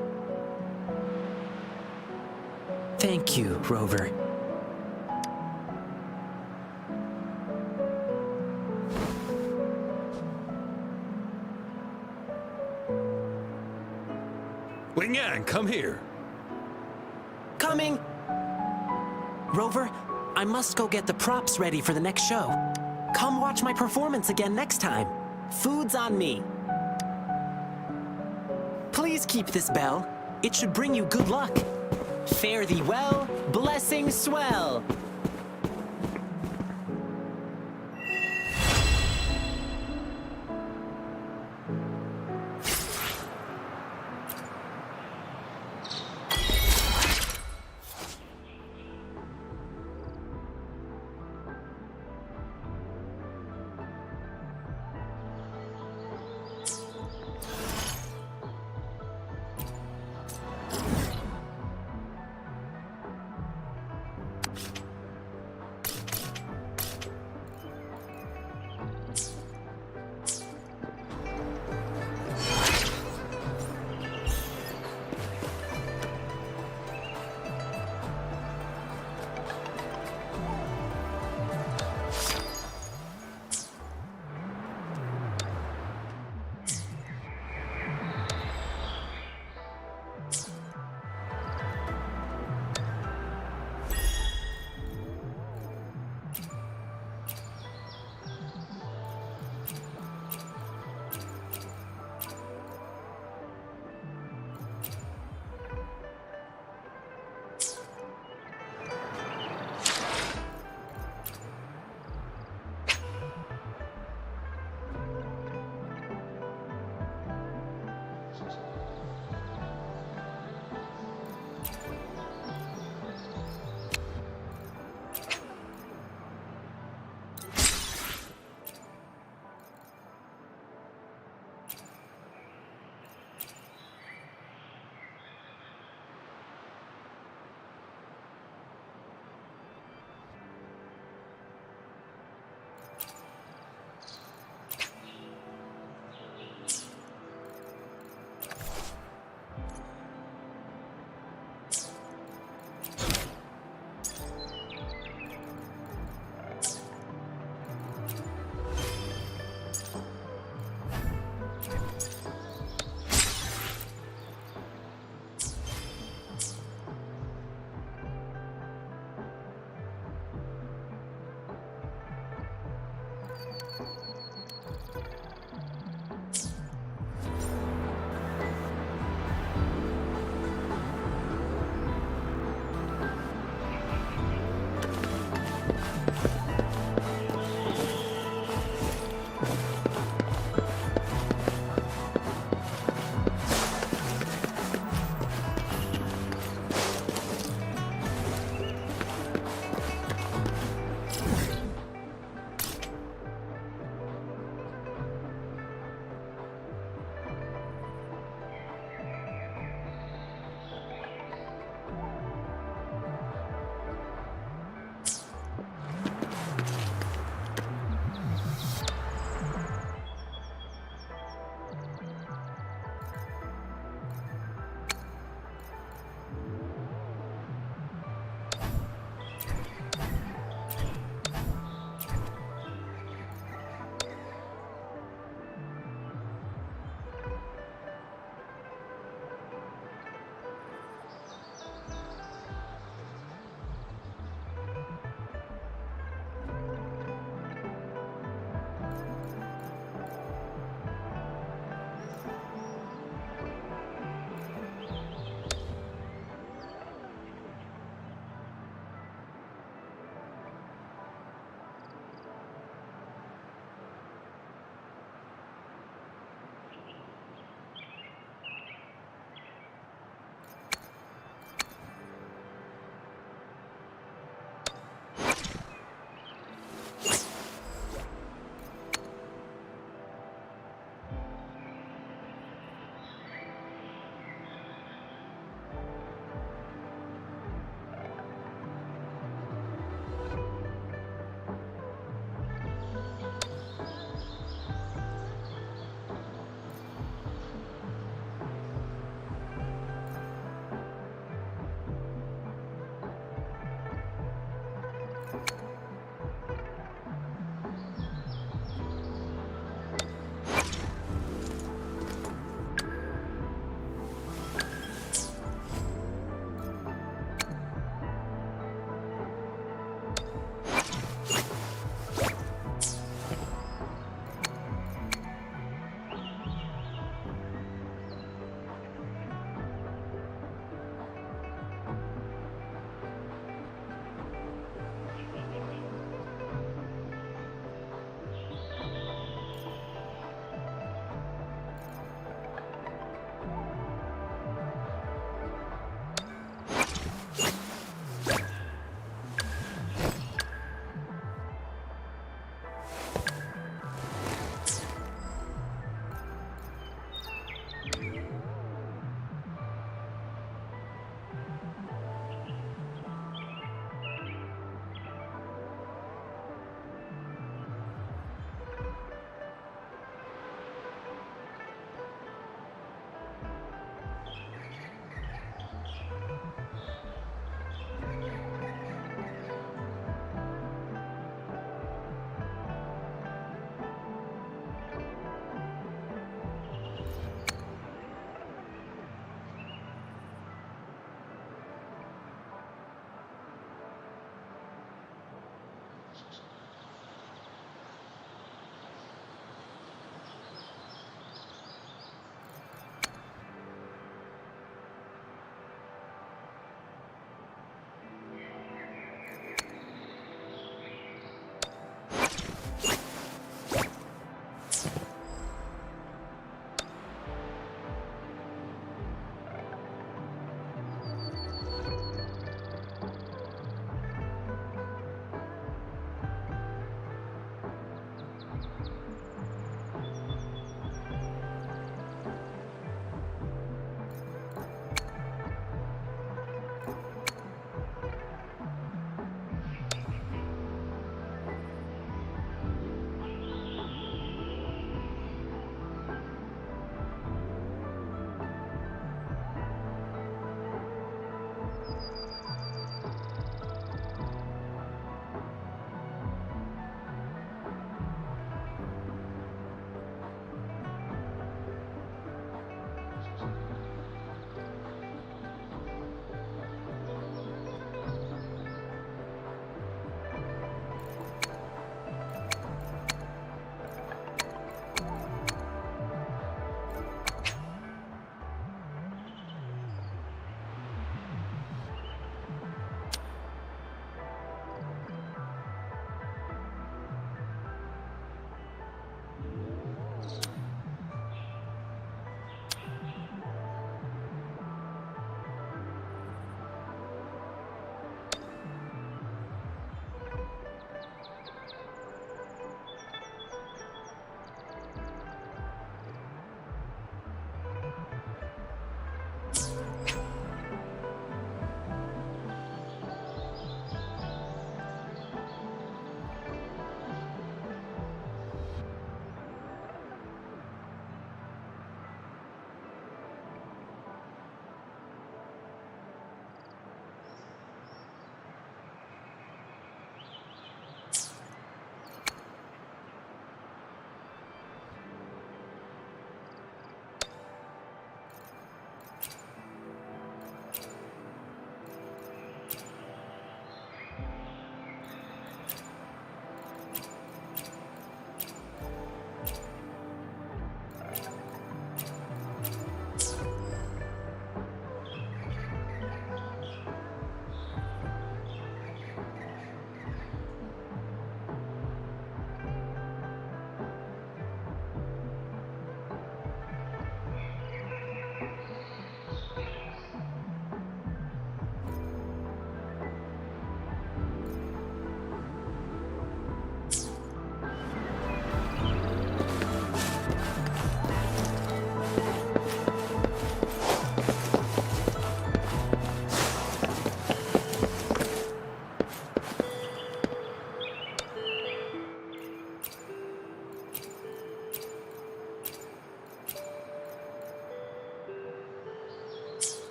Thank you, Rover. Ling Yang, come here. Coming! Rover, I must go get the props ready for the next show. Come watch my performance again next time. Food's on me. Please keep this bell. It should bring you good luck. Fare thee well, blessings swell.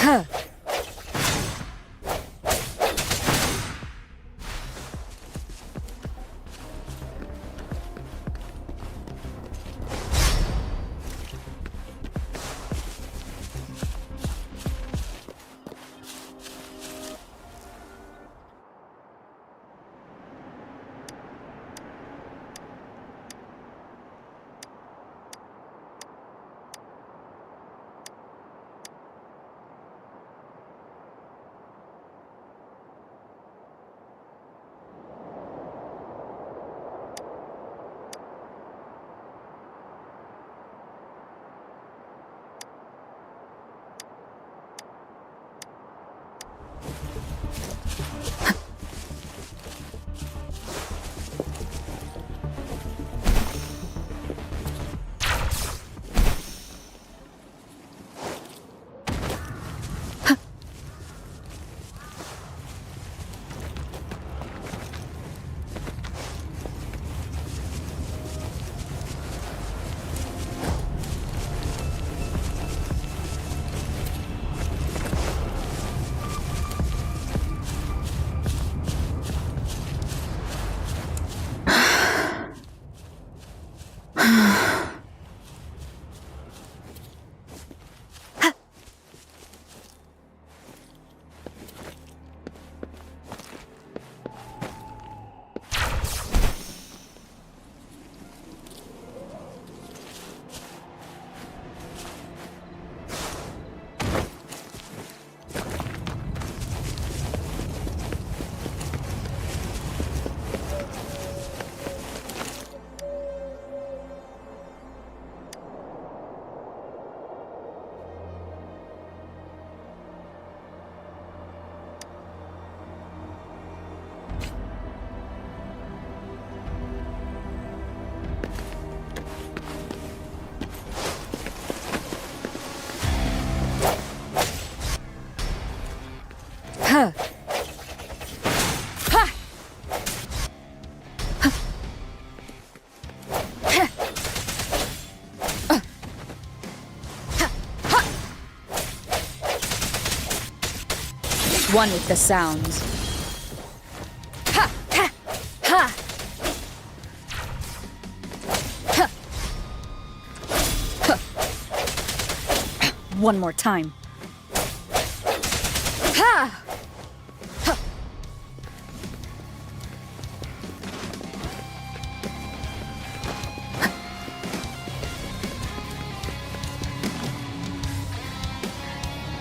Huh. Huh. Ha. One with the sounds. Ha. Ha. Ha. Ha. Ha. One more time. Ha.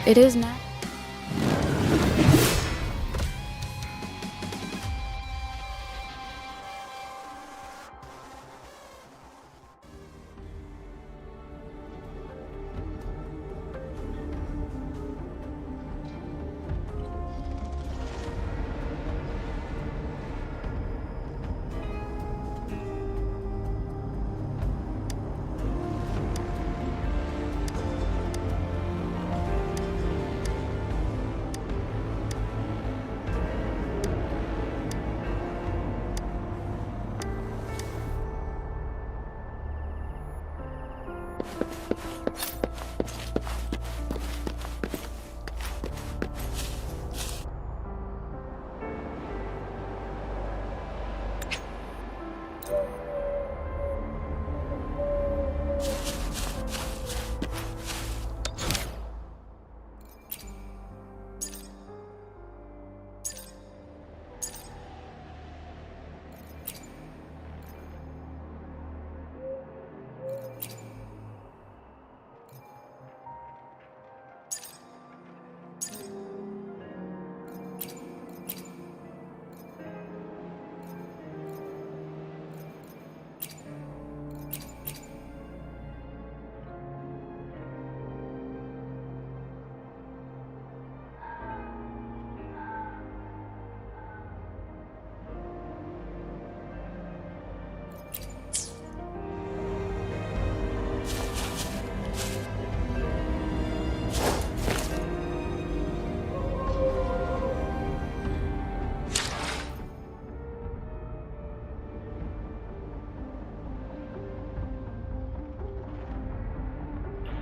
It is now.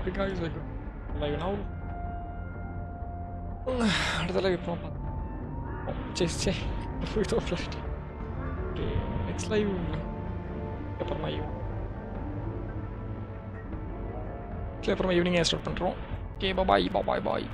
Hey guys, like now. அடுத்த live இப்போ சரி flight. Okay next live அப்புறமா ஈவினிங்கே start பண்ணுறோம். Okay bye.